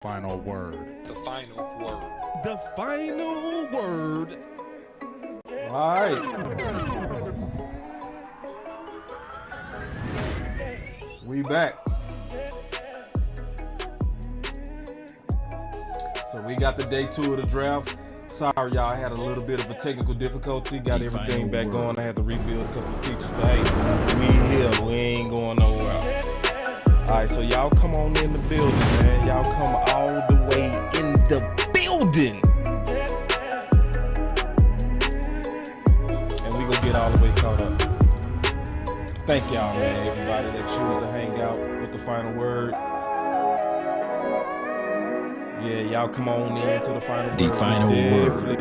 Final word. The final word. The final word. All right. We back. So we got the day 2 of the draft. Sorry, y'all, I had a little bit of a technical difficulty. Got everything back going. I had to rebuild a couple of features. But hey, we here. We ain't going nowhere. All right, so y'all come on in the building, man. Y'all come all the way in the building. And we gonna get all the way caught up. Thank y'all, man, everybody that choose to hang out with the final word. Yeah, y'all come on in to the final word. The final word.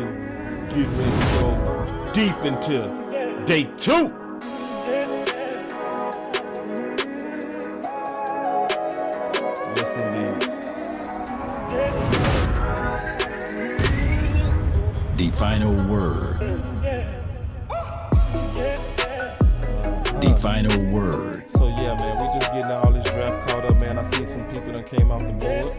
Get ready to go deep into day 2. Yes, indeed. The final word. The final word. So yeah, man, we just getting all this draft caught up, man. I see some people that came off the board.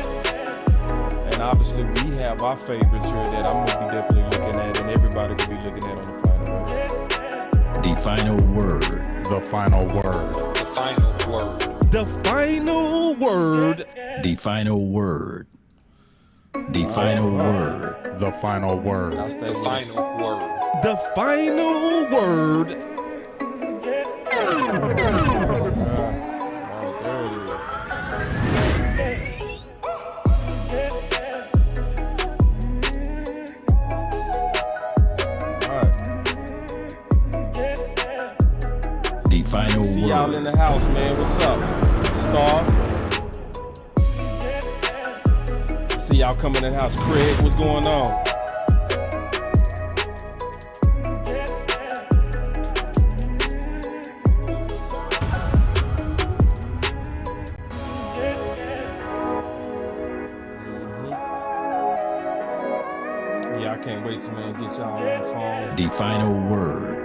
And obviously we have our favorites here that I'm gonna be definitely looking at, and everybody will be looking at on the final word. The final word. The final word. The final word. The final word. The final word. The final word. The final word. Y'all stay The with us. final word. The final word. There it is. All right. The final See y'all in word. the house, man. What's up? Star. See y'all coming in the house. Craig, what's going on? Yeah, I can't wait to, man, get y'all on the phone. The final word.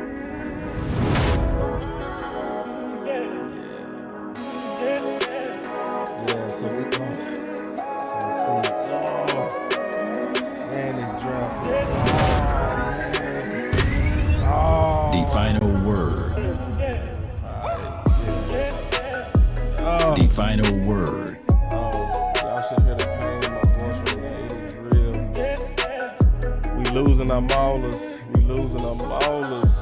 Yeah, so we so let's see. Oh, man, this draft is The final word. Oh, The final word. y'all should hear the pain in my voice right now. It is real. We losing our Moulders. We losing our Moulders.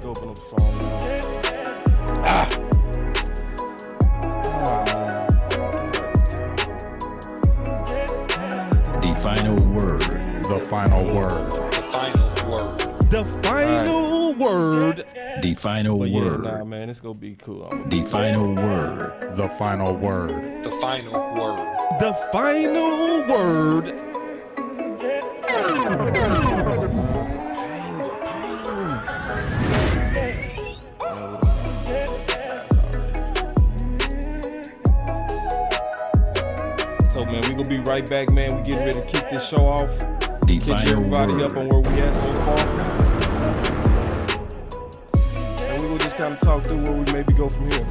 Go open up the phone, man. The final word. The final word. The final word. The final word. The final But yeah, word. nah, man, it's gonna be cool. The final word. The final word. The final word. The final word. So, man, we gonna be right back, man. We getting ready to kick this show off. The Catch final everybody word. up on where we at so far. And we will just kind of talk through where we maybe go from here.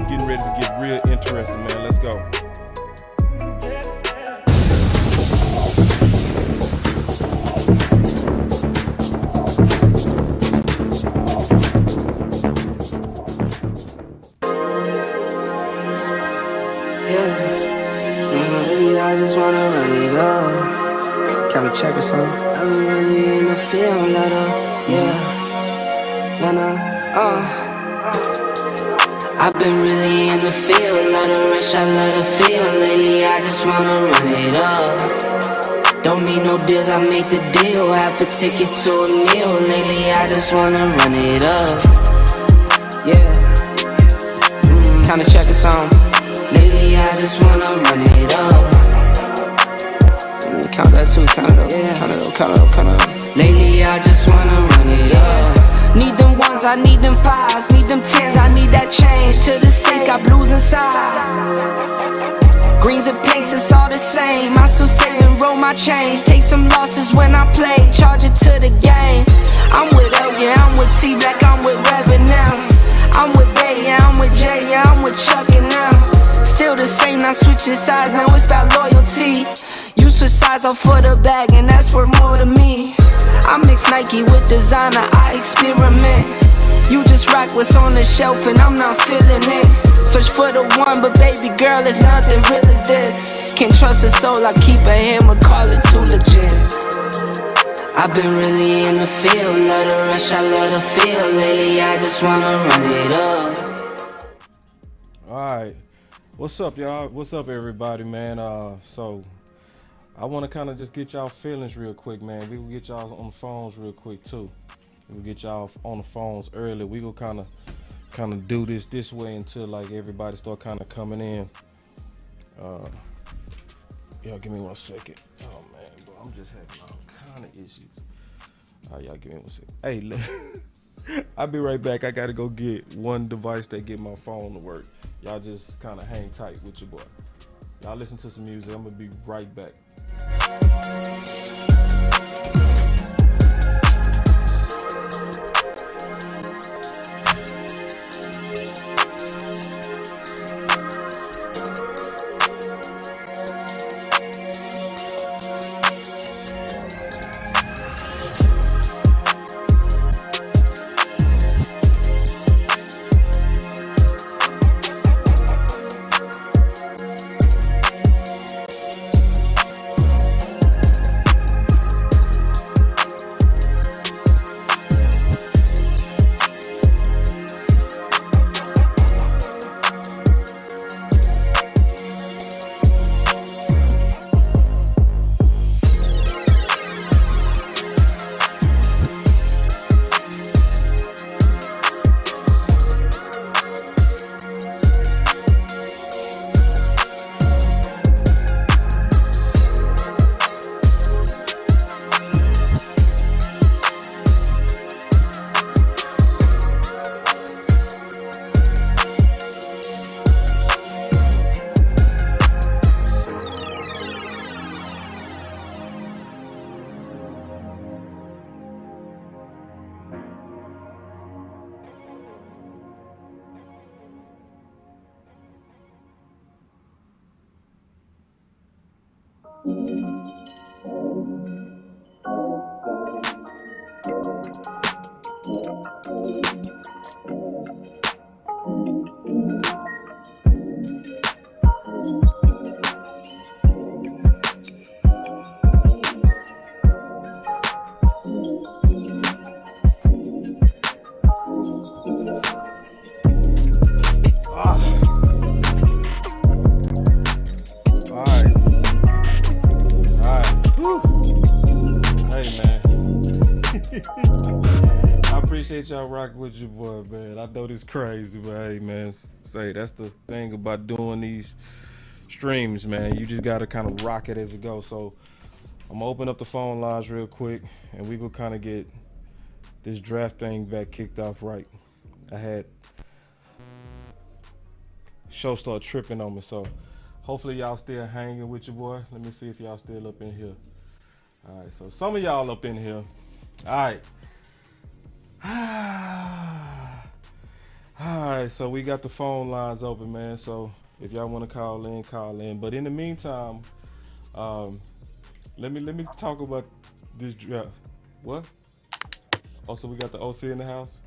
Getting ready to get real interesting, man. Let's go. Yeah, I just wanna run it up. Can we check or something? I've been really in the field, let up, yeah. I've been really in the field, let her rush, I let her feel. Lately, I just wanna run it up. Don't need no deals, I make the deal. Have to take it to a meal. Lately, I just wanna run it up. Yeah. Kinda check or something. Lately I just wanna run it up. Count that too, count it up, count it up, count it up, count it up. Lately I just wanna run it up. Need them ones, I need them fives, need them tens, I need that change to the safe, got blues inside. Greens and pinks, it's all the same. I still save and roll my change. Take some losses when I play, charge it to the game. I'm with L, yeah, I'm with T Black, I'm with Reverend now. I'm with Bay, yeah, I'm with J, yeah, I'm with Chuck and now. Still the same, not switching sides, now it's about loyalty. You switch sides off for the bag, and that's worth more to me. I mix Nike with designer, I experiment. You just rock what's on the shelf, and I'm not feeling it. Search for the one, but baby girl, it's nothing real as this. Can't trust a soul, I keep a hammer, call it too legit. I've been really in the field, love the rush, I love the feel. Lately, I just wanna run it up. Alright, what's up, y'all? What's up, everybody, man? So I want to kind of just get y'all feelings real quick, man. We will get y'all on the phones real quick too. We'll get y'all on the phones early. We will kind of do this way until like everybody start kind of coming in. Y'all give me 1 second. Oh man, bro, I'm just having all kind of issues. All right, y'all give me 1 second. Hey, look, I'll be right back. I gotta go get one device that get my phone to work. Y'all just kind of hang tight with your boy. Y'all listen to some music. I'm gonna be right back. Y'all rock with your boy, man. I know this crazy, but hey, man, say that's the thing about doing these streams, man. You just gotta kind of rock it as it goes. So I'm gonna open up the phone lines real quick, and we will kind of get this draft thing back kicked off right. I had show start tripping on me, so hopefully y'all still hanging with your boy. Let me see if y'all still up in here. All right, so some of y'all up in here. All right. Alright, so we got the phone lines open, man. So if y'all want to call in, call in. But in the meantime, let me talk about this draft. What? Oh, so we got the OC in the house.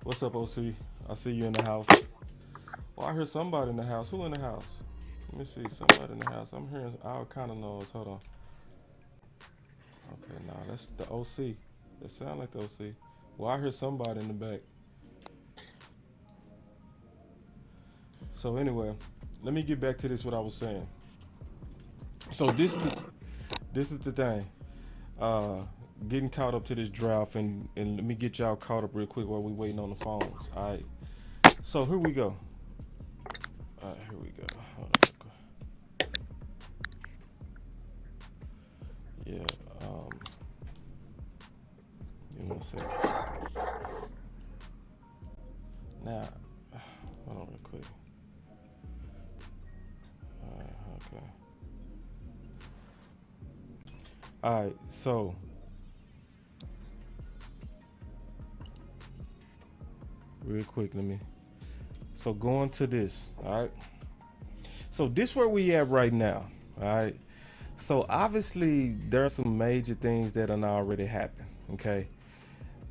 What's up, OC? I see you in the house. Well, I heard somebody in the house. Who in the house? Let me see. Somebody in the house. I'm hearing all kind of noise. Hold on. Okay, nah, that's the OC. That sound like the OC. Well, I heard somebody in the back. So anyway, let me get back to this, what I was saying. So this is the thing. Getting caught up to this draft, and let me get y'all caught up real quick while we waiting on the phones. All right. So here we go. All right, here we go. Hold on. Yeah. Give me 1 second. Now, hold on real quick. All right, so real quick, so going to this, all right? So this where we at right now, all right? So obviously there are some major things that are already happened, okay?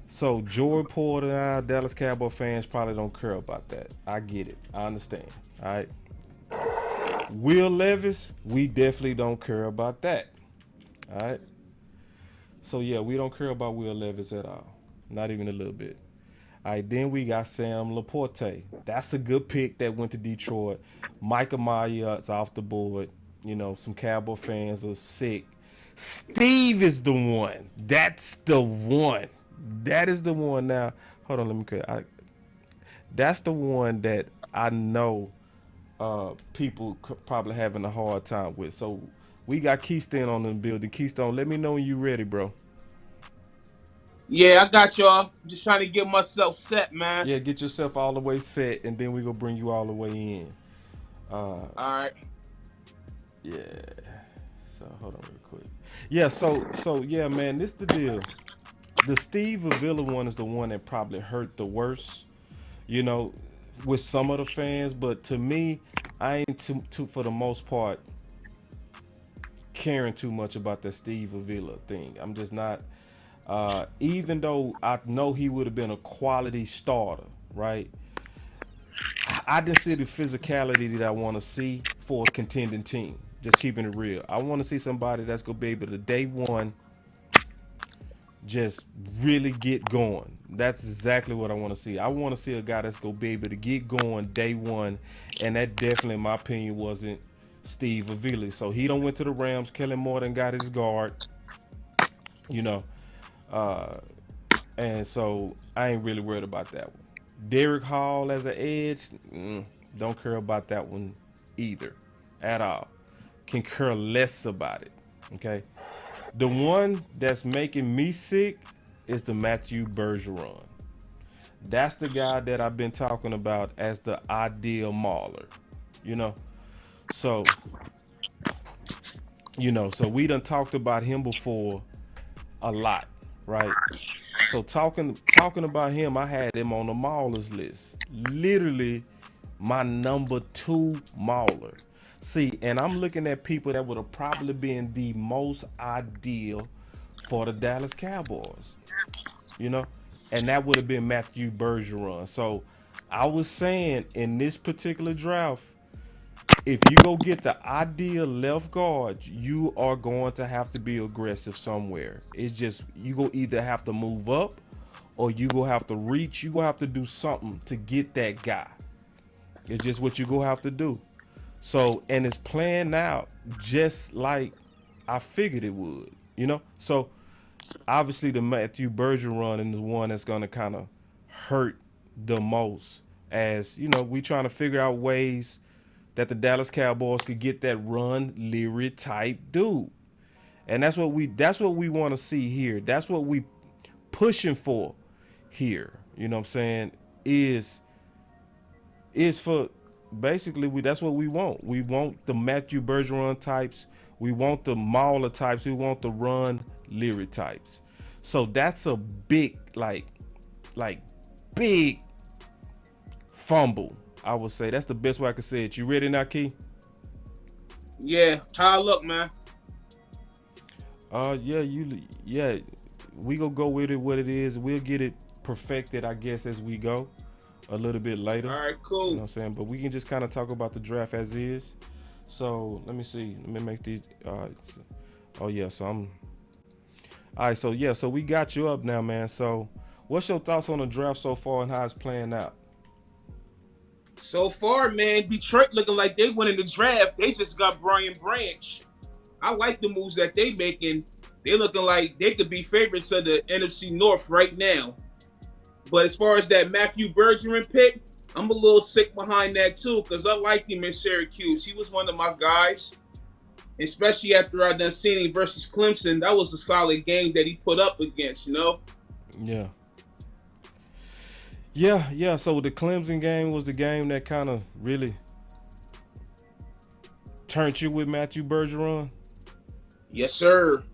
So Joy Porter and our Dallas Cowboy fans probably don't care about that. I get it, I understand, all right? Will Levis, we definitely don't care about that, all right? So yeah, we don't care about Will Levis at all, not even a little bit. All right, then we got Sam Laporte. That's a good pick that went to Detroit. Micah Mayer's off the board. You know, some Cowboy fans are sick. Steve is the one. That's the one. That is the one. Now, hold on, let me cut. That's the one that I know people probably having a hard time with. So we got Keystone on the building. Keystone, let me know when you ready, bro. Yeah, I got y'all. Just trying to get myself set, man. Yeah, get yourself all the way set, and then we gonna bring you all the way in. All right. Yeah. So hold on real quick. Yeah. So yeah, man, this the deal. The Steve Avila one is the one that probably hurt the worst. You know, with some of the fans, but to me, I ain't too for the most part caring too much about the Steve Avila thing. I'm just not. Even though I know he would have been a quality starter, right? I didn't see the physicality that I want to see for a contending team. Just keeping it real. I want to see somebody that's going to be able to day one just really get going. That's exactly what I want to see. I want to see a guy that's going to be able to get going day one, and that definitely, in my opinion, wasn't Steve Avila. So he don't went to the Rams. Kellen Moore done got his guard, you know. And so I ain't really worried about that one. Derek Hall as an edge, don't care about that one either at all. Can care less about it, okay? The one that's making me sick is the Matthew Bergeron. That's the guy that I've been talking about as the ideal mauler, you know? So, so we done talked about him before a lot, right? So talking about him, I had him on the maulers list. Literally my number 2 mauler. See, and I'm looking at people that would have probably been the most ideal for the Dallas Cowboys. You know? And that would have been Matthew Bergeron. So I was saying in this particular draft, if you go get the ideal left guard, you are going to have to be aggressive somewhere. It's just, you go either have to move up or you go have to reach. You go have to do something to get that guy. It's just what you go have to do. So, and it's playing out just like I figured it would, you know? So obviously the Matthew Bergeron is the one that's going to kind of hurt the most, as, you know, we trying to figure out ways that the Dallas Cowboys could get that Run Leary type dude. And that's what we want to see here. That's what we pushing for here. You know what I'm saying? Is for basically that's what we want. We want the Matthew Bergeron types. We want the Mauler types. We want the Run Leary types. So that's a big like big fumble. I would say that's the best way I could say it. You ready now, Key? Yeah, how I look, man? Yeah, we gonna go with it what it is. We'll get it perfected, I guess, as we go a little bit later. All right, cool. You know what I'm saying? But we can just kind of talk about the draft as is. So let me see. Let me make these. Oh yeah, so I'm. All right, so yeah, so we got you up now, man. So what's your thoughts on the draft so far and how it's playing out? So far, man, Detroit looking like they winning the draft. They just got Brian Branch. I like the moves that they making. They looking like they could be favorites of the NFC North right now. But as far as that Matthew Bergeron pick, I'm a little sick behind that too, because I liked him in Syracuse. He was one of my guys, especially after I done seen him versus Clemson. That was a solid game that he put up against, you know? Yeah. Yeah. So the Clemson game was the game that kind of really turned you with Matthew Bergeron? Yes, sir.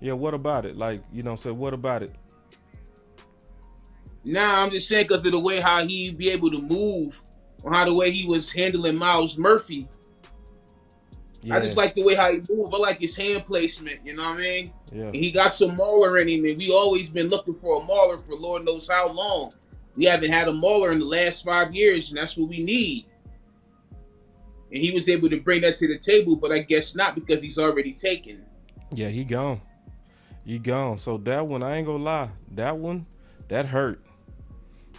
Yeah, what about it? Like, so what about it? Nah, I'm just saying because of the way how he be able to move, or how the way he was handling Miles Murphy. Yeah, I just like the way how he move. I like his hand placement. You know what I mean? yeah, And he got some mauler in him, and we always been looking for a mauler for Lord knows how long. We haven't had a mauler in the last 5 years, and that's what we need. And he was able to bring that to the table, but I guess not because he's already taken. yeah. He gone. He gone. So that one, I ain't gonna lie. That one, that hurt.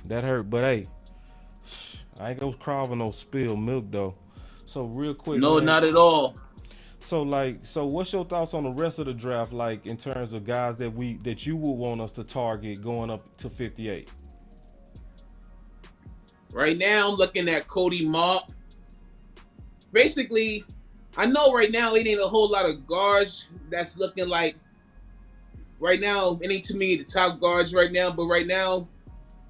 That hurt. But hey, I ain't gonna cry over no spilled milk though. So real quick, No, man. not at all. So what's your thoughts on the rest of the draft? Like in terms of guys that you would want us to target going up to 58. Right now, I'm looking at Cody Mauch. Basically, I know right now it ain't a whole lot of guards that's looking like. Right now, it ain't too many of the top guards right now, but right now,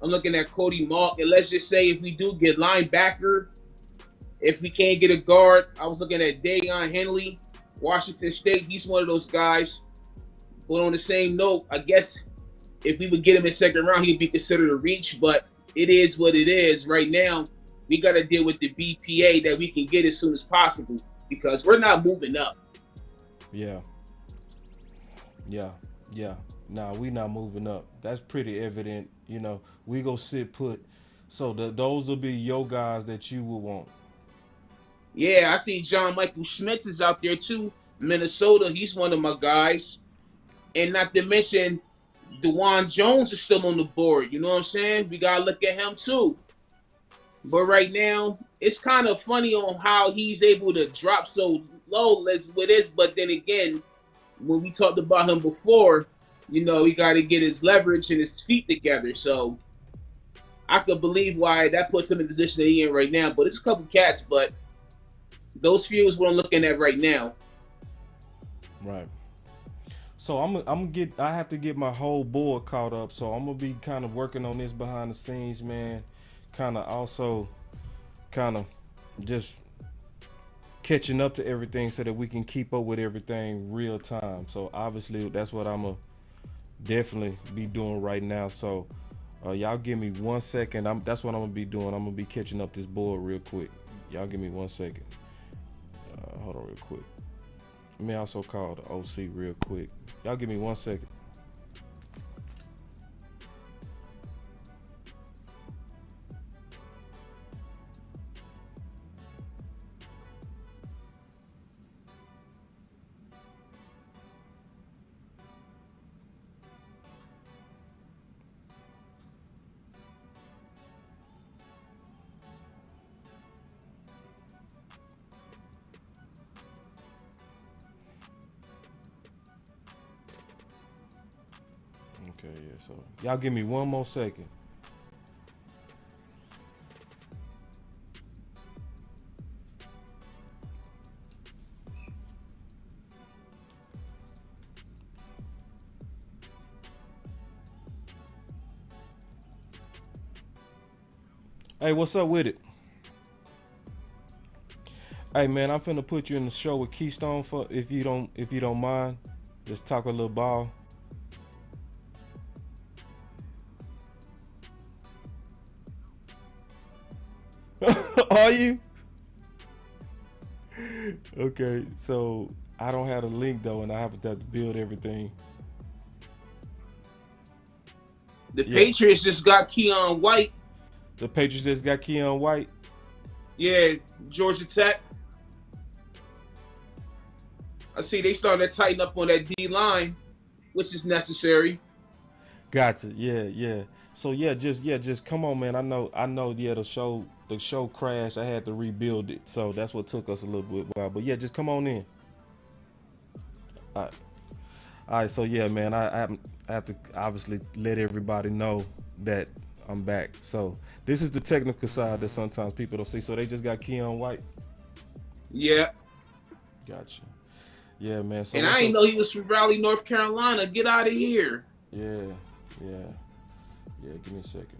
I'm looking at Cody Mauch. And let's just say if we do get linebacker, if we can't get a guard, I was looking at Dayon Henley, Washington State. He's one of those guys. But on the same note, I guess if we would get him in second round, he'd be considered a reach. But it is what it is. Right now, we got to deal with the BPA that we can get as soon as possible because we're not moving up. Yeah. Nah, we not moving up. That's pretty evident. We go sit put. So those will be your guys that you will want. Yeah, I see John Michael Schmitz is out there too. Minnesota, he's one of my guys. And not to mention, DeJuan Jones is still on the board. You know what I'm saying? We got to look at him too. But right now, it's kind of funny on how he's able to drop so low with this. But then again, when we talked about him before, he got to get his leverage and his feet together. So I could believe why that puts him in the position that he's in right now. But it's a couple cats, but those few is what I'm looking at right now. Right. So I have to get my whole board caught up. So I'm gonna be kind of working on this behind the scenes, man. Also just catching up to everything so that we can keep up with everything real time. So obviously that's what I'm gonna definitely be doing right now. So y'all give me 1 second. That's what I'm gonna be doing. I'm gonna be catching up this board real quick. Y'all give me 1 second. Hold on real quick. Let me also call the OC real quick. Y'all give me 1 second. Okay, yeah, so y'all give me 1 more second. Hey, what's up with it? Hey man, I'm finna put you in the show with Keystone for if you don't mind. Just talk a little ball. Are you? Okay, so I don't have a link though, and I have to build everything. The Patriots just got Keon White. The Patriots just got Keon White. Yeah, Georgia Tech. I see they started to tighten up on that D line, which is necessary. Gotcha. Yeah. So just come on, man. I know. Yeah, the show crashed. I had to rebuild it, so that's what took us a little bit while. But yeah, just come on in. All right. So yeah, man. I have to obviously let everybody know that I'm back. So this is the technical side that sometimes people don't see. So they just got Keon White. Yeah. Gotcha. Yeah, man. So and I didn't know he was from Raleigh, North Carolina. Get out of here. Yeah. Give me a second.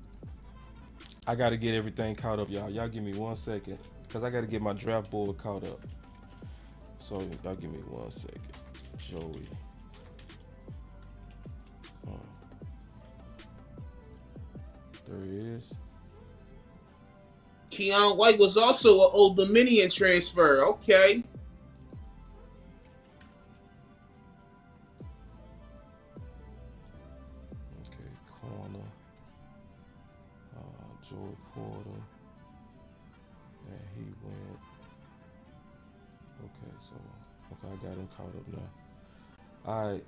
I got to get everything caught up, y'all. Y'all give me 1 second because I got to get my draft board caught up. So y'all give me 1 second. Joey. There he is. Keon White was also an Old Dominion transfer. Okay. Okay, corner. Joey Porter. And he went. Okay, so I got him caught up now. All right.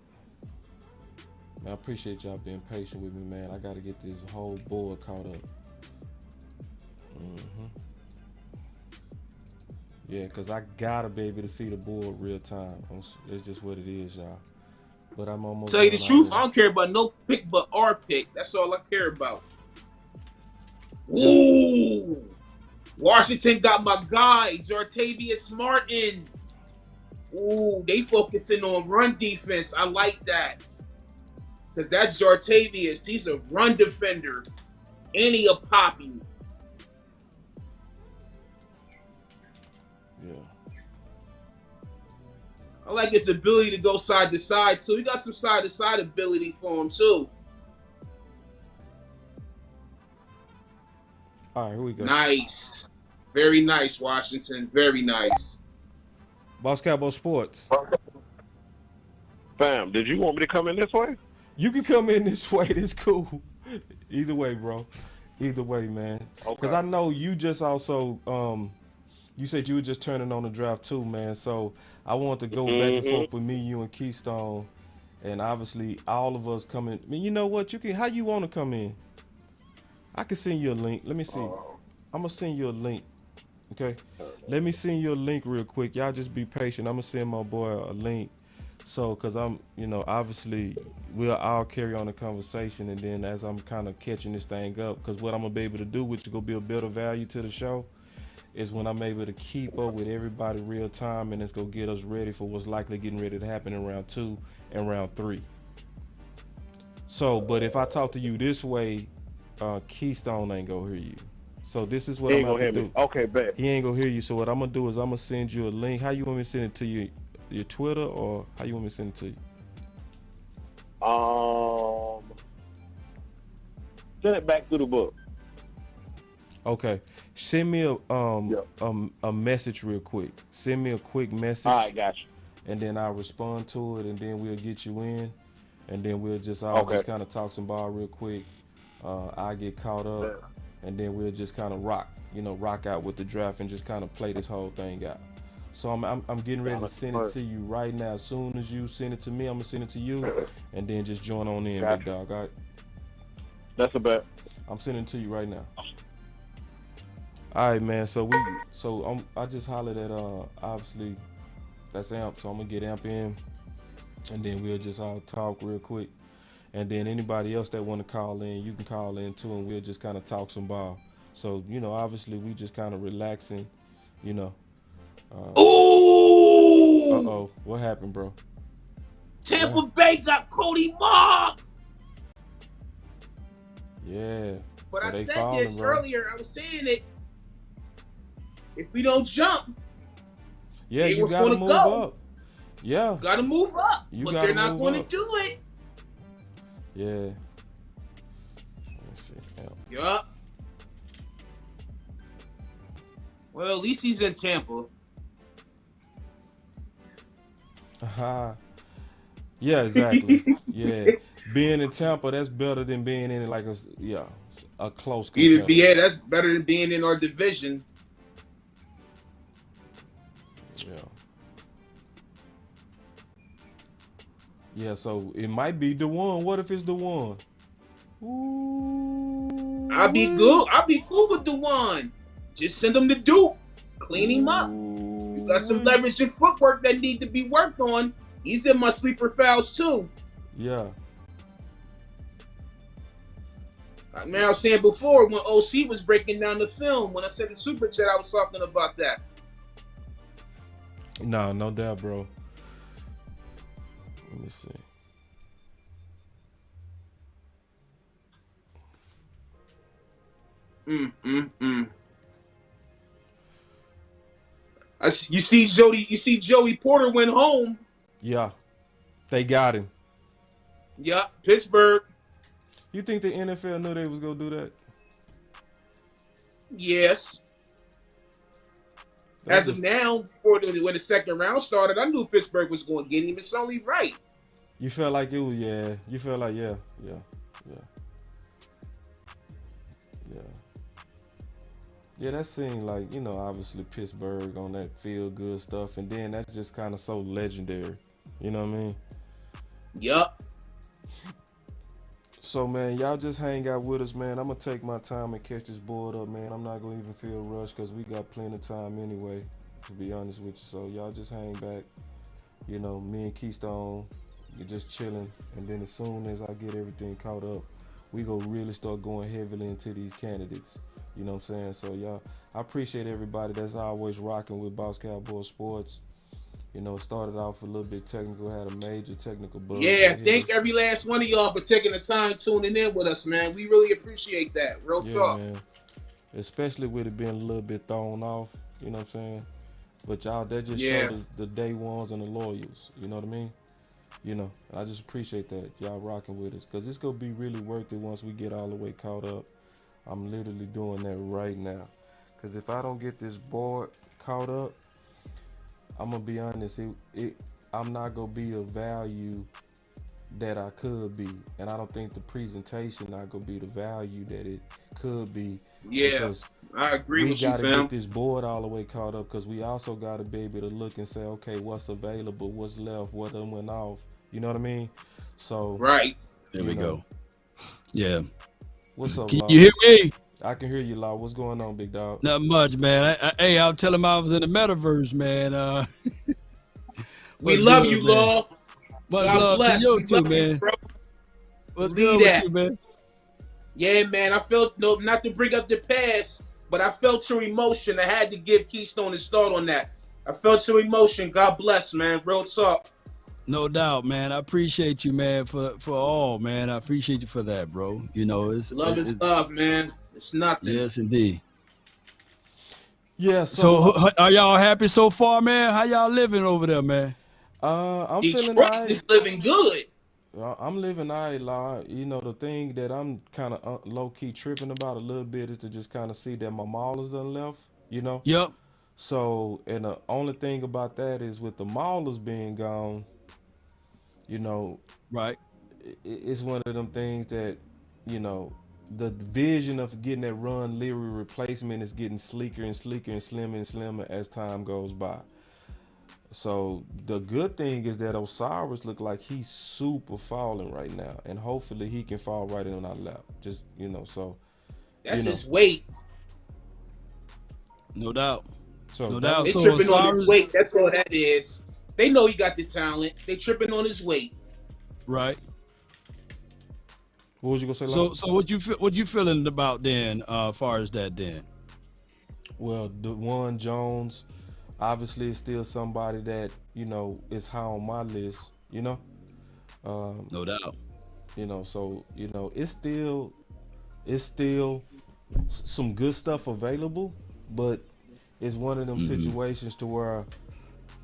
Man, I appreciate y'all being patient with me, man. I got to get this whole board caught up. Yeah, because I got to be able to see the board real time. It's just what it is, y'all. But I'm almost. Tell you the truth, I don't care about no pick but our pick. That's all I care about. Ooh. Washington got my guy, Jartavius Martin. Ooh, they focusing on run defense. I like that. Because that's Jartavius. He's a run defender. And he a poppy. Yeah. I like his ability to go side to side, too. He got some side to side ability for him, too. All right, here we go. Nice. Very nice, Washington. Very nice. Boss Cowboy Sports. Fam, did you want me to come in this way? You can come in this way. It's cool. Either way, bro. Either way, man. Because I know you just also, you said you were just turning on the draft too, man. So I want to go back and forth with me, you, and Keystone. And obviously, all of us coming. I mean, you know what? You can. How you want to come in? I can send you a link. Let me see. I'm going to send you a link. Okay? Let me send you a link real quick. Y'all just be patient. I'm going to send my boy a link. So, because I'm, you know, obviously, we'll all carry on the conversation. And then as I'm kind of catching this thing up, because what I'm going to be able to do, which is going to be a better value to the show, is when I'm able to keep up with everybody real time. And it's going to get us ready for what's likely getting ready to happen in round 2 and round 3. So, but if I talk to you this way, Keystone ain't gonna hear you. So this is what I'm gonna do. Okay, bet. He ain't gonna hear you. So what I'm gonna do is I'm gonna send you a link. How you want me to send it to you? Your Twitter, or how you want me to send it to you? Send it back through the book. Okay. Send me a message real quick. Send me a quick message. All right, gotcha. And then I'll respond to it, and then we'll get you in, and then we'll just all just kind of talk some ball real quick. I get caught up, and then we'll just kind of rock out with the draft and just kind of play this whole thing out. So I'm getting ready to send it to you right now. As soon as you send it to me, I'm gonna send it to you, and then just join on in, big dog. All right? That's a bet. I'm sending it to you right now. All right, man. I just hollered at obviously that's Amp, so I'm gonna get Amp in, and then we'll just all talk real quick. And then anybody else that want to call in, you can call in too, and we'll just kind of talk some ball. So, you know, obviously we just kind of relaxing, you know. Ooh! Uh-oh, what happened, bro? Tampa Bay got Cody Mock! Yeah. But so I said falling, this earlier, I was saying it. If we don't jump, yeah, they you was gotta gonna move go. up. Yeah. Gotta move up. But they're not going to do it. Yeah. Let's see. Yup. Well, at least he's in Tampa. Yeah, exactly. Yeah. Being in Tampa, that's better than being in like a close contender. Yeah, that's better than being in our division. Yeah. Yeah, so it might be the one. What if it's the one? Ooh. I'll be good. I'll be cool with the one. Just send him to Duke. Clean him up. You got some leverage and footwork that need to be worked on. He's in my sleeper fouls too. Yeah. Man, I was saying before when OC was breaking down the film, when I said the super chat, I was talking about that. No doubt, bro. Let me see. You see Joey Porter went home. Yeah. They got him. Yup, Pittsburgh. You think the NFL knew they was gonna do that? Yes. As of now, when the second round started, I knew Pittsburgh was going to get him. It's only right. You felt like it was, yeah. You felt like, yeah. Yeah, that seemed like, you know, obviously Pittsburgh on that feel good stuff, and then that's just kind of so legendary. You know what I mean? Yup. So, man, y'all just hang out with us, man. I'm going to take my time and catch this board up, man. I'm not going to even feel rushed because we got plenty of time anyway, to be honest with you. So, y'all just hang back. You know, me and Keystone, you're just chilling. And then as soon as I get everything caught up, we go really start going heavily into these candidates. You know what I'm saying? So, y'all, I appreciate everybody that's always rocking with Boss Cowboy Sports. You know, it started off a little bit technical, had a major technical bug. Yeah, thank every last one of y'all for taking the time tuning in with us, man. We really appreciate that. Real talk. Man. Especially with it being a little bit thrown off, you know what I'm saying? But y'all, that just showed the day ones and the loyals, you know what I mean? You know, I just appreciate that, y'all rocking with us, because it's going to be really worth it once we get all the way caught up. I'm literally doing that right now. Because if I don't get this board caught up, I'm going to be honest, I'm not going to be of value that I could be. And I don't think the presentation not going to be the value that it could be. Yeah, I agree with you, fam. We got to get this board all the way caught up, because we also got to be able to look and say, okay, what's available, what's left, what done went off. You know what I mean? So right. There we go. Yeah. What's up, Can Law? you hear me? I can hear you, Law. What's going on, big dog? Not much, man. Hey, I'll tell him I was in the metaverse, man. We love you, Law. Much God love bless. to you We too, love man. you, bro. What's Lead good that. with you, man? Yeah, man. I felt, not to bring up the past, but I felt your emotion. I had to give Keystone a start on that. I felt your emotion. God bless, man. Real talk. No doubt, man. I appreciate you, man, for all, man. I appreciate you for that, bro. You know, it's Love is love, man. It's nothing. Yes, indeed. Yeah. So are y'all happy so far, man? How y'all living over there, man? I'm Detroit feeling all right. is living good. I'm living all right, Law. You know, the thing that I'm kind of low-key tripping about a little bit is to just kind of see that my Maulers done left, you know? Yep. So, and the only thing about that is with the Maulers being gone, you know, right? It's one of them things that, you know, the vision of getting that Run Leary replacement is getting sleeker and sleeker and slimmer and slimmer as time goes by. So the good thing is that Osiris look like he's super falling right now, and hopefully he can fall right in on our lap. Just, you know, so that's his weight. No doubt. So no doubt. They So tripping Osiris, on his weight. That's all that is. They know he got the talent. They tripping on his weight. Right. What was you gonna say? Lon? So what you feeling about then, as far as that then? Well, the one Jones, obviously, is still somebody that, you know, is high on my list. You know. No doubt. You know, so you know, it's still some good stuff available, but it's one of them situations to where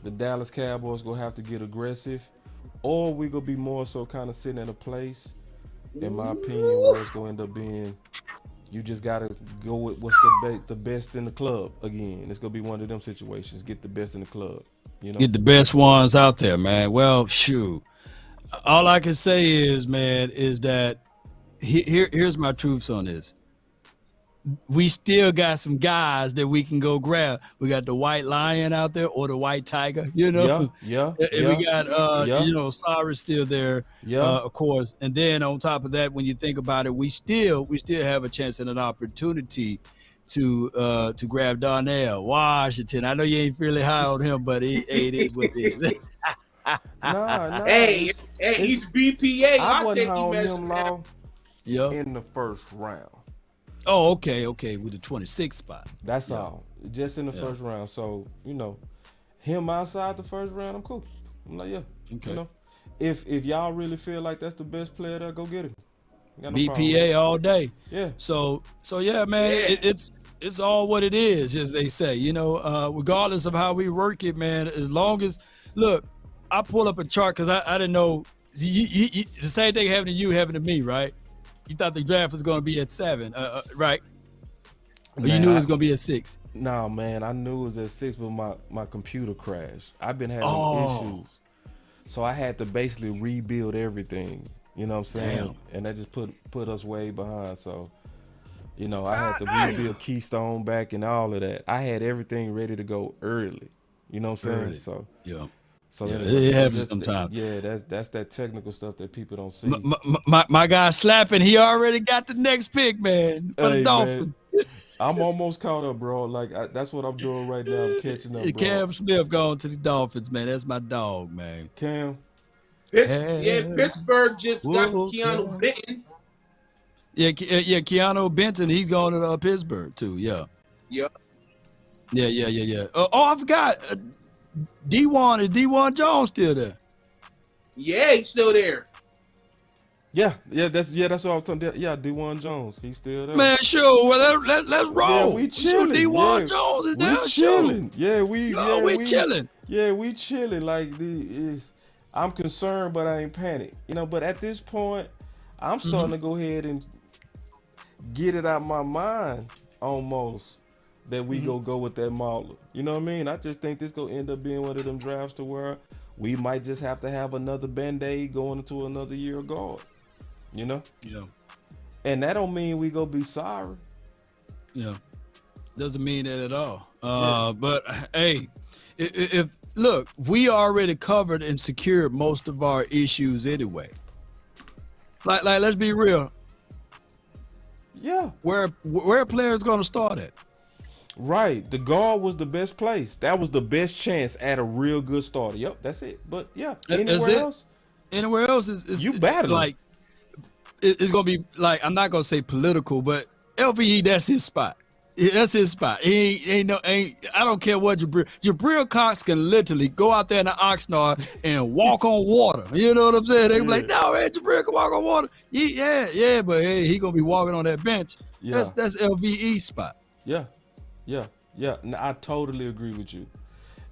the Dallas Cowboys gonna have to get aggressive, or we gonna be more so kind of sitting in a place, in my opinion, where it's gonna end up being, you just gotta go with what's the best in the club again. It's gonna be one of them situations. Get the best in the club, you know. Get the best ones out there, man. Well, shoot. All I can say is, man, is that here's my truths on this. We still got some guys that we can go grab. We got the white lion out there, or the white tiger, you know. Yeah. And we got you know, Osiris still there, of course. And then on top of that, when you think about it, we still have a chance and an opportunity to grab Darnell Washington. I know you ain't really high on him, but it is what it is. Nah, Hey, he's BPA. I I'll wasn't take high you, on man. him, Law, Yeah. in the first round. Oh, okay, with the 26th spot. That's all. Just in the first round. So, you know, him outside the first round, I'm cool. I'm like, Okay. You know, if y'all really feel like that's the best player there, go get him. Got no BPA problem. all day. Yeah. So yeah, man, Yeah. it's all what it is, as they say. You know, regardless of how we work it, man. As long as, look, I pull up a chart because I didn't know. see, the same thing happened to you, happened to me, right? You thought the draft was going to be at 7, right? Or you Man, knew it was going to be at 6. No, man, I knew it was at 6, but my computer crashed. I've been having issues, so I had to basically rebuild everything. You know what I'm saying? Damn. And that just put us way behind. So, you know, I had to rebuild Keystone back and all of that. I had everything ready to go early. You know what I'm saying? Early. So Yeah. so Yeah, anyway, it happens just- sometimes. Yeah, that's that technical stuff that people don't see. My guy slapping, he already got the next pick, man, for the Hey, Dolphins. man, I'm almost caught up, bro. Like that's what I'm doing right now. I'm catching up, bro. Cam Smith going to the Dolphins, man. That's my dog, man. Cam. Pittsburgh just got Whoa, Keanu Cam. Benton. Yeah, Keanu Benton, he's going to Pittsburgh too. Yeah. Yep. Yeah. I forgot. D1 is D1 Jones still there? Yeah, he's still there. Yeah, that's what I'm talking about. Yeah, D1 Jones, he's still there. Man, sure. Well, let's roll. Yeah, we chilling. D1 Yeah, Jones is we there. chilling. Sure. Yeah, we chilling. Yeah, we chilling. Like I'm concerned, but I ain't panicked. You know, but at this point, I'm starting to go ahead and get it out my mind almost that we go with that Mauler. You know what I mean? I just think this gonna end up being one of them drafts to where we might just have to have another Band-Aid going into another year of guard. You know? Yeah. And that don't mean we go be sorry. Yeah. Doesn't mean that at all. Yeah. But hey, if look, we already covered and secured most of our issues anyway. Like let's be real. Yeah. Where a player's gonna start at? Right. The guard was the best place. That was the best chance at a real good starter. Yep, that's it. But yeah, Anywhere else is You battling. like it's gonna be like, I'm not gonna say political, but LVE, that's his spot. Yeah, that's his spot. I don't care what Jabril Cox can literally go out there in the Oxnard and walk on water. You know what I'm saying? They be like, no, man, Jabril can walk on water. Yeah, but hey, he gonna be walking on that bench. Yeah. That's LVE's spot. Yeah. No, I totally agree with you.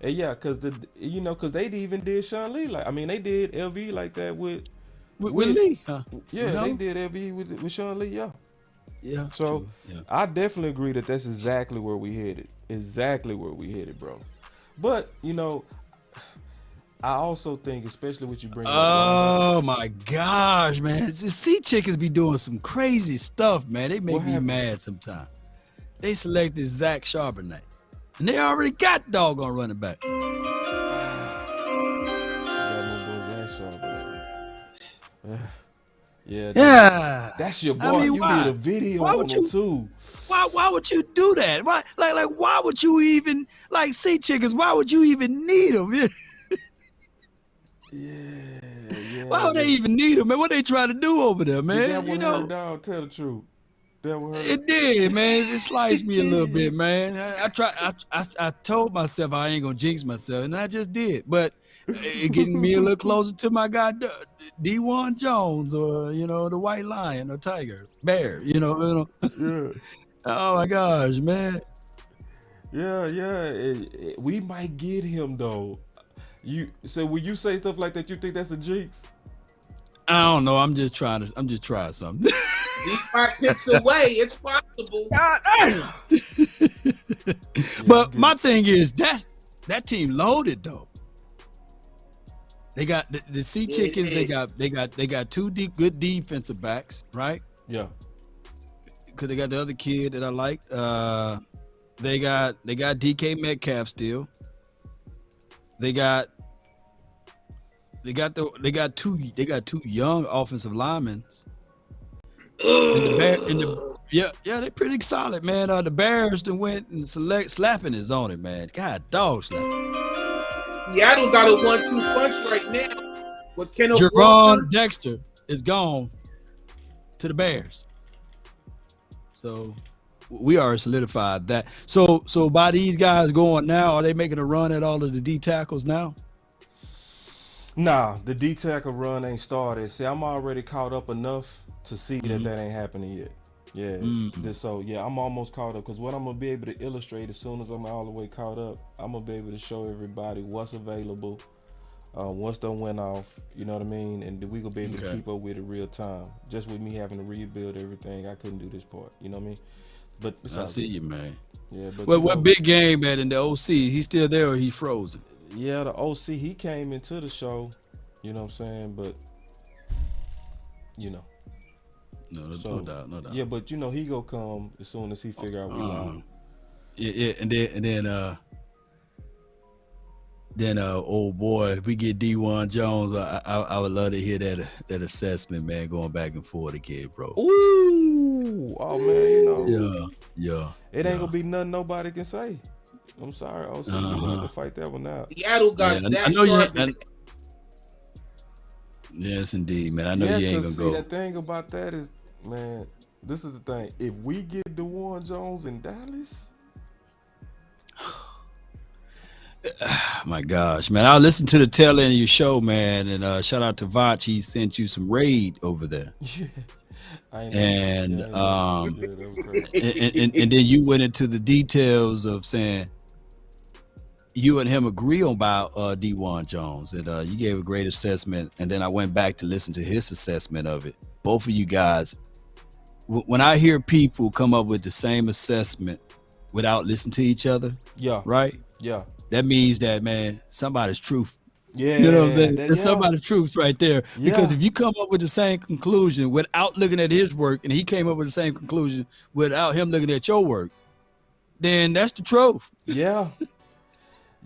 And yeah, cause they even did Sean Lee they did LV like that with Lee. Huh? Yeah, You know? they did LV with Sean Lee. Yeah. Yeah. So true. Yeah. I definitely agree that that's exactly where we headed. Bro. But I also think, especially what you bring up. Oh my gosh, man. Sea chickens be doing some crazy stuff, man. They make What me happened? mad sometimes. They selected Zach Charbonnet. And they already got doggone running back. Yeah. That's your boy. I mean, you why? did a video Why on would him you- too. Why would you do that? Why why would you even sea chickens? Why would you even need them? Yeah. Why would they even need them, man? What they trying to do over there, Did man? that You one know. hurt, dog? Tell the truth. That one hurt. It did, man. It sliced me a little bit, man. I told myself I ain't gonna jinx myself, and I just did. But it getting me a little closer to my guy D1 Jones, or the White Lion or Tiger Bear. Yeah. Oh my gosh, man. Yeah. We might get him though. So when you say stuff like that, you think that's a jinx? I don't know. I'm just trying something. These 5 picks away, it's possible. But my thing is that team loaded though. They got the Sea Chickens. They got 2 good defensive backs, right? Yeah. Because they got the other kid that I like. They got DK Metcalf still. They got two young offensive linemen. They're pretty solid, man. The Bears then went and slapping is on it, man. God, dog slap. Seattle got a 1-2 punch right now with Kenneth Jerron Walker. Dexter is gone to the Bears. So we are solidified that. So by these guys going now, are they making a run at all of the D tackles now? Nah, the D tackle run ain't started. See, I'm already caught up enough to see that ain't happening yet. Yeah. So yeah, I'm almost caught up, because what I'm gonna be able to illustrate as soon as I'm all the way caught up, I'm gonna be able to show everybody what's available, Once they went off, you know what I mean, and we gonna be able to Okay. keep up with it real time. Just with me having to rebuild everything, I couldn't do this part. You know what I mean? But it's I all see good. you, man. Yeah, but Well, you what know, big game at in the OC? He's still there or he frozen? yeah, the OC, he came into the show, you know what I'm saying, but you know, No, so no doubt, no doubt. yeah, but you know, he gonna come as soon as he figure out we live. Yeah, and then old boy, if we get D1 Jones, I would love to hear that assessment, man, going back and forth again, bro. Ooh, oh man, you know, Yeah. it ain't gonna be nothing nobody can say. I'm sorry, OC, you gonna have to fight that one out. Seattle got Yeah, Zach I know you Sharp. ain't- Yes, indeed, man. I know Yeah, you ain't 'cause gonna go. see, the thing about that is, man, this is the thing. If we get DeWan Jones in Dallas, My gosh, man. I listened to the tail end of your show, man, and shout out to Vach. He sent you some raid over there. yeah, I ain't And yeah, that was crazy. and then you went into the details of saying you and him agree on about D1 Jones, and you gave a great assessment. And then I went back to listen to his assessment of it. Both of you guys, when I hear people come up with the same assessment without listening to each other, Yeah, right? yeah, That means that, man, somebody's truth. yeah. You know what I'm saying? that- There's yeah. somebody's truth right there. Because Yeah. if you come up with the same conclusion without looking at his work, and he came up with the same conclusion without him looking at your work, then that's the truth. Yeah.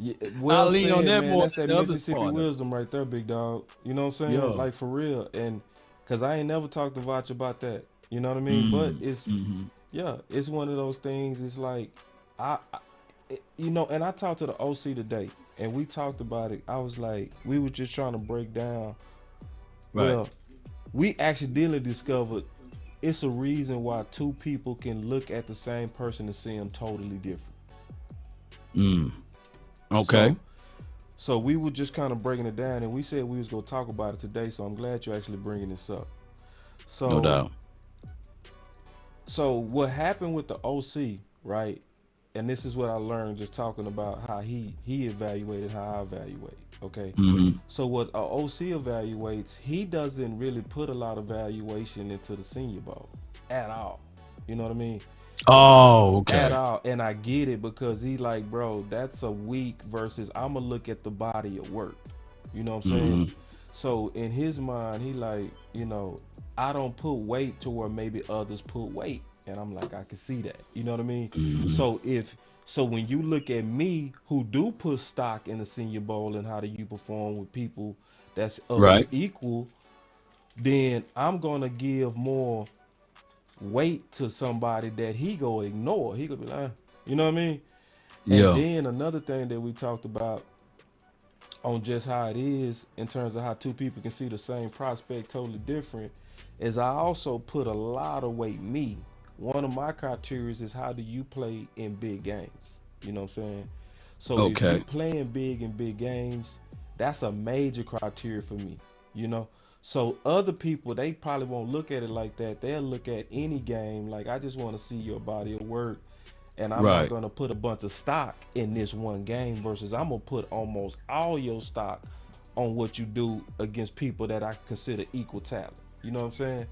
Yeah, well I'll lean said, on that man. more That's than that the other Mississippi part of it. wisdom right there, big dog. You know what I'm saying? Yeah. Like for real. And cause I ain't never talked to Vach about that. You know what I mean? But it's yeah, it's one of those things. It's like you know, and I talked to the OC today, and we talked about it. I was like, we were just trying to break down. Right. Well, we accidentally discovered it's a reason why two people can look at the same person and see them totally different. Okay. So we were just kind of breaking it down, and we said we was gonna talk about it today. So I'm glad you're actually bringing this up. So No doubt. So what happened with the OC, right? And this is what I learned just talking about how he evaluated how I evaluate. Okay. So what a OC evaluates, he doesn't really put a lot of valuation into the Senior Bowl at all. You know what I mean? Oh, okay. At all. And I get it because he like, bro, that's a week versus I'm gonna look at the body of work. You know what I'm saying? So in his mind, he like, you know, I don't put weight to where maybe others put weight. And I'm like, I can see that. You know what I mean? So when you look at me who do put stock in the Senior Bowl and how do you perform with people that's of Right. equal, then I'm gonna give more weight to somebody that he go ignore. He gonna be like, you know what I mean? Yeah. And then another thing that we talked about on just how it is in terms of how two people can see the same prospect totally different is I also put a lot of weight me. One of my criteria is how do you play in big games? You know what I'm saying? So if Okay. you're playing big in big games, that's a major criteria for me, you know? So other people, they probably won't look at it like that. They'll look at any game like, I just want to see your body of work, and I'm Right. not going to put a bunch of stock in this one game versus I'm going to put almost all your stock on what you do against people that I consider equal talent. You know what I'm saying?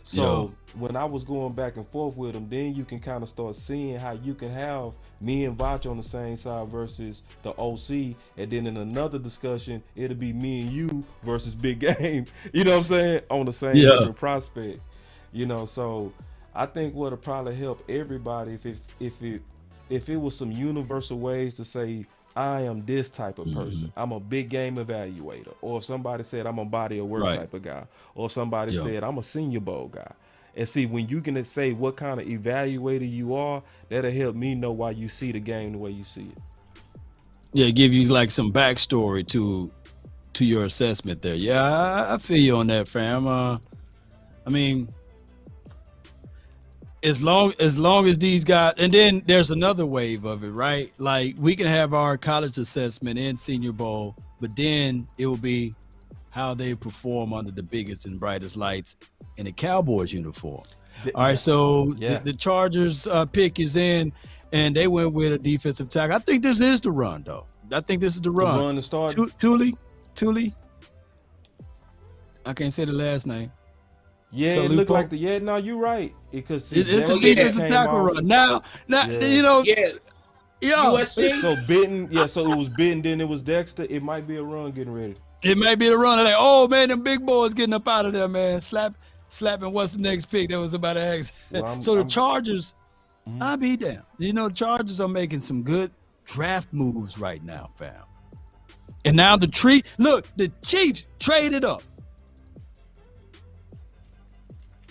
So when I was going back and forth with him, then you can kind of start seeing how you can have me and Vach on the same side versus the OC, and then in another discussion, it'll be me and you versus big game. You know what I'm saying? On the same different prospect. You know, so I think what'll probably help everybody if it was some universal ways to say I am this type of person. I'm a big game evaluator. Or if somebody said I'm a body of work Right. type of guy. Or if somebody said I'm a Senior Bowl guy. And see, when you can say what kind of evaluator you are, that'll help me know why you see the game the way you see it. Yeah, give you like some backstory to your assessment there. Yeah, I feel you on that, fam. I mean, as long as these guys, and then there's another wave of it, right? Like we can have our college assessment in Senior Bowl, but then it will be how they perform under the biggest and brightest lights in a Cowboys uniform. All right, so the Chargers pick is in, and they went with a defensive tackle. I think this is the run, though. I think this is the run. The run to start. Thule, Tully. I can't say the last name. Yeah, it looked like the No, you're right. Because It's the Oh, yeah. defensive tackle run. Now, Yeah. you know, Yeah. yo, USC. So Benton, so it was Benton, then it was Dexter. It might be a run getting ready. it may be the run. Like, oh man, them big boys getting up out of there, man. Slapping. What's the next pick? That was about to ask. Well, So the Chargers, I'll be damned. You know, the Chargers are making some good draft moves right now, fam. And now the Chiefs traded up.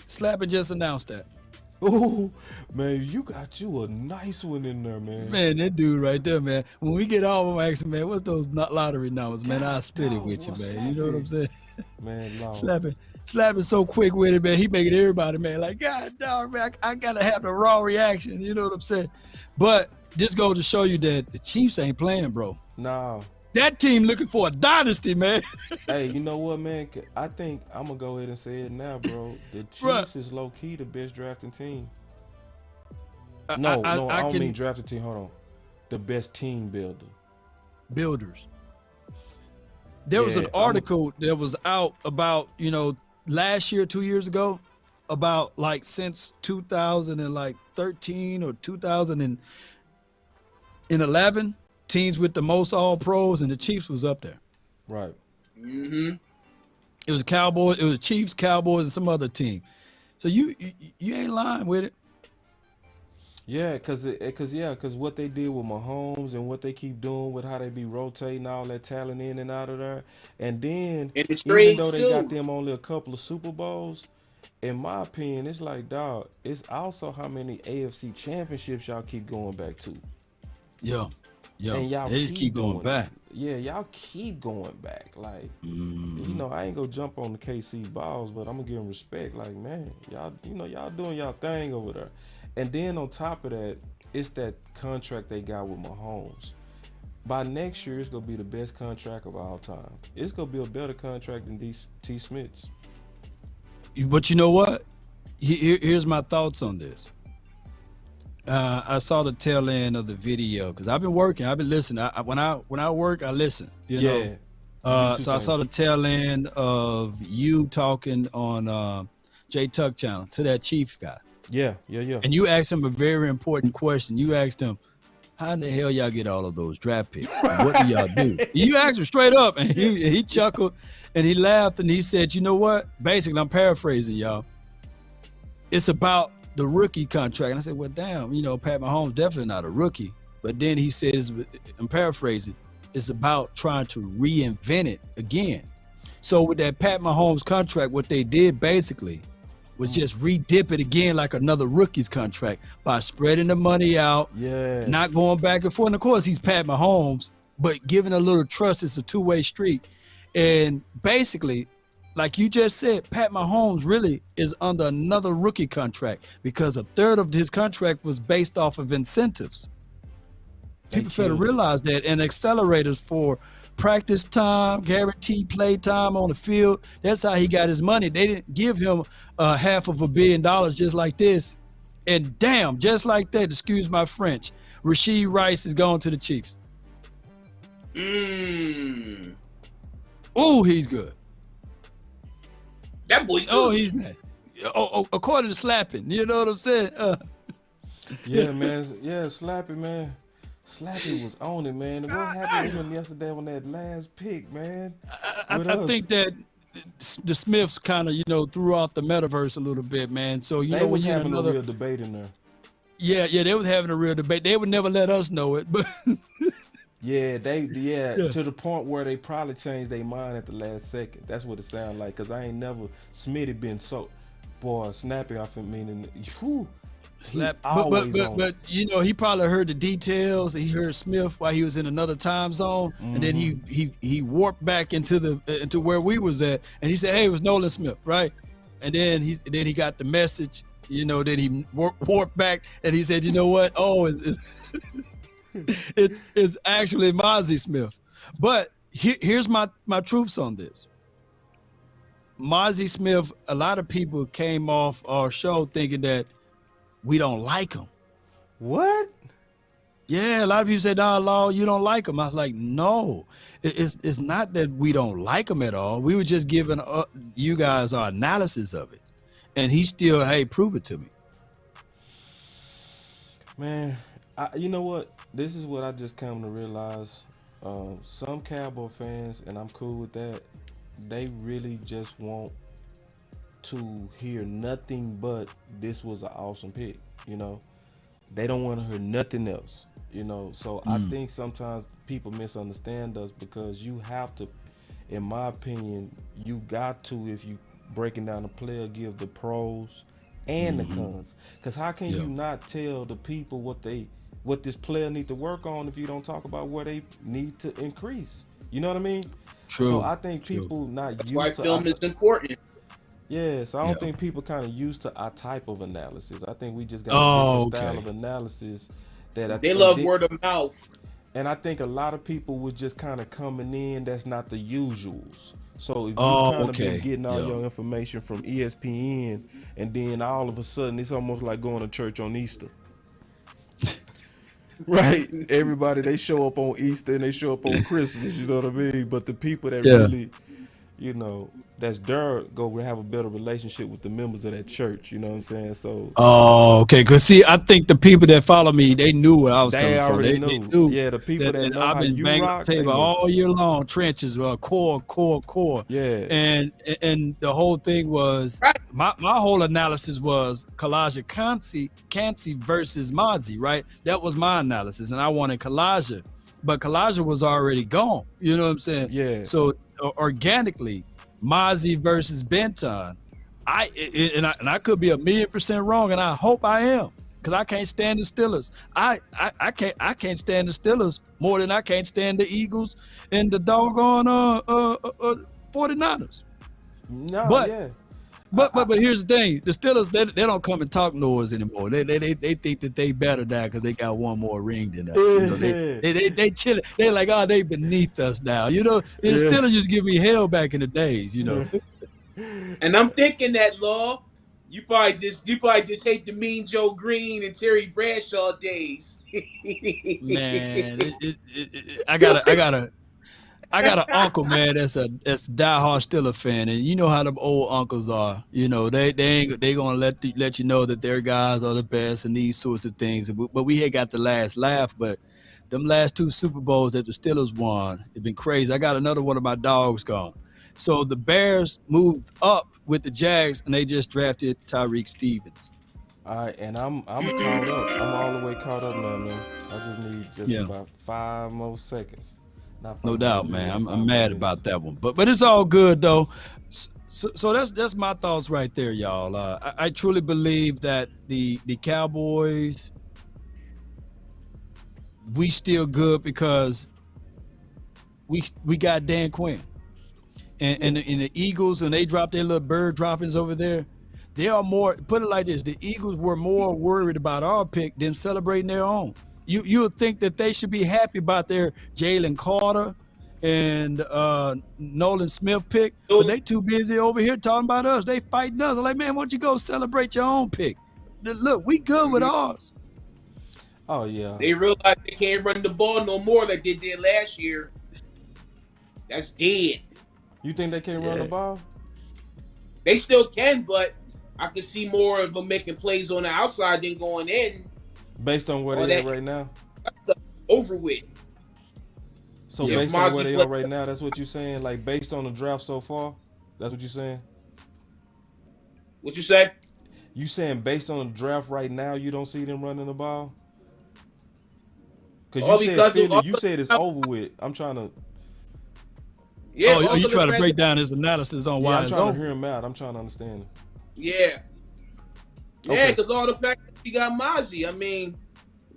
Slapping just announced that. Oh man, you got you a nice one in there, man. Man, that dude right there, man. When we get off, I'm asking, man, what's those lottery numbers, man? I'll spit it with you, man. You know what I'm saying? Man, no. Slapping so quick with it, man. He making everybody, man, like, God dog, man, I gotta have the raw reaction. You know what I'm saying? But this goes to show you that the Chiefs ain't playing, bro. No. That team looking for a dynasty, man. Hey, you know what, man? I think I'm gonna go ahead and say it now, bro. The Chiefs is low key the best drafting team. No, I don't mean drafting team. Hold on, the best team builders. There was an article that was out about, you know, last year, 2 years ago, about like since 2013 or 2011, teams with the most all pros, and the Chiefs was up there. Right. Mm-hmm. It was Cowboys, it was Chiefs, Cowboys, and some other team. So you ain't lying with it. Yeah, cause what they did with Mahomes and what they keep doing with how they be rotating all that talent in and out of there, and then even though they got them only a couple of Super Bowls, in my opinion, it's like, dog, it's also how many AFC championships y'all keep going back to. Yeah. And y'all they just keep going back. Yeah, y'all keep going back. Like, you know, I ain't gonna jump on the KC balls, but I'm gonna give them respect. Like, man, y'all doing y'all thing over there. And then on top of that, it's that contract they got with Mahomes. By next year, it's gonna be the best contract of all time. It's gonna be a better contract than T. Smith's. But you know what? Here's my thoughts on this. I saw the tail end of the video because I've been working. I've been listening. When I work, I listen. You know. So I saw the tail end of you talking on J Tuck channel to that Chief guy. Yeah. And you asked him a very important question. You asked him, how in the hell y'all get all of those draft picks? What do y'all do? You asked him straight up, and he chuckled and he laughed and he said, you know what? Basically, I'm paraphrasing, y'all. It's about the rookie contract. And I said, well, damn, you know, Pat Mahomes definitely not a rookie. But then he says, I'm paraphrasing, it's about trying to reinvent it again. So with that Pat Mahomes contract, what they did basically was just re-dip it again like another rookie's contract by spreading the money out, not going back and forth. And of course, he's Pat Mahomes, but giving a little trust. It's a two-way street. And basically, like you just said, Pat Mahomes really is under another rookie contract because a third of his contract was based off of incentives. People fail to realize that, and accelerators for practice time, guaranteed play time on the field. That's how he got his money. They didn't give him $500 million just like this. And damn, just like that, excuse my French, Rashee Rice is going to the Chiefs. Oh, he's good. That boy good. Oh, he's nice. According to Slapping, you know what I'm saying? Yeah, man. Yeah, Slapping, man. Slappy was on it, man. And what happened to him yesterday on that last pick, man? I think that the Smiths kind of, you know, threw out the metaverse a little bit, man. So, you know, when you having a real debate in there. Yeah, they was having a real debate. They would never let us know it, but yeah, to the point where they probably changed their mind at the last second. That's what it sounded like. Cause I ain't never Smitty been so snappy off him, meaning slap. But you know, he probably heard the details. He heard Smith while he was in another time zone, and then he warped back into where we was at, and he said, "Hey, it was Nolan Smith, right?" And then he got the message. You know, then he warped back, and he said, "You know what? Oh, it's actually Mazi Smith." But here's my truths on this. Mazi Smith. A lot of people came off our show thinking that we don't like him. What? Yeah, a lot of people say, "No, Law, you don't like him." I was like, "No, it's not that we don't like him at all. We were just giving you guys our analysis of it, and he still, hey, prove it to me." Man, you know what? This is what I just come to realize. Some Cowboy fans, and I'm cool with that, they really just want to hear nothing but this was an awesome pick. You know, they don't want to hear nothing else. You know, so I think sometimes people misunderstand us because you have to, in my opinion, you got to, if you breaking down the player, give the pros and the cons. Because how can you not tell the people what this player need to work on if you don't talk about where they need to increase? You know what I mean? True. So I think people not That's used why to film is important. yeah, so I don't Yeah. think people kind of used to our type of analysis. I think we just got Oh, a different style okay. of analysis that They love word of mouth. and I think a lot of people was just kind of coming in that's not the usuals. So if you Oh, kind of okay. been getting all Yeah. your information from ESPN and then all of a sudden it's almost like going to church on Easter. Right? Everybody they show up on Easter and they show up on Christmas, you know what I mean? But the people that Yeah. really, you know, that's there go have a better relationship with the members of that church, you know what I'm saying? So Oh, okay. Cause see, I think the people that follow me, they knew where I was they coming from. already They knew. knew Yeah, the people that and know I've how been you banging rock, the they table knew. all year long. Trenches, core. Yeah. And the whole thing was my whole analysis was Kalijah Cansey versus Mazi, right? That was my analysis, and I wanted Kalijah, but Kalijah was already gone. You know what I'm saying? Yeah. So organically, Mazi versus Benton. I could be 1,000,000% wrong, and I hope I am, because I can't stand the Steelers. I can't stand the Steelers more than I can't stand the Eagles and the doggone 49ers. No, But yeah. but here's the thing: the Steelers they don't come and talk noise anymore. They think that they better now because they got one more ring than us. You know, they chill. They're like, oh, they beneath us now. You know, the Steelers just give me hell back in the days. You know. And I'm thinking that, Law, you probably just hate the Mean Joe Green and Terry Bradshaw days. Man, I got an uncle, man, that's diehard Steeler fan, and you know how them old uncles are. You know, they gonna let you know that their guys are the best and these sorts of things. But we had got the last laugh, but them last 2 Super Bowls that the Steelers won, it's been crazy. I got another one of my dogs gone. So the Bears moved up with the Jags, and they just drafted Tyreek Stevens. All right, and I'm caught up. I'm all the way caught up now, man. I just need about 5 more seconds. No doubt, man. I'm mad about that one, but it's all good though. So that's my thoughts right there, y'all. I truly believe that the Cowboys, we still good because we got Dan Quinn, and the Eagles, and they dropped their little bird droppings over there. They are more, put it like this: the Eagles were more worried about our pick than celebrating their own. You would think that they should be happy about their Jalen Carter and Nolan Smith pick, but they too busy over here talking about us. They fighting us. I'm like, man, why don't you go celebrate your own pick? Look, we good with ours. Oh yeah. They realize they can't run the ball no more like they did last year. That's dead. You think they can't run the ball? They still can, but I can see more of them making plays on the outside than going in. Based on where they at right now? That's over with. So based on where they are right now, that's what you're saying? Like based on the draft so far? That's what you're saying? What you say? You saying based on the draft right now, you don't see them running the ball? Because you said it's over with. I'm trying to... Yeah, oh, you trying to break down his analysis on why I'm it's trying over? to hear him out. I'm trying to understand him. Yeah. Yeah, because all the fact that we got Mazi, I mean,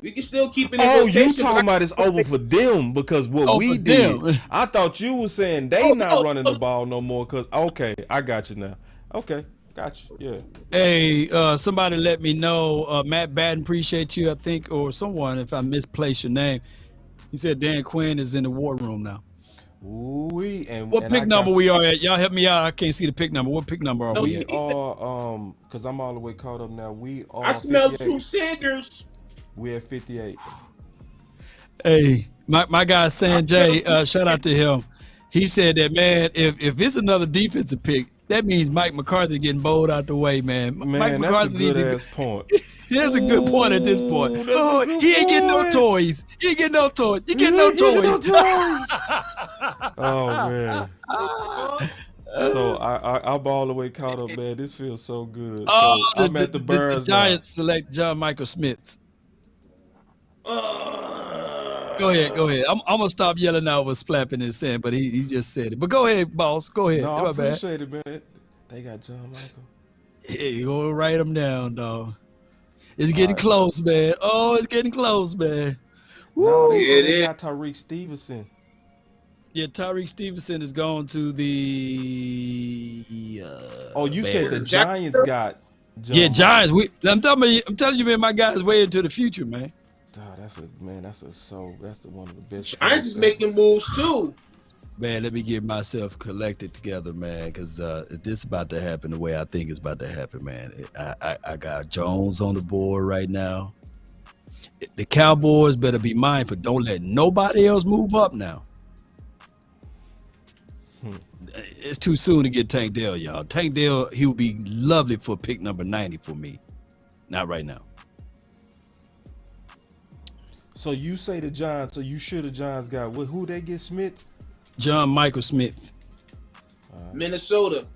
we can still keep it in rotation. You talking about it's over for them because what we did. I thought you were saying they not running the ball no more because, okay, I got you now. Okay, got you, yeah. Hey, somebody let me know. Matt Batten, appreciate you, I think, or someone, if I misplaced your name. He said Dan Quinn is in the war room now. What pick number we are at? Y'all help me out. I can't see the pick number. What pick number are we at? Because I'm all the way caught up now. We are. I smell True Sanders. We're at 58. Hey, my guy Sanjay, shout out to him. He said that, man, if it's another defensive pick, that means Mike McCarthy getting bowled out the way, man. Mike Man, that's a McCarthy good needs ass point. That's a good point at this point. that's a Oh, good he ain't getting no point. toys. He ain't getting no toys. You You getting no ain't getting no toys. Oh man. So I'm all the way caught up, man. This feels so good. Oh, So I'm at the Birds. the Giants select John Michael Smith. Go ahead. I'm gonna stop yelling out what Flapping is saying, but he just said it. But go ahead, boss. Go ahead. No, My I bad. appreciate it, man. They got John Michael. Hey, you gonna write them down, dog. It's getting right. close, man. Oh, it's getting close, man. No, Woo. they got Tyreek Stevenson. Yeah, Tyreek Stevenson is going to the. Oh, you said the Bears. Giants got. John Yeah, Michael. Giants. I'm telling you, man. My guys way into the future, man. Oh, that's the one of the best. Giants is making moves too. Man, let me get myself collected together, man, because if this is about to happen the way I think it's about to happen, man. I got Jones on the board right now. The Cowboys better be mindful. Don't let nobody else move up now. It's too soon to get Tank Dell, y'all. Tank Dell, he would be lovely for pick number 90 for me. Not right now. So you say the Giants, so you sure the Giants got who they get Smith? John Michael Smith. Minnesota.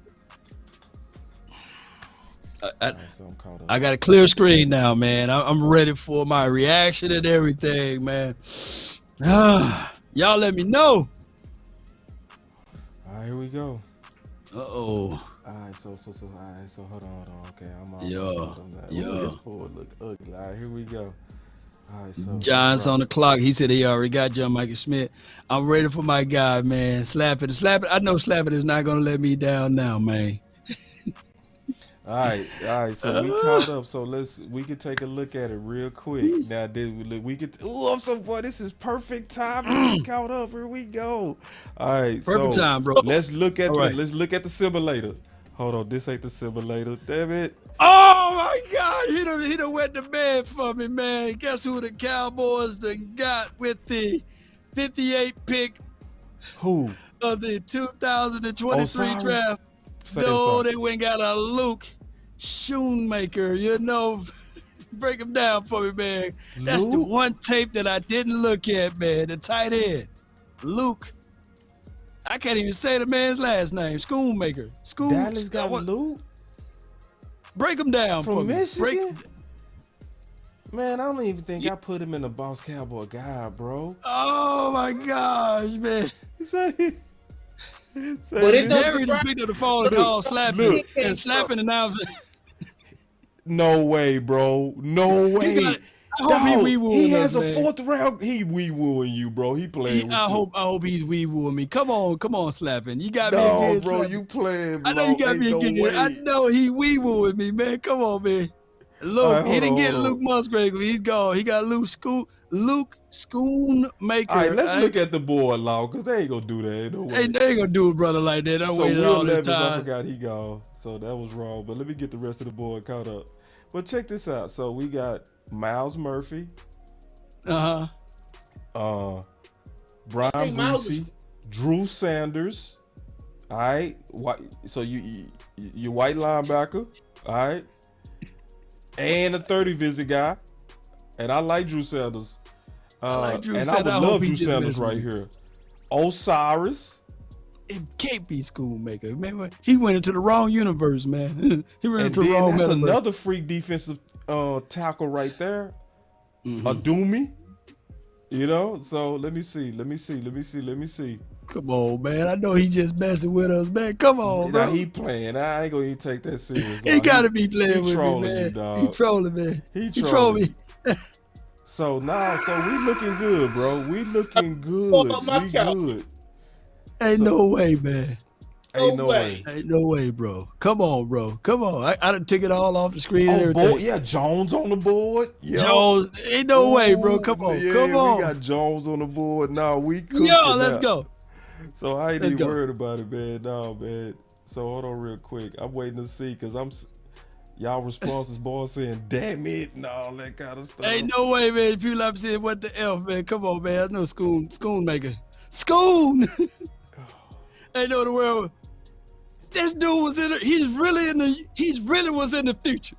I got a clear screen now, man. I'm ready for my reaction and everything, man. Y'all let me know. All right, here we go. Uh-oh. All right, so hold on. Okay, I'm all Yo. This board look ugly. All right, here we go. All right, so John's on the clock. He said he already got John Michael Smith. I'm ready for my guy, man. Slap it. I know Slapping is not gonna let me down now, man. All right. So we caught up. So we can take a look at it real quick. Now, we could. Oh, I'm so boy. This is perfect time to get caught up. Here we go. All right. Perfect so time, bro. Let's look at All right. let's look at the simulator. Hold on. This ain't the simulator. Damn it. Oh my God, he done wet the bed for me, man. Guess who the Cowboys done got with the 58 pick Who? of the 2023 Osiris? draft? Say No, something. they went and got a Luke Shoemaker. Break him down for me, man. That's the Luke? one tape that I didn't look at, man. The tight end, Luke. I can't even say the man's last name. Schoonmaker. Dallas got Luke Break him down for from me. Michigan. Man, I don't even think I put him in the Boss Cowboy guy, bro. Oh my gosh, man. But it doesn't Jerry done picked up the phone and called Slapping and Slapping announced. No way, bro. No way. I hope he wee-wooing He has us, a man. fourth round. He wee-wooing you, bro. He playing with I you. hope he's wee-wooing me. Come on, Slapping. You got me No, again, bro, Slapping. you playing, bro. I know you got Ain't me no again. way. I know he wee-wooing me, man. Come on, man. Luke, All right, he hold didn't on, get hold Luke on. Musgrave. He's gone. He got Luke Schoonmaker. All right, let's look at the board, Law, because they ain't going to do that. Ain't no way. Hey, they ain't gonna do a brother like that. I So waited Will all this Levis, I time. forgot he gone. So that was wrong. But let me get the rest of the board caught up. But check this out. So we got Miles Murphy, Uh-huh. Brian think Miles Breesy, Drew Sanders. All right. So you white linebacker. All right. And a 30 visit guy. And I like Drew Sanders. I like Drew and Sanders. I I would hope love he Drew just Sanders messes right with me. here. Osiris. It can't be Schoonmaker. Man, he went into the wrong universe, man. He went And into the then wrong that's universe. another freak defensive tackle right there. Mhm. Adumi. You know, so let me see. Come on, man. I know he just messing with us, man. Come on, Now bro. he playing. I ain't gonna even take that serious. He gotta be playing with me, trolling man. you, dog. He trolling, man. He He trolled trolling. me. So we looking good, bro. We looking Pull good. up my We couch. good. Ain't So- no way, man. Ain't No no way. way. Ain't no way, bro. Come on, bro. Come on. I done took it all off the screen and On everything. board, yeah. Jones on the board. Yeah. Jones, ain't no way, bro. Come on. Yeah, Come on. We got Jones on the board. No, we cooking Yo, let's now. go. So I ain't Let's even go. worried about it, man. No, man. So hold on real quick. I'm waiting to see because Y'all responses, boy, saying "damn it" and all that kind of stuff. Ain't no way, man. People up saying what the F, man. Come on, man. I know Schoon maker. Schoon! Ain't no the world. This dude was in he's really was in the future.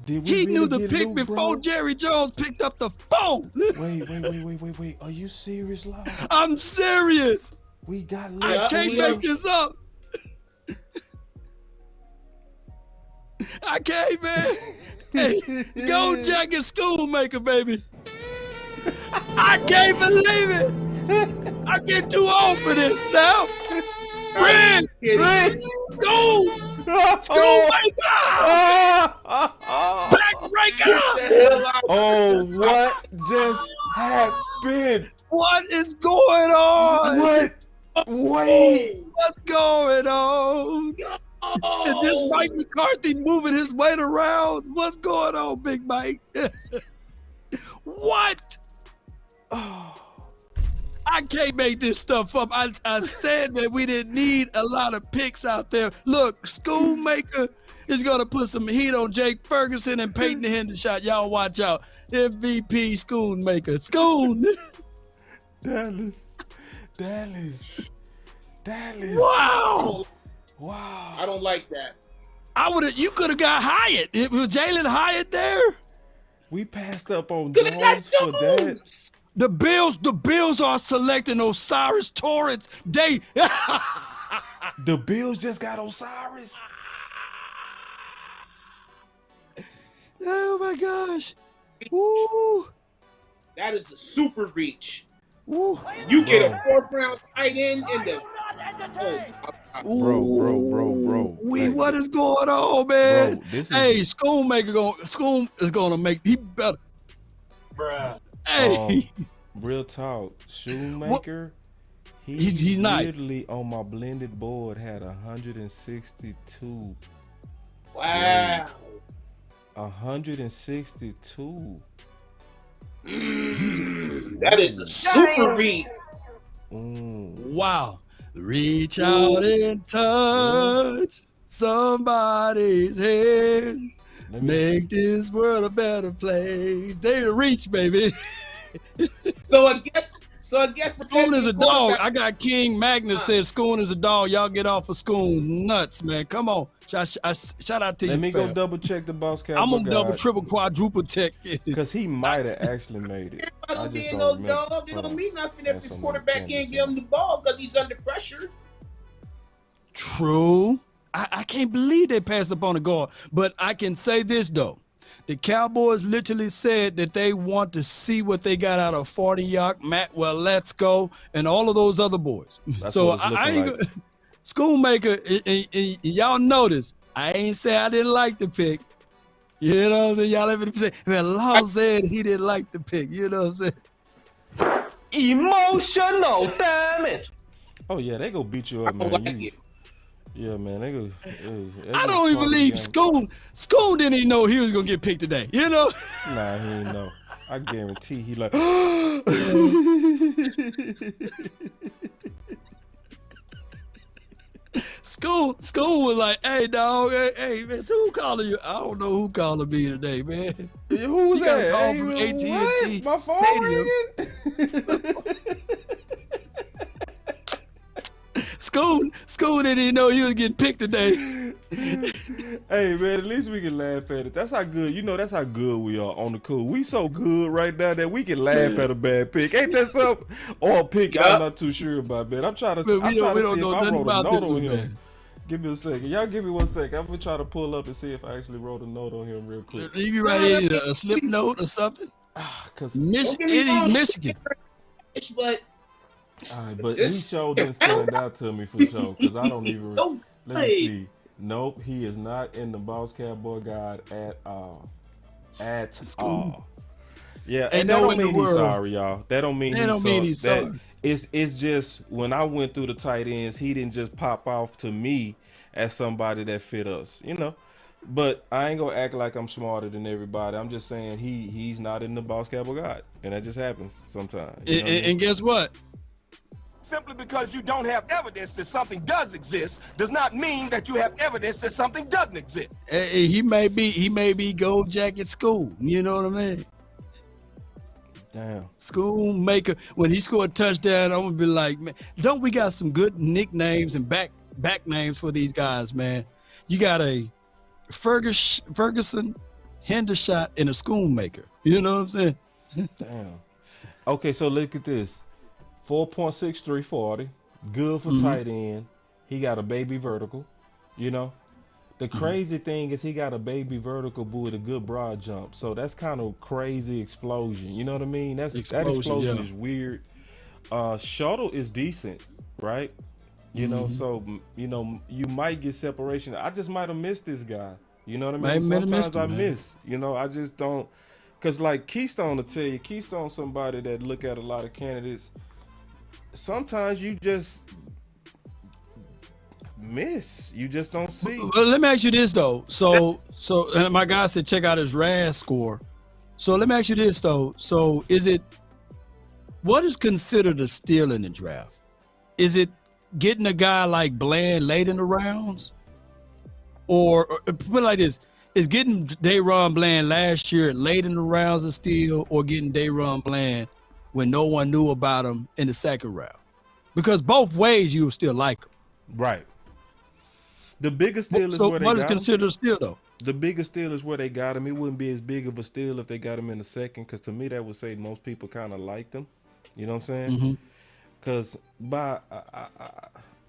Did we He really knew the get pick Luke, before bro? Jerry Jones picked up the phone. Wait. Are you serious, Lyle? I'm serious. We got Luke. I can't make this up. I can't, man. Hey, go Jack and Schoolmaker, baby. I can't believe it. I get too old for this now. Red, go, Schoolmaker, backbreaker. Oh, what just happened? What is going on? What? Wait. What's going on? Is this Mike McCarthy moving his weight around? What's going on, Big Mike? What? Oh, I can't make this stuff up. I said that we didn't need a lot of picks out there. Look, Schoolmaker is going to put some heat on Jake Ferguson and Peyton Hendershot. Y'all watch out. MVP Schoolmaker. Schoon. Dallas. Wow. Wow. I don't like that. You could have got Hyatt. It was Jalen Hyatt there. We passed up on Could have got Jones for that. The Bills are selecting Osiris Torrance. The Bills just got Osiris. Oh my gosh. Woo. That is a super reach. Woo. You get a 4th round tight end in the. Bro. What is going on, man? Bro, this is Schoon is gonna make he better. Bruh. Hey. Real talk. Shoemaker. He's nice. Literally on my blended board had 162. Wow. 162. That is a super read. Wow. Reach out and touch somebody's hand. Make this world a better place. They reach, baby. So I guess Schoon is a dog. I got King Magnus says Schoon is a dog. Y'all get off of Schoon. Nuts, man. Come on. Shout out to you. Let me go fam. double check the boss Cowboy. I'm gonna double, triple, quadruple check. Because he might have actually made it. Everybody being no dog, it don't mean nothing if his quarterback can't give him the ball because he's under pressure. True. I can't believe they passed up on the guard. But I can say this, though. The Cowboys literally said that they want to see what they got out of 40 Yock, Matt, well, let's go, and all of those other boys. That's so what it's I looking ain't like. Schoolmaker, y'all notice, I ain't say I didn't like the pick. You know what I'm saying? Y'all let me say, man, Law said he didn't like the pick. You know what I'm saying? Emotional damage. Oh, yeah, they go beat you up, I man. don't like it. Yeah, man, they go. I don't even believe Schoon didn't even know he was going to get picked today. You know? Nah, he ain't know. I guarantee he like. School was like, hey, dog, hey, man, so who calling you? I don't know who calling me today, man. Who was You got a that? call from AT&T. My phone Stadium. ringing? School didn't even know he was getting picked today. Hey, man, at least we can laugh at it. That's how good, that's how good we are on the cool. We so good right now that we can laugh at a bad pick. Ain't that something? Or a pick I'm not too sure about, man. I'm trying to see if I wrote a note on him. Man. Give me a second. Y'all give me 1 second. I'm going to try to pull up and see if I actually wrote a note on him real quick. Leave you right in a slip note or something? Cause Michigan. But all right, but he sure didn't stand out to me for sure, because I don't even. Let me see. Nope, he is not in the Boss Cowboy Guide at all. At all. Yeah, and that don't mean he's sorry, y'all. That don't mean he's sorry. It's just when I went through the tight ends, he didn't just pop off to me as somebody that fit us, But I ain't gonna act like I'm smarter than everybody. I'm just saying he's not in the Boss Cowboy Guide, and that just happens sometimes. And guess what? simply because you don't have evidence that something does exist does not mean that you have evidence that something doesn't exist. He may be gold jacket school. You know what I mean? Damn. Shoemaker. When he scored a touchdown, I'm gonna be like, man, don't we got some good nicknames and back names for these guys, man? You got a Ferguson, Hendershot, and a Shoemaker. You know what I'm saying? Damn. Okay, so look at this. 4.63 40. Good for tight end. He got a baby vertical. You know? The crazy thing is he got a baby vertical with a good broad jump. So that's kind of crazy explosion. You know what I mean? That explosion is weird. Shuttle is decent, right? You know, so you know, you might get separation. I just might have missed this guy. You know what I mean? Sometimes I miss. You know, I just don't. Cause like Keystone will tell you, Keystone somebody that look at a lot of candidates. Sometimes you just miss. You just don't see. Well, let me ask you this though. So and my guy said check out his RAS score. So let me ask you this though. So what is considered a steal in the draft? Is it getting a guy like Bland late in the rounds? Or put it like this, is getting Dayron Bland last year late in the rounds a steal, or getting Dayron Bland when no one knew about him in the second round? Because both ways you still like him. Right. The biggest steal is where they got him. So what is considered a steal though? The biggest steal is where they got him. It wouldn't be as big of a steal if they got him in the second, because to me that would say most people kind of liked him. You know what I'm saying? Because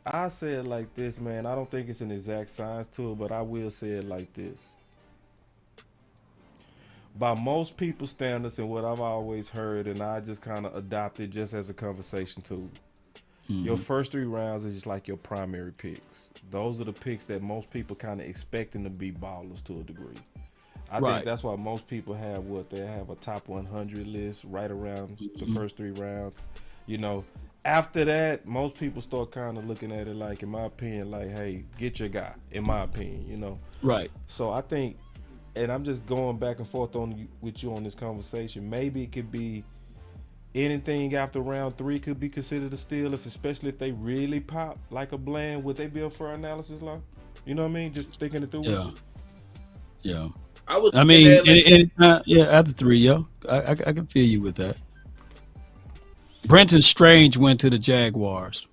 I say it like this, man. I don't think it's an exact science to it, but I will say it like this. By most people's standards and what I've always heard, and I just kind of adopted just as a conversation tool, your first 3 rounds is just like your primary picks. Those are the picks that most people kind of expecting to be ballers to a degree. I think that's why most people have they have a top 100 list right around the first 3 rounds. You know, after that, most people start kind of looking at it like, in my opinion, like, hey, get your guy, in my opinion, you know. Right. So I think, and I'm just going back and forth with you on this conversation, maybe it could be anything after round 3 could be considered a steal, especially if they really pop like a Bland. Would they be up for analysis, law? You know what I mean? Just thinking it through. With you. I mean, after 3, yo, I can feel you with that. Brenton Strange went to the Jaguars,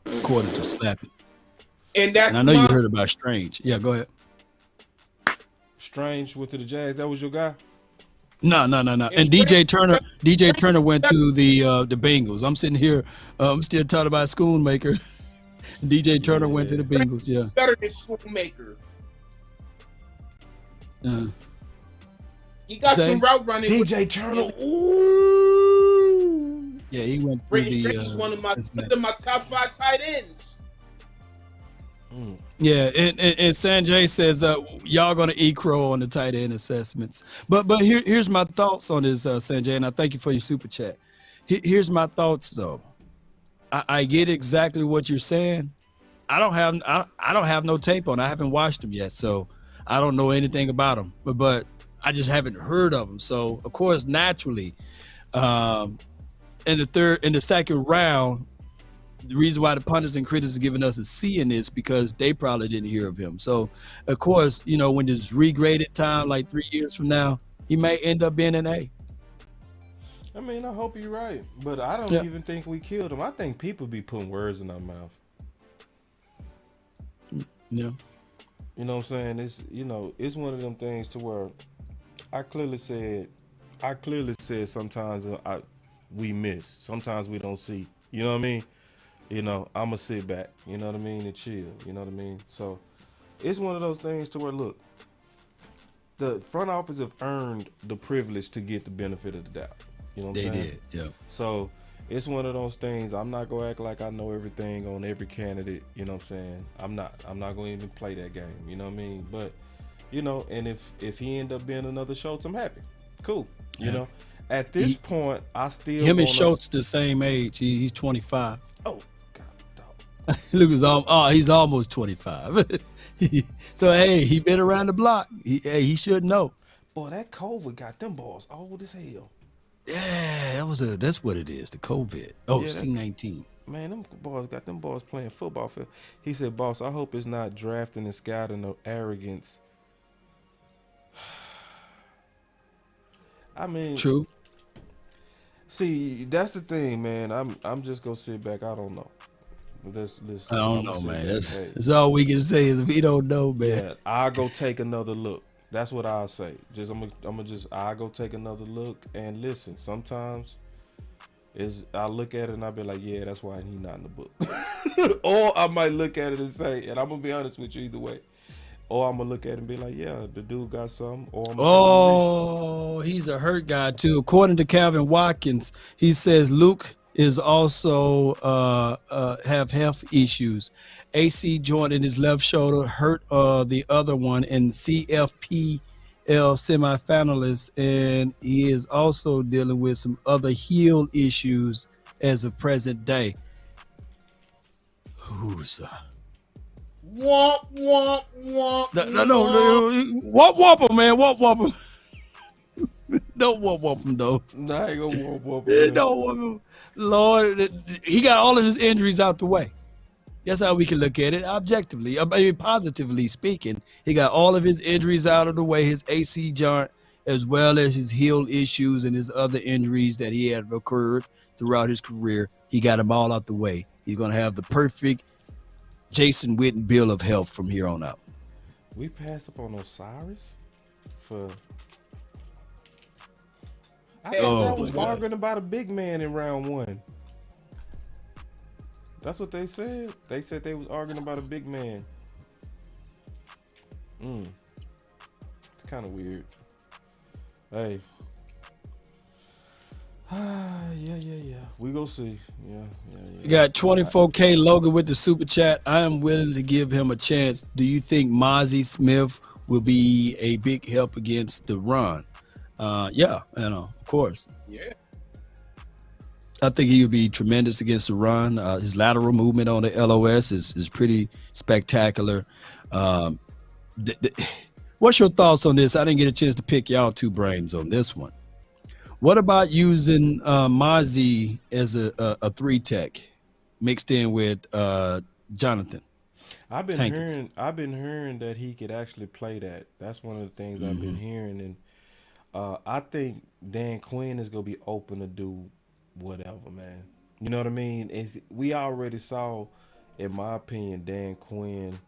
according to Slappy. And I know you heard about Strange. Yeah, go ahead. Strange went to the Jags. That was your guy? No. And DJ Turner went to the Bengals. I'm sitting here, I'm still talking about Shoemaker. DJ Turner went to the Bengals. Yeah. Better than Shoemaker. He got some route running. DJ Turner. Ooh. Yeah, he went to Brady Strange is one of my top 5 tight ends. Yeah, and Sanjay says y'all gonna eat crow on the tight end assessments. But here's my thoughts on this, Sanjay, and I thank you for your super chat. Here's my thoughts though. I get exactly what you're saying. I don't have no tape on. I haven't watched them yet, so I don't know anything about them. But I just haven't heard of them. So of course, naturally, in the second round, the reason why the pundits and critics are giving us a C in this because they probably didn't hear of him. So, of course, you know, when there's regraded time, like 3 years from now, he may end up being an A. I mean, I hope you're right, but I don't even think we killed him. I think people be putting words in our mouth. Yeah. You know what I'm saying? It's, you know, it's one of them things to where I clearly said sometimes we miss. Sometimes we don't see. You know what I mean? You know, I'm going to sit back, you know what I mean, and chill, you know what I mean? So it's one of those things to where, look, the front office have earned the privilege to get the benefit of the doubt. You know what I'm saying? They did, yeah. So it's one of those things. I'm not going to act like I know everything on every candidate, you know what I'm saying? I'm not going to even play that game, you know what I mean? But, you know, and if he end up being another Schultz, I'm happy. Cool, you know? At this point, I still him and Schultz the same age. He's 25. Oh, Look, he's almost 25. So hey, he been around the block. He should know. Boy, that COVID got them balls old as hell. Yeah, that's what it is. The COVID. Oh, yeah, C19. Man, them boys got them boys playing football. He said, "Boss, I hope it's not drafting and scouting no arrogance." I mean, True. see, that's the thing, man. I'm just gonna sit back. I don't know. Let's I don't I'ma know, sit man. back. That's, Hey, that's all we can say is we don't know, man. yeah, I'll go take another look. That's what I'll say. I'll go take another look and listen. Sometimes I look at it and I'll be like, yeah, that's why he not in the book. Or I might look at it and say, and I'm gonna be honest with you either way. Or I'm gonna look at it and be like, yeah, the dude got something. Or I'm Oh, he's a hurt guy too. According to Calvin Watkins, he says Luke is also have health issues. AC joint in his left shoulder hurt the other one in CFPL semifinalists, and he is also dealing with some other heel issues as of present day. Who's Womp, womp, womp. no, whop him, man, whop him. Don't whoop him though. Nah, I ain't gonna whoop him. Don't whoop him. Lord, he got all of his injuries out the way. That's how we can look at it objectively. I mean, positively speaking, he got all of his injuries out of the way, his AC joint, as well as his heel issues and his other injuries that he had occurred throughout his career. He got them all out the way. He's going to have the perfect Jason Witten bill of health from here on out. We passed up on Osiris for. I was arguing about a big man in round 1. That's what they said. They said they was arguing about a big man. It's kind of weird. Hey. Yeah. We go see. Yeah. You got 24K Logan with the super chat. I am willing to give him a chance. Do you think Mazi Smith will be a big help against the run? Yeah, of course. Yeah. I think he would be tremendous against the run. His lateral movement on the LOS is pretty spectacular. What's your thoughts on this? I didn't get a chance to pick y'all two brains on this one. What about using Mazi as a 3-tech mixed in with Jonathan? I've been hearing that he could actually play that. That's one of the things I've been hearing, and I think Dan Quinn is gonna be open to do whatever, man. You know what I mean? We already saw, in my opinion, Dan Quinn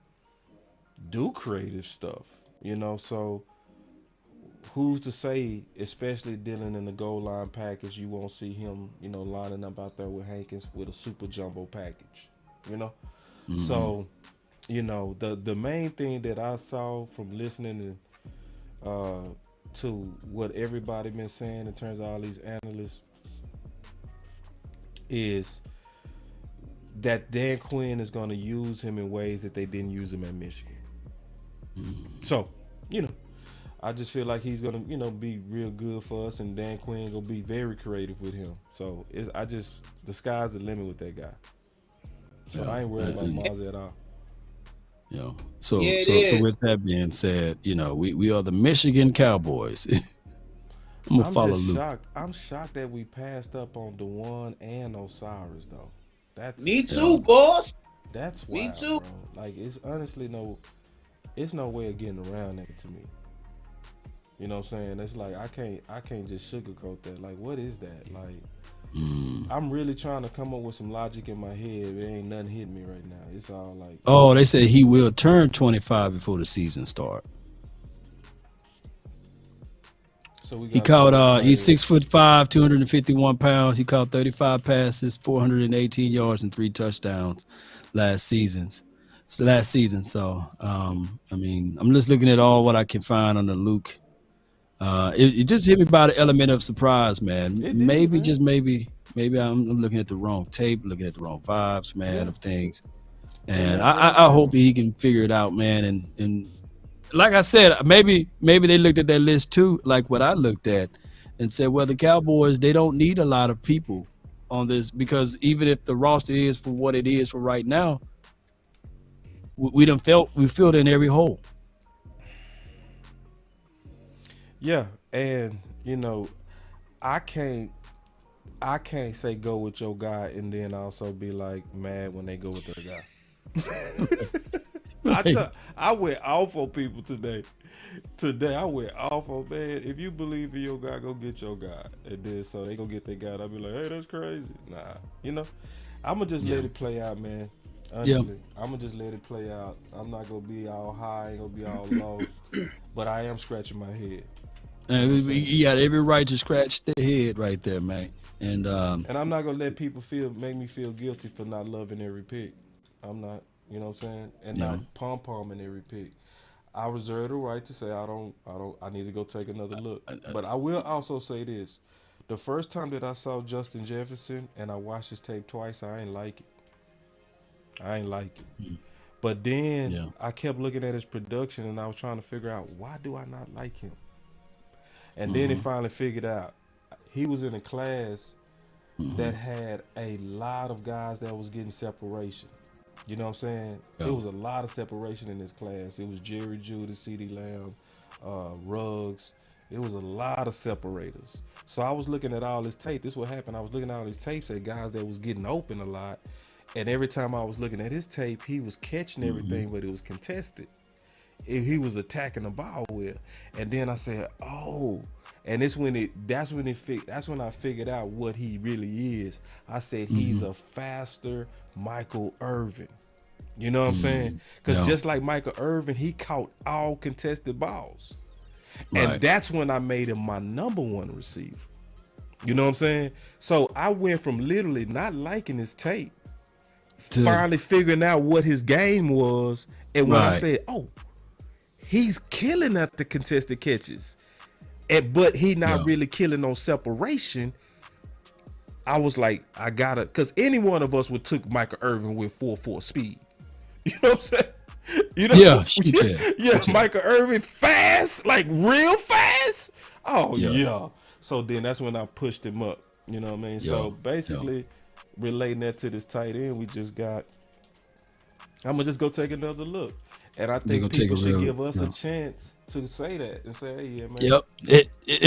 do creative stuff. So who's to say, especially dealing in the goal line package, you won't see him, lining up out there with Hankins with a super jumbo package, So, the main thing that I saw from listening to what everybody been saying in terms of all these analysts is that Dan Quinn is going to use him in ways that they didn't use him at Michigan. So, I just feel like he's going to, be real good for us, and Dan Quinn going to be very creative with him. So, the sky's the limit with that guy. So, I ain't worried about Mazi at all. So with that being said, we are the Michigan Cowboys. I'm gonna follow Luke. I'm shocked that we passed up on DeJuan and Osiris though. Me too, boss. That's wild, me too. Bro. Like it's honestly it's no way of getting around that to me. You know what I'm saying? It's like I can't just sugarcoat that. Like what is that? Like I'm really trying to come up with some logic in my head. There ain't nothing hitting me right now. It's all like they said he will turn 25 before the season start. So he caught he's 6'5", 251 pounds. He caught 35 passes, 418 yards, and 3 touchdowns last season. So I mean, I'm just looking at all what I can find on the Luke. It just hit me by the element of surprise, man. Maybe I'm looking at the wrong tape, looking at the wrong vibes, man, of things. And I hope he can figure it out, man. And like I said, maybe they looked at that list too, like what I looked at, and said, well, the Cowboys, they don't need a lot of people on this, because even if the roster is for what it is for right now, we filled in every hole. Yeah, and I can't I can't say go with your guy and then also be like mad when they go with their guy. I went off on people today. Today I went off on, man. If you believe in your guy, go get your guy. And then so they go get their guy. I'll be like, hey, that's crazy. Nah, you know, I'm gonna just let it play out, man. Honestly, I'm gonna just let it play out. I'm not gonna be all high, ain't gonna be all low, but I am scratching my head. And you got every right to scratch their head right there, man. And I'm not gonna let people make me feel guilty for not loving every pick. I'm not, you know what I'm saying, and not pom-pomming every pick. I reserve the right to say I need to go take another look. But I will also say this: the first time that I saw Justin Jefferson and I watched his tape twice, I ain't like it. But then I kept looking at his production and I was trying to figure out, why do I not like him? And then it finally figured out. He was in a class that had a lot of guys that was getting separation. You know what I'm saying? There was a lot of separation in this class. It was Jerry Judy, CeeDee Lamb, Ruggs. It was a lot of separators. So I was looking at all this tape. This is what happened. I was looking at all these tapes at guys that was getting open a lot. And every time I was looking at his tape, he was catching everything, but it was contested. He was attacking the ball with. And then I said, oh. And that's when I figured out what he really is. I said he's a faster Michael Irvin. You know what I'm saying? Because just like Michael Irvin, he caught all contested balls. Right. And that's when I made him my number one receiver. You know what I'm saying? So I went from literally not liking his tape, finally figuring out what his game was. And when I said, oh, he's killing at the contested catches, but he not really killing on separation. I was like, I gotta, because any one of us would took Michael Irvin with 4.4 speed. You know what I'm saying? You know, Michael Irvin fast, like real fast. Oh yeah. So then that's when I pushed him up. You know what I mean? So basically, relating that to this tight end, we just got. I'm gonna just go take another look. And I think people should give us a chance to say that and say, hey, yeah, man.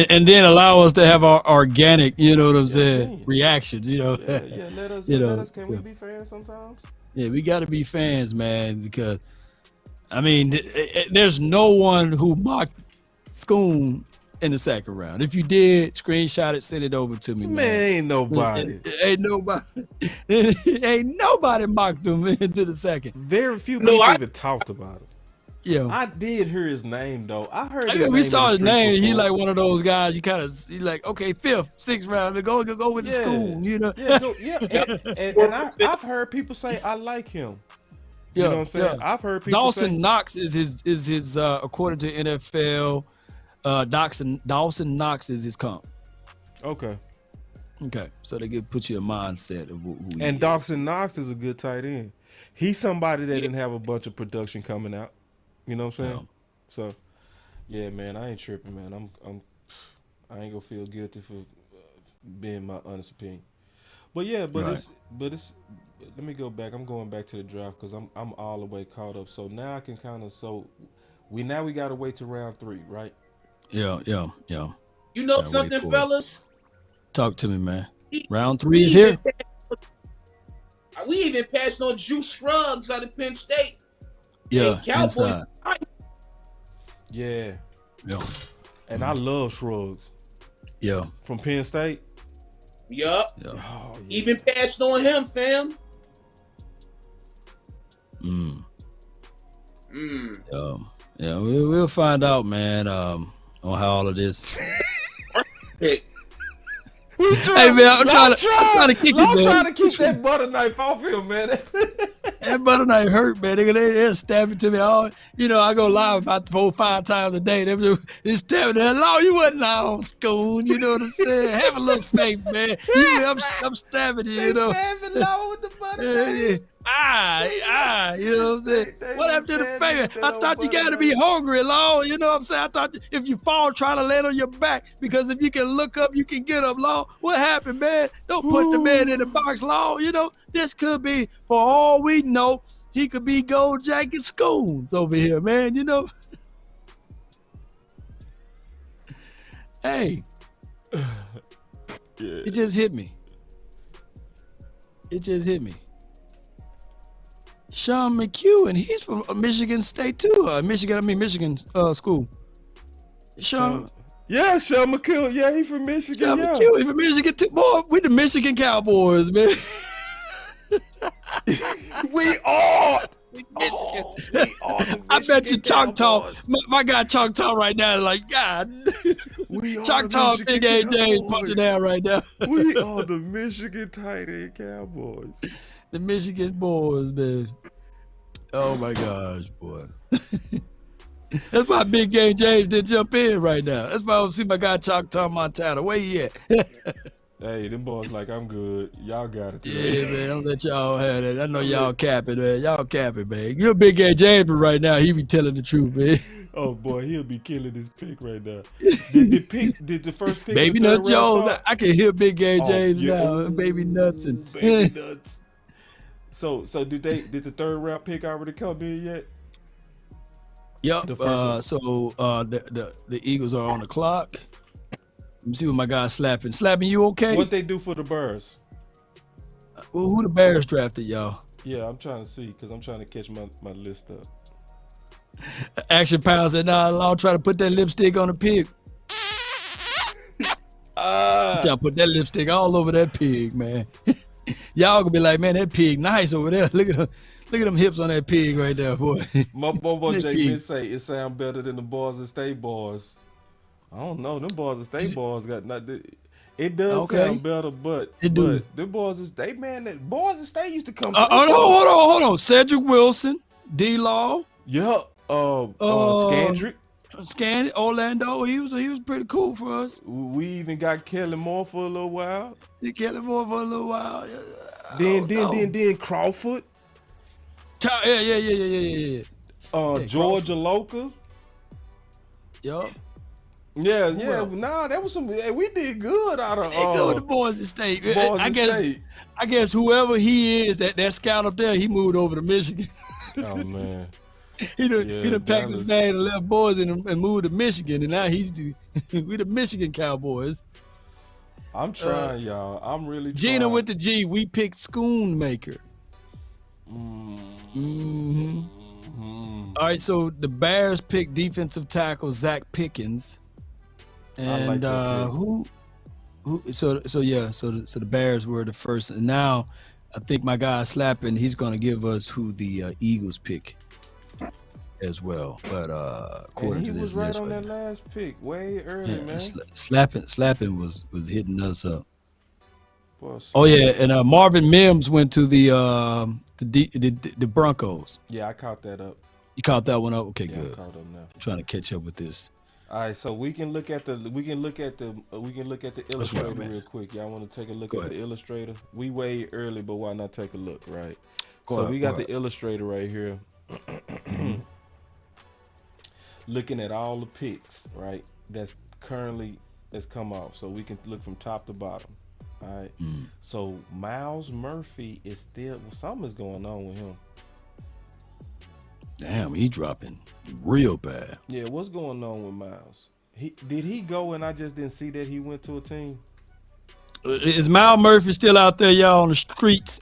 And then allow us to have our organic, you know what I'm saying, reactions, you know. Let us, can we be fans sometimes? Yeah, we got to be fans, man, because, I mean, there's no one who mocked Schoon in the second round. If you did, screenshot it, send it over to me, man. Ain't nobody. Ain't nobody mocked him into the second. Very few people even talked about it. Yeah, I did hear his name though. I heard. We saw his name. He like one of those guys. He like, okay, 5th, 6th round. Go with the Schoon. You know. And I've heard people say I like him. You know what I'm saying? I've heard people Dawson Knox is his according to NFL. Dawson Knox is his comp. Okay, so they can put you a mindset of who he is. Dawson Knox is a good tight end. He's somebody that didn't have a bunch of production coming out. You know what I'm saying? So, yeah, man, I ain't tripping, man. I ain't gonna feel guilty for being my honest opinion. But yeah, it's let me go back. I'm going back to the draft because I'm all the way caught up. So now I can kind of we gotta wait to round 3, right? Yeah. You know something, fellas? Talk to me, man. Round 3 is here. We even passed on Juice Scruggs out of Penn State. Yeah, Cowboys. Yeah. And I love Scruggs. Yeah. From Penn State. Yup. Yeah. Oh, yeah. Even passed on him, fam. Yeah, we'll find out, man, on how all of this. Hey man, I'm trying to kick it, man. I'm trying to keep that butter knife off him, man. That butter knife hurt, man. They're stabbing to me all. You know, I go live about 4 or 5 times a day. They're stabbing. Hello, you wasn't on Schoon. You know what I'm saying? Have a little faith, man. I'm stabbing you. You know. Stabbing low with the butter knife. You know what I'm saying? What happened to the baby? I thought you got to be hungry, Law. You know what I'm saying? I thought if you fall, try to land on your back, because if you can look up, you can get up, Law. What happened, man? Don't put the man in the box, Law. You know, this could be, for all we know, he could be Gold Jacket Schoons over here, man. You know? Hey. It just hit me. It just hit me. Sean McEwen, he's from Michigan State too. Michigan school. Sean. Yeah, Sean McEwen. Yeah, he from Michigan. Sean Yeah. McEwen, he from Michigan too. Boy, we the Michigan Cowboys, man. We are. Michigan. Oh, we are the I bet you Michigan Choctaw. Cowboys. My guy Choctaw right now is like, God. We are Choctaw the Big Michigan A James Cowboys. punching down right now. We are the Michigan tight end Cowboys. The Michigan boys, man. Oh my gosh, boy. That's why Big Game James didn't jump in right now. That's why I don't see my guy Choctaw Montana. Where he at? Hey, them boys like, I'm good. Y'all got it. Yeah, man. Don't let y'all have that. I know y'all capping, man. Y'all capping, man. You're Big Game James right now. He be telling the truth, man. Oh boy, he'll be killing his pick right now. Did the first pick? Baby of the third Nuts round Jones. start? I can hear Big Game Oh, James yeah. now. Baby Nuts and Baby Nuts. So did the third round pick already come in yet? Yep. The first The Eagles are on the clock. Let me see what my guy's slapping. Slapping, you okay? What they do for the Bears? Well, who the Bears drafted, y'all? Yeah, I'm trying to see because I'm trying to catch my list up. Action Pound said, nah, I'll try to put that lipstick on the pig. Try to put that lipstick all over that pig, man. Y'all gonna be like, man, that pig nice over there. Look at them hips on that pig right there, boy. My boy That Jay pig. Mitch say it sound better than the Boys and State Boys. I don't know. Them Boys and State Boys got not. It does Okay. sound better, but It do. But them Boys and State, man, that Boys and State used to come. No, hold on. Cedric Wilson, D-Law, Yeah, Scandrick. Orlando. He was pretty cool for us. We even got Kelly Moore for a little while. He kept him over for a little while. Then Crawford. Yeah. Georgia Loca. Yup. Yeah. else? Nah, that was some. We did good out of. They go with the boys in state. Boys I and guess. State. I guess whoever he is, that scout up there, he moved over to Michigan. Oh man. he done Yeah, packed his Dallas. bag and left boys and moved to Michigan, and now we the Michigan Cowboys. I'm trying, y'all. I'm really trying. Gina with the G. We picked Schoonmaker. Mm-hmm. All right, so the Bears picked defensive tackle Zach Pickens, and like that pick. who? So the Bears were the first, and now I think my guy slapping. He's going to give us who the Eagles pick as well. But And according he to this was right list, on that last pick, way early, yeah, man. slapping was hitting us up. Boy, Oh yeah, and Marvin Mims went to the Broncos. yeah, I caught that up. You caught that one up? Okay, Yeah, good. I caught up now. I'm trying to catch up with this. All right, so we can look at the illustrator man. real quick. Y'all want to take a look Go at ahead. the illustrator? We way early, but why not take a look, right? Go So ahead, we go got the ahead. illustrator right here. Looking at all the picks, right? That's come off. So we can look from top to bottom. All right. So Miles Murphy is still something is going on with him. Damn, he dropping real bad. Yeah, what's going on with Miles? Did he go and I just didn't see that he went to a team? Is Miles Murphy still out there, y'all, on the streets?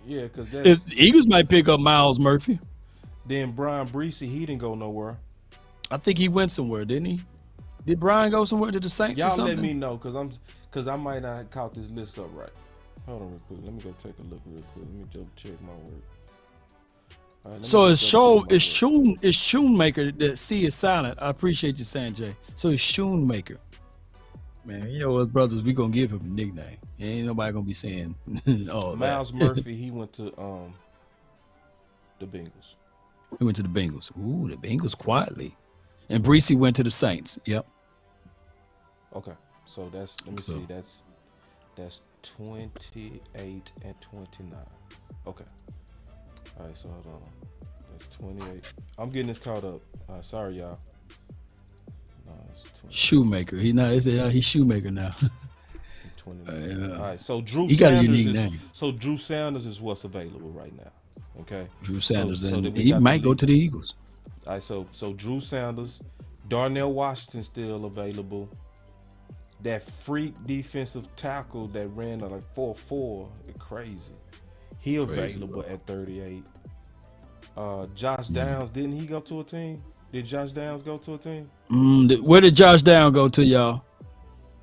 Yeah, because The Eagles might pick up Miles Murphy. then Brian Breesy, he didn't go nowhere. I think he went somewhere, didn't he? Did Brian go somewhere to the Saints or Y'all something? let me know because I might not have caught this list up right. Hold on real quick. Let me go take a look real quick. Let me just check my work. All right, let me So just double check my work. it's Shoemaker. The C is silent. I appreciate you saying, Jay. So it's Shoemaker. Man, you know us brothers, we gonna give him a nickname. Ain't nobody gonna be saying all Miles that. Murphy, he went to the Bengals. He went to the Bengals. Ooh, the Bengals quietly. And Breesy went to the Saints. Yep. Okay, so let me So- see. That's 28 and 29. Okay. All right, so hold on. That's 28. I'm getting this caught up. Sorry, y'all. No, it's 20, Shoemaker. He's Shoemaker now. 29. yeah. All right, so Drew He got a Sanders unique is, name. So Drew Sanders is what's available right now. Okay. Drew Sanders, so and then we he got might the go to the Eagles. All right, so Drew Sanders, Darnell Washington still available. that freak defensive tackle that ran like 4.4, crazy. He available at 38. Josh Downs, didn't he go to a team? Did Josh Downs go to a team? Where did Josh Downs go to, y'all?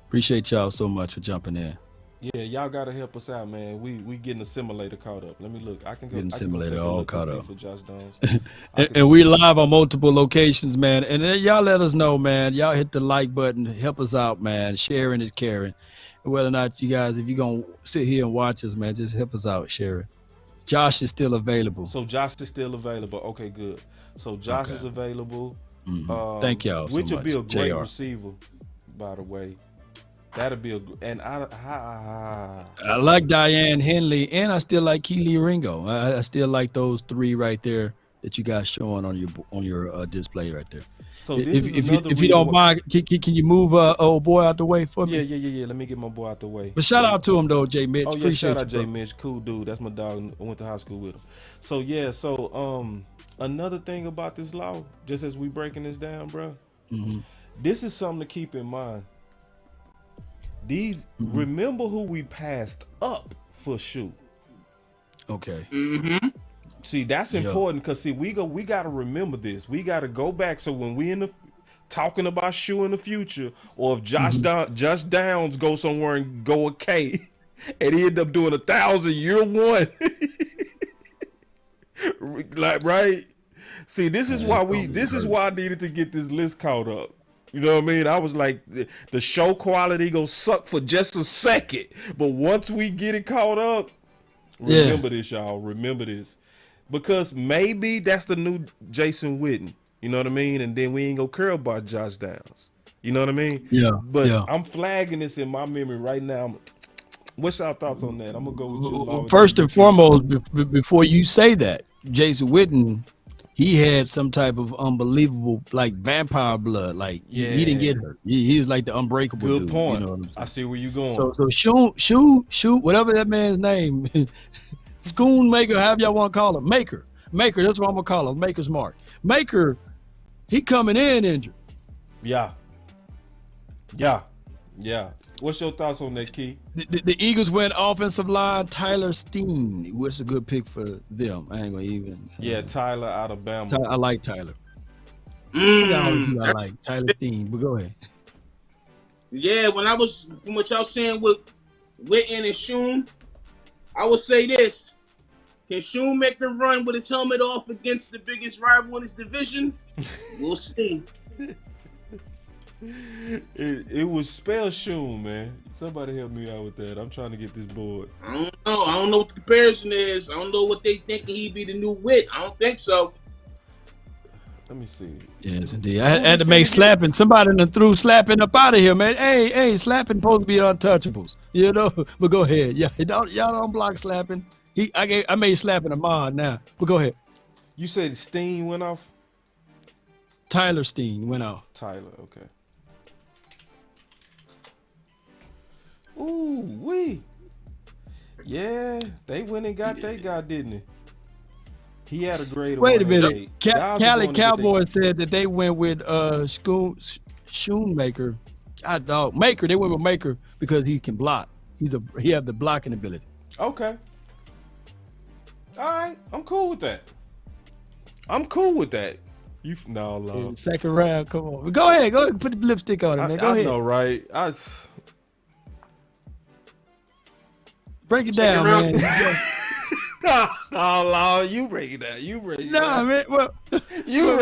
Appreciate y'all so much for jumping in. Yeah, y'all gotta help us out, man. We getting the simulator caught up. Let me look. I can go. Getting I can simulator go take a all look caught and see up. for Josh Downs. And we live on multiple locations, man. And then y'all let us know, man. Y'all hit the like button. Help us out, man. Sharing is caring. And whether or not you guys, if you're going to sit here and watch us, man, just help us out, sharing. Josh is still available. So Josh is still available. Okay, good. So Josh is available. Thank y'all so which will much. be a great JR. receiver, by the way. That'll be and I like Diane Henley, and I still like Keely Ringo. I still like those three right there that you got showing on your display right there. So if you don't mind, can you move old boy out the way for me? Yeah. Let me get my boy out the way. But shout out to him though, Jay Mitch. Oh yeah, Appreciate shout out you, Jay Mitch, cool dude. That's my dog. I went to high school with him. So yeah, another thing about this law, just as we breaking this down, bro. This is something to keep in mind. Remember who we passed up for shoe. Okay. See, that's important because we gotta remember this. We gotta go back so when we talking about shoe in the future, or if Josh Downs go somewhere and go a K, and he end up doing 1,000 year one, like right. See, this is why I needed to get this list caught up. You know what I mean? I was like, the show quality gonna suck for just a second, but once we get it caught up, remember this, y'all. Remember this, because maybe that's the new Jason Witten. You know what I mean? And then we ain't gonna care about Josh Downs. You know what I mean? Yeah. But I'm flagging this in my memory right now. What's y'all thoughts on that? I'm gonna go with you. First and foremost, before you say that, Jason Witten, he had some type of unbelievable, like, vampire blood. Like, he didn't get hurt. He was like the unbreakable dude. Good point. You know what I'm saying? I see where you going. So shoot, whatever that man's name, Schoonmaker, however y'all want to call him, Maker, that's what I'm gonna call him, Maker's Mark. Maker, he coming in injured. Yeah. What's your thoughts on that, Key? The Eagles went offensive line, Tyler Steen. What's a good pick for them? I ain't gonna even. Yeah, Tyler out of Bama. I like Tyler. I like Tyler Steen, but go ahead. Yeah, from what y'all saying with Witten and Shoon, I would say this. Can Shoemaker run with his helmet off against the biggest rival in his division? We'll see. It was spell Shoon, man. Somebody help me out with that. I'm trying to get this board. I don't know. I don't know what the comparison is. I don't know what they thinking he'd be the new Wit. I don't think so. Let me see. Yes, indeed. I had to make Slapping. Somebody done threw Slapping up out of here, man. Hey, Slapping supposed to be untouchables, you know. But go ahead. Yeah, y'all don't block Slapping. I made Slapping a mod now. But go ahead. You said Steen went off? Tyler Steen went off. Tyler, okay. Ooh, wee. Yeah, they went and got they guy, didn't he? He had a grade of Wait a minute. 108. Cali Cowboys said that they went with Shoemaker. Maker. They went with Maker because he can block. He have the blocking ability. Okay. All right, I'm cool with that. Second round, come on. Go ahead, put the lipstick on it, man. Go ahead. I know, right? Break it down, man. Oh, Lord, you break it down. You break it down. Nah, man. Well, you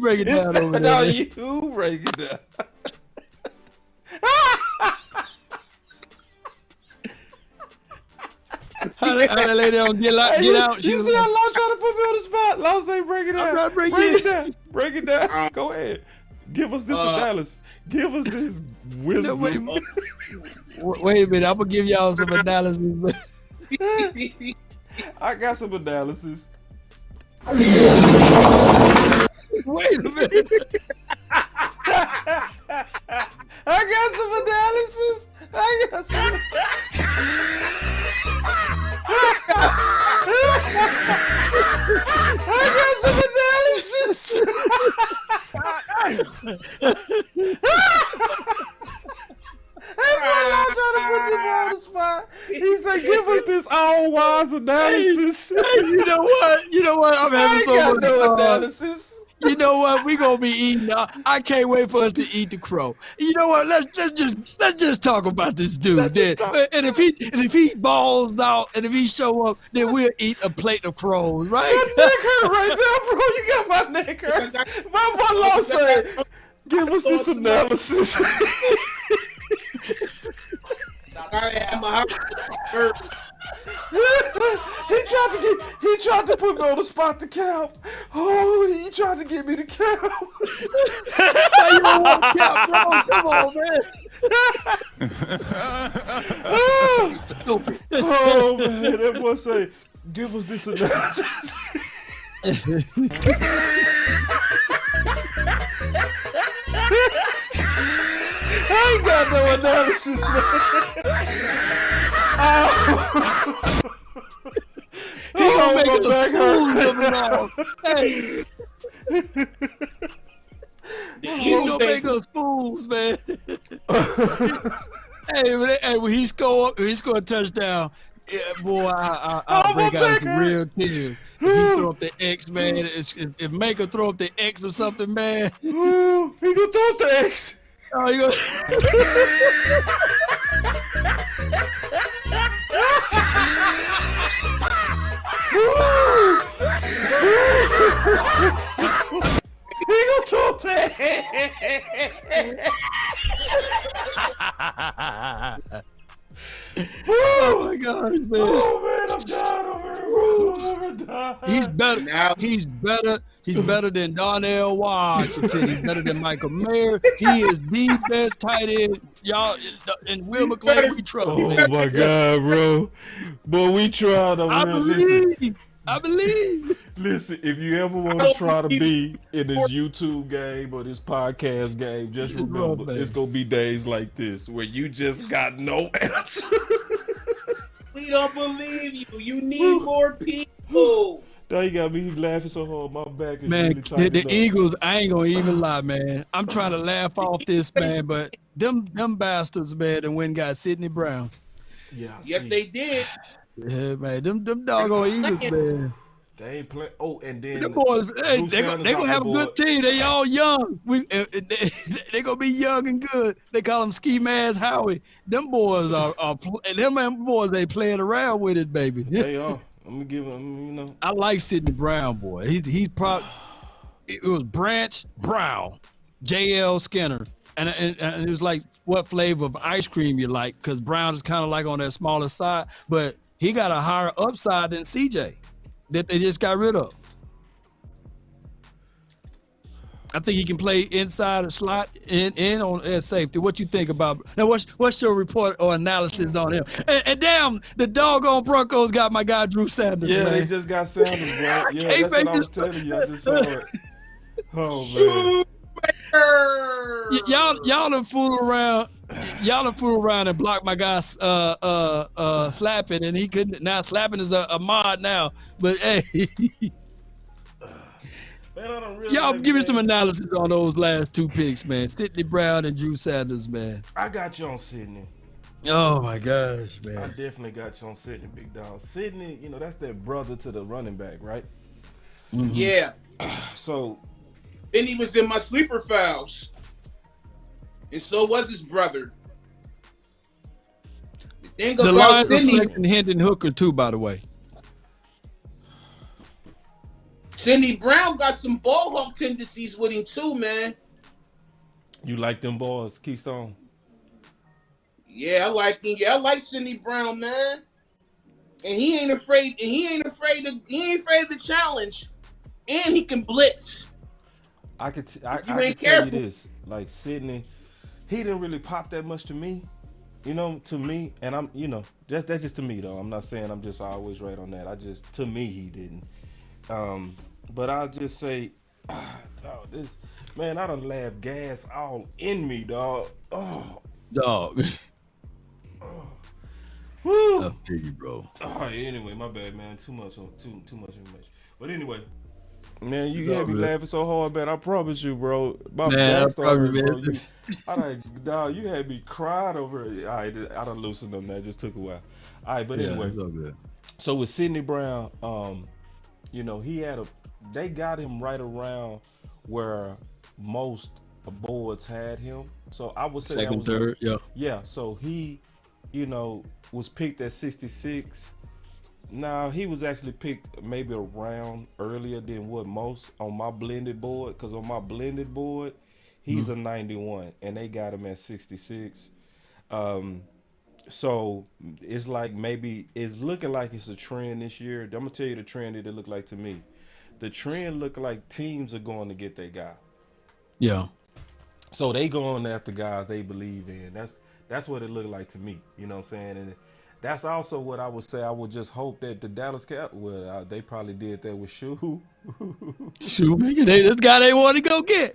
break it down over there. No, you break it down. How that lady don't get out? You see how Law trying to put me on the spot? Law say break it down. I'm not breaking break it down. Break it down. Go ahead. Give us this analysis. Give us this wisdom. Wait a minute. I'm gonna give y'all some analysis. I got some analysis. Wait a minute. I got some analysis. He said, "Give us this all-wise analysis." You know what? You know what? I'm having so much fun. analysis. You know what? We gonna be eating. I can't wait for us to eat the crow. You know what? Let's just talk about this dude. Then. And if he balls out and if he show up, then we'll eat a plate of crows, right? My neck hurt right now, bro. You got my neck hurt. My law said, "Give us this analysis." He tried to put me on the spot to count. Oh, he tried to get me to count. You don't want to count, bro. Come on, man. Stupid. Oh man, that boy say, "Give us this analysis." I ain't got no analysis, man. He gonna make us fools of it all. Hey. He gonna make us fools, man. Hey, when he score a touchdown, yeah, boy, I'll break out into real tears. If he throw up the X, man, if Maker throw up the X or something, man. Ooh, he gonna throw up the X. Oh, you gonna... He gonna throw up the Oh my gosh, man. Oh man, I'm dying over here, bro. I'm dying. He's better. He's better than Darnell Washington. He's better than Michael Mayer. He is the best tight end. Y'all and Will McClay, we trust. Oh my God, bro. Boy, we tried over here. I believe. Listen, if you ever want to try to be in this YouTube game or this podcast game, just remember it's gonna be days like this where you just got no answer. We don't believe you. You need more people. Now you got me laughing so hard. My back is Man, really tight. the Eagles, I ain't gonna even lie, man. I'm trying to laugh off this, man, but them bastards, man, and went got Sidney Brown. Yeah. Yes, they did. Yeah, man, them doggone Eagles, man. They ain't play. Oh, and then Them boys, hey, they gonna have a good team. They all young. They gonna be young and good. They call them Ski Mask Howie. Them boys them boys ain't playing around with it, baby. They are. I'm gonna give them, you know. I like Sidney Brown, boy. He's probably it was Branch Brown, J.L. Skinner, and it was like what flavor of ice cream you like, because Brown is kind of like on that smaller side, but he got a higher upside than CJ that they just got rid of. I think he can play inside or slot in on safety. What you think about now? What's your report or analysis on him? And damn, the doggone Broncos got my guy Drew Sanders. Yeah, man. They just got Sanders, bro. Yeah, that's what I was telling you. I just saw it. Oh man. Y'all done fool around. Y'all done fool around and block my guy Slapping, and he couldn't. Now Slapping is a mod now, but hey. Man, really y'all give me some analysis on those last two picks, man. Sidney Brown and Drew Sanders, man. I got you on Sidney. Oh my gosh, man. I definitely got you on Sidney, big dog. Sidney, you know, that's that brother to the running back, right? Mm-hmm. Yeah. So then he was in my sleeper files. And so was his brother. Then go the about Lions are Sidney. selecting Hendon Hooker too, by the way. Sidney Brown got some ball hawk tendencies with him too, man. you like them boys, Keystone? Yeah, I like him. Yeah, I like Sidney Brown, man. And he ain't afraid. And he ain't afraid of the challenge. And he can blitz. I could tell careful. you this. Like Sidney, he didn't really pop that much to me. You know, to me, and I'm, you know, that's just to me though. I'm not saying I'm just always right on that. To me, he didn't. But I'll just say, this man, I done laughed gas all in me, dog. Oh, Dog. woo. I feel you, bro. All right, anyway, my bad, man. Too much information. But anyway, man, you It's had all me good. laughing so hard, man. I promise you, bro. My Man, back probably, started, man. bro. Dog, you had me crying over it. All right, I done loosened up now. It just took a while. All right, but Yeah, anyway, it's all good. so with Sidney Brown, you know, they got him right around where most boards had him. So I would say that Second, was third, yeah. yeah. So he, you know, was picked at 66. Now he was actually picked maybe a round earlier than what most on my blended board, because on my blended board, he's a 91, and they got him at 66. So it's like maybe it's looking like it's a trend this year. I'm gonna tell you the trend that it looked like to me. The trend look like teams are going to get their guy. Yeah. So they going after guys they believe in. That's what it looked like to me. You know what I'm saying? And that's also what I would say. I would just hope that the Dallas Cowboys, they probably did that with Shoemaker, this guy they want to go get.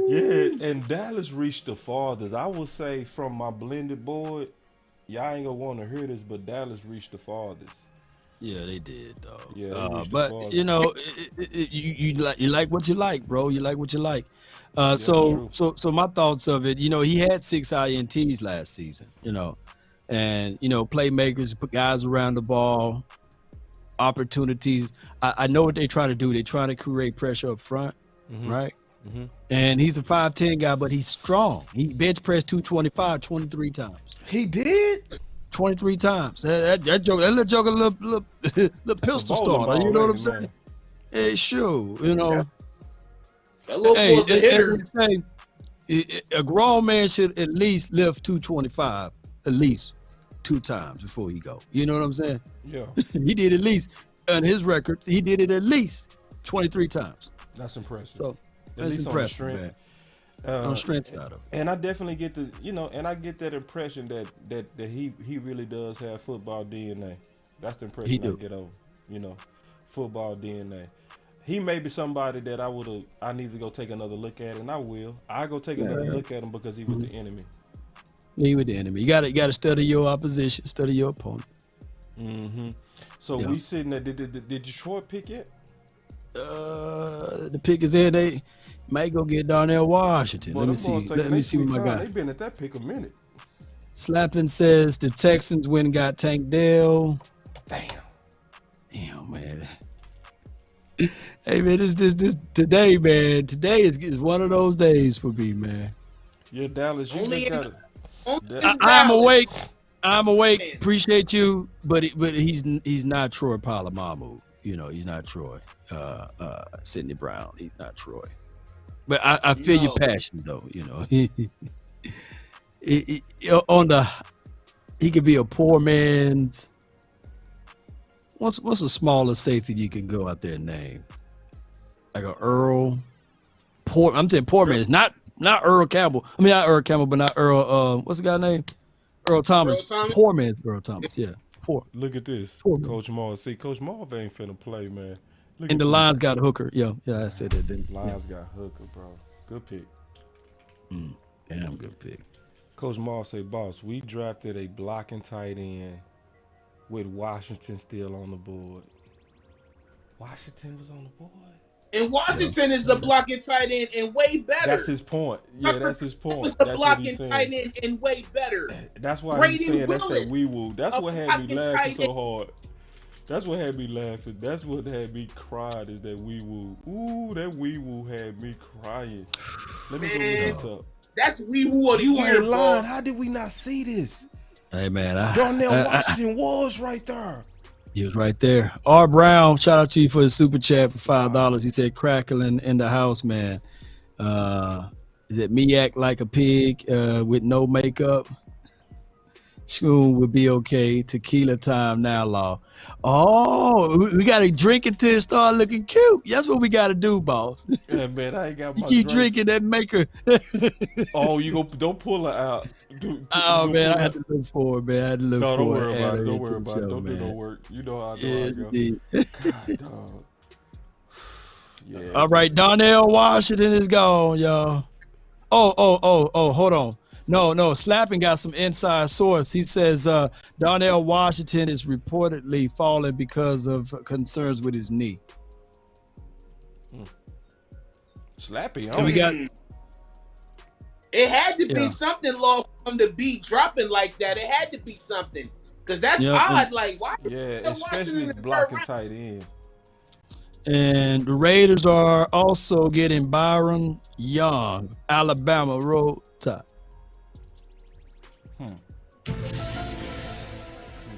Yeah, and Dallas reached the farthest. I would say from my blended board, y'all ain't gonna want to hear this, but Dallas reached the farthest. Yeah, they did, though. Yeah, they reached the but farthest. you know, you like what you like, bro. You like what you like. true. So my thoughts of it, you know, he had 6 INTs last season, you know, and you know, playmakers, put guys around the ball, opportunities. I know what they're trying to do. They're trying to create pressure up front, right? And he's a 5'10" guy, but he's strong. He bench pressed 225 23 times. He did. 23 times. That little joke, a little pistol bowling starter. You ball, know what I'm ain't it, saying? man? Hey, sure. You know. That little boy's a hitter. A grown man should at least lift 225 at least 2 times before he go. You know what I'm saying? Yeah, He did at least, on his record, he did it at least 23 times. that's impressive. So At that's least impressive, on the man. strength. On the strength side of it. And I definitely get the, you know, and I get that impression that he really does have football DNA. That's the impression He I do. get over, you know, football DNA. He may be somebody that I need to go take another look at, and I will. I go take another look at him because he was the enemy. He with the enemy. You got to study your opposition, study your opponent. So Yeah. we sitting there. Did Detroit pick yet? The pick is in. They might go get Darnell Washington. Boy, Let me them boys see. taking Let me their see what sweet my time. guy. They been at that pick a minute. Slapping says the Texans went and got Tank Dell. Damn, man. Hey man, this today, man. Today is one of those days for me, man. Yeah, Dallas. You Only just in- got it. Only I'm Dallas. awake. I'm awake. Man. Appreciate you, but he's not Troy Polamalu. You know, he's not Troy. Sidney Brown. He's not Troy. But I feel your passion, though. You know, he could be a poor man's. What's a smaller safety you can go out there and name? Like a Earl. I'm saying poor man's not Earl Campbell. I mean not Earl Campbell, but not Earl. What's the guy's name? Earl Thomas. Earl Thomas? Poor man's Earl Thomas. Yeah, poor. Look at this, Poor man. Coach Marv. See, Coach Marv ain't finna play, man. Look And at the this. Lions got Hooker. Yeah, I said that. Didn't I? Lions got Hooker, bro. Good pick. Damn good pick. Coach Marv say, boss, we drafted a blocking tight end with Washington still on the board. Washington was on the board. And Washington is a blocking tight end and way better. That's his point. Yeah, that's his point. Was a That's what blocking he's saying. tight end and way better. That's why Brady he's saying that's Willis, that wee woo. That's a what had me blocking laughing tight so hard. That's what had me laughing. That's what had me crying is that wee woo. Ooh, that wee woo had me crying. Let me go Man. look this up. That's wee woo of the You year, ain't lying. bro. How did we not see this? Hey man, Darnell Washington was right there. he was right there. R. Brown, shout out to you for the super chat for $5. He said crackling in the house, man. Is it me act like a pig with no makeup? Schoon would be okay. Tequila time now, law. Oh, we got to drink until it start looking cute. That's what we got to do, boss. Yeah, man, I ain't got You my keep drinks. drinking that maker. Oh, you go? Don't pull her out. Oh man, I had to look for it, man. I had to look No, for don't it. worry about Add it. Don't into worry the about it. show, Don't do no man. work. You know how I Yeah, go. indeed. God, dog. Yeah. All right, Darnell Washington is gone, y'all. Oh, hold on. No, Slapping got some inside source. He says Darnell Washington is reportedly falling because of concerns with his knee. Slappy. And we got It It had to be Yeah. something low for him to be dropping like that. It had to be something. Because that's odd. Like, why? Yeah, especially blocking tight end. And the Raiders are also getting Byron Young, Alabama Road Top. Let me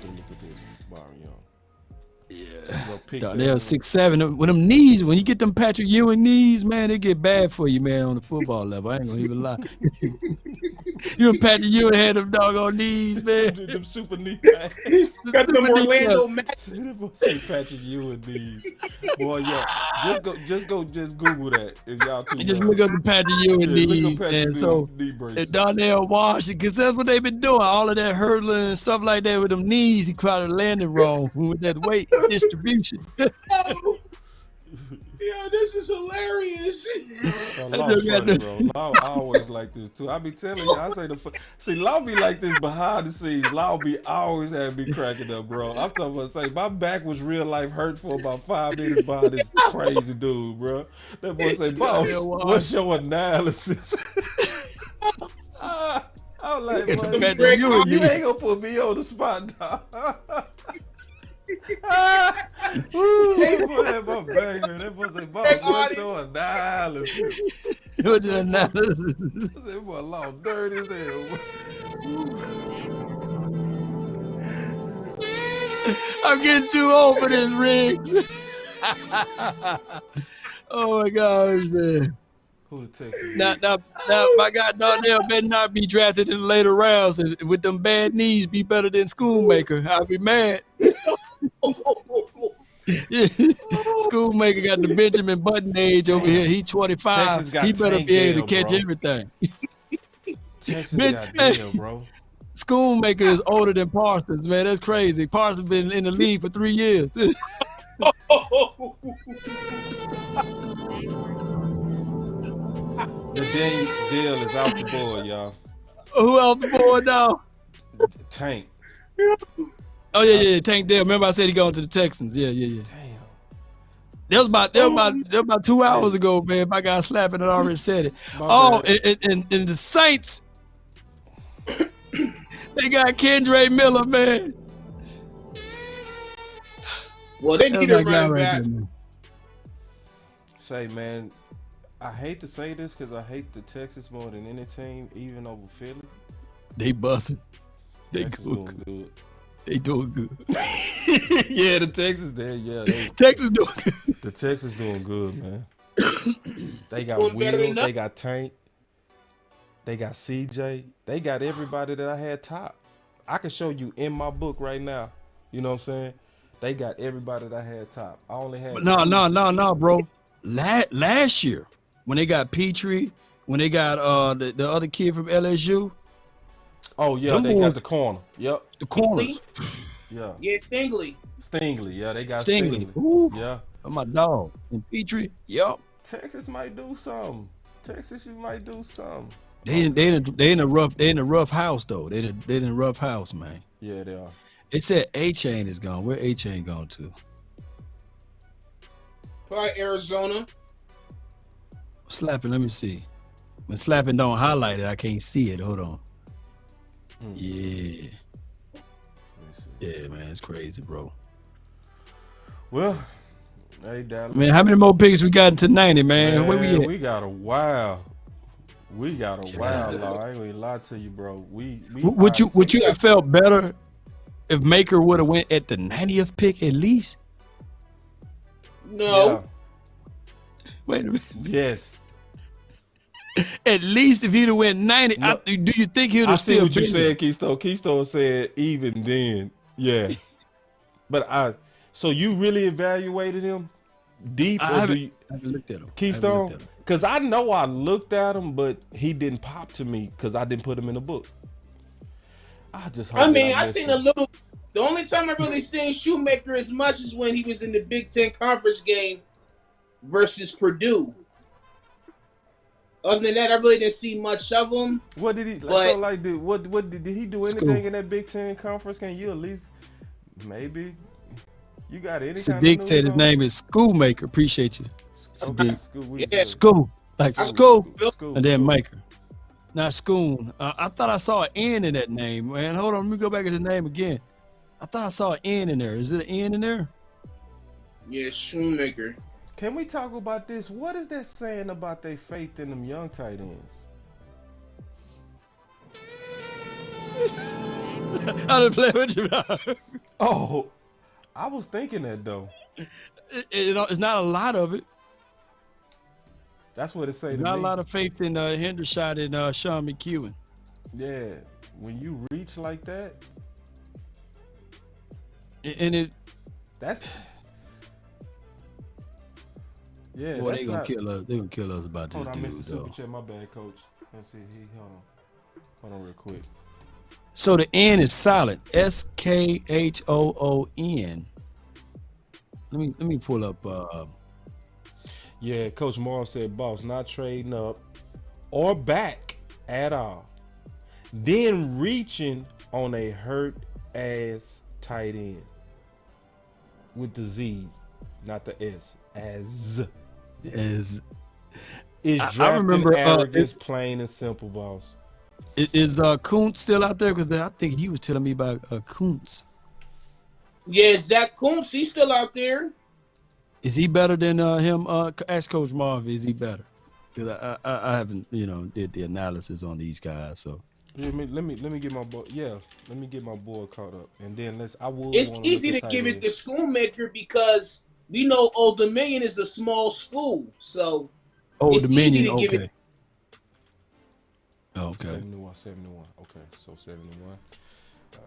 look at this. Byron Young. Yeah. They're 6'7". When them knees, when you get them Patrick Ewing knees, man, they get bad for you, man, on the football level. I ain't gonna even lie. You know Patrick Ewing had them doggone knees, man. Them super knee. Got them Orlando Magic. Say Patrick Ewing knees. Boy, yeah. Just Google that if y'all too. Just look up the Patrick Ewing knees, man. So and Donnell Washington, because that's what they've been doing. All of that hurdling and stuff like that with them knees. He probably landed wrong with that weight distribution. Yeah, this is hilarious. Funny, bro. Law always like this too. I be telling you, I say see, Law be like this behind the scenes. Law be always have me cracking up, bro. I'm talking about say my back was real life hurt for about 5 minutes behind this crazy dude, bro. That boy say, boss, what's your analysis? I'm like, bro, you ain't gonna put me on the spot, dog. That boy banger. That boy say, boss, what's your analysis? What's your analysis? That boy Law dirty as hell. I'm getting too old for this ring. Oh my gosh, man. Who the Texans? Now, my God, Darnell better not be drafted in the later rounds, and with them bad knees, be better than Schoonmaker. I'll be mad. Yeah. Schoonmaker got the Benjamin Button age over here. He 25. He better be able to catch everything. Texas got deal, bro. Schoonmaker is older than Parsons, man. That's crazy. Parsons been in the league for 3 years. The deal is out the board, y'all. Who else the board now? Tank. Oh yeah, Tank Dale. Remember I said he going to the Texans. Yeah. Damn. That was about 2 hours ago, man. If I got slapping, I already said it. And the Saints, they got Kendre Miller, man. Well, they need a running back. Say, man, I hate to say this because I hate the Texans more than any team, even over Philly. They busting. They doing good. They doing good. Yeah, the Texans there. Yeah, Texas doing good. The Texans doing good, man. They got Will. They got Tank. They got CJ. They got everybody that I had top. I can show you in my book right now. You know what I'm saying? They got everybody that I had top. I only had no, bro. Last year when they got Petrie, when they got the other kid from LSU. Oh yeah, they got the corner. Yep, the corners. Yeah, Stingley. Yeah, they got Stingley. Ooh. Yeah, oh, my dog. And Petrie. Yep. Texas might do something. They in a rough house though. They in a rough house, man. Yeah, they are. It said A-Chain is gone. Where A-Chain gone to? Probably Arizona. Slapping, let me see. When Slapping don't highlight it, I can't see it. Hold on. Yeah. Yeah, man, it's crazy, bro. Well, hey, Dallas. Man, how many more picks we got to 90, man? Where we at? We got a while. Law. I ain't gonna lie to you, bro. Would you have felt better if Maker would have went at the 90th pick at least? No. Yeah. Wait a minute. Yes. At least if he'd have went 90, no. Do you think he'd have still been? I see what you said, Keystone. Keystone said even then. Yeah. But so you really evaluated him deep? I haven't looked at him. Keystone? Because I know I looked at him, but he didn't pop to me because I didn't put him in the book. I seen a little. The only time I really seen Shoemaker as much is when he was in the Big Ten conference game versus Purdue. Other than that, I really didn't see much of him. What did he? Did he do anything in that Big Ten conference game? You at least maybe you got any? Sadiq said his name is Schoolmaker. Appreciate you, Sadiq. Okay, School, like school, and then Maker. Not Schoon. I thought I saw an N in that name, man. Hold on, let me go back to his name again. I thought I saw an N in there. Is it an N in there? Yeah, Shoemaker. Can we talk about this? What is that saying about their faith in them young tight ends? I didn't play with you. Oh, I was thinking that though. It's not a lot of it. That's what it say to Not me. a lot of faith in Hendershot and Sean McEwen. Yeah, when you reach like that, And that's yeah. boy, That's they gonna not, kill us. They gonna kill us about this hold on, I dude missed the though. super chat. My bad, coach. Let's see. Hold on real quick. So the N is silent. SKHOON. Let me pull up. Yeah, Coach Morrow said, boss, not trading up or back at all. Then reaching on a hurt ass tight end with the Z, not the S. As Is drafting I remember arrogance, plain and simple, boss. is Kuntz still out there? Because I think he was telling me about Kuntz. Yeah, Zach Kuntz, he's still out there. Is he better than him? Ask Coach Marv. Is he better? Because I haven't did the analysis on these guys. So Let me get my boy. Yeah, let me get my boy caught up, and then It's easy to give it to Schoolmaker because we know Old Dominion is a small school, so it's Dominion. easy to give it. Okay. 71. Okay, so 71. All right,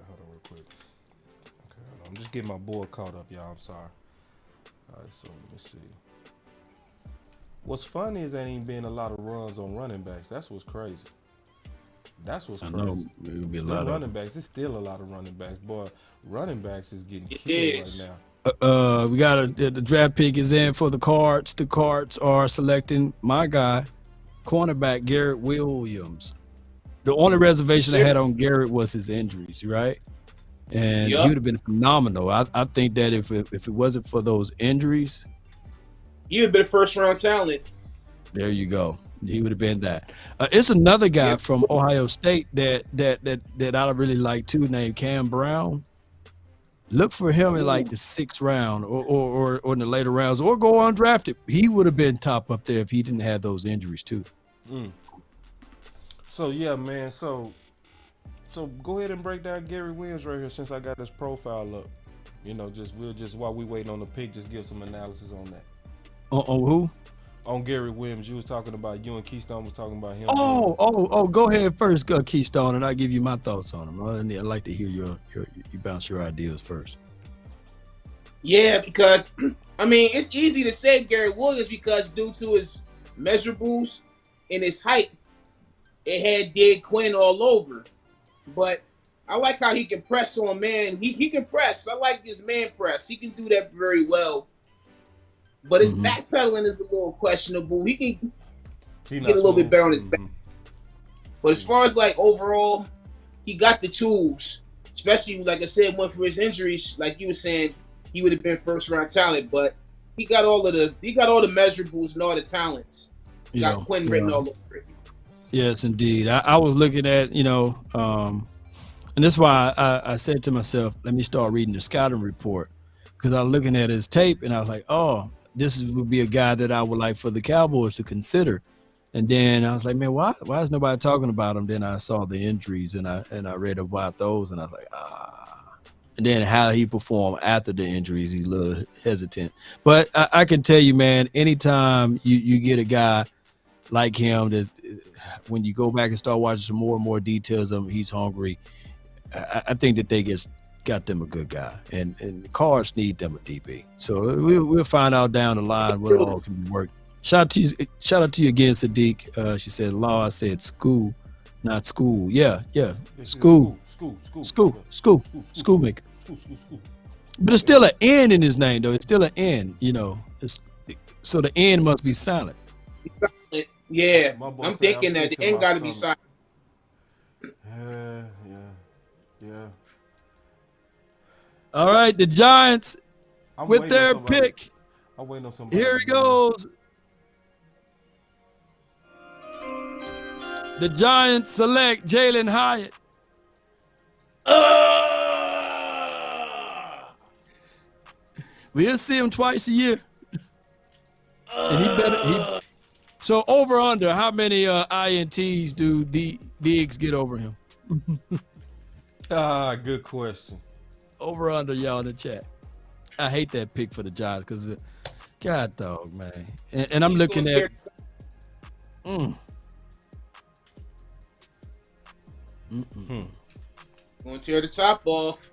hold on real quick. Okay, hold on. I'm just getting my boy caught up, y'all. I'm sorry. All right, so let me see. What's funny is there ain't been a lot of runs on running backs. That's what's crazy. That's what's crazy. I know it would be a lot running of backs. It's still a lot of running backs, boy. Running backs is getting It killed is. right now. We got the draft pick is in for the Cards. The Cards are selecting my guy, cornerback Garrett Williams. The only reservation I had on Garrett was his injuries, right? And he would have been phenomenal. I think that if it wasn't for those injuries, He would have been a first round talent. there you go. He would have been that. It's another guy from Ohio State that I really like too, named Cam Brown. Look for him in like the 6th round or in the later rounds, or go undrafted. He would have been top up there if he didn't have those injuries too. So yeah, man. So go ahead and break down Gary Williams right here since I got this profile up. We'll while we waiting on the pick, just give some analysis on that. On who? On Gary Williams, you was talking about, you and Keystone was talking about him. Oh, go ahead first, Keystone, and I'll give you my thoughts on him. I'd like to hear you bounce your ideas first. Yeah, because I mean it's easy to say Gary Williams because due to his measurables and his height, it had Quinn all over. But I like how he can press on man. He can press. I like this man press. He can do that very well. But his backpedaling is a little questionable. He can get a little bit better on his back. But as far as like overall, he got the tools. Especially like I said, went for his injuries. Like you were saying, he would have been first round talent. But he got all the measurables and all the talents. Got Quinn written all over it. Yes, indeed. I was looking at, and that's why I said to myself, let me start reading the scouting report, because I was looking at his tape and I was like, oh, this would be a guy that I would like for the Cowboys to consider. And then I was like, man, why is nobody talking about him? Then I saw the injuries and I read about those and I was like, And then how he performed after the injuries, he's a little hesitant. But I can tell you, man, anytime you get a guy like him, that when you go back and start watching some more and more details of him, he's hungry. I think that they got them a good guy, and the Cards need them a DB. So we'll find out down the line what all can be worked. Shout out to you again, Sadiq. She said, "Law." I said, "School, not school." Yeah. School. Schoolmaker. But it's still an N in his name, though. It's still an N. So the N must be silent. Yeah, I'm thinking that the N got to be silent. Yeah. All right, the Giants with their pick. I'm waiting on somebody. Here he goes. The Giants select Jalen Hyatt. We'll see him twice a year. And he better. So over under, how many INTs do Diggs get over him? Good question. Over under, y'all in the chat. I hate that pick for the Giants because, God dog, man. And I'm looking at. Going to tear the top off.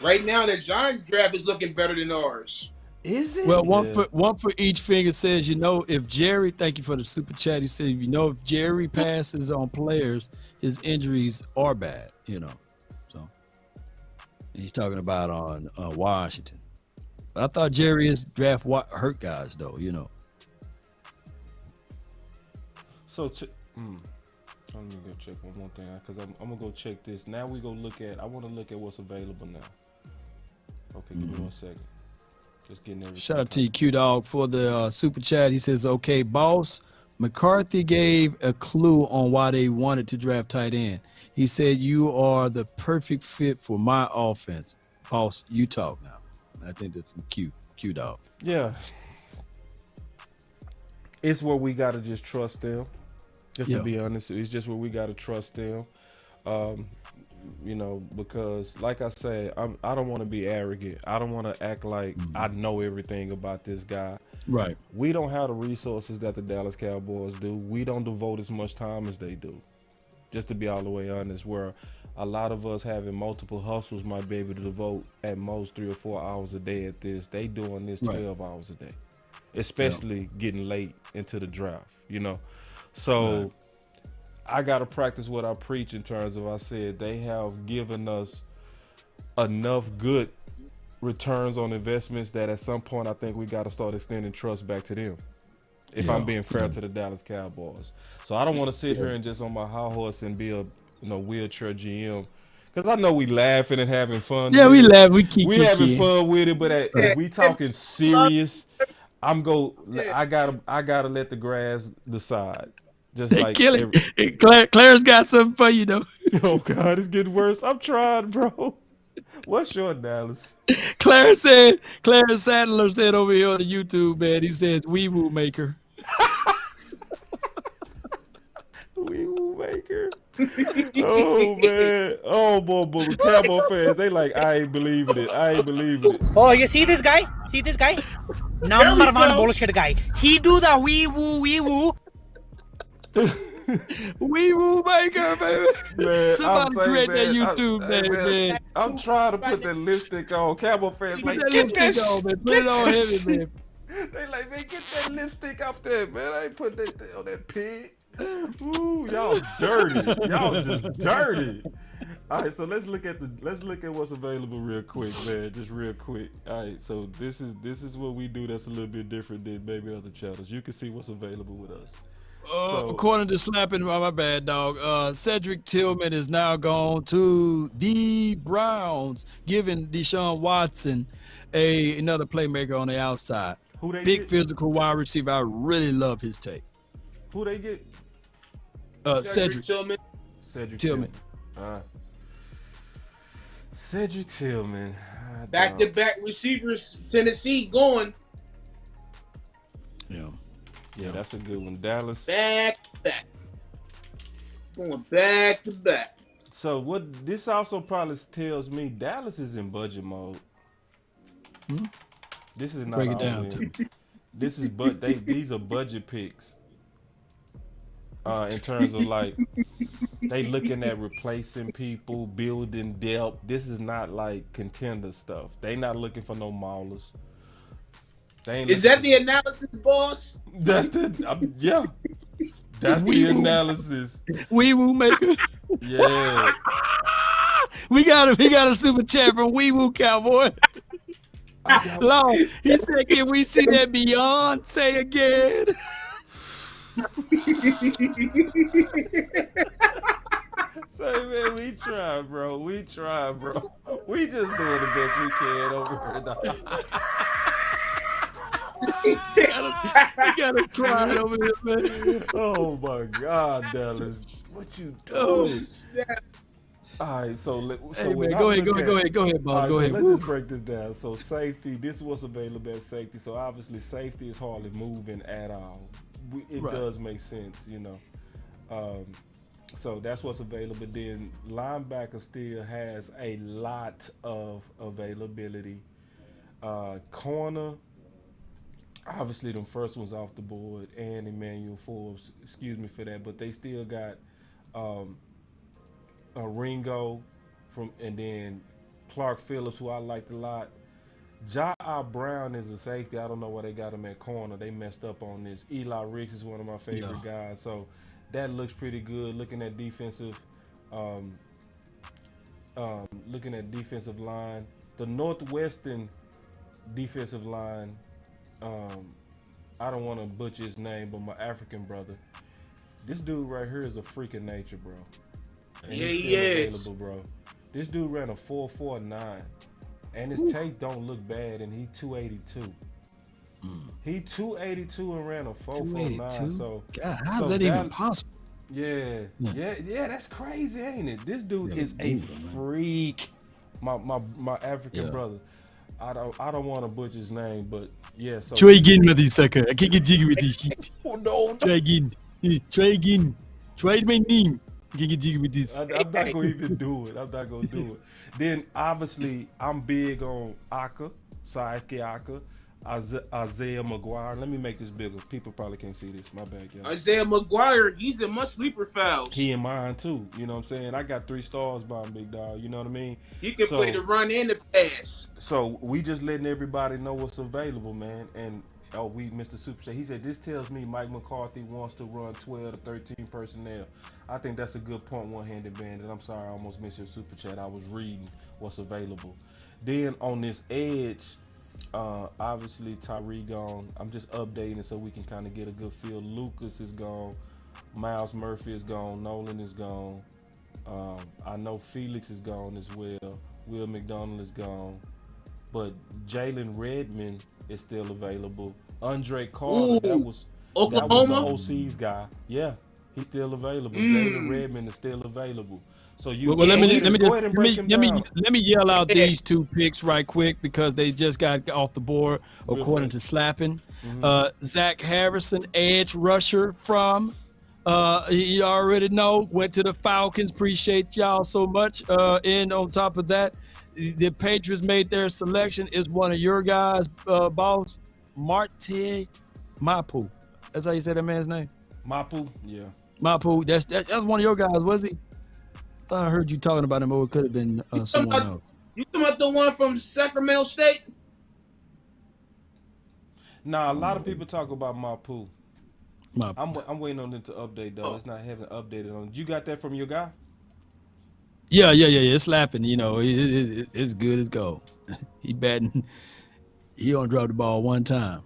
Right now, the Giants draft is looking better than ours. Is it? Well, one for each finger says, if Jerry, thank you for the super chat. He said, if Jerry passes on players, his injuries are bad, So he's talking about on Washington. But I thought Jerry is draft hurt guys, though, So, let me go check one more thing because I'm gonna go check this. Now we go look at. I want to look at what's available now. Okay, give me 1 second. Just getting everything. Shout out to you, Q Dog, for the super chat. He says, "Okay, boss. McCarthy gave a clue on why they wanted to draft tight end. He said you are the perfect fit for my offense. Boss, you talk now." I think that's from Q Dog. Yeah, it's where we gotta just trust them. Just to be honest, it's just where we gotta trust them. Because like I said, I don't want to be arrogant. I don't want to act like I know everything about this guy. Right. We don't have the resources that the Dallas Cowboys do. We don't devote as much time as they do. Just to be all the way honest, where a lot of us having multiple hustles might be able to devote at most 3 or 4 hours a day at this. They doing this 12 hours a day, especially getting late into the draft, So I got to practice what I preach in terms of, I said, they have given us enough good returns on investments that at some point I think we got to start extending trust back to them. If I'm being fair to the Dallas Cowboys. So I don't want to sit here and just on my high horse and be a wheelchair GM. Because I know we laughing and having fun. Yeah, we laugh. We having fun with it, but if we talking serious, I gotta let the grass decide. Just like Claire's got something for you though. Oh God, it's getting worse. I'm trying, bro. What's your analysis? Clarence Sadler said over here on the YouTube, man. He says Wee Woo Maker. Wee Woo Maker. Oh man. Oh boy, the Cowboy fans, they like, I ain't believing it. Oh, you see this guy? Number one bullshit guy. He do the wee woo. Wee Woo Maker, baby. Man, somebody create that YouTube, man. I'm trying to put that lipstick on. Cowboy fans like, get that on, man. Put it on heavy, man. They like, man, get that lipstick off there, man. I ain't put that on that pig. Ooh, y'all dirty. Y'all just dirty. All right, so let's look at what's available real quick, man. Just real quick. All right, so this is what we do that's a little bit different than maybe other channels. You can see what's available with us. According to Slapping, my bad, dog. Cedric Tillman is now gone to the Browns, giving Deshaun Watson another playmaker on the outside. Who they Big get? Physical wide receiver. I really love his take. Who they get? Cedric Tillman. Cedric Tillman. Cedric Tillman. Back-to-back receivers, Tennessee going. Yeah, that's a good one. Dallas. Back-to-back. Going back-to-back. So what this also probably tells me, Dallas is in budget mode. This is not break it down to me. This is these are budget picks. In terms of like they looking at replacing people, building depth. This is not like contender stuff. They not looking for no maulers. Is that the analysis, boss? That's the That's the analysis. Wee Woo Maker. Yeah. we got a super chat from Wee Woo Cowboy. Long. He said, "Can we see that Beyonce again?" Say, man, we try, bro. We just doing the best we can over here. He got us crying over here, man. Oh my God, Dallas, what you Oh. doing? All right, so Hey, when man, I go ahead, look go ahead, boss. all Go right, ahead. so let's Woo. just break this down. So safety, this is what's available at safety. So obviously safety is hardly moving at all. It Right. does make sense, you know. So that's what's available. Then linebacker still has a lot of availability. Corner, obviously them first ones off the board, and Emmanuel Forbes, excuse me for that, but they still got a Ringo and then Clark Phillips, who I liked a lot. Ja'a Brown is a safety. I don't know why they got him at corner. They messed up on this. Eli Ricks is one of my favorite guys, so that looks pretty good. Looking at defensive line, the Northwestern defensive line. I don't want to butcher his name, but my African brother. This dude right here is a freak of nature, bro. And Yeah, he's he still is. available, bro. This dude ran a 4.49, and his tape don't look bad, and he 282. He 282 and ran a 4.49. So God, how's that even possible? Yeah, that's crazy, ain't it? This dude is a freak. My African brother. I don't want to butcher his name, but yeah. So Try again, motherfucker. I can't get jiggy with this shit. Oh no! Try again. Try again. Try my name. I can't get jiggy with this. I'm not gonna even do it. I'm not gonna do it. Then obviously I'm big on Aka, Saiki Aka, Isaiah McGuire. Let me make this bigger. People probably can't see this. My bad, y'all. Isaiah McGuire, he's in my sleeper files. He in mine too. You know what I'm saying? I got 3 stars by him, big dog. You know what I mean? He can play the run and the pass. So we just letting everybody know what's available, man. And we Mr. Super Chat. He said this tells me Mike McCarthy wants to run 12 to 13 personnel. I think that's a good point, one-handed bandit. I'm sorry, I almost missed your super chat. I was reading what's available. Then on this edge, obviously Tyree gone. I'm just updating so we can kind of get a good feel. Lucas is gone. Miles Murphy is gone. Nolan is gone. I know Felix is gone as well. Will McDonald is gone. But Jalen Redmond is still available. Andre Carter, that was Oklahoma? the OC's guy. Yeah, he's still available. Jalen Redmond is still available. So you Well, let me yell out Yeah. these 2 picks right quick because they just got off the board according to Slapping. Zach Harrison, edge rusher from you already know, went to the Falcons. Appreciate y'all so much. And on top of that, the Patriots made their selection. Is one of your guys, boss, Marte Mapu. That's how you say that man's name. Mapu, yeah. Mapu. That's one of your guys, was he? Thought I heard you talking about him, or it could have been someone else. You talking about the one from Sacramento State? Nah, a lot of people talk about Mapu. I'm waiting on them to update though. It's not having updated on. You got that from your guy? Yeah. It's slapping. You know, it's good as gold. He batting. He don't drop the ball one time.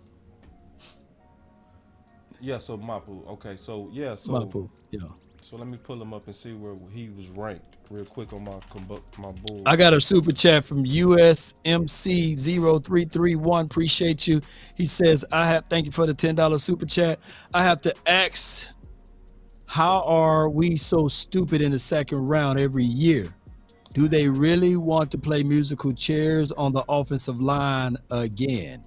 Yeah. So Mapu. Okay. So yeah. So Mapu. Yeah. So let me pull him up and see where he was ranked real quick on my board. I got a super chat from USMC0331. Appreciate you. He says, thank you for the $10 super chat. I have to ask, how are we so stupid in the second round every year? Do they really want to play musical chairs on the offensive line again?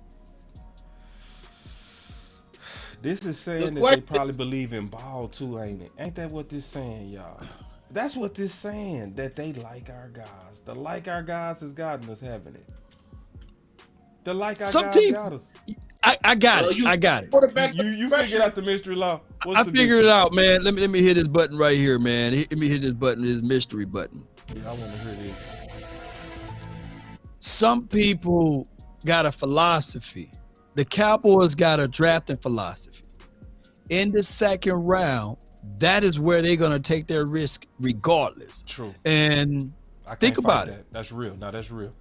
This is saying that they probably believe in ball too, ain't it? Ain't that what this saying, y'all? That's what this saying, that they like our guys. The like our guys has gotten us, haven't it? The like our Some guys teams, got us. I got it. I got it. You figured out the mystery law. I figured it out, man. Let me hit this button right here, man. Let me hit this button, this mystery button. Yeah, I want to hear this. Some people got a philosophy. The Cowboys got a drafting philosophy. In the second round, that is where they're going to take their risk regardless. True. And think about it. That's real. No, that's real.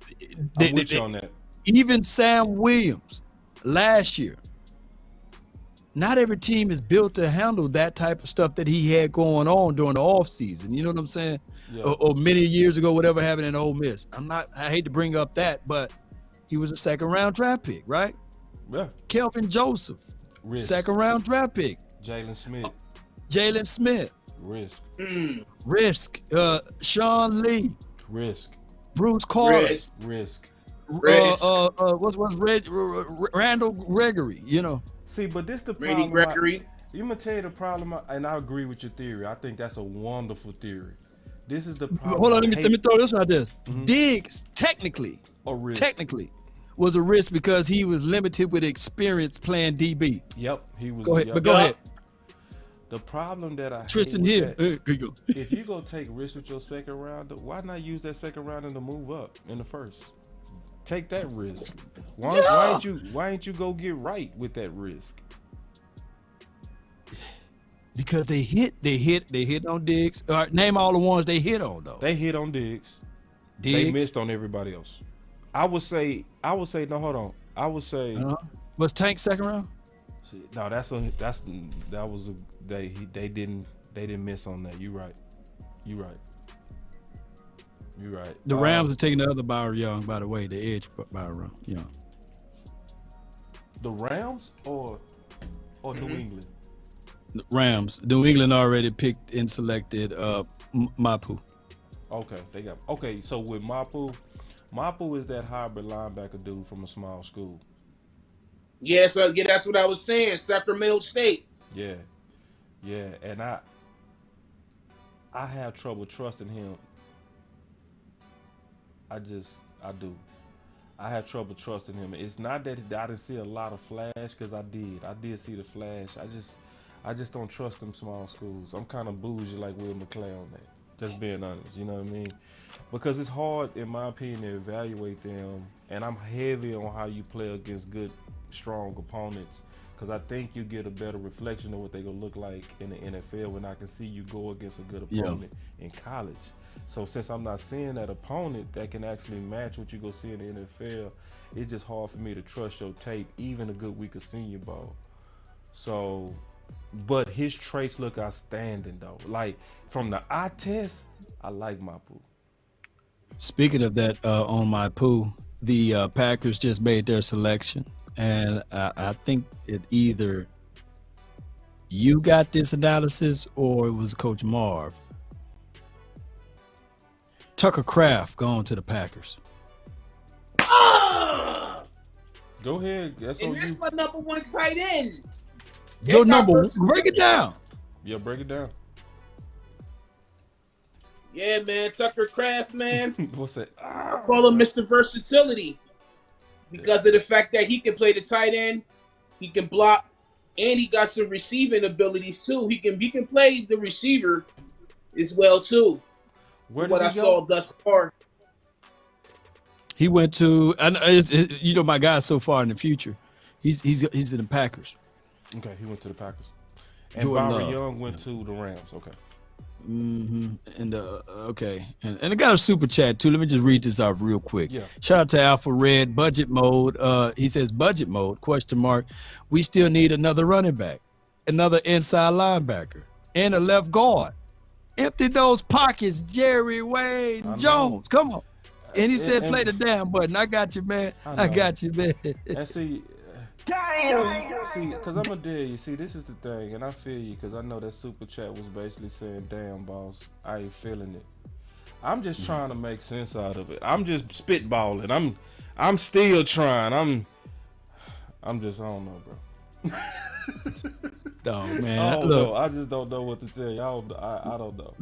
I'm with you on that. Even Sam Williams last year, not every team is built to handle that type of stuff that he had going on during the offseason. You know what I'm saying? Yeah. Or many years ago, whatever happened in Ole Miss. I hate to bring up that, but he was a second round draft pick, right? Yeah. Kelvin Joseph. Risk. Second round draft pick. Jalen Smith. Jalen Smith. Risk. Risk. Sean Lee. Risk. Bruce Carter. Risk. What's Randall Gregory, you know. See, but this the Randy problem. Gregory. I'm gonna tell you the problem, and I agree with your theory. I think that's a wonderful theory. This is the problem. Hold on, let me throw this one out there. Mhm. Diggs technically was a risk because he was limited with experience playing DB. Yep, he was. Go ahead, yep. but go ahead. The problem that I Tristan hate Hill. with that, Good go. if you go take risks with your second rounder, why not use that second rounder to move up in the first? Take that risk. Why ain't you go get right with that risk? Because they hit on Diggs. All right, name all the ones they hit on though. They hit on Diggs. They missed on everybody else. I would say no, hold on. I would say was Tank second round? No, they didn't miss on that. You right. The Rams are taking the other Byron Young, by the way, the edge Byron Young. The Rams or New England? The Rams. New England already picked and selected Mapu. Okay, so with Mapu is that hybrid linebacker dude from a small school. Yeah, that's what I was saying. Sacramento State. Yeah, and I have trouble trusting him. I do. I have trouble trusting him. It's not that I didn't see a lot of flash, because I did see the flash. I just don't trust them small schools. I'm kind of bougie like Will McClay on that. Just being honest, you know what I mean? Because it's hard, in my opinion, to evaluate them, and I'm heavy on how you play against good, strong opponents, because I think you get a better reflection of what they're gonna look like in the NFL when I can see you go against a good opponent in college. So since I'm not seeing that opponent that can actually match what you go see in the NFL, it's just hard for me to trust your tape, even a good week of senior ball. So, but his traits look outstanding though. Like from the eye test, I like Mapu. Speaking of that, on Mapu, the Packers just made their selection, and I think it either you got this analysis or it was Coach Marv. Tucker Kraft going to the Packers. Go ahead. That's my number one tight end. Your number. Break it down. Yeah, break it down. Yeah, man. Tucker Kraft, man. What's that? I call him Mr. Versatility because of the fact that he can play the tight end, he can block, and he got some receiving abilities too. He can play the receiver as well too. What I saw thus far. He went to, you know, my guy so far in the future. He's in the Packers. Okay, he went to the Packers. And Jordan Byron Love. Young went to the Rams. Okay. And okay, and I got a super chat too. Let me just read this out real quick. Yeah. Shout out to Alpha Red. Budget mode. He says budget mode ? We still need another running back, another inside linebacker, and a left guard. Empty those pockets, Jerry Wayne Jones. Come on. And he said, play the damn button. I got you, man. I got you, man. And see, because I'm gonna dare you. See, this is the thing, and I feel you, because I know that super chat was basically saying, "Damn, boss, I ain't feeling it." I'm just trying to make sense out of it. I'm just spitballing. I'm still trying. I'm just, I don't know, bro. No, man. I don't Look, know. I just don't know what to tell you. I don't know.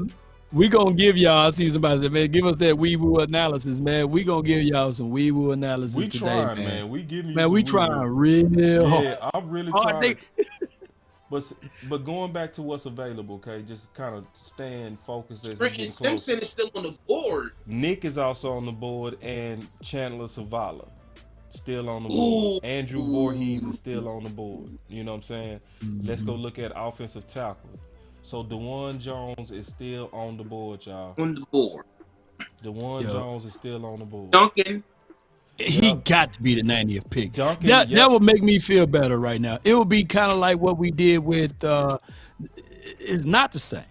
We gonna give y'all. I see somebody said, man, give us that wee woo analysis, man. We gonna give y'all some wee woo analysis We today, trying, man. We giving you. Man, some we wee-woo. trying real hard. Yeah, I'm really trying. But going back to what's available, okay, just kind of staying focused as we Trenton get Simpson closer. is still on the board. Nick is also on the board, and Chandler Zavala still on the board. Andrew Voorhees is still on the board. You know what I'm saying? Let's go look at offensive tackle. So DeJuan Jones is still on the board, y'all. On the board. DeJuan Jones is still on the board. Duncan. He got to be the 90th pick. Duncan, that would make me feel better right now. It would be kind of like what we did with it's not the same.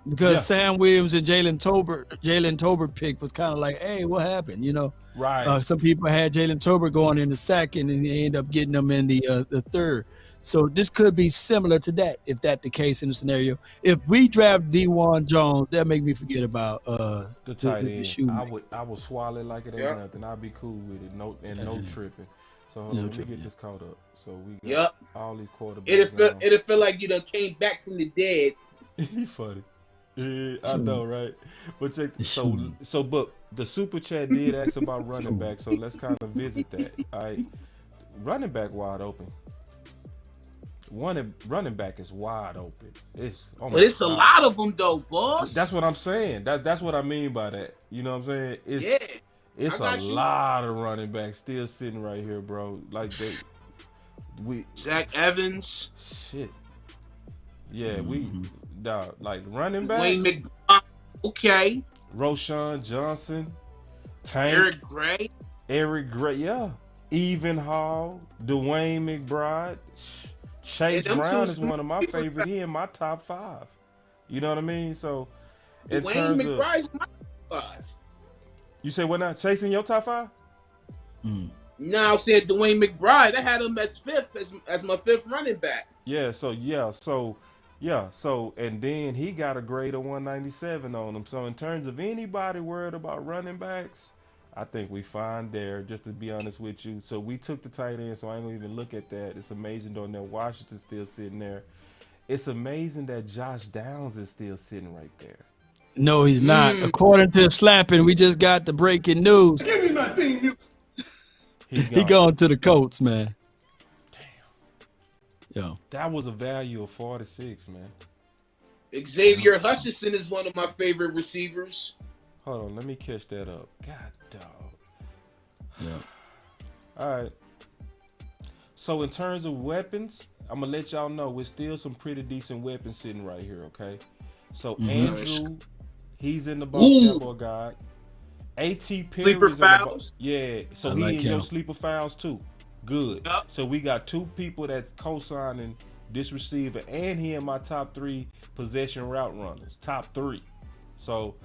Because Sam Williams and Jalen Tolbert pick was kind of like, hey, what happened? You know? Right. Some people had Jalen Tolbert going in the second, and they end up getting them in the third. So this could be similar to that, if that's the case in the scenario. If we draft D1 Jones, that make me forget about The tight the end. Shoemaker. I would swallow it like it ain't nothing. I'd be cool with it. No tripping. So hold on, let me get this caught up. So we got all these quarterbacks. It'll feel like you done came back from the dead. You funny. Yeah, I know, right? But but the super chat did ask about running back, so let's kind of visit that. All right, running back wide open. Running back is wide open. But it's a lot of them though, boss. That's what I'm saying. That's what I mean by that. You know what I'm saying? It's a lot of running backs still sitting right here, bro. Like Zach Evans. Shit. Yeah, like running back. Wayne McBride. Okay. Roshan Johnson. Tank. Eric Gray. Yeah. Even Hall. Dwayne McBride. Chase Brown is one of my favorite. He in my top 5. You know what I mean? So, Dwayne McBride's my top 5. You say what now? Chase in your top 5? No, I said Dwayne McBride. I had him as 5th, as my 5th running back. So, and then he got a grade of 197 on him. So, in terms of anybody worried about running backs, I think we fine there, just to be honest with you. So we took the tight end, so I ain't gonna even look at that. It's amazing though that Washington's still sitting there. It's amazing that Josh Downs is still sitting right there. No, he's not. According to Slapping, we just got the breaking news. Give me my thing. He going to the Colts, man. Damn. Yo. That was a value of 46, man. Xavier Hutchinson is one of my favorite receivers. Hold on, let me catch that up. God, dog. Yeah. All right. So in terms of weapons, I'm gonna let y'all know we're still some pretty decent weapons sitting right here. Okay. So Andrew, he's in the Cowboy guide. A.T. Perry. Sleeper fouls. Yeah. So I he like in him. your sleeper fouls too. Good. Yep. So we got 2 people that's co-signing this receiver, and he in my top 3 possession route runners. Top 3. So.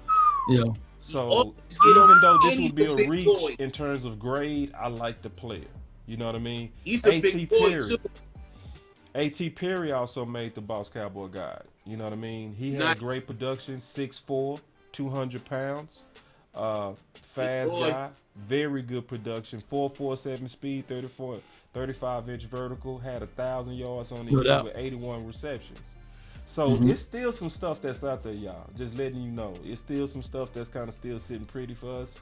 Yeah. So even though this would be a reach in terms of grade, I like the player. You know what I mean? He's a big boy too. A.T. Perry also made the Boss Cowboy guide. You know what I mean? He had great production, 6'4", 200 pounds, fast guy, very good production, 4.47 speed, 35-inch vertical, had 1,000 yards on the year with 81 receptions. So it's still some stuff that's out there, y'all. Just letting you know. It's still some stuff that's kind of still sitting pretty for us.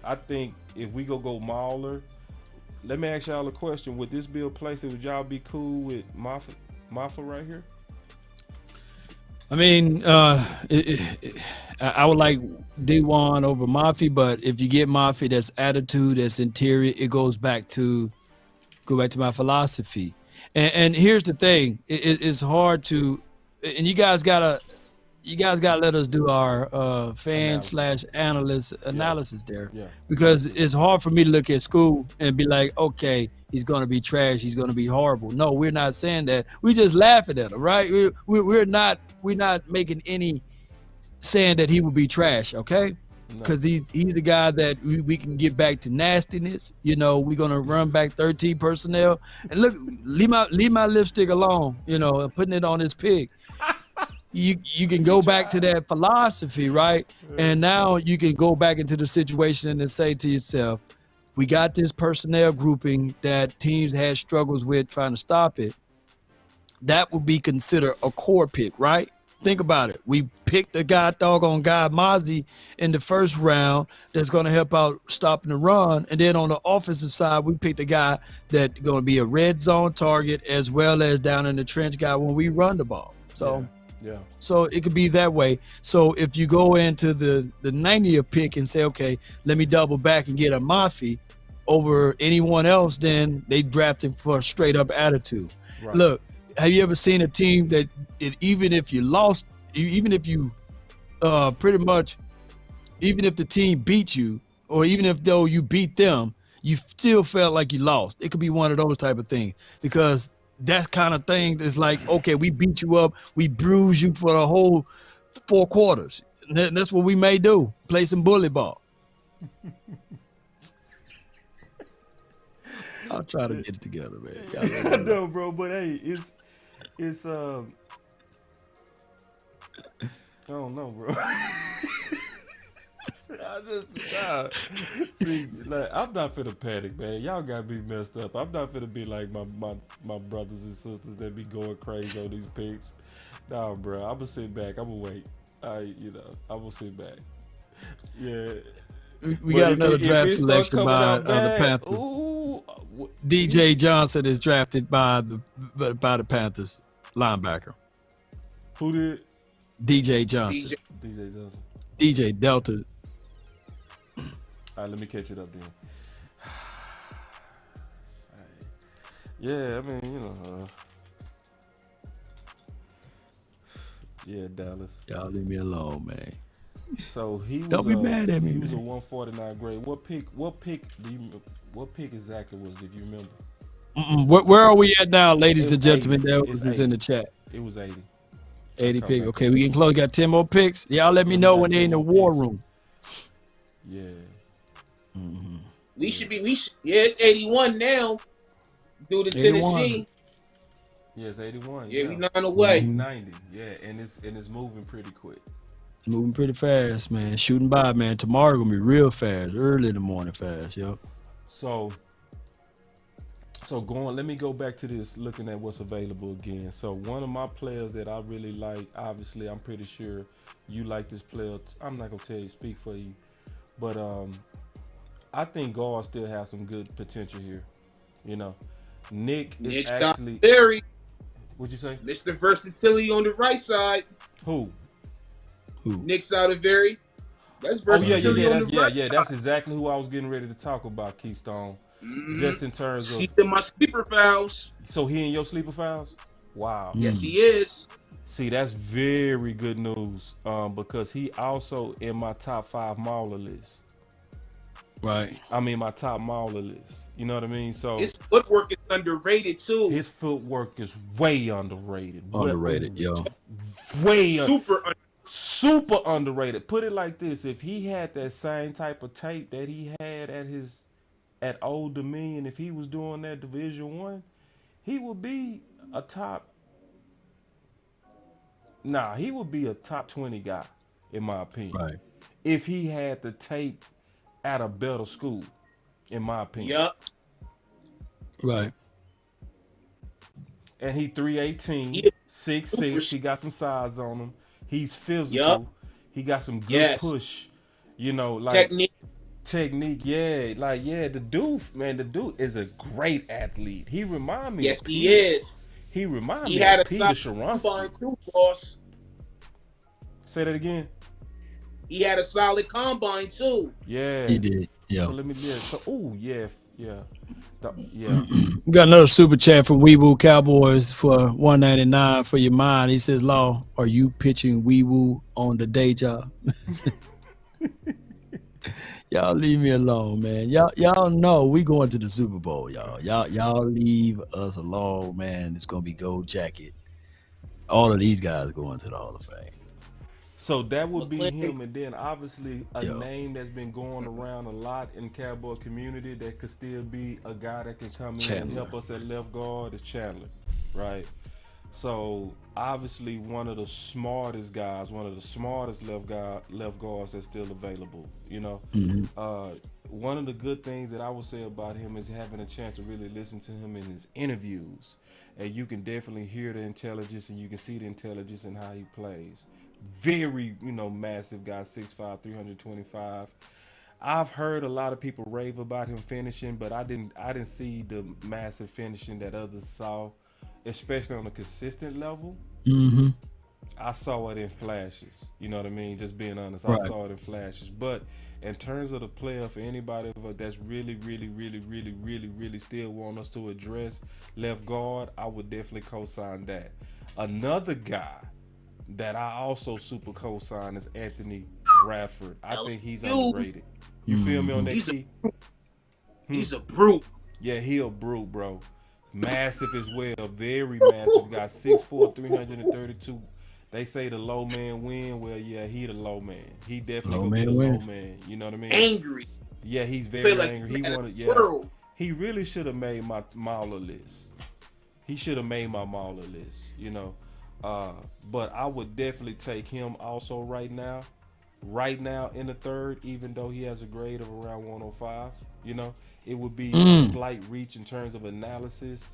I think if we go Mauler, let me ask y'all a question. Would this be a place that would y'all be cool with Maffa right here? I mean, I would like D1 over Maffi, but if you get Maffi, that's attitude, that's interior, it goes back to my philosophy. And here's the thing: it's hard to, and you guys gotta let us do our fan/analyst analysis there, because it's hard for me to look at school and be like, okay, he's gonna be trash, he's gonna be horrible. No, we're not saying that. We just laughing at him, right? We're not making any saying that he will be trash, okay? Because he's the guy that we can get back to nastiness. You know, we're gonna run back 13 personnel. And look, leave my lipstick alone. You know, putting it on his pig. You can go back to that philosophy, right? And now you can go back into the situation and say to yourself, we got this personnel grouping that teams had struggles with trying to stop it. That would be considered a core pick, right? Think about it. We picked a doggone guy, Mazi, in the first round that's going to help out stopping the run. And then on the offensive side, we picked a guy that's going to be a red zone target as well as down in the trench guy when we run the ball. So, so it could be that way. So if you go into the 90th pick and say, okay, let me double back and get a Mafi over anyone else, then they draft him for a straight up attitude. Right. Look, have you ever seen a team that even if you lost, even if you pretty much, even if the team beat you, or even if though you beat them, you still felt like you lost? It could be one of those type of things, because that kind of thing is like, okay, we beat you up, we bruised you for the whole 4 quarters. And that's what we may do, play some bully ball. I'll try to get it together, man. Y'all let me I know. know, bro, but hey, it's I don't know, bro. I just see, like, I'm not finna panic, man. Y'all got me messed up. I'm not finna be like my brothers and sisters that be going crazy on these picks. Nah, bro. I'm gonna sit back. I'm gonna wait. I'm gonna sit back. Yeah. We got another draft selection by the bad, Panthers. ooh, DJ Johnson is drafted by the Panthers linebacker. Who did? DJ Johnson. DJ Johnson. DJ Delta. All right, let me catch it up then. Yeah, I mean, you know. Yeah, Dallas. Y'all leave me alone, man. So he was. Don't be mad at me. He was man. a 149 grade. What pick exactly was it? If you remember? Where are we at now, ladies and It's gentlemen? 80. That It's was in 80. the chat. It was 80. 80 pick. Okay, we can close. Got 10 more picks. Y'all let me know when they're in the war room. Yeah. We should be. Yeah, it's 81 now. Due to Tennessee. Yeah, it's 81. Yeah, we 9 away. 90. Yeah, and it's moving pretty quick. Moving pretty fast, man. Shooting by, man. Tomorrow gonna be real fast. Early in the morning fast, yo. So let me go back to this, looking at what's available again. So one of my players that I really like, obviously I'm pretty sure you like this player. I'm not gonna tell you, speak for you, but I think guard still has some good potential here. You know, Nick is actually very. What'd you say? Mr. Versatility on the right side. Who? Nick Saliveri. That's versatility on the right side. That's exactly who I was getting ready to talk about, Keystone. Just in terms of. She's in my sleeper fouls. So he in your sleeper fouls? Wow. Yes, he is. See, that's very good news because he also in my top 5 mauler list. Right. I mean, my top mauler list. You know what I mean? So his footwork is underrated too. His footwork is way underrated. Underrated, yo. Way super underrated. Put it like this: if he had that same type of tape that he had at Old Dominion, if he was doing that Division 1, he would be a top. Nah, he would be a top 20 guy, in my opinion. Right. If he had the tape at a better school, in my opinion. Yup. Right. And he 318, 6'6". He got some size on him. He's physical. Yep. He got some good push. You know, like technique. Yeah, like the dude is a great athlete. He remind me. Yes, he is. He remind me. He had of a Peter solid Sharonsky. combine too, boss. Say that again. He had a solid combine too. Yeah, he did. Yeah. So let me yeah. We got another super chat from Weeble Cowboys for $1.99 for your mind. He says, "Law, are you pitching Weeble on the day job?" Y'all leave me alone, man. Y'all know we going to the Super Bowl, y'all. Y'all leave us alone, man. It's gonna be Gold Jacket. All of these guys going to the Hall of Fame. So that would be him, and then obviously a name that's been going around a lot in Cowboy community that could still be a guy that can come in and help us at left guard is Chandler, right? So obviously one of the smartest guys, one of the smartest left guards that's still available. You know, one of the good things that I would say about him is having a chance to really listen to him in his interviews, and you can definitely hear the intelligence and you can see the intelligence in how he plays. Very, massive guy, 6'5", 325. I've heard a lot of people rave about him finishing, but I didn't see the massive finishing that others saw, especially on a consistent level. Mm-hmm. I saw it in flashes. You know what I mean? Just being honest, right. I saw it in flashes. But in terms of the player, for anybody that's really still want us to address left guard, I would definitely co-sign that. Another guy that I also super co-sign is Anthony Bradford. I think he's underrated. You feel me on that? He's a brute. Yeah, he a brute, bro. Massive as well. Very massive guy. 6'4", 332. They say the low man win. Well, yeah, he the low man. He definitely gonna be the low man. You know what I mean? Angry. Yeah, he's very angry. he really should have made my Mauler list. He should have made my Mauler list, you know. But I would definitely take him also right now in the third, even though he has a grade of around 105. You know, it would be a slight reach in terms of analysis.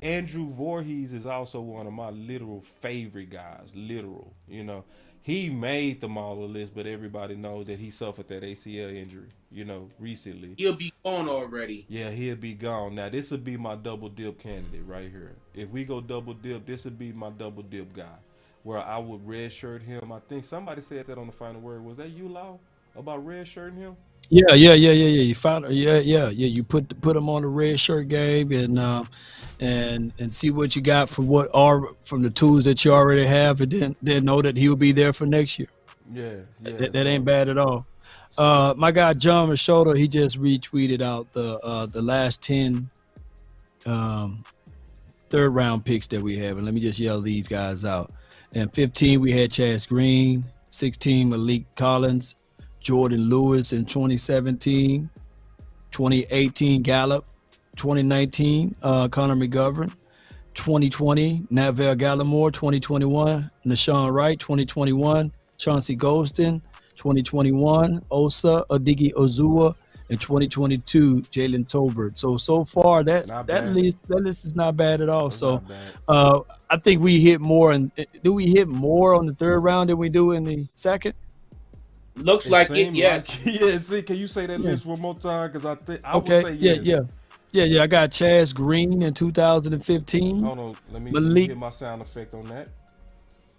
Andrew Voorhees is also one of my literal favorite guys. Literal, you know. He made the Mauler list, but everybody knows that he suffered that ACL injury, you know, recently. He'll be gone already. Yeah, he'll be gone. Now, this would be my double dip candidate right here. If we go double dip, this would be my double dip guy, where I would redshirt him. I think somebody said that on the final word. Was that you, Lau, about redshirting him? Yeah. You found, yeah. You put him on the red shirt game and see what you got from from the tools that you already have, and then know that he'll be there for next year. Yeah. That ain't bad at all. My guy John Machota, he just retweeted out the last 10 third round picks that we have, and let me just yell these guys out. And 15 we had Chaz Green, 16 Malik Collins, Jordan Lewis in 2017, 2018 Gallup, 2019 Connor McGovern, 2020 Navell Gallimore, 2021 Nashawn Wright, 2021 Chauncey Golston, 2021 Osa Adigi Ozua, and 2022 Jalen Tolbert. So far that list is not bad at all. It's so I think we hit more. And do we hit more on the third round than we do in the second? Looks like it, yes. Like, yeah, see, can you say that list one more time? Because I think I would say yes. Yeah. I got Chaz Green in 2015. Hold on, let me get my sound effect on that.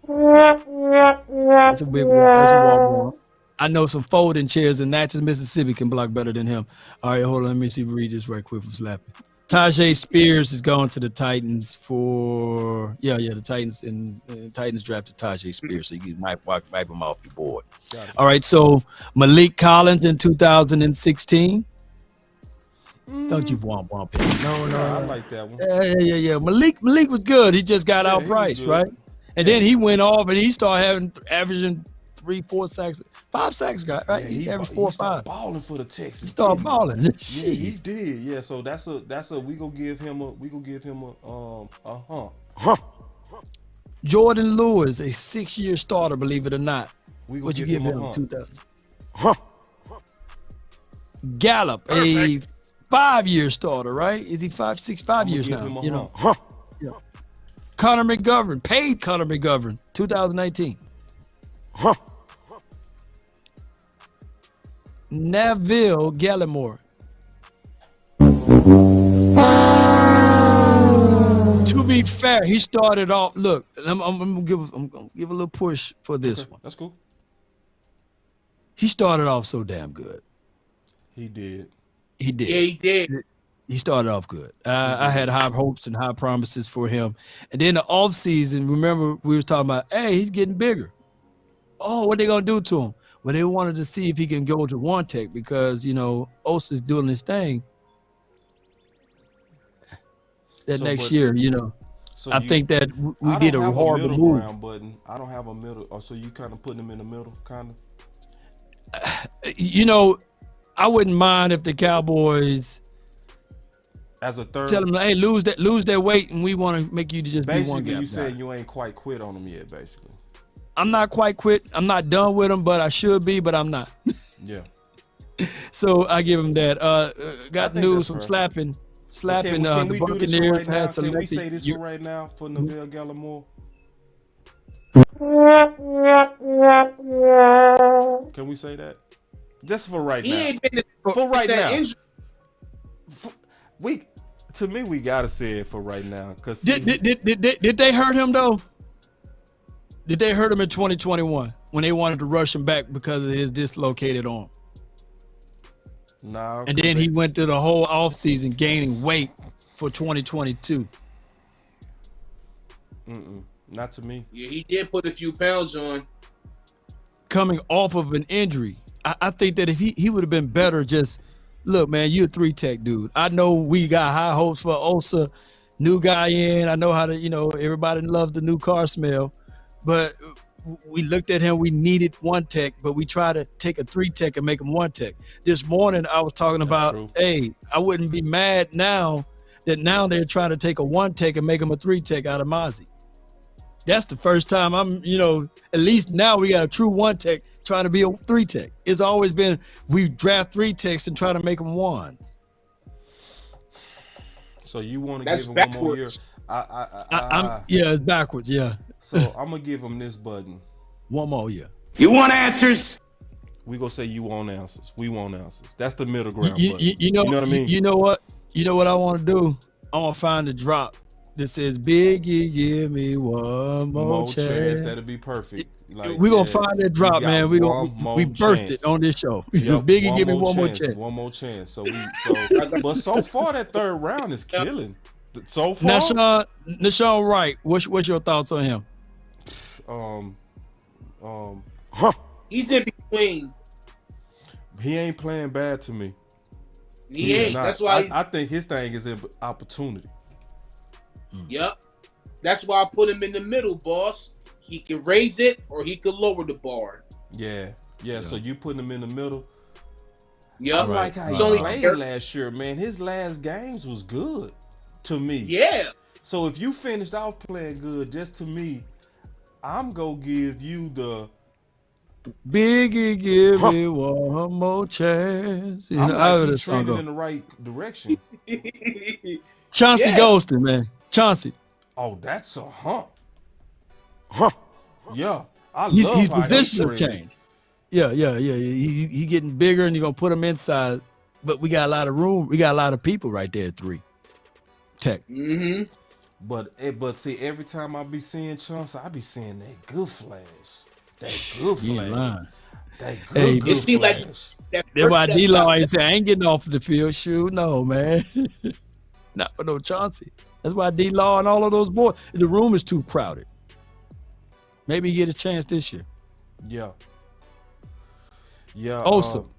That's a big one. That's a warm one. I know some folding chairs in Natchez, Mississippi can block better than him. All right, hold on. Let me see. Read this right quick from Slappy. Tajay Spears is going to the Titans for the Titans, and Titans drafted Tajay Spears, so you can wipe him off your board. All right, so Malik Collins in 2016. Don't you want him? No, I like that one. Yeah. Malik was good. He just got outpriced, right? And then he went off and he started averaging 3-4 sacks, 5 sacks, guy, right? Yeah, he averaged 4 or 5. Balling for the Texans. He started balling. Yeah, he did. Yeah, so that's a we gonna give him a Jordan Lewis, a 6-year starter, believe it or not. What you give him 2000? Gallup, a 5-year starter, right? Is he 5 years now? You know. Yeah. Connor McGovern, paid Connor McGovern, 2019. Navell Gallimore. To be fair, he started off. Look, I'm gonna give a little push for this one. That's cool. He started off so damn good. He did. He did. Yeah, he did. He started off good. I had high hopes and high promises for him. And then the offseason, remember we were talking about, hey, he's getting bigger. Oh, what are they going to do to him? Well, they wanted to see if he can go to One Tech because, you know, Osiris doing his thing. That next year, you know. So I think that we did a horrible move. Button. I don't have a middle. So you kind of putting him in the middle, kind of? You know, I wouldn't mind if the Cowboys as a third tell them, hey, lose that weight, and we want to make you just be one guy. Basically, you said you ain't quite quit on them yet. Basically, I'm not quite quit. I'm not done with them, but I should be, but I'm not. Yeah. So I give him that. Got news from slapping. The Buccaneers had selected. Can we say this for right now for Navell Gallimore? Can we say that? Just for right now. Ain't been for right now. We gotta say it for right now. Cause did they hurt him though? Did they hurt him in 2021 when they wanted to rush him back because of his dislocated arm? No. And then he went through the whole offseason gaining weight for 2022. Not to me. Yeah, he did put a few pounds on. Coming off of an injury. I think that if he would have been better, just look, man, you're a 3-tech dude. I know we got high hopes for Osa, new guy in. I know how to, you know, everybody loves the new car smell. But we looked at him. We needed one tech, but we tried to take a 3 tech and make him 1 tech. This morning I was talking about, true. hey, I wouldn't be mad now that now they're trying to take a 1 tech and make him a 3 tech out of Mazi. That's the first time at least now we got a true 1 tech trying to be a 3 tech. It's always been we draft 3 techs and try to make them 1s. So you want to That's give him one more year? backwards. Yeah, it's backwards. Yeah. So I'm gonna give him this button. 1 more year. You want answers? We gonna say you want answers. We want answers. That's the middle ground. You know what I mean? You know what I want to do? I want to find a drop that says Biggie, give me one more chance. That'll be perfect. Like, we gonna find that drop, man. We birthed it on this show. Yep, Biggie, give me one more chance. One more chance. But so far that third round is killing. So far, Nashawn Wright. What's your thoughts on him? He's in between. He ain't playing bad to me. He ain't. That's why I think his thing is in opportunity. Yep. That's why I put him in the middle, boss. He can raise it or he could lower the bar. Yeah. So you putting him in the middle. Yep. I like how he played last year, man. His last games was good to me. Yeah. So if you finished off playing good, just to me, I'm gonna give you the Biggie, give me one more chance. I'm like trending in the right direction. Chauncey Golston, man. Chauncey. Oh, that's a hump. Yeah, He's positional change. Yeah. He getting bigger, and you're gonna put him inside. But we got a lot of room. We got a lot of people right there at 3 tech. Mm-hmm. But see, every time I be seeing Chauncey, I be seeing that good flash. That good flash. That good flash. Like that's why D-Law ain't say I ain't getting off the field. Shoot, no, man. Not for no Chauncey. That's why D-Law and all of those boys. The room is too crowded. Maybe he get a chance this year. Yeah. Awesome.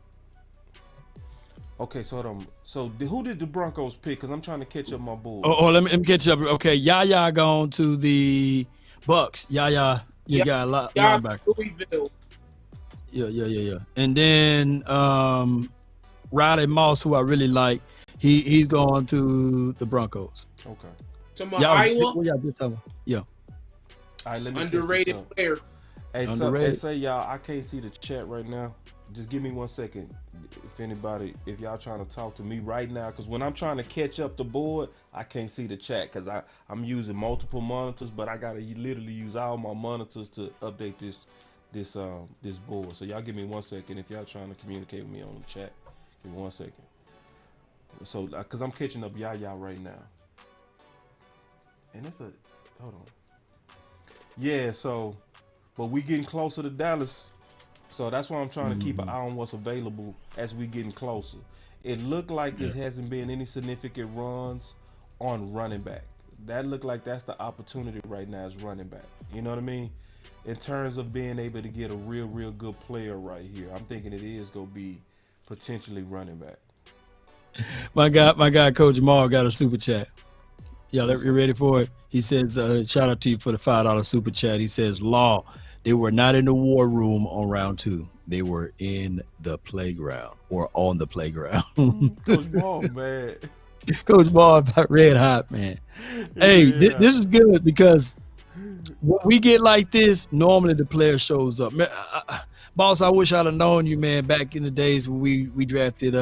Okay, so who did the Broncos pick? Because I'm trying to catch up my boys. Oh, let me catch up. Okay, Yaya gone to the Bucks. Yaya, got a lot linebacker. Louisville. Yeah. And then Riley Moss, who I really like, he's gone to the Broncos. Okay. To my Iowa. Yeah. All right, let me underrated player. Hey, say y'all, I can't see the chat right now. Just give me 1 second. If y'all trying to talk to me right now, because when I'm trying to catch up the board, I can't see the chat because I'm using multiple monitors, but I gotta literally use all my monitors to update this board. So y'all give me 1 second if y'all trying to communicate with me on the chat. Give me 1 second. So because I'm catching up Yaya right now, and hold on. Yeah, but we getting closer to Dallas. So that's why I'm trying to keep an eye on what's available as we getting closer. It looked like it hasn't been any significant runs on running back. That looked like that's the opportunity right now is running back. You know what I mean? In terms of being able to get a real good player right here, I'm thinking it is going to be potentially running back. My guy, Coach Jamal got a super chat. Y'all, you ready for it? He says, shout out to you for the $5 super chat. He says, Law, they were not in the war room on round 2. They were in the playground or on the playground. Coach Ball, man. Coach Ball, red hot, man. Hey, this is good because when we get like this, normally the player shows up. Man, boss, I wish I'd have known you, man, back in the days when we drafted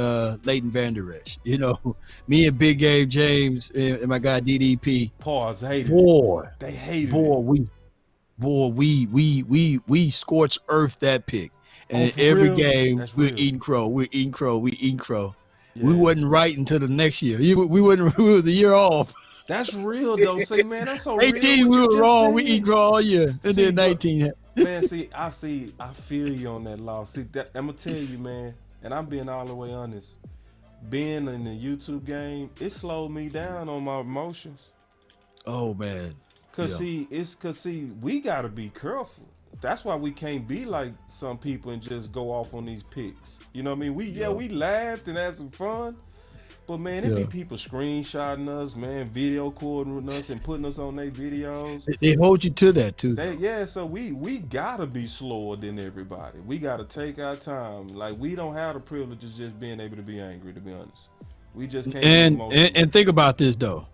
Leighton Vander Esch. You know, me and Big Gabe James and my guy DDP. Pause, hated boy, they hated we scorched earth that pick. And every game we're eating crow. Yeah. We wasn't right until the next year. We was the year off. That's real though. Say, man, that's so 18 real. we were wrong. We eat crow all year. And then 19. Man, I feel you on that, Law. See, I'm gonna tell you, man, and I'm being all the way honest. Being in the YouTube game, it slowed me down on my emotions. Oh man. Cause we gotta be careful. That's why we can't be like some people and just go off on these picks. You know what I mean? We laughed and had some fun, But man, it be people screenshotting us, man, video recording with us and putting us on their videos. They hold you to that too. So we gotta be slower than everybody. We gotta take our time. Like, we don't have the privilege of just being able to be angry, to be honest. We just can't. And think about this though.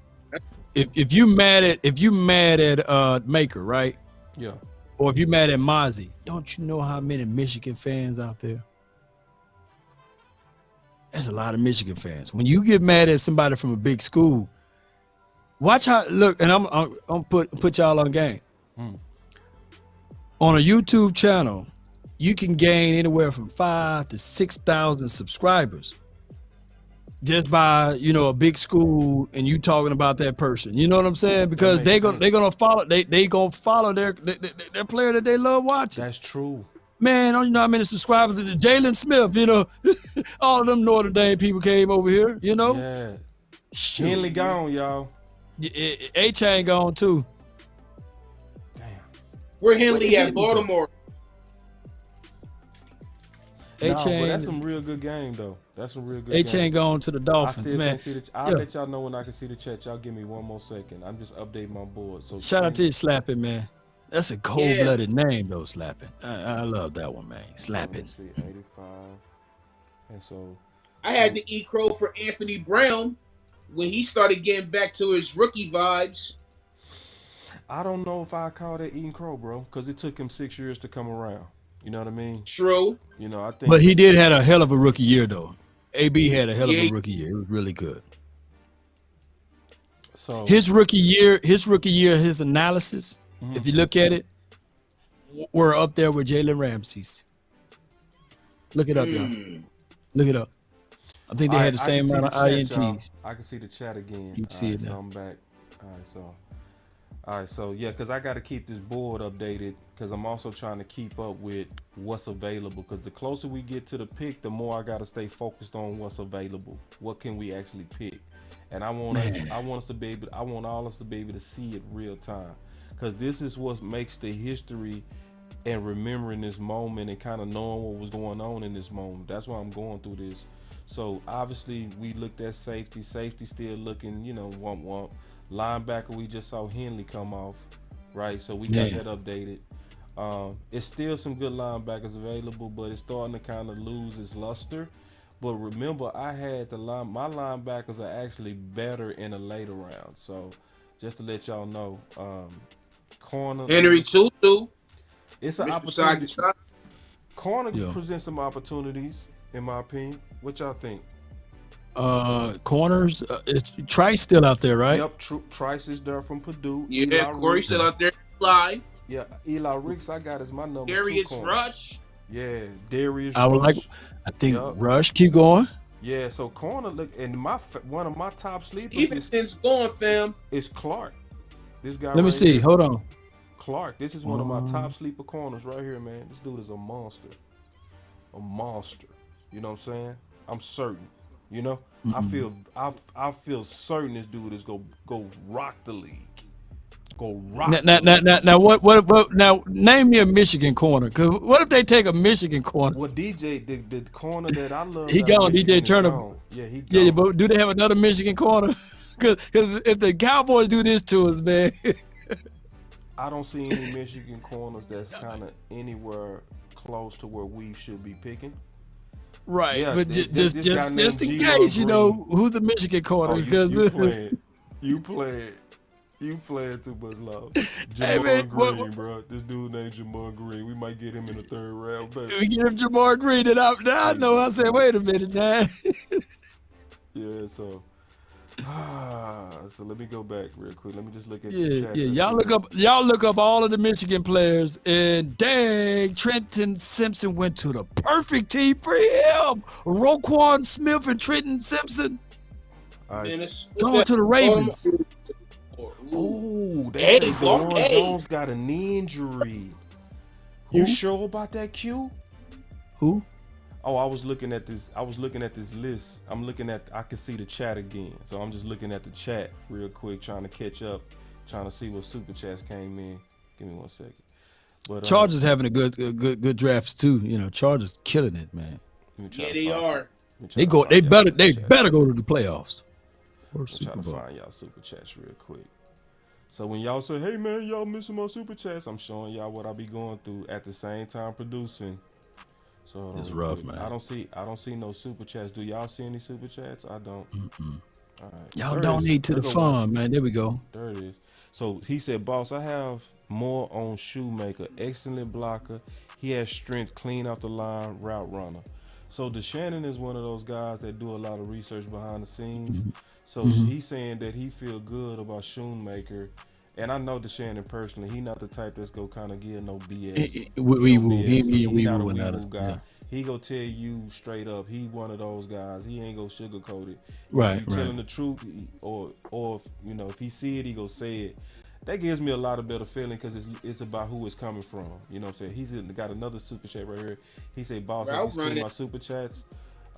If you mad at Maker, right? Yeah. Or if you mad at Mazi, don't you know how many Michigan fans out there? There's a lot of Michigan fans. When you get mad at somebody from a big school, watch how look. And I'm put y'all on game. On a YouTube channel, you can gain anywhere from 5,000 to 6,000 subscribers just by a big school and you talking about that person. You know what I'm saying? Because they're gonna follow their player that they love watching. That's true. Man, don't you know how many subscribers? Jalen Smith, all of them Notre Dame people came over here, Yeah. Henley gone, y'all. A-Chain gone too. Damn. Where Henley at? Baltimore. A-Chain. But that's some real good game though. That's some real good. A-Chain gone to the Dolphins, man. I'll let y'all know when I can see the chat. Y'all give me one more second. I'm just updating my board. So shout out to you, Slapping, man. That's a cold-blooded name, though, Slapping. I love that one, man. Slapping. See, 85. And so I had to eat crow for Anthony Brown when he started getting back to his rookie vibes. I don't know if I call that eating crow, bro, because it took him 6 years to come around. You know what I mean? True. I think. But he did had a hell of a rookie year, though. AB had a hell of a rookie year. It was really good. So his rookie year, his analysis, if you look at it, we're up there with Jalen Ramsey's. Look it up, y'all. Look it up. I think they had the same amount of INTs. I can see the chat again. You can see it now. So I'm back. All right, so yeah, because I got to keep this board updated because I'm also trying to keep up with what's available. Because the closer we get to the pick, the more I got to stay focused on what's available. What can we actually pick? And I want all us to be able to see it real time. Because this is what makes the history and remembering this moment and kind of knowing what was going on in this moment. That's why I'm going through this. So obviously we looked at safety. Safety still looking, womp. Linebacker, we just saw Henley come off, right? So we got that updated. It's still some good linebackers available, but it's starting to kind of lose its luster. But remember, I had my linebackers are actually better in a later round. So just to let y'all know, corner Henry Tutu. It's an opportunity. Corner presents some opportunities, in my opinion. What y'all think? Corners, Trice still out there, right? Yep, Trice is there from Purdue. Yeah, Corey's still out there. Eli. Yeah, Eli Ricks I got as my number Darius 2 corner. Rush. Yeah, Darius I would Rush. I think Rush, keep going. Yeah, so corner, look, and one of my top sleepers Stevenson's going, fam. Is Clark. This guy Let me see, here. hold on. Clark, this is one of my top sleeper corners right here, man. This dude is a monster. A monster. You know what I'm saying? I'm certain. I feel certain this dude is go rock the league. Go rock. Now what? Now name me a Michigan corner. Cause what if they take a Michigan corner? Well, DJ, the corner that I love. He gone. DJ Turner. Yeah, he gone. Yeah, but do they have another Michigan corner? Cause if the Cowboys do this to us, man. I don't see any Michigan corners that's kind of anywhere close to where we should be picking. Right, yeah, but just in case, who's the Michigan corner? Because you playing too much love. Jamar Green, bro. This dude named Jamar Green. We might get him in the 3rd round. Baby. We get him Jamar Green, and I know. I said, wait a minute, now. Yeah, so let me go back real quick. Let me just look at the chat. Y'all look up all of the Michigan players, and dang, Trenton Simpson went to the perfect team for him. Roquan Smith and Trenton Simpson going to the Ravens. Oh, Aaron Jones got a knee injury. You sure about that, Q? Who? Oh, I was looking at this list. I can see the chat again. So I'm just looking at the chat real quick, trying to catch up, trying to see what super chats came in. Give me 1 second. But Chargers having a good drafts too. Chargers killing it, man. Yeah, they are. They better go to the playoffs. Or I'm trying to find y'all super chats real quick. So when y'all say, "Hey man, y'all missing my super chats," I'm showing y'all what I be going through at the same time producing. So it's rough, man. I don't see no super chats. Do y'all see any super chats? I don't. All right. Y'all donate to the fund, man. There we go. There it is. So he said, "Boss, I have more on Shoemaker. Excellent blocker. He has strength, clean off the line, route runner." So DeShannon is one of those guys that do a lot of research behind the scenes. So he's saying that he feel good about Shoemaker. And I know DeShannon personally. He not the type that's go kind of give no BS. He not a wee-woo guy. Yeah. He go tell you straight up. He one of those guys. He ain't go sugarcoat it. Right. If you telling the truth, or you know, if he see it, he go say it. That gives me a lot of better feeling because it's about who it's coming from. You know what I'm saying? He's got another super chat right here. He said, "Boss, I just see my super chats.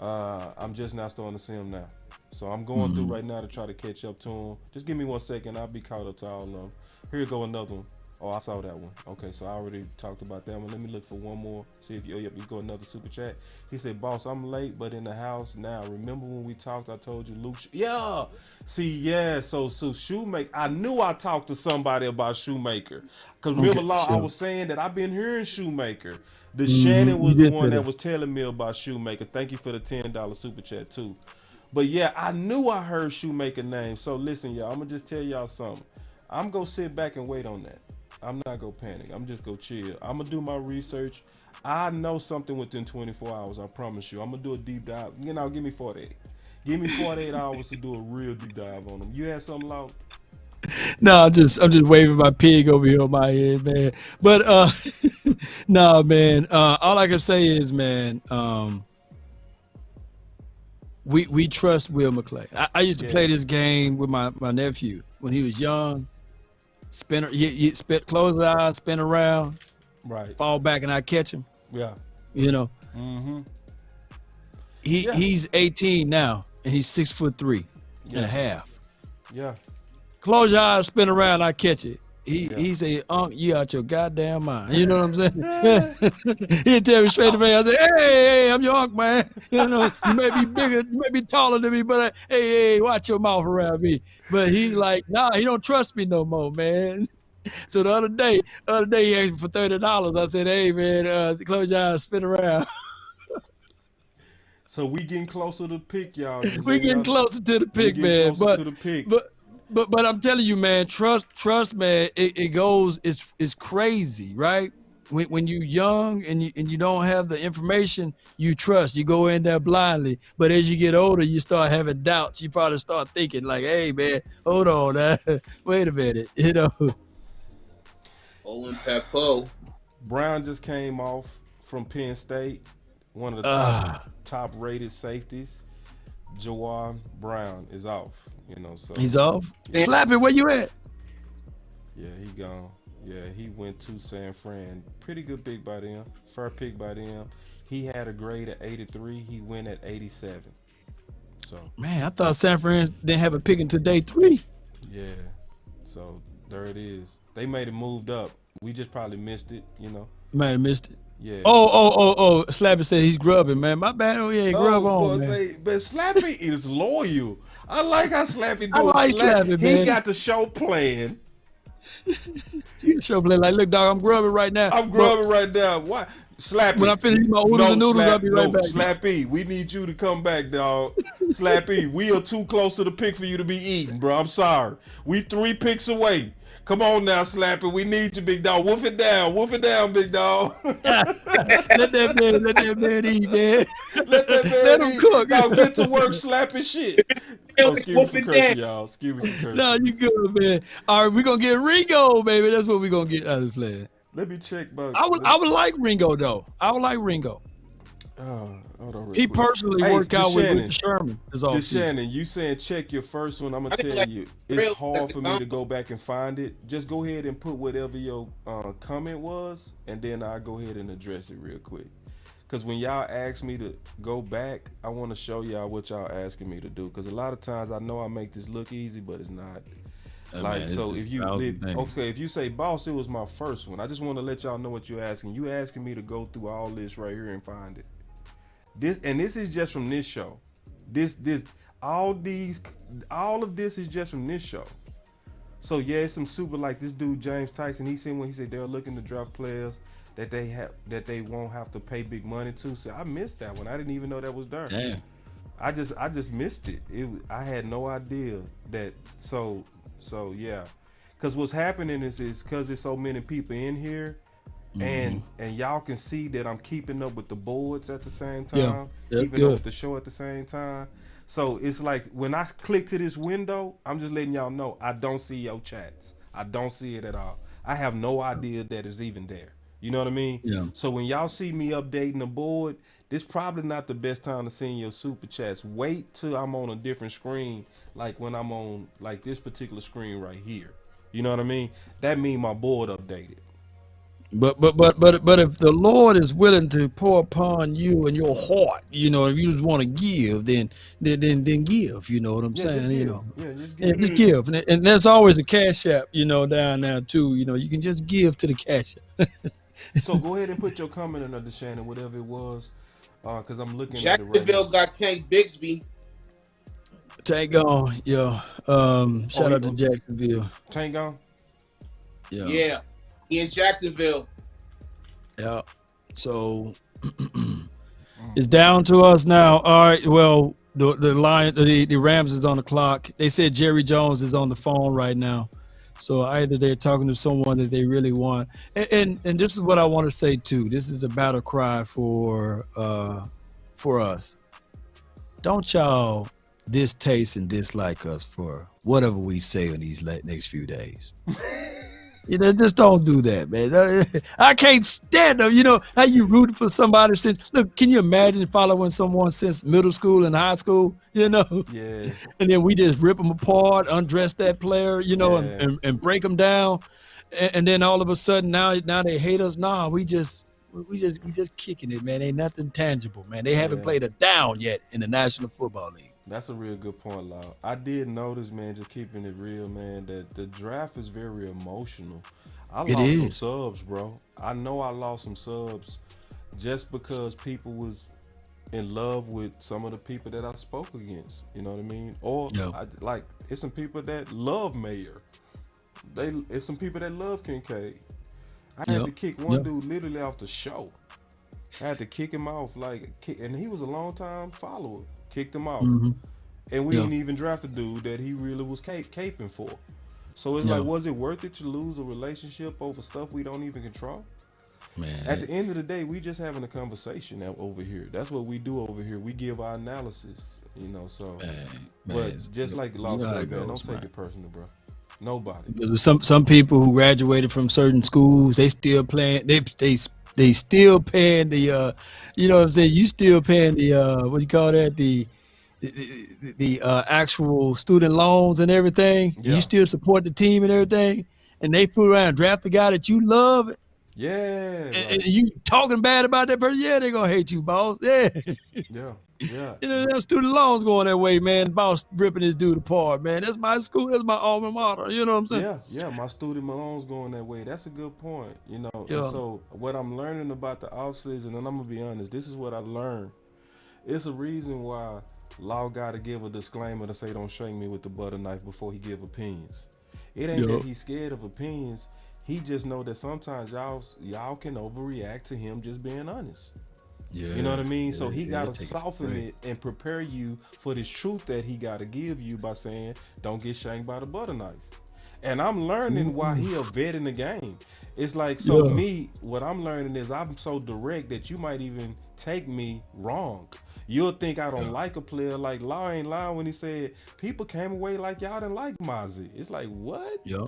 I'm just now starting to see them now. So I'm going through right now to try to catch up to him. Just give me 1 second. I'll be caught up to all of them. Here go another one. Oh, I saw that one. Okay, so I already talked about that one. Let me look for one more. See if you go another super chat. He said, "Boss, I'm late, but in the house now. Remember when we talked? I told you Luke. Yeah. See, yeah. So Shoemaker. I knew I talked to somebody about Shoemaker. Cause remember, I was saying that I've been hearing Shoemaker. The Shannon was the one that was telling me about Shoemaker. Thank you for the $10 super chat too. But yeah, I knew I heard Shoemaker name. So listen, y'all. I'm gonna just tell y'all something. I'm gonna sit back and wait on that. I'm not gonna panic. I'm just gonna chill. I'm gonna do my research. I know something within 24 hours. I promise you. I'm gonna do a deep dive. You know, give me 48. Give me 48 hours to do a real deep dive on them. You had something, Lau? No, I'm just waving my pig over here on my head, man. But no, man. All I can say is, man, we trust Will McClay. I used to play this game with my nephew when he was young. Close his eyes, spin around, right, fall back, and I catch him. Yeah, you know. He's 18 now, and he's 6'3" and a half. Yeah. Close your eyes, spin around, I catch it. He say, "Unc, you out your goddamn mind." You know what I'm saying? He'll tell me straight to me. I say, hey, I'm your uncle, man. You know, you may be bigger, you may be taller than me, but hey, watch your mouth around me. But he's like, nah, he don't trust me no more, man. So the other day he asked me for $30. I said, hey, man, close your eyes, spin around. So we getting closer to the pick, y'all. We getting closer to the pick, man. But I'm telling you, man, trust, man. It goes. It's crazy, right? When you're young and you don't have the information, you trust. You go in there blindly. But as you get older, you start having doubts. You probably start thinking like, "Hey, man, hold on, wait a minute," you know. Olin Papo. Brown just came off from Penn State, one of the top rated safeties. Jawar Brown is off. You know, so he's off. Slap it. Where you at? Yeah, he gone. Yeah, he went to San Fran. Pretty good pick by them. Fair pick by them. He had a grade at 83. He went at 87. So man, I thought San Fran didn't have a pick until day 3. Yeah. So there it is. They made it moved up. We just probably missed it. You know. Might have missed it. Yeah. Oh. Slappy said he's grubbing, man. My bad. Oh yeah, grub on, man. But Slappy is loyal. I like how Slappy do. I like Slappy, man. He got the show plan. He show plan like, look, dog, I'm grubbing right now. I'm grubbing right now. Why? Slappy. When I finish my oodles and noodles, I'll be right back. Slappy, we need you to come back, dog. Slappy, we are too close to the pick for you to be eating, bro. I'm sorry. We 3 picks away. Come on now, Slappy. We need you, big dog. Wolf it down, big dog. Let that man eat, man. Let him cook. Dog, get to work, slapping shit. Oh, excuse me for cursing, y'all. Excuse me for cursing. No, you good, man. All right, we're going to get Ringo, baby. That's what we're going to get out of this plan. Let me check, bud. I would like Ringo, though. I would like Ringo. Hold on, he personally worked out with Sherman. Shannon, you saying check your first one. I'm going to tell you, it's hard for me to go back and find it. Just go ahead and put whatever your comment was, and then I'll go ahead and address it real quick. Because when y'all ask me to go back, I want to show y'all what y'all asking me to do. Because a lot of times I know I make this look easy, but it's not. Like, so if you say, boss, it was my first one. I just want to let y'all know what you're asking. You asking me to go through all this right here and find it. This is just from this show. All of this is just from this show. So yeah, it's some super like this dude James Tyson. He said they're looking to draft players that they won't have to pay big money to. So I missed that one. I didn't even know that was there. Damn. I just missed it. I had no idea that. So yeah, because what's happening is because there's so many people in here, and y'all can see that I'm keeping up with the boards at the same time, keeping up with the show at the same time. So it's like when I click to this window, I'm just letting y'all know I don't see your chats. I don't see it at all. I have no idea that it's even there. You know what I mean? Yeah. So when y'all see me updating the board, this probably not the best time to send your super chats. Wait till I'm on a different screen, like when I'm on like this particular screen right here. You know what I mean? That mean my board updated. But if the Lord is willing to pour upon you and your heart, you know, if you just want to give, then give. You know what I'm saying? You know, just give. And there's always a cash app, you know, down there too. You know, you can just give to the cash app. So go ahead and put your comment in there, Shannon, whatever it was, because I'm looking at it right Jacksonville now. got Tank Bigsby. Tank on, yeah. Shout out to Jacksonville. Tank on? Yeah. He in Jacksonville. Yeah. So it's down to us now. All right. Well, the Rams is on the clock. They said Jerry Jones is on the phone right now. So either they're talking to someone that they really want. And this is what I want to say too. This is a battle cry for us. Don't y'all distaste and dislike us for whatever we say in these next few days. You know, just don't do that, man. I can't stand them. You know how you rooted for somebody since. Look, can you imagine following someone since middle school and high school? You know, yeah. And then we just rip them apart, undress that player, you know, and break them down, and then all of a sudden now they hate us. Nah, we just kicking it, man. Ain't nothing tangible, man. They haven't played a down yet in the National Football League. That's a real good point, Lau. I did notice, man, just keeping it real, man, that the draft is very emotional. I lost some subs, bro. I know I lost some subs just because people was in love with some of the people that I spoke against. You know what I mean? Or it's some people that love Mayer. It's some people that love Kincaid. I had to kick one dude literally off the show. I had to kick him off, and he was a long time follower. Kicked him off, and we didn't even draft a dude that he really was caping for. So it's like, was it worth it to lose a relationship over stuff we don't even control? Man, at the end of the day, we just having a conversation over here. That's what we do over here. We give our analysis, you know. So, but just like Law said, man, don't take it personal, bro. Nobody. Some people who graduated from certain schools, they still playing. They still paying the, you know what I'm saying? You still paying the, what do you call that? The actual student loans and everything. Yeah. You still support the team and everything. And they put around and draft the guy that you love. Yeah. And you talking bad about that person. Yeah, they're going to hate you, boss. Yeah. Yeah. You know, them student loans going that way, man. Boss ripping this dude apart, man. That's my school. That's my alma mater. You know what I'm saying? Yeah. My student loans going that way. That's a good point. You know, and so what I'm learning about the offseason, and I'm going to be honest, this is what I learned. It's a reason why Law got to give a disclaimer to say don't shake me with the butter knife before he give opinions. It ain't that he's scared of opinions. He just know that sometimes y'all can overreact to him just being honest. Yeah, you know what I mean? So he got to soften it and prepare you for this truth that he got to give you by saying, don't get shanked by the butter knife. And I'm learning why he a vet in the game. It's like, me, what I'm learning is I'm so direct that you might even take me wrong. You'll think I don't like a player. Like Law ain't lying when he said people came away like y'all didn't like Mazi. It's like, what? Yeah.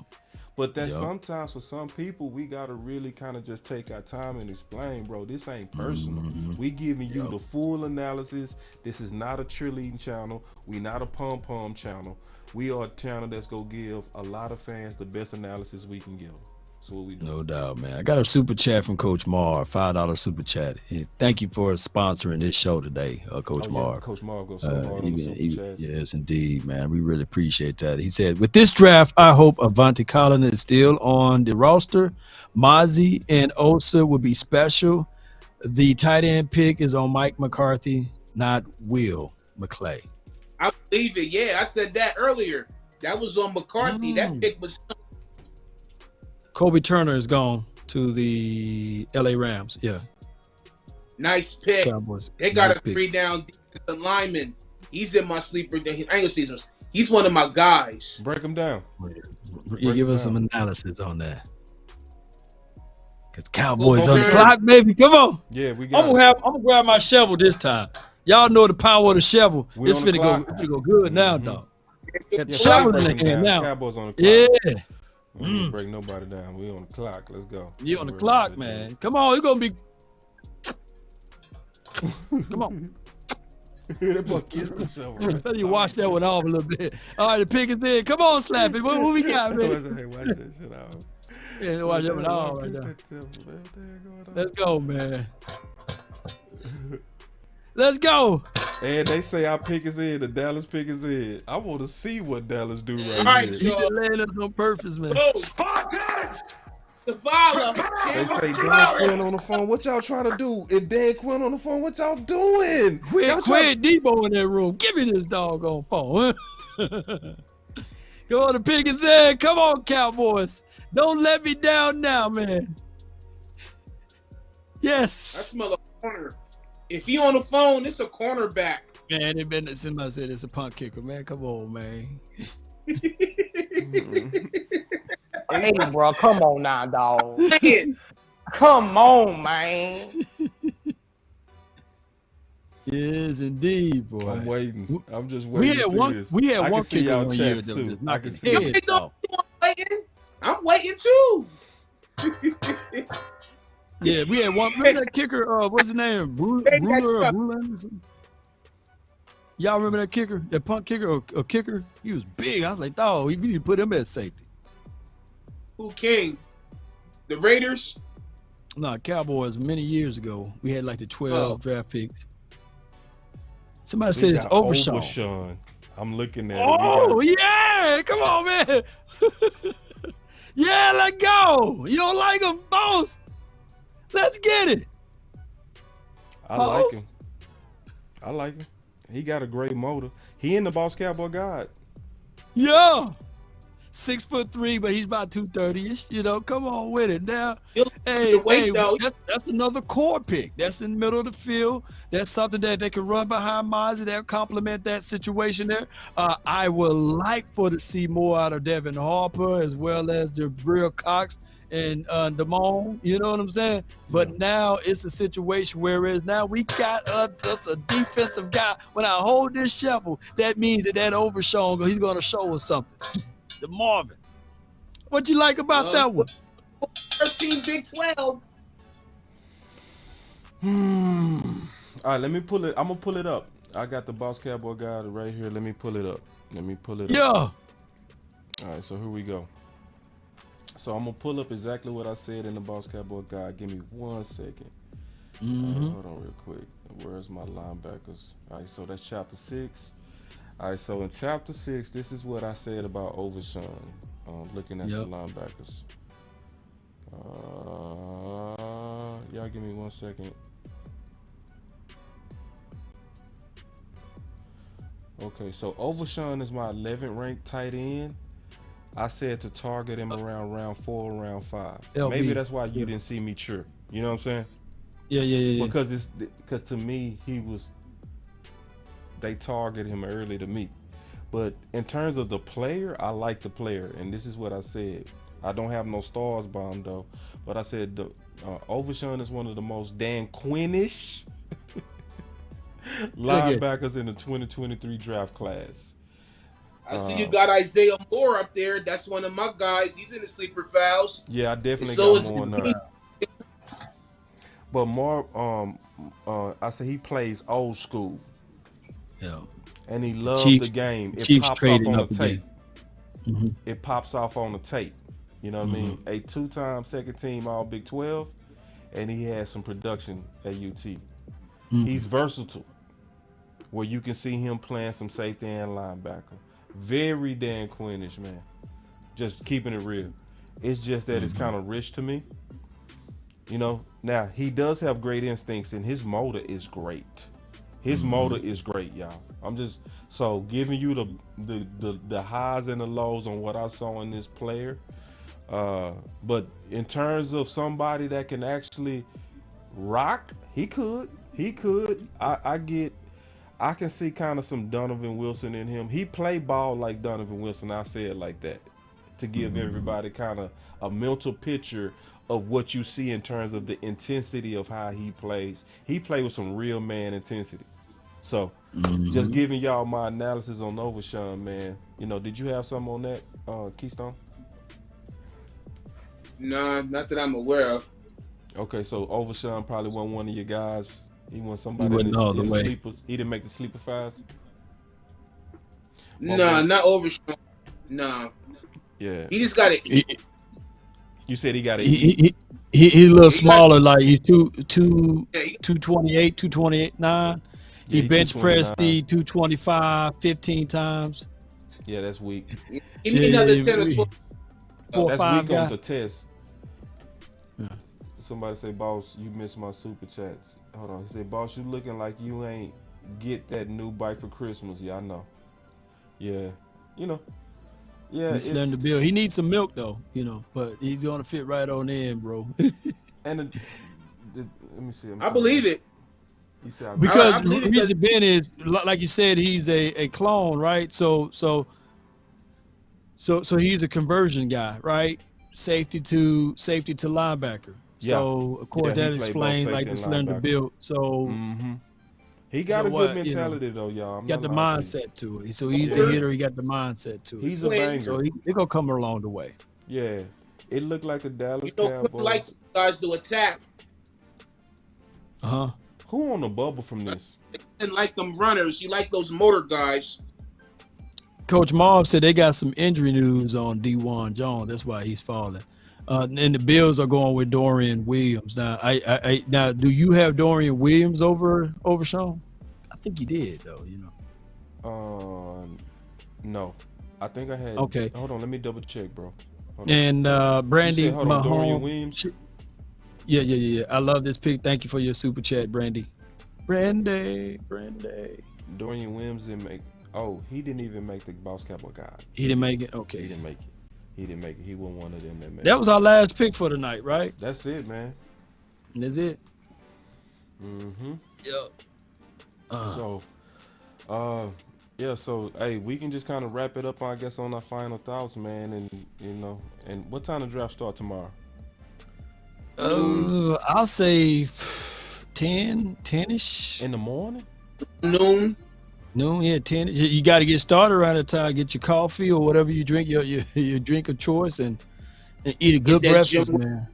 But that sometimes for some people, we got to really kind of just take our time and explain, bro, this ain't personal. We giving you the full analysis. This is not a cheerleading channel. We not a pom-pom channel. We are a channel that's going to give a lot of fans the best analysis we can give them. That's what we do. No doubt, man. I got a super chat from Coach Mar, $5 super chat. Thank you for sponsoring this show today, Coach Mar. Coach Mar goes so hard on the super chats. Yes, indeed, man. We really appreciate that. He said, with this draft, I hope Avante Collins is still on the roster. Mazi and Osa would be special. The tight end pick is on Mike McCarthy, not Will McClay. I believe it. Yeah, I said that earlier. That was on McCarthy. That pick was. Kobe Turner is gone to the LA Rams. Yeah. Nice pick. Cowboys. They got Nice a pick. 3-down defensive lineman. He's in my sleeper. I ain't gonna see him. He's one of my guys. Break him down. You give us some analysis on that. Cause Cowboys on the Sure. clock, baby. Come on. Yeah, we got. I'm gonna grab my shovel this time. Y'all know the power of the shovel. We It's on the finna clock. go good now, dog. Got the Yeah, shovel break in him the hand down. now. Cowboys on the clock. Yeah. We ain't break nobody down. We on the clock. Let's go. You on the Don't worry clock, about man. it. Come on, you're gonna be. Come on. That boy kissed the shovel. Let you wash that one off a little bit. All right, the pick is in. Come on, Slappy. What we got, man? Hey, watch that shit out. Yeah, wash that one off right now. Let's go, man. Let's go. And they say our pick is in. The Dallas pick is in. I want to see what Dallas do right All right, here. He so delayed us on purpose, man. Zavala. They say Dan Quinn on the phone. What y'all trying to do? If Dan Quinn on the phone, what y'all doing? Quit Debo in that room. Give me this doggone phone. Go on, the pick is in. Come on, Cowboys. Don't let me down now, man. I Yes. smell a corner. If he on the phone, it's a cornerback. Man, it been somebody said it's a punt kicker, man. Come on, man. Hey, bro, come on now, dog. Man, Come on, man. Yes, indeed, boy. I'm waiting. I'm just We waiting had to see one. this. We I had can one see kicker y'all one year chats, that too. was just I knocking can his see you head know off. I'm waiting. I'm waiting too. Yeah, we had one. Remember that kicker? What's his name? Bruler Maybe that's or tough. Bruler? Y'all remember that kicker? That punt kicker or kicker? He was big. I was like, dog, we need to put him at safety. Who King? The Raiders? No, Cowboys many years ago. We had like the 12 draft picks. Somebody We said it's got Overshown. Overshown. I'm looking at Oh, it. yeah. Come on, man. Yeah, let's go. You don't like him, boss? Let's get it. I like him. I like him. He got a great motor. He in the Boss Cowboy guide. Yeah. 6'3", but he's about 230-ish. You know, come on with it now. Hey, that's another core pick. That's in the middle of the field. That's something that they can run behind Mazi. They'll complement that situation there. I would like to see more out of Devin Harper as well as Jabril Cox and Damone. You know what I'm saying? But now it's a situation whereas now we got us a defensive guy. When I hold this shovel, that means that Overshown, he's going to show us something. The Marvin. What you like about that one? 13 Big 12. All right, let me pull it. I'm gonna pull it up. I got the Boss Cowboy guide right here. Let me pull it up. Yeah. All right, so here we go. So I'm gonna pull up exactly what I said in the Boss Cowboy guide. Give me 1 second. Hold on real quick. Where's my linebackers? All right, so that's chapter 6. All right, so in chapter 6, this is what I said about Overshown. Looking at the linebackers. Y'all give me 1 second. Okay, so Overshown is my 11th ranked tight end. I said to target him around round 4, round 5. LB. Maybe that's why you didn't see me chirp. You know what I'm saying? Yeah. Because to me, they target him early to me. But in terms of the player, I like the player. And this is what I said. I don't have no stars by him though. But I said Overshown is one of the most Dan Quinn-ish linebackers in the 2023 draft class. I see you got Isaiah Moore up there. That's one of my guys. He's in the sleeper fouls. Yeah, I definitely So got more on there. But more, I said he plays old school. Yeah. And he loves the game. It pops off on the tape. It pops off on the tape. You know what I mean? A 2-time second team All Big 12, and he has some production at UT. He's versatile, where you can see him playing some safety and linebacker. Very Dan Quinn-ish, man. Just keeping it real. It's just that it's kind of rich to me. You know, now he does have great instincts, and his motor is great. His motor is great, y'all. I'm just so giving you the highs and the lows on what I saw in this player. But in terms of somebody that can actually rock, he could. I can see kind of some Donovan Wilson in him. He play ball like Donovan Wilson. I say it like that to give everybody kind of a mental picture of what you see in terms of the intensity of how he plays. He play with some real man intensity. So just giving y'all my analysis on Overshown, man. You know, did you have something on that, Keystone? Nah, not that I'm aware of. Okay, so Overshown probably wasn't one of your guys. He was somebody He in wasn't all the the way. sleepers. He didn't make the sleeper fives. Nah, not Overshown. Nah. Yeah. He just got it. You said he got it. He's a little smaller, like he's 228, Yeah, 229. Yeah, He bench 229. pressed the 225 15 times. Yeah, that's weak. Give me another 10 or 12. 4 or That's 5 weak on guy. the test. Somebody say, boss, you missed my super chats. Hold on. He said, boss, you looking like you ain't get that new bike for Christmas. Yeah, I know. Yeah. You know. Yeah, He's slender build. He needs some milk though, you know, but he's gonna fit right on in, bro. and let me see. I believe it. He said, Because I the believe it reason being is, like you said, he's a clone, right? So he's a conversion guy, right? Safety to linebacker. Yeah. So of course Yeah, that he played both explains like safety the and slender linebacker. build. So he got So a what, good you know, mentality though, y'all. I'm got the not lying to mindset to it. So he's Yeah. the hitter. He got the mindset to it. He's a banger. So he gonna come along the way. Yeah. It looked like the Dallas You know, Cowboys. Quinn like you guys to attack Who on the bubble from this? and like them runners. You like those motor guys. Coach Marv said they got some injury news on D1 Jones. That's why he's falling. And the Bills are going with Dorian Williams. Now, now, do you have Dorian Williams over Sean? I think you did, though. You know. No. I think I had. Okay. Hold on. Let me double check, bro. Hold on. And Brandy You said, hold on, Dorian Mahomes. Williams? Yeah. I love this pick. Thank you for your super chat, Brandy. Brandy. Dorian Williams didn't make. Oh, he didn't even make the Boss Cowboy guide. He didn't make it. Okay. He didn't make it. He wasn't one of them that made That was our last pick for tonight, right? That's it, man. That's it. Yep. So, hey, we can just kind of wrap it up, I guess, on our final thoughts, man. And, you know, and what time the draft start tomorrow? I'll say 10-ish. In the morning? Noon, yeah, 10. You got to get started around that time. Get your coffee or whatever you drink, your drink of choice, and eat a good that breakfast, gym- man.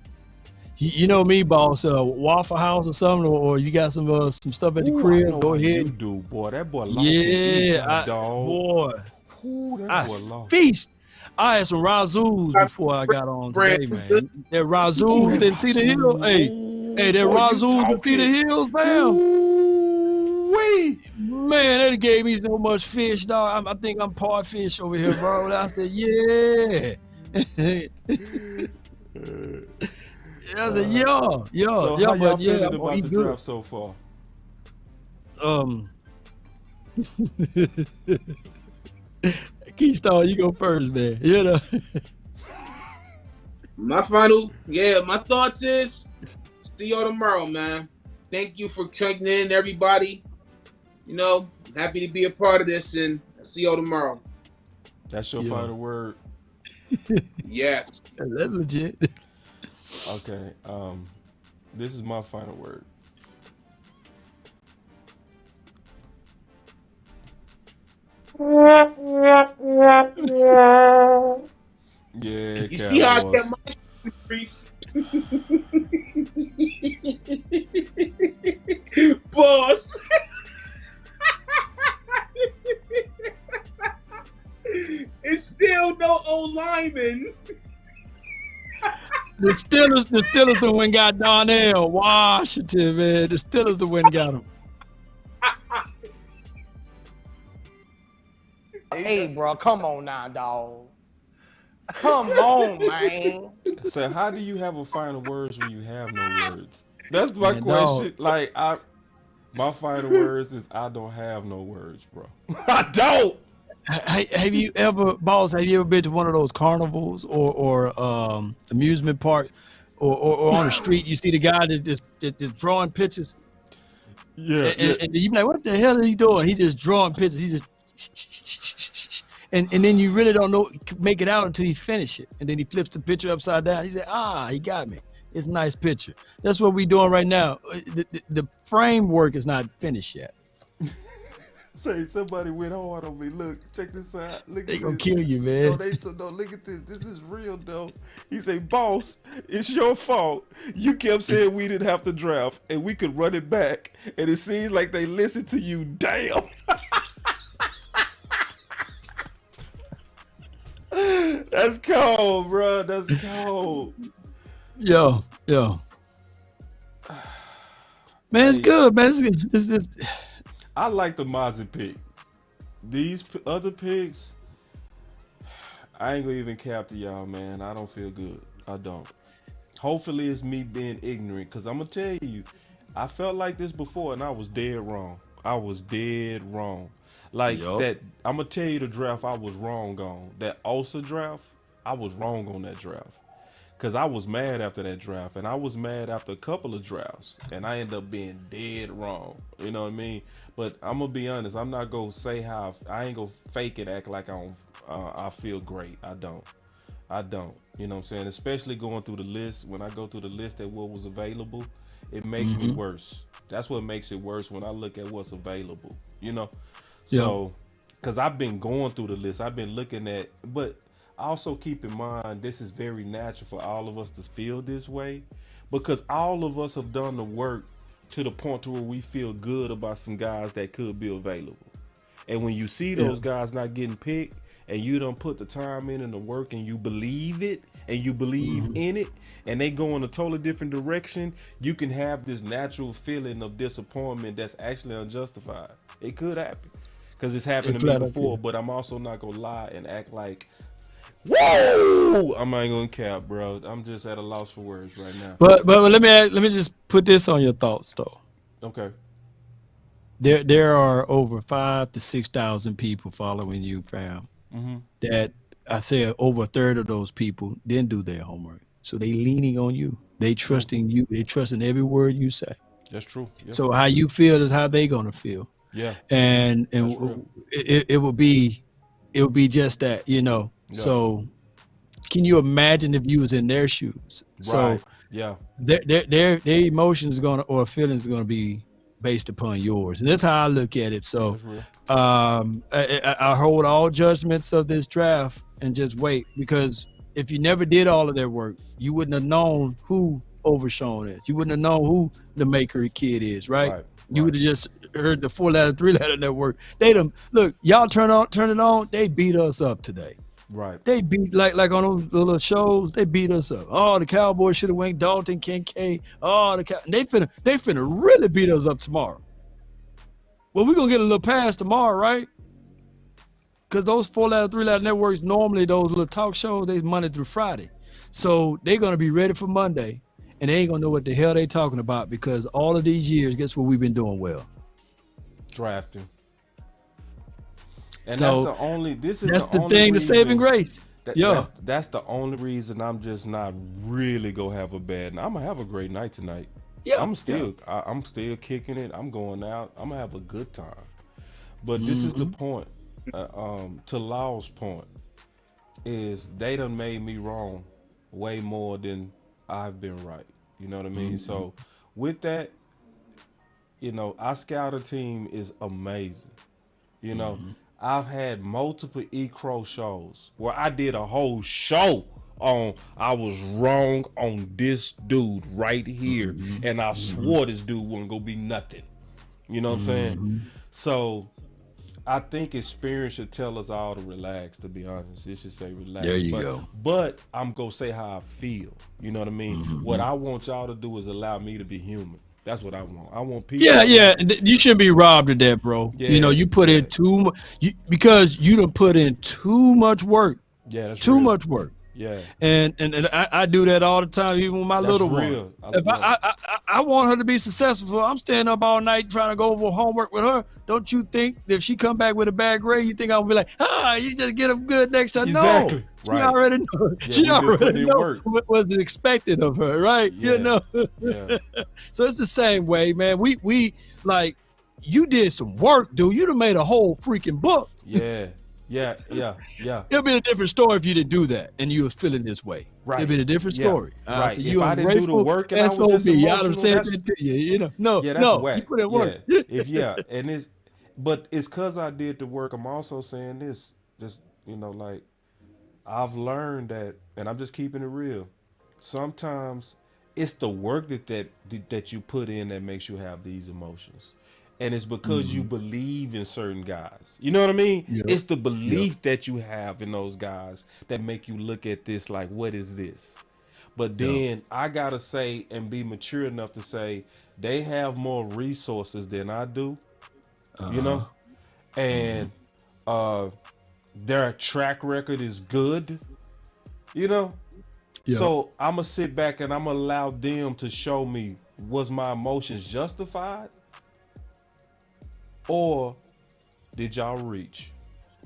You know me, boss. Waffle House or something, or you got some stuff at the Ooh, I crib. know Go what ahead. You do, boy. That boy lost to eat, dog. Boy. Ooh, that I boy lost. feast. I had some Razoo's before I got on today, man. That Razoo's didn't see the hill. Hey, that Razoo's didn't see the hills, man. Man, that gave me so much fish, dog. I think I'm part fish over here, bro. I said, yeah. I said, So how y'all feeling about the draft so far? Keystone, you go first, man. You know. my thoughts is see y'all tomorrow, man. Thank you for checking in, everybody. You know, happy to be a part of this, and I'll see y'all tomorrow. That's your final word. Yes. That's legit. Okay. This is my final word. Yeah. You see how I get my brief? Boss. It's still no old lineman. The Steelers the one got Donnell Washington, man. The Steelers the one got him. Hey, bro, come on now, dog. Come on, man. So how do you have a final words when you have no words? That's my Man, question. Like my final words is I don't have no words, bro. I don't. Have you ever, boss? Have you ever been to one of those carnivals or amusement parks, or on the street? You see the guy that's just drawing pictures. Yeah, and you be like, what the hell is he doing? He just drawing pictures. He just and then you really don't know, make it out until he finish it, and then he flips the picture upside down. He said, he got me. It's a nice picture. That's what we doing right now. The framework is not finished yet. Say somebody went hard on me. Look, check this out. Look, They at gonna this. kill you, man. No, look at this. This is real, though. He say, boss, it's your fault. You kept saying we didn't have to draft, and we could run it back, and it seems like they listened to you. Damn. That's cold, bro. That's cold. Yo. Man, it's good, man. It's good. This. I like the Mazi pick. These other picks, I ain't gonna even cap to y'all, man. I don't feel good. I don't. Hopefully it's me being ignorant, because I'm gonna tell you, I felt like this before and I was dead wrong. Like that, I'm gonna tell you the draft I was wrong on. That Osa draft, I was wrong on that draft. Because I was mad after that draft, and I was mad after a couple of drafts, and I ended up being dead wrong. You know what I mean? But I'm gonna be honest. I'm not gonna say how I ain't gonna fake it, act like I feel great. I don't. You know what I'm saying? Especially going through the list. When I go through the list at what was available, it makes me worse. That's what makes it worse when I look at what's available. You know? So, because I've been going through the list, I've been looking at, but also keep in mind, this is very natural for all of us to feel this way, because all of us have done the work to the point to where we feel good about some guys that could be available. And when you see those guys not getting picked, and you don't put the time in and the work, and you believe it, and you believe in it, and they go in a totally different direction, you can have this natural feeling of disappointment that's actually unjustified. It could happen, because it's happened to me before, but I'm also not gonna lie and act like, whoa! I'm not gonna cap, bro. I'm just at a loss for words right now. But let me just put this on your thoughts, though. Okay. There are over 5,000 to 6,000 people following you, fam. That I say over a third of those people didn't do their homework, so they leaning on you. They trusting you. They trusting every word you say. That's true. Yep. So how you feel is how they gonna feel. Yeah. And it will be just that, you know. Yeah. So can you imagine if you was in their shoes? Right. So yeah, their emotions or feelings are gonna be based upon yours, and that's how I look at it. So I hold all judgments of this draft and just wait, because if you never did all of their work, you wouldn't have known who Overshown is. You wouldn't have known who the Maker kid is, right? You would have just heard the 4-letter, 3-letter network. They look, y'all turn it on. They beat us up today. Right. They beat like on those little shows. They beat us up. Oh, the Cowboys should have went Dalton, Kincaid. Oh, they finna really beat us up tomorrow. Well, we're gonna get a little pass tomorrow, right? Because those 4-letter, 3-letter networks, normally those little talk shows, they Monday through Friday. So they're gonna be ready for Monday, and they ain't gonna know what the hell they talking about, because all of these years, guess what we've been doing well? Drafting. And so that's the only. This is that's the only thing, the saving grace. That's the only reason I'm just not really gonna have a bad night. I'm gonna have a great night tonight. Yeah, I'm still kicking it. I'm going out. I'm gonna have a good time. But this is the point. To Law's point, is they done made me wrong way more than I've been right. You know what I mean? So with that, you know, our scouting team is amazing. You know, I've had multiple E-Crow shows where I did a whole show on I was wrong on this dude right here, and I swore this dude wasn't gonna be nothing. You know what I'm saying? So I think experience should tell us all to relax, to be honest. It should say relax. There you go. But I'm gonna say how I feel. You know what I mean? What I want y'all to do is allow me to be human. That's what I want. I want people. Yeah. You shouldn't be robbed of that, bro. Yeah, you know, you put in too much, because you done put in too much work. Yeah, that's too much work. Yeah. And I do that all the time, even with my That's little real. one. If I want her to be successful, I'm staying up all night trying to go over homework with her. Don't you think if she come back with a bad grade, you think I'll be like, you just get them good next time? Exactly. No, she Right. already know. Yeah, She we've been putting already in know work. what was expected of her, right? Yeah. You know. Yeah. So it's the same way, man. We like, you did some work, dude. You done made a whole freaking book. Yeah. It'd be a different story if you didn't do that and you was feeling this way. Right. It'd be a different Yeah. story. Right. You If I didn't do the work and I was just SOB, I'd have emotional, said that's- that to you. You know, no, Yeah, that's no, whack. you put in work. Yeah. And but it's cause I did the work. I'm also saying this, just, you know, like, I've learned that, and I'm just keeping it real. Sometimes it's the work that you put in that makes you have these emotions. And it's because you believe in certain guys. You know what I mean? Yep. It's the belief that you have in those guys that make you look at this like, what is this? But then I gotta say and be mature enough to say they have more resources than I do. You know? And their track record is good. You know? Yep. So I'm gonna sit back and I'm gonna allow them to show me, was my emotions justified? Or did y'all reach?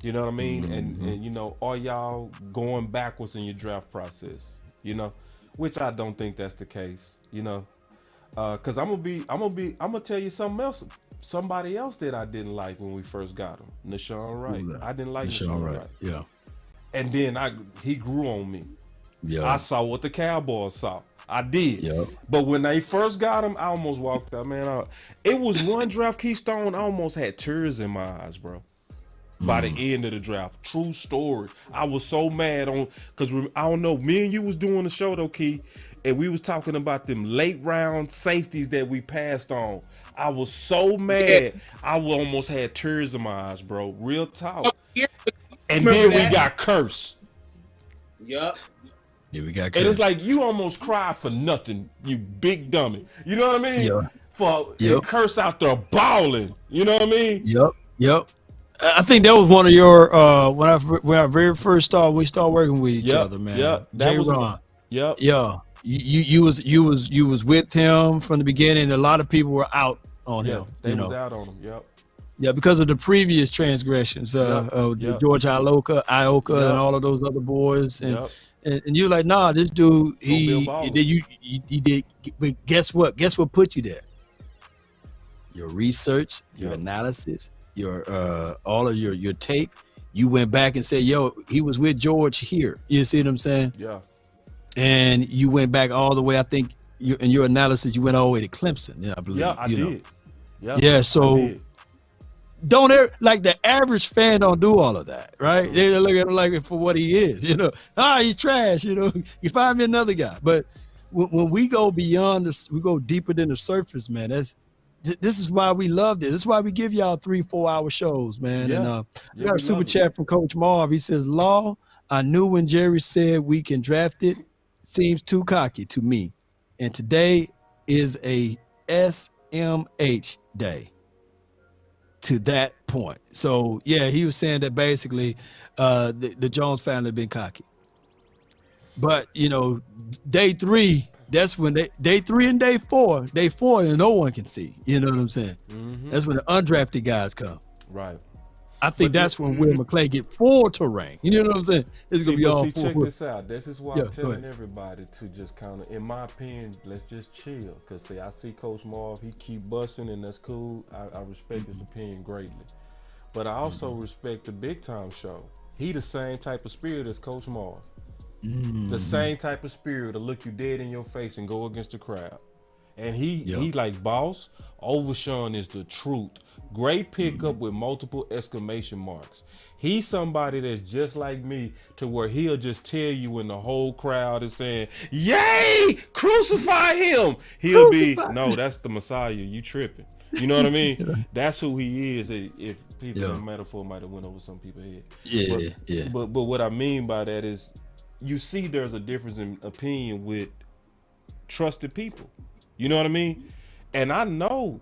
You know what I mean? And you know, are y'all going backwards in your draft process? You know, which I don't think that's the case. You know, because I'm gonna tell you something else. Somebody else that I didn't like when we first got him, Nashawn Wright. I didn't like Nashawn Wright. Yeah. And then he grew on me. Yeah. I saw what the Cowboys saw. I did. Yep. But when they first got him, I almost walked out, man. It was one draft, Keystone, I almost had tears in my eyes, bro. By the end of the draft. True story. I was so mad because I don't know, me and you was doing the show though, Key, and we was talking about them late round safeties that we passed on. I was so mad. I almost had tears in my eyes, bro. Real talk. And then we got cursed. Yup. Yeah, we got. And it's like you almost cried for nothing, you big dummy. You know what I mean? Yeah. For curse out there balling. You know what I mean? Yep. I think that was one of your when I very first started. We started working with each other, man. Yep. That was J-Ron. Yep. Yeah. You was with him from the beginning. A lot of people were out on him. They was out on him. Yep. Yeah, because of the previous transgressions, George Ioka, and all of those other boys, and you're like, nah, this dude, he did. But guess what? Guess what put you there? Your research, your analysis, your all of your tape. You went back and said, yo, he was with George here. You see what I'm saying? Yeah. And you went back all the way. I think in your analysis, you went all the way to Clemson. Yeah, I believe. Yeah, I did. Yeah. So. Don't ever, like, the average fan don't do all of that, right? They look at him like for what he is, you know. He's trash, you know. You find me another guy. But when we go beyond this, we go deeper than the surface, man. This is why we love this. This is why we give y'all 3-4 hour shows, man. And we got a super chat from Coach Marv. He says, "Law, I knew when Jerry said we can draft it. Seems too cocky to me. And today is a SMH day." To that point. So yeah, he was saying that basically the Jones family been cocky. But you know, day 3, that's when day 3 and day 4, and no one can see. You know what I'm saying? That's when the undrafted guys come. Right. I think that's when Will McClay get full terrain. You know what I'm saying? It's gonna be all check full. this out. This is why I'm telling everybody to just kind of, in my opinion, let's just chill. Cause see, I see Coach Marv, he keep busting, and that's cool. I respect his opinion greatly, but I also respect the Big Time Show. He the same type of spirit as Coach Marv. The same type of spirit to look you dead in your face and go against the crowd. And he like, boss, Overshown is the truth. Great pickup with multiple exclamation marks. He's somebody that's just like me, to where he'll just tell you when the whole crowd is saying, "Yay, crucify him." He'll be, "No, that's the Messiah. You tripping." You know what I mean? That's who he is. If people in metaphor might have went over some people's head. But what I mean by that is, you see, there's a difference in opinion with trusted people. You know what I mean? And I know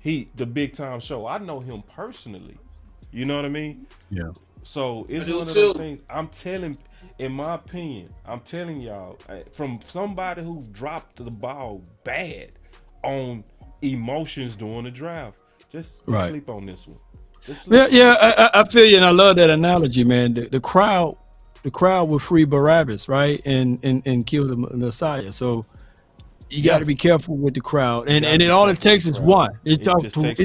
the Big Time Show. I know him personally. You know what I mean? Yeah. So it's I do one of those too. things. I'm telling, in my opinion, I'm telling y'all, from somebody who dropped the ball bad on emotions during the draft. Just Right. sleep on this one. Just sleep on I feel you, and I love that analogy, man. The crowd will free Barabbas, right, and kill the Messiah. So you got to be careful with the crowd, and all it takes is one. It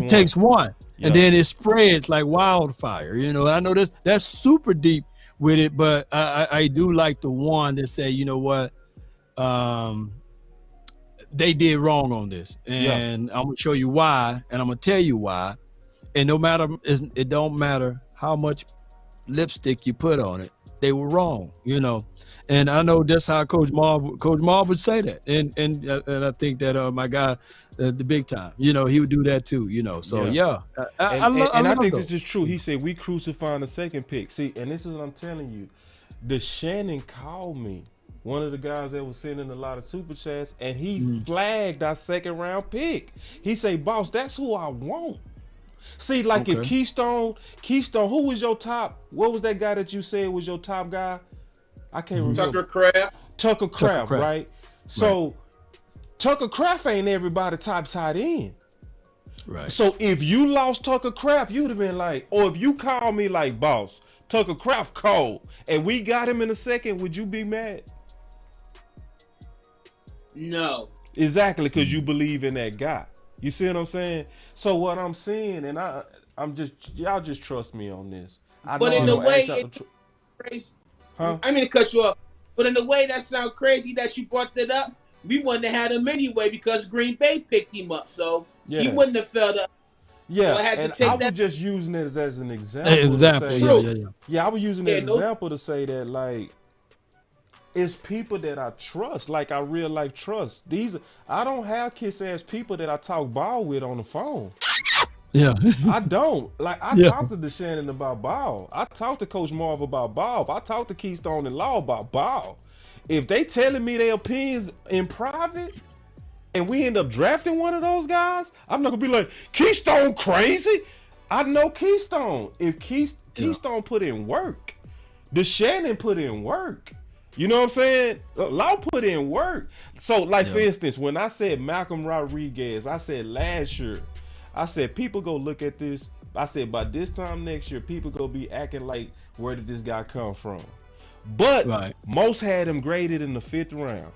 takes one, and then it spreads like wildfire. You know, I know that's super deep with it, but I do like the one that say, you know what, they did wrong on this, and I'm gonna show you why, and I'm gonna tell you why, and no matter it don't matter how much lipstick you put on it, they were wrong, you know. And I know that's how Coach Marv would say that, and I think that my guy, the big time, you know, he would do that too, you know. So I think this is true. He said we crucifying the second pick. See, and this is what I'm telling you. The Shannon called me, one of the guys that was sending a lot of super chats, and he flagged our second round pick. He say, boss, that's who I want. See, like if Keystone, who was your top? What was that guy that you said was your top guy? I can't remember. Tucker Craft, right? So Tucker Craft ain't everybody top tight end. Right. So if you lost Tucker Craft, you'd have been like, or if you call me like, boss, Tucker Craft cold, and we got him in a second, would you be mad? No. Exactly, because you believe in that guy. You see what I'm saying? So what I'm saying, and I'm just, y'all just trust me on this. But in the way it's crazy, I mean to cut you off, but in the way that sounds crazy that you brought that up, we wouldn't have had him anyway because Green Bay picked him up, so he wouldn't have felt up. Yeah, so I had and to take I that. was just using it as an example. Yeah, I was using it as an example to say that, like, it's people that I trust, like I real life trust. I don't have kiss ass people that I talk ball with on the phone. Yeah. I don't. Like, I talked to DeShannon about ball. I talked to Coach Marv about ball. I talked to Keystone and Law about ball. If they telling me their opinions in private and we end up drafting one of those guys, I'm not gonna be like, Keystone crazy. I know Keystone. If Keystone put in work, DeShannon put in work. You know what I'm saying? Law put in work. So, like, for instance, when I said Malcolm Rodriguez, I said last year, I said, people go look at this. I said, by this time next year, people go be acting like, where did this guy come from? But most had him graded in the 5th round.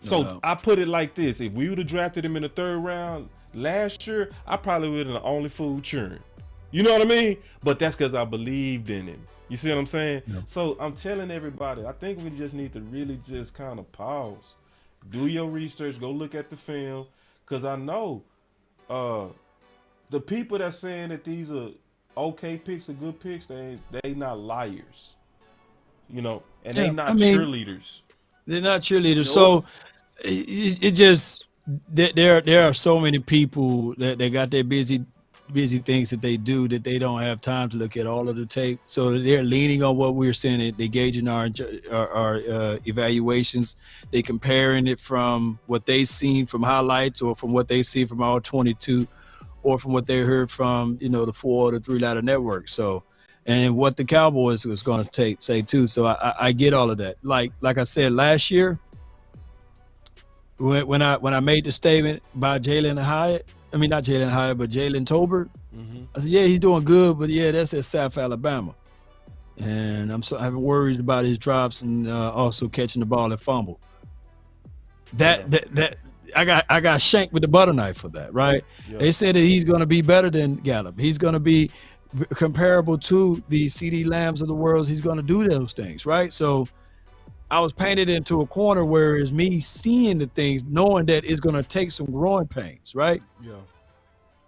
So I put it like this. If we would have drafted him in the 3rd round last year, I probably would have the only fool cheering. You know what I mean? But that's because I believed in him. You see what I'm saying? Yep. So I'm telling everybody, I think we just need to really just kind of pause. Do your research. Go look at the film. Because I know the people that's saying that these are okay picks or good picks, they not liars. You know? And they not cheerleaders. They're not cheerleaders. So it just, there are so many people that they got their busy things that they do that they don't have time to look at all of the tape. So they're leaning on what we're saying. They gauging our evaluations. They comparing it from what they seen from highlights or from what they see from our 22 or from what they heard from, you know, the 4 or the 3-ladder network. So, and what the Cowboys was going to say too. So I get all of that. Like I said, last year, when I made the statement by Jalen Hyatt, I mean, not Jalen Hyatt, but Jalen Tolbert. I said, yeah, he's doing good, but yeah, that's at South Alabama. And I'm having worries about his drops and also catching the ball and fumble. That I got shanked with the butter knife for that, right? Yeah. They said that he's going to be better than Gallup. He's going to be comparable to the CD Lambs of the world. He's going to do those things, right? So I was painted into a corner where it's me seeing the things, knowing that it's going to take some growing pains, right? Yeah.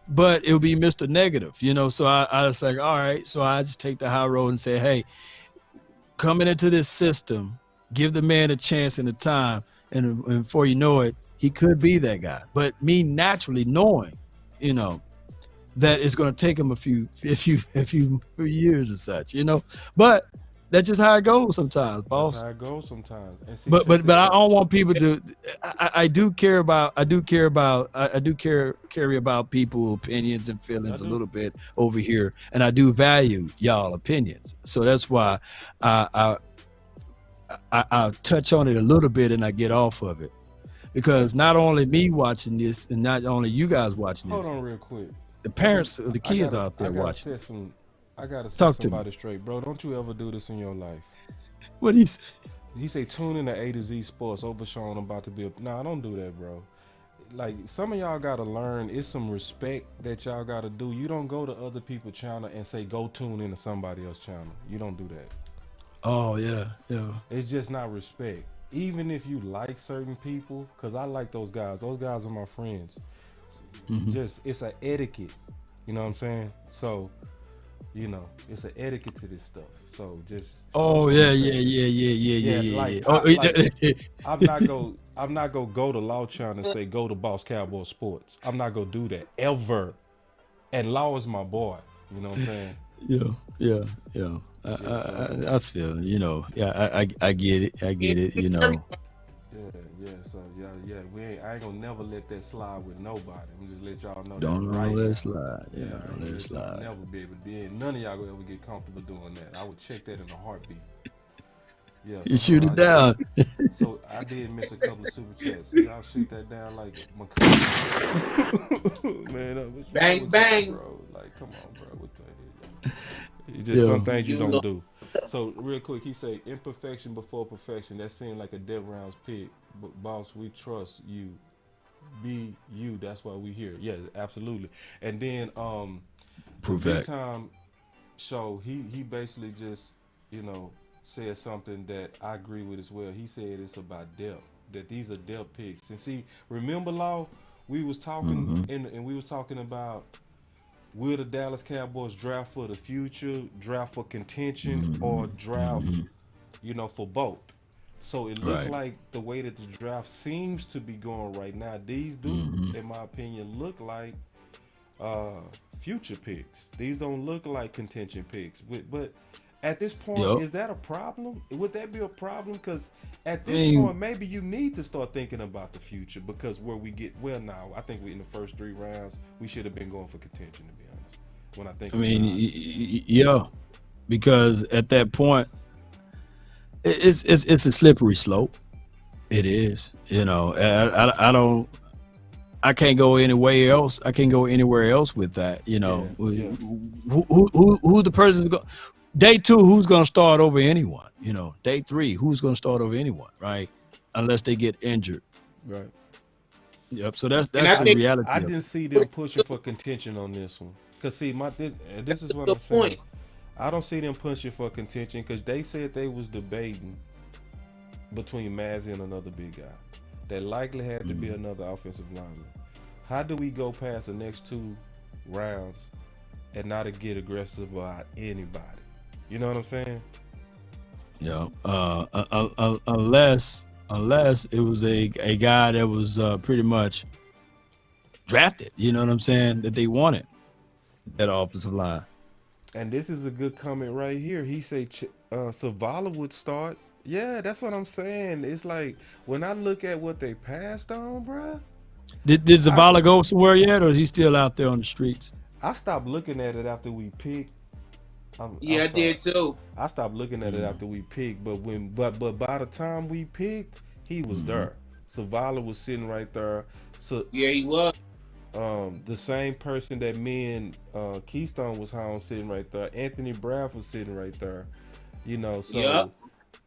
But it'll be Mr. Negative, you know? So I was like, all right. So I just take the high road and say, hey, coming into this system, give the man a chance and a time. And before you know it, he could be that guy. But me naturally knowing, you know, that it's going to take him a few years or such, you know? But That's just how it goes sometimes, That's boss. how it goes sometimes. And see, But check this I out. don't want people to. I do care about carry about people's opinions and feelings a little bit over here, and I do value y'all opinions. So that's why I touch on it a little bit and I get off of it, because not only me watching this and not only you guys watching this. Hold on real quick. The parents, the kids out there watching. I gotta set Talk to somebody straight, bro. Don't you ever do this in your life? What he say? He say tune in to A to Z Sports. Overshown about to be Nah, don't do that, bro. Like, some of y'all gotta learn. It's some respect that y'all gotta do. You don't go to other people's channel and say go tune into somebody else's channel. You don't do that. Oh yeah. It's just not respect. Even if you like certain people, because I like those guys. Those guys are my friends. Just, it's an etiquette. You know what I'm saying? So, you know, it's an etiquette to this stuff. So just. Oh yeah. Like, Oh, I'm not gonna go to Law Channel and say go to Boss Cowboy Sports. I'm not gonna do that ever. And Law is my boy. You know what I'm saying? Yeah. I feel, you know, I get it, you know. So I ain't gonna never let that slide with nobody. I'm just let y'all know. Don't that let now. it slide. Yeah, don't let it slide. Never be able to do. None of y'all gonna ever get comfortable doing that. I would check that in a heartbeat. Yeah, You shoot it down. So I did miss a couple of super chats. So y'all shoot that down like McCoy. Man, Bang, bang. Bro. Like, come on, bro. What the hell? It's just some things you don't do. So real quick, he say imperfection before perfection. That seemed like a dead rounds pick. But boss, we trust you. Be you. That's why we here. Yeah, absolutely. And then Prove big that. time show. He basically just, you know, said something that I agree with as well. He said it's about depth. That these are depth picks. And see, remember, Law, we was talking and we was talking about, will the Dallas Cowboys draft for the future, draft for contention, or draft, you know, for both? So it looked like the way that the draft seems to be going right now, these dudes, in my opinion, look like future picks. These don't look like contention picks. But at this point, is that a problem? Would that be a problem? Because at this point, maybe you need to start thinking about the future, because where we get, well, now, I think we in the first 3 rounds, we should have been going for contention, to be honest. When I think yeah, because at that point, it's a slippery slope. It is, you know. I can't go anywhere else. I can't go anywhere else with that. You know, who the person's going? Day 2, who's going to start over anyone? You know, day 3, who's going to start over anyone? Right, unless they get injured. Right. Yep. So that's the reality. I didn't see them pushing for contention on this one. Cause see, this is what I'm saying. I don't see them pushing for contention because they said they was debating between Mazi and another big guy. That likely had to be another offensive lineman. How do we go past the next 2 rounds and not get aggressive about anybody? You know what I'm saying? Yeah. Unless it was a guy that was pretty much drafted. You know what I'm saying? That they wanted that offensive line. And this is a good comment right here. He say Zavala would start. Yeah, that's what I'm saying. It's like when I look at what they passed on, bruh. Did Zavala go somewhere yet, or is he still out there on the streets? I stopped looking at it after we picked. I did too. I stopped looking at it after we picked, but by the time we picked, he was there. Zavala was sitting right there. So yeah, he was. The same person that me and Keystone was home sitting right there. Anthony Braff was sitting right there. You know, so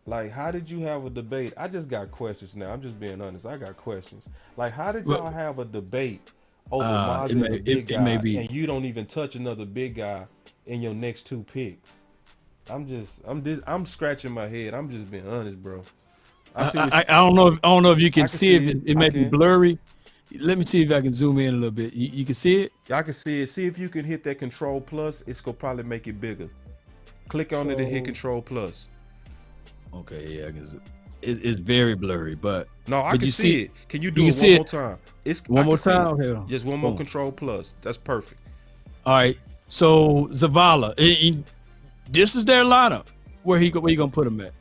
like, how did you have a debate? I just got questions now. I'm just being honest. I got questions. Like, how did y'all have a debate over Mazi and the big guy, and you don't even touch another big guy in your next 2 picks? I'm scratching my head. I'm just being honest, bro. I don't know if you can see it. It may be blurry. Let me see if I can zoom in a little bit. You can see it? I can see it. See if you can hit that Control Plus. It's gonna probably make it bigger. Click on it and hit Control Plus. Okay, yeah, it's very blurry, but no, I can see it. Can you do it one more time? One more time. Okay. Just one more Control Plus. That's perfect. All right. So Zavala, this is their lineup. where you gonna put him at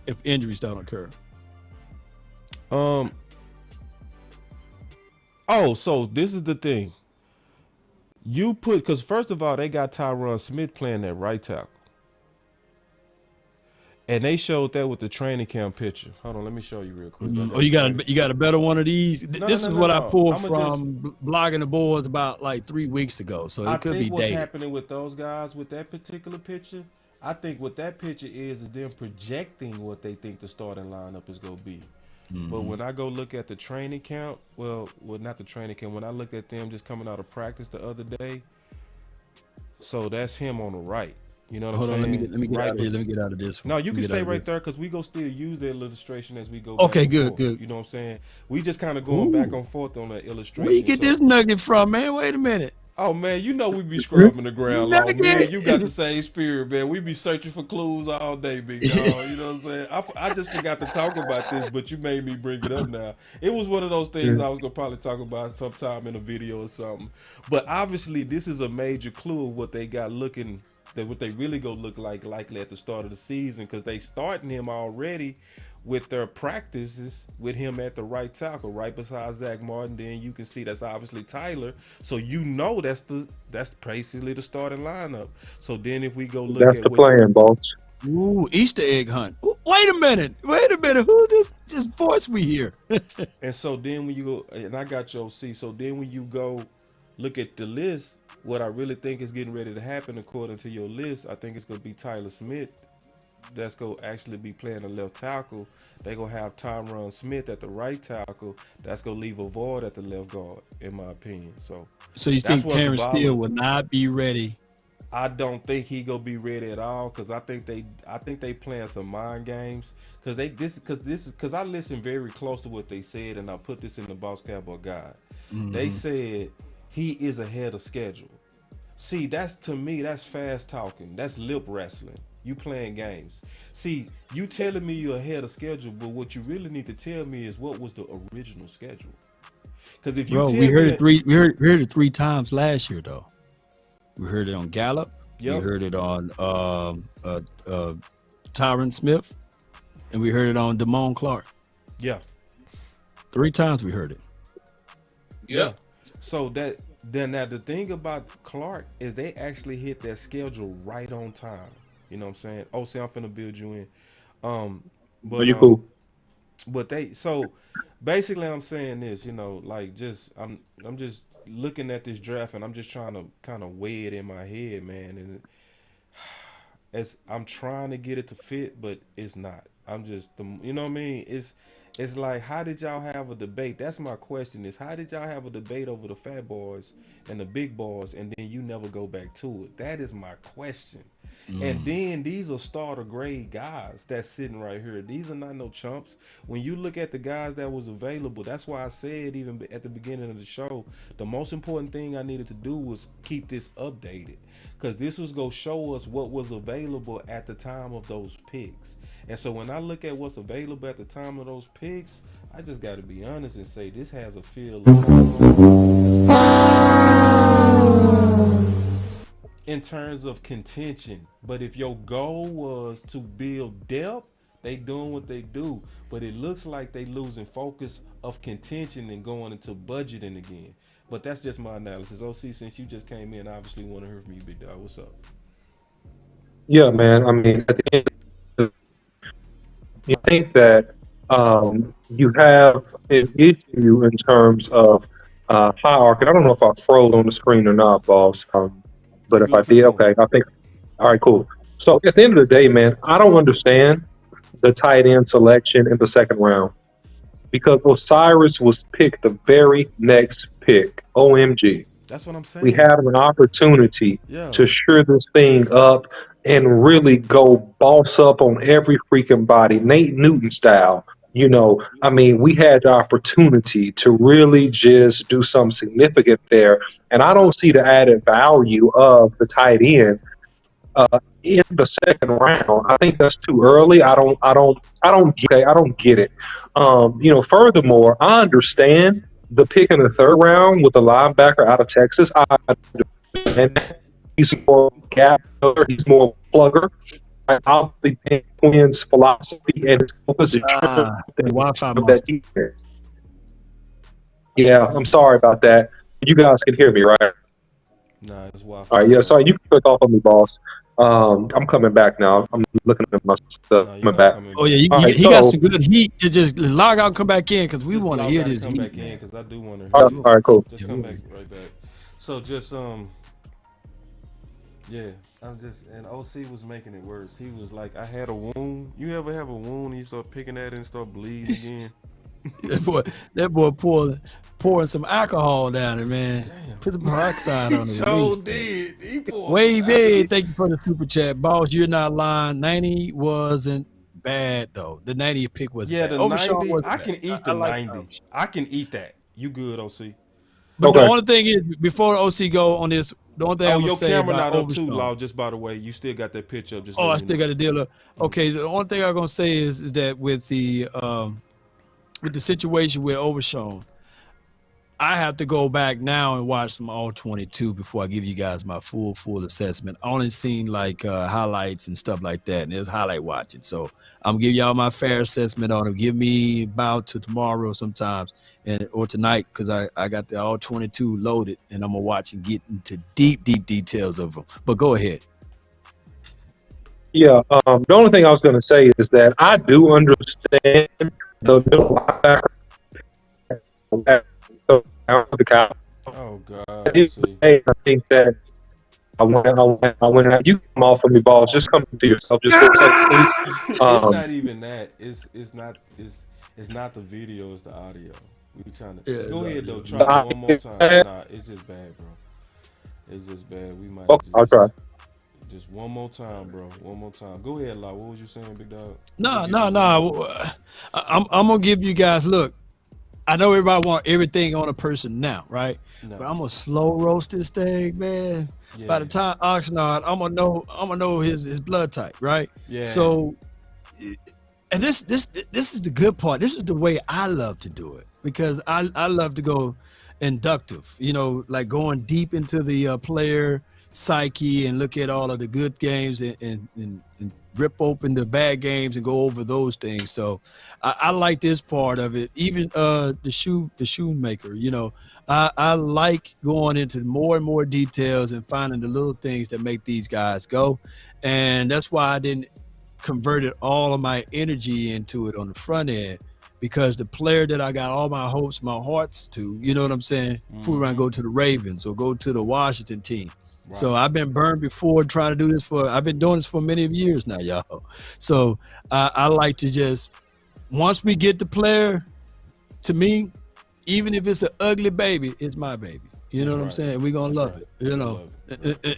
if injuries don't occur? Oh, so this is the thing. You put, because first of all, they got Tyron Smith playing that right tackle. And they showed that with the training camp picture. Hold on, let me show you real quick. Oh, you got a better one of these. This is what I pulled from blogging the boards about like 3 weeks ago. So it could be dated. What's happening with those guys with that particular picture? I think what that picture is them projecting what they think the starting lineup is going to be. But when I go look at the training camp, well, not the training camp. When I look at them just coming out of practice the other day, so that's him on the right. You know what I'm saying? Let me get out of here. Let me get out of this one. No, you can stay right there because we go still use that illustration as we go. Okay, good. You know what I'm saying? We just kind of going back and forth on that illustration. Where you get this nugget from, man? Wait a minute. Oh man, you know we be scrubbing the ground, long, man. You got the same spirit, man. We be searching for clues all day, big dog. You know what I'm saying? I just forgot to talk about this, but you made me bring it up now. It was one of those things I was gonna probably talk about sometime in a video or something. But obviously, this is a major clue of what they got looking. That what they really go look like likely at the start of the season, because they starting him already with their practices with him at the right tackle, right beside Zach Martin. Then you can see that's obviously Tyler. So you know that's basically the starting lineup. So then if we go look that's at the plan, boss. Ooh, Easter egg hunt. Ooh, wait a minute. Who this voice we hear? And so then when you go, and I got your C. So then when you go look at the list, what I really think is getting ready to happen according to your list, I think it's going to be Tyler Smith. That's going to actually be playing the left tackle. They're going to have Tyron Smith at the right tackle. That's going to leave a void at the left guard, in my opinion. So you think Terrence Steele will not be ready? I don't think he going to be ready at all, because I think they playing some mind games. Because I listened very close to what they said, and I put this in the Boss Cowboy Guide. They said he is ahead of schedule. See, to me, that's fast talking. That's lip wrestling. You playing games. See, you telling me you're ahead of schedule, but what you really need to tell me is what was the original schedule. Because if you we heard it 3 times last year though. We heard it on Gallup. Yep. We heard it on Tyron Smith, and we heard it on Damone Clark. Yeah. 3 times we heard it. Yeah. So now the thing about Clark is they actually hit their schedule right on time. You know what I'm saying? Oh, see, I'm finna build you in. But you cool. But so basically I'm saying this, you know, like I'm just looking at this draft and I'm just trying to kind of weigh it in my head, man. And I'm trying to get it to fit, but it's not. You know what I mean? It's like, how did y'all have a debate? That's my question, is how did y'all have a debate over the fat boys and the big boys, and then you never go back to it? That is my question. And then these are starter grade guys that's sitting right here. These are not no chumps. When you look at the guys that was available, that's why I said even at the beginning of the show, the most important thing I needed to do was keep this updated, because this was going to show us what was available at the time of those picks. And so when I look at what's available at the time of those picks, I just got to be honest and say this has a feel in terms of contention. But if your goal was to build depth, they doing what they do. But it looks like they losing focus of contention and going into budgeting again. But that's just my analysis. OC, since you just came in, I obviously want to hear from you, big dog. What's up? Yeah, man. I mean, at the end, you think that you have an issue in terms of hierarchy. I don't know if I froze on the screen or not, boss. But if I did, okay. I think, all right, cool. So at the end of the day, man, I don't understand the tight end selection in the second round, because Osiris was picked the very next pick. OMG. That's what I'm saying. We had an opportunity to shore this thing up and really go boss up on every freaking body, Nate Newton style. You know, I mean, we had the opportunity to really just do something significant there, and I don't see the added value of the tight end in the second round. I think that's too early. I don't get it. You know, furthermore, I understand the pick in the third round with the linebacker out of Texas. I understand that. He's more gap filler, he's more plugger. I'll be paying Quinn's philosophy and his focus is The Wi-Fi of monster. that defense. Yeah, I'm sorry about that. You guys can hear me, right? Nah, it's Wi-Fi. All right, yeah, sorry, you can click off on me, boss. I'm coming back now. I'm looking at my stuff. Coming back. Oh yeah, All right, he got some good heat to just log out and come back in because we want to hear this Come heat. back in because I do want to hear All this. right, cool. Just come back right back. So just yeah, I'm just, and OC was making it worse. He was like, I had a wound. You ever have a wound and you start picking at it and start bleeding again? that boy pouring some alcohol down it, man. Damn. Put some peroxide on it. So did. He poured Wave big. Thank you for the super chat, boss. You're not lying. 90 wasn't bad though. The 90 pick was Yeah, bad. the Overshown 90. wasn't I bad. can eat the like 90. I can eat that. You good, OC? But the only thing is, before OC go on this, the only thing I'm your gonna say camera about not up too, Overshown. Law. Just by the way, you still got that picture up. Just Oh, I letting you still know. got a deal up. Okay, the only thing I'm gonna say is that with the situation with Overshown, I have to go back now and watch some all 22 before I give you guys my full assessment. I only seen like highlights and stuff like that, and there's highlight watching. So I'm gonna give y'all my fair assessment on it. Give me about to tomorrow sometimes, or tonight, because I got the all 22 loaded, and I'm gonna watch and get into deep details of them. But go ahead. Yeah, the only thing I was going to say is that I do understand the middle linebacker. The Cow. Oh God! I think that I went. You come off of me, balls. Just come to yourself. Just for a second, please. It's not even that. It's not the video. It's the audio. We trying to go ahead though. Try it one more time. Nah, it's just bad, bro. It's just bad. We might. Okay, I'll try. Just one more time, bro. One more time. Go ahead, Law. What was you saying, big dog? No. I'm gonna give you guys. Look, I know everybody want everything on a person now, right? No. But I'm gonna slow roast this thing, man. Yeah. By the time Oxnard, I'm gonna know his blood type, right? Yeah. So, and this is the good part. This is the way I love to do it because I love to go inductive. You know, like going deep into the player psyche and look at all of the good games and rip open the bad games and go over those things. So I like this part of it. Even the Shoemaker, you know, I like going into more and more details and finding the little things that make these guys go. And that's why I didn't convert all of my energy into it on the front end, because the player that I got all my hopes, my hearts to, you know what I'm saying? If we want to go to the Ravens or go to the Washington team. Right. So I've been burned before trying to do this I've been doing this for many years now, y'all. So I like to just, once we get the player, to me, even if it's an ugly baby, it's my baby. You know what I'm saying? We're going to love it, you know,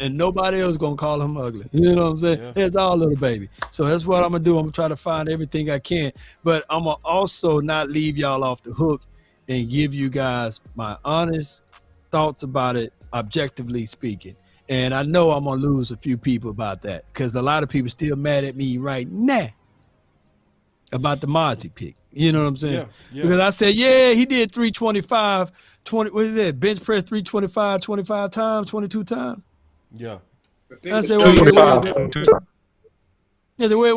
and nobody else going to call him ugly. You know what I'm saying? Yeah. It's our little baby. So that's what I'm going to do. I'm going to try to find everything I can, but I'm going to also not leave y'all off the hook and give you guys my honest thoughts about it, objectively speaking. And I know I'm going to lose a few people about that because a lot of people still mad at me right now about the Mazi pick. You know what I'm saying? Yeah. Because I said, yeah, he did 325, 20, what is that? Bench press 325, 25 times, 22 times. Yeah. I said, where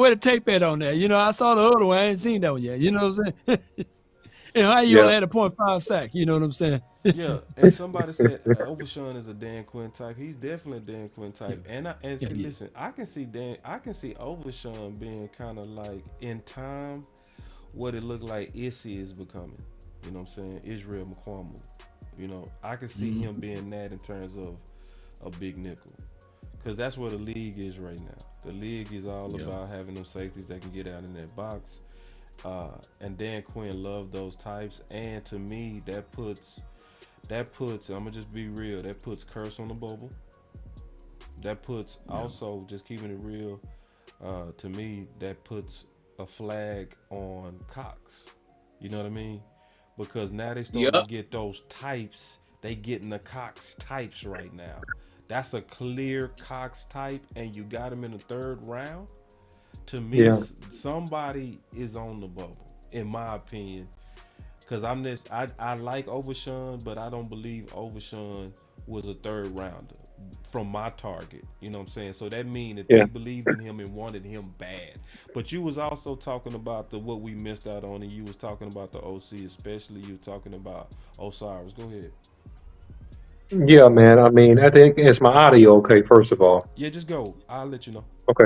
the tape at on that? You know, I saw the other one. I ain't seen that one yet. You know what I'm saying? You know, how you only had a 0.5 sack? You know what I'm saying? Yeah, and somebody said Overshown is a Dan Quinn type. He's definitely a Dan Quinn type. And listen, I can see Overshown being kind of like in time what it looked like Issy is becoming. You know what I'm saying? Israel McQuamu. You know, I can see him being that in terms of a big nickel. Because that's where the league is right now. The league is all about having them safeties that can get out in that box. And Dan Quinn loved those types. And to me, that puts, I'm gonna just be real, that puts curse on the bubble. That puts also, just keeping it real, to me, that puts a flag on Cox. You know what I mean? Because now they starting to get those types. They getting the Cox types right now. That's a clear Cox type, and you got him in the 3rd round. To me, somebody is on the bubble, in my opinion. Because I like Overshown, but I don't believe Overshown was a 3rd rounder. from my target. You know what I'm saying? So that means that Yeah. they believed in him and wanted him bad. But you was also talking about the what we missed out on, and you was talking about the OC, especially you were talking about Osiris. Go ahead. Yeah, man. I mean, I think is my audio okay, first of all? Yeah, just go. I'll let you know. Okay.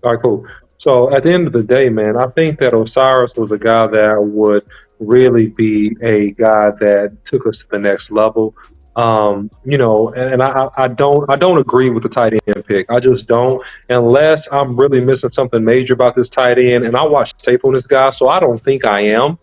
All right, cool. So at the end of the day, man, I think that Osiris was a guy that would really be a guy that took us to the next level. And I don't agree with the tight end pick. I just don't, unless I'm really missing something major about this tight end. And I watched tape on this guy, so I don't think I am.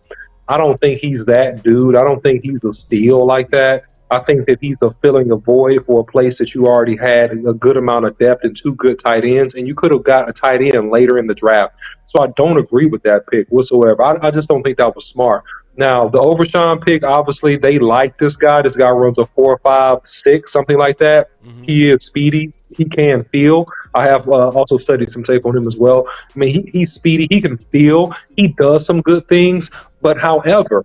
I don't think he's that dude. I don't think he's a steal like that. I think that he's filling a void for a place that you already had a good amount of depth and two good tight ends, and you could have got a tight end later in the draft. So I don't agree with that pick whatsoever. I just don't think that was smart. Now, the Overshown pick, obviously, they like this guy. This guy runs a 4.56, something like that. Mm-hmm. He is speedy. He can feel. I have also studied some tape on him as well. I mean, he's speedy. He can feel. He does some good things. But however,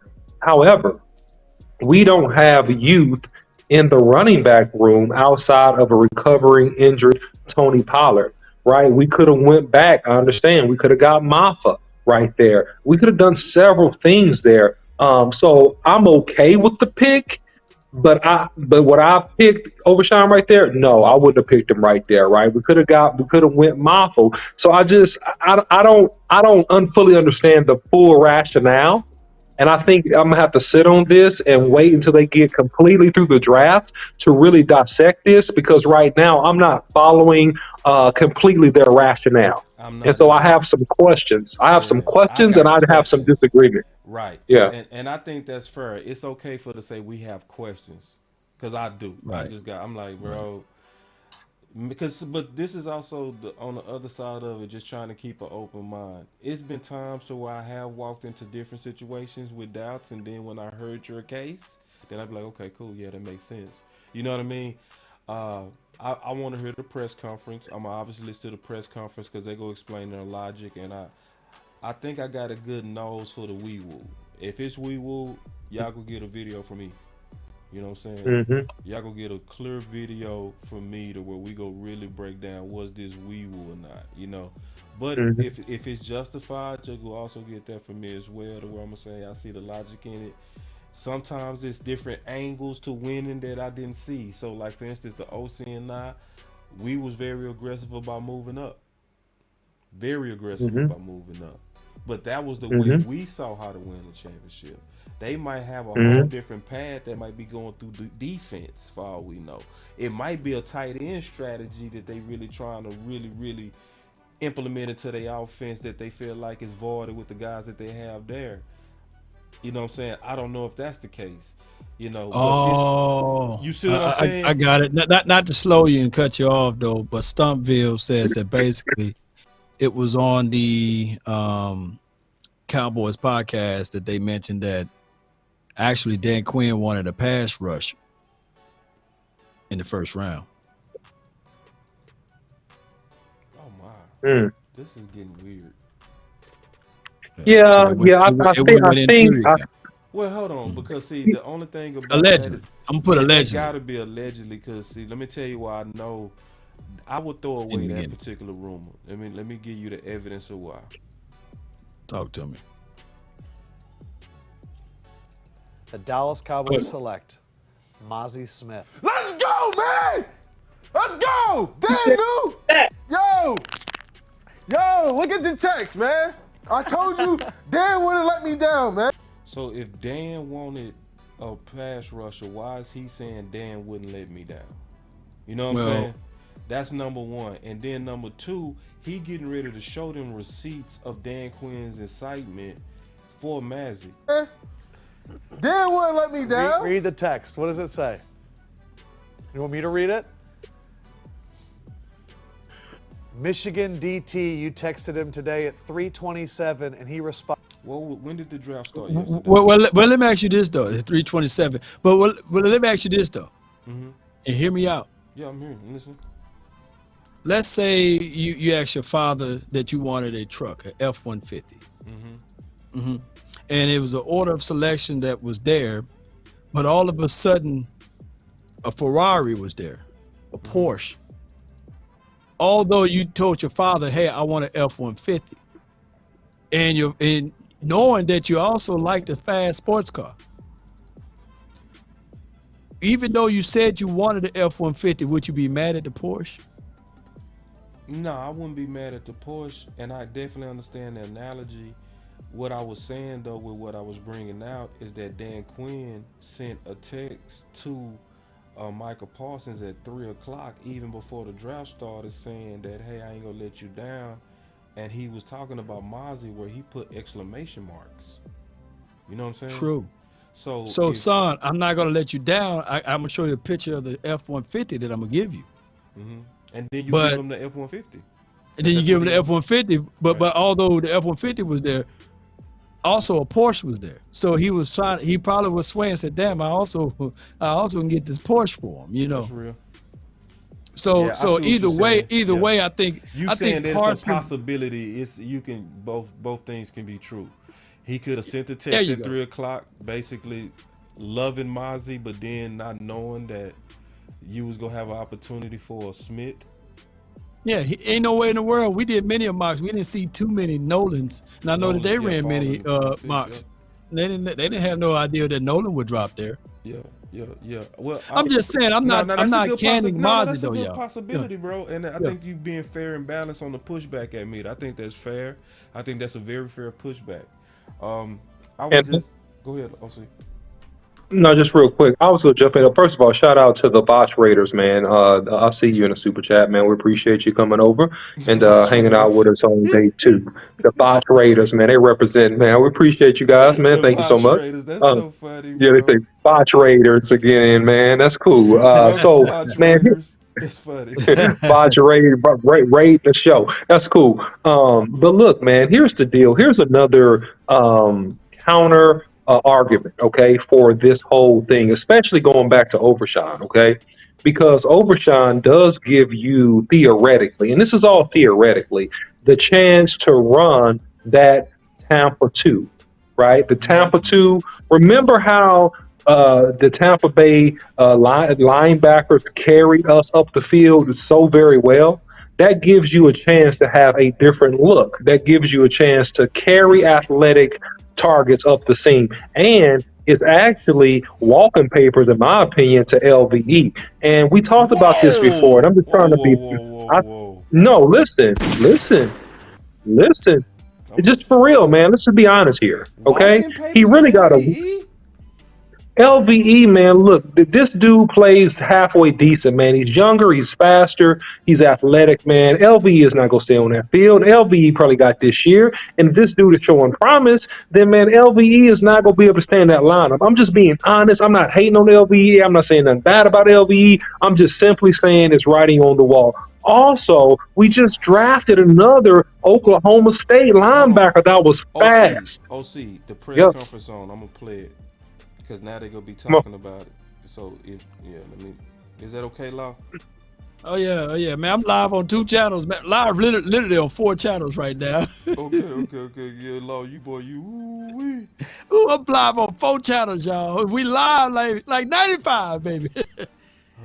we don't have youth in the running back room outside of a recovering injured Tony Pollard, right? We could have went back. I understand. We could have got Maffa right there. We could have done several things there. So I'm okay with the pick, but what I picked Overshown right there, no, I wouldn't have picked him right there, right? We could have went Maffa. So I don't fully understand the full rationale. And I think I'm gonna have to sit on this and wait until they get completely through the draft to really dissect this, because right now I'm not following completely their rationale. And so I have some questions. I have some disagreement. Right. Yeah. And I think that's fair. It's okay to say we have questions, because I do. Right. I'm like, bro, but this is also on the other side of it, just trying to keep an open mind. It's been times to where I have walked into different situations with doubts, and then when I heard your case, then I'd be like, okay, cool, yeah, that makes sense. You know what I mean? I want to hear the press conference. I'm obviously listen to the press conference because they go explain their logic, and I think I got a good nose for the wee woo. If it's wee woo, y'all go get a video from me. You know what I'm saying? Mm-hmm. Y'all go get a clear video from me to where we go really break down was this wee woo or not, you know. But if it's justified, you go also get that from me as well, to where I'm gonna say I see the logic in it. Sometimes it's different angles to winning that I didn't see. So like for instance, the OC and I, we was very aggressive about moving up. Very aggressive about moving up. But that was the way we saw how to win the championship. They might have a whole different path that might be going through the defense for all we know. It might be a tight end strategy that they really trying to really implement into their offense that they feel like is voided with the guys that they have there. You know what I'm saying? I don't know if that's the case. You know, but you see what I'm saying? I got it. Not to slow you and cut you off though, but Stumpville says that basically it was on the Cowboys podcast that they mentioned that actually Dan Quinn wanted a pass rush in the first round. Oh my. This is getting weird. Yeah, I think. Well, hold on, because see, the only thing about allegedly, that is, I'm gonna put allegedly. It gotta be allegedly, because see, let me tell you why I know. I would throw away that particular rumor. Let me give you the evidence of why. Talk to me. The Dallas Cowboys select Mazi Smith. Let's go, man! Let's go! Damn, dude! Yo, look at the text, man. I told you Dan wouldn't let me down, man. So if Dan wanted a pass rusher, why is he saying Dan wouldn't let me down? You know what I'm saying? That's number one. And then number two, he getting ready to show them receipts of Dan Quinn's incitement for Mazi. Dan wouldn't let me down. Read the text. What does it say? You want me to read it? Michigan DT, you texted him today at 3:27, and he responded. Well, when did the draft start yesterday? Well, let me ask you this though. It's 3:27. But let me ask you this though, and hear me out. Yeah, I'm hearing. Listen. Let's say you asked your father that you wanted a truck, an F-150, and it was an order of selection that was there, but all of a sudden, a Ferrari was there. a Porsche, although you told your father, hey, I want an F-150, and knowing that you also liked a fast sports car, even though you said you wanted the F-150, would you be mad at the Porsche? No, I wouldn't be mad at the Porsche, and I definitely understand the analogy. What I was saying though, with what I was bringing out, is that Dan Quinn sent a text to Michael Parsons at 3 o'clock, even before the draft started, saying that, hey, I ain't gonna let you down. And he was talking about Mazi, where he put exclamation marks. You know what I'm saying? True. So son, I'm not gonna let you down. I'm gonna show you a picture of the F-150 that I'm gonna give you. Mm-hmm. And then you give him the F-150. And then you give him the F-150. But although the F-150 was there, also a Porsche was there. So he was trying. He probably was swaying and said, "Damn, I also can get this Porsche for him." You know. That's real. So either way, I think saying there's a possibility. It's you can both things can be true. He could have sent the text at 3 o'clock, basically loving Mazi, but then not knowing that you was gonna have an opportunity for a Smith. Yeah, ain't no way in the world. We did many of mocks. We didn't see too many Nolans, and I know that they ran many mocks. Yeah. They didn't have no idea that Nolan would drop there. Yeah. Well, I'm just saying, I'm not canning Mazi that's though, a good y'all. possibility, bro. And I think you being fair and balanced on the pushback at me. I think that's fair. I think that's a very fair pushback. I would just go ahead, OC. No, just real quick. I was going to jump in. First of all, shout out to the Botch Raiders, man. I see you in the super chat, man. We appreciate you coming over and hanging out with us on day 2. The Botch Raiders, man, they represent, man. We appreciate you guys, man. Thank you so much. Raiders, that's so funny, yeah, they say Botch Raiders again, man. That's cool. Man, it's funny. Botch Raiders, raid the show. That's cool. But look, man, here's the deal. Here's another counter argument, okay, for this whole thing, especially going back to Overshown, okay, because Overshown does give you theoretically, and this is all theoretically, the chance to run that Tampa 2, right? The Tampa 2. Remember how the Tampa Bay linebackers carried us up the field so very well? That gives you a chance to have a different look. That gives you a chance to carry athletic targets up the seam, and it's actually walking papers, in my opinion, to LVE. And we talked about this before, and I'm just trying to be. No, listen. It's just for real, man. Let's just be honest here, okay? He really got a LVE, man. Look, this dude plays halfway decent, man. He's younger, he's faster, he's athletic, man. LVE is not gonna stay on that field. LVE probably got this year, and if this dude is showing promise, then man, LVE is not gonna be able to stay in that lineup. I'm just being honest. I'm not hating on LVE. I'm not saying nothing bad about LVE. I'm just simply saying it's writing on the wall. Also, we just drafted another Oklahoma State linebacker that was fast. OC, the press conference on. I'm gonna play it. Because now they're going to be talking about it. So, is that okay, Law? Oh, yeah, man. I'm live on 2 channels, man. Live literally on 4 channels right now. Okay. Yeah, Law, ooh, I'm live on 4 channels, y'all. We live like 95, baby.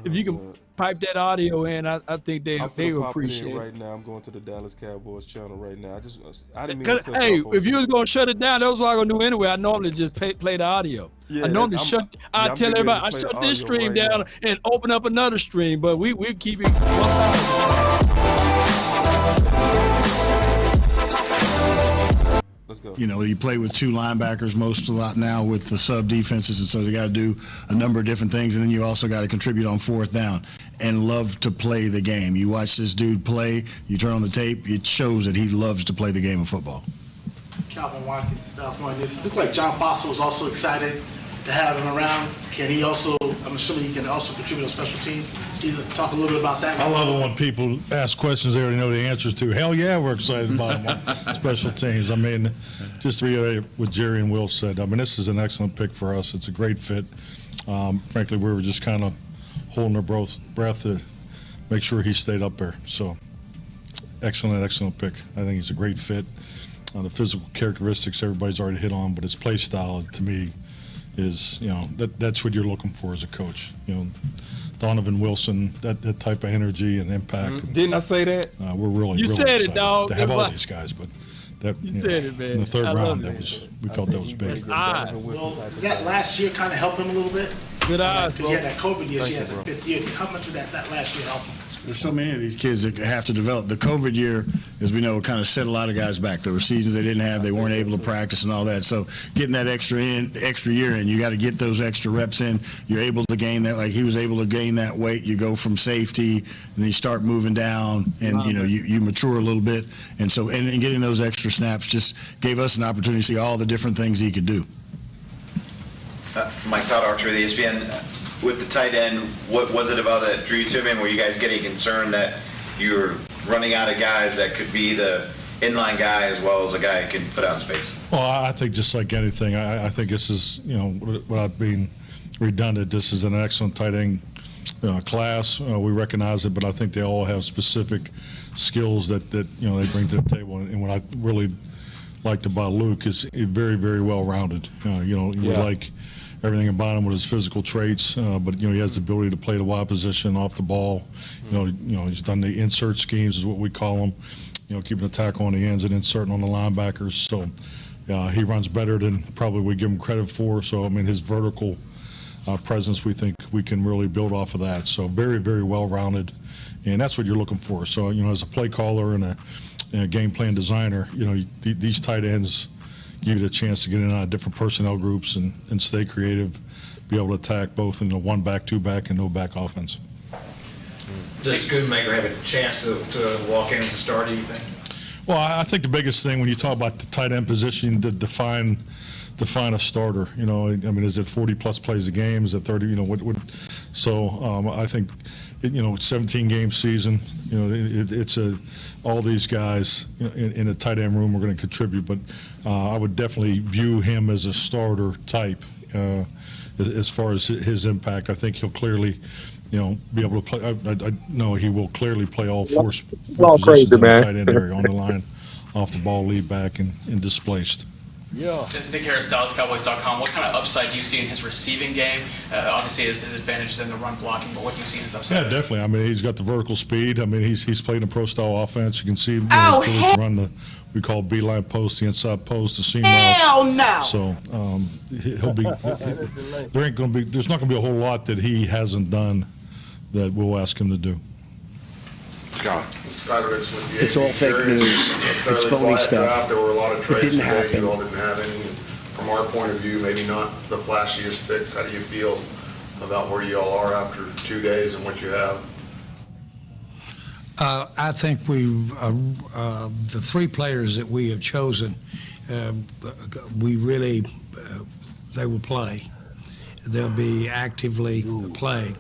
If you can pipe that audio in, I think they will appreciate it. Right now, I'm going to the Dallas Cowboys channel right now. I didn't mean to hey, if you was gonna shut it down, that was what I was gonna do anyway. I normally just play the audio. Yeah, I normally I tell everybody I shut this stream down and open up another stream, but we keep it. Let's go. You know, you play with 2 linebackers most a lot now with the sub defenses, and so they got to do a number of different things, and then you also got to contribute on 4th down and love to play the game. You watch this dude play, you turn on the tape, it shows that he loves to play the game of football. Calvin Watkins, Dallas Morris. It looked like John Foster was also excited to have him around. Can he also, I'm assuming he can also contribute on special teams. Can you talk a little bit about that? I love it when people ask questions they already know the answers to. Hell yeah, we're excited about him on special teams. I mean, just to reiterate what Jerry and Will said, I mean, this is an excellent pick for us. It's a great fit. Frankly, we were just kind of holding our breath to make sure he stayed up there. So, excellent pick. I think he's a great fit. The physical characteristics everybody's already hit on, but his play style, to me, is, that's what you're looking for as a coach. Donovan Wilson, that type of energy and impact. Didn't I say that? We're really, You really said it, excited dog. to have all Everybody- these guys, but that You said it, man. in the third I love round, it. we felt that was big. So did that last year kind of help him a little bit? Good eyes, Because he had that COVID year, so he has a 5th year. How much would that last year help him? There's so many of these kids that have to develop. The COVID year, as we know, kind of set a lot of guys back. There were seasons they didn't have, they weren't able to practice and all that. So getting that extra year in, you got to get those extra reps in. You're able to gain that, like he was able to gain that weight. You go from safety and then you start moving down, and you mature a little bit. And so and getting those extra snaps just gave us an opportunity to see all the different things he could do. Mike Todd, Archer of the ESPN. With the tight end, what was it about that drew you to him? Were you guys getting concerned that you were running out of guys that could be the inline guy as well as a guy who can put out in space? Well, I think just like anything, I think this is, without being redundant, this is an excellent tight end class. We recognize it, but I think they all have specific skills that they bring to the table. And what I really liked about Luke is he's very, very well-rounded. We like everything about him with his physical traits, but he has the ability to play the wide position off the ball. He's done the insert schemes, is what we call them. Keeping the tackle on the ends and inserting on the linebackers. So he runs better than probably we give him credit for. So his vertical presence, we think we can really build off of that. So very, very well-rounded, and that's what you're looking for. So as a play caller and a game plan designer, these tight ends give you the chance to get in and out of different personnel groups and stay creative, be able to attack both in the one back, two back, and no back offense. Does Shoemaker have a chance to walk in as a starter, do you think? Well, I think the biggest thing when you talk about the tight end position, to define a starter. Is it 40-plus plays a game? Is it 30? So I think, 17-game season. It's all these guys in the tight end room are going to contribute, but I would definitely view him as a starter type as far as his impact. I think he'll clearly, be able to play. I know he will clearly play all four positions crazy, in the man. tight end area, on the line, off the ball, lead back, and displaced. Yeah. Nick Harris, DallasCowboys.com. What kind of upside do you see in his receiving game? Obviously, his advantage is in the run blocking, but what do you see in his upside? Yeah, definitely. He's got the vertical speed. He's played in a pro-style offense. You can see him Oh, ability to run we call beeline post, the inside post, the seam routes. Hell no. So he'll be. There's not going to be a whole lot that he hasn't done that we'll ask him to do. It's all fake news. It's phony stuff. There were a lot of It trades didn't today. happen. You all didn't have any. From our point of view, maybe not the flashiest picks. How do you feel about where you all are after 2 days and what you have? I think the three players that we have chosen, we really, they will play. They'll be actively playing.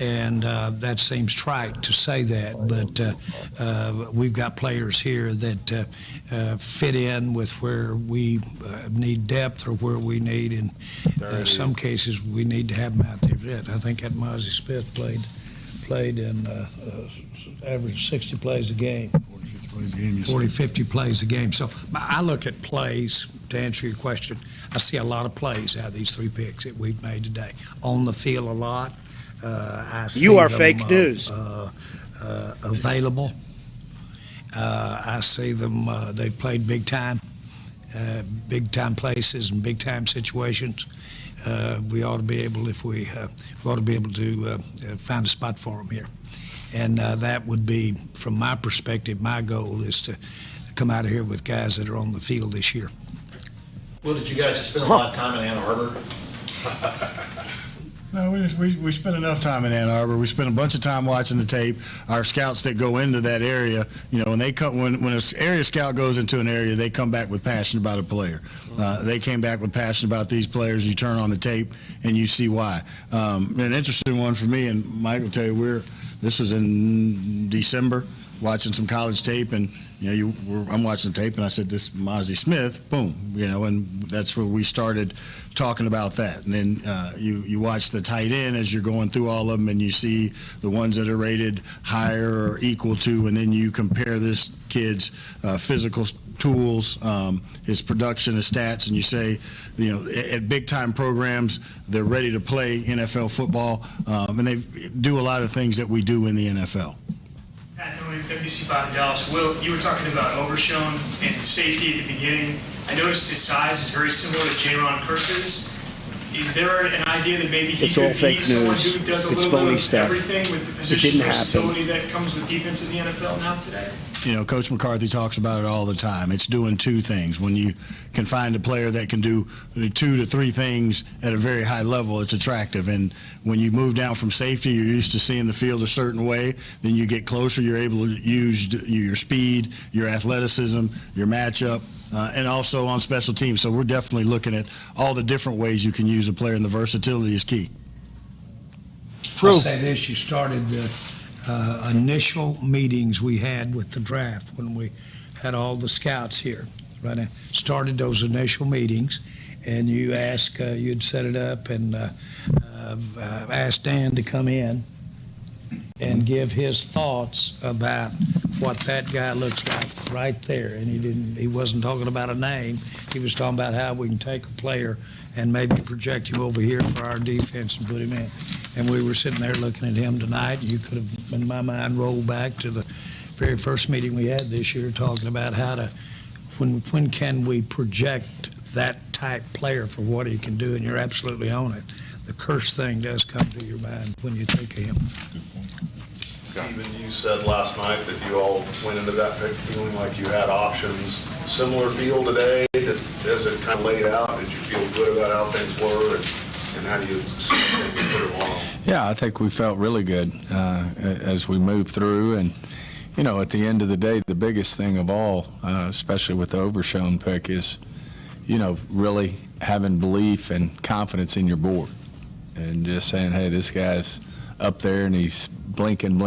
And that seems trite to say that, but we've got players here that fit in with where we need depth or where we need, in some cases, we need to have them out there. I think that Mazi Smith played in average 60 plays a game. 40, 50 plays a game. So I look at plays, to answer your question, I see a lot of plays out of these three picks that we've made today. On the field a lot. I see You are them, fake news. Available. I see them, they've played big time places and big time situations. We ought to be able, we ought to be able to find a spot for them here. And that would be, from my perspective, my goal is to come out of here with guys that are on the field this year. Well, did you guys just spend a lot of time in Ann Arbor? No, we spent enough time in Ann Arbor. We spent a bunch of time watching the tape. Our scouts that go into that area, when they come, when an area scout goes into an area, they come back with passion about a player. They came back with passion about these players. You turn on the tape and you see why. An interesting one for me, and Mike will tell you, this was in December, watching some college tape, and I'm watching tape and I said, this Mazi Smith, boom, and that's where we started talking about that. And then you watch the tight end as you're going through all of them, and you see the ones that are rated higher or equal to, and then you compare this kid's physical tools, his production, his stats, and you say, at big time programs, they're ready to play NFL football, and they do a lot of things that we do in the NFL. WC5 in Dallas. Will, you were talking about Overshown and safety at the beginning. I noticed his size is very similar to J-Ron Curse's. Is there an idea that maybe he could be someone who does a little bit of everything with the position versatility that comes with defense in the NFL now today? Coach McCarthy talks about it all the time. It's doing two things. When you can find a player that can do 2 to 3 things at a very high level, it's attractive. And when you move down from safety, you're used to seeing the field a certain way. Then you get closer, you're able to use your speed, your athleticism, your matchup, and also on special teams. So we're definitely looking at all the different ways you can use a player, and the versatility is key. True. I'll say this, you started the initial meetings we had with the draft when we had all the scouts here. Right, I started those initial meetings, and you asked, you'd set it up and asked Dan to come in and give his thoughts about what that guy looks like right there. And he wasn't talking about a name. He was talking about how we can take a player and maybe project him over here for our defense and put him in. And we were sitting there looking at him tonight. You could have, in my mind, rolled back to the very first meeting we had this year, talking about how to, when can we project that type player for what he can do, and you're absolutely on it. The curse thing does come to your mind when you think of him. Steven, you said last night that you all went into that pick feeling like you had options. Similar feel today, as it kind of laid out? Did you feel good about how things were, and how do you see things put along? Yeah, I think we felt really good as we moved through. And, at the end of the day, the biggest thing of all, especially with the Overshown pick, is, really having belief and confidence in your board. And just saying, hey, this guy's up there and he's blinking,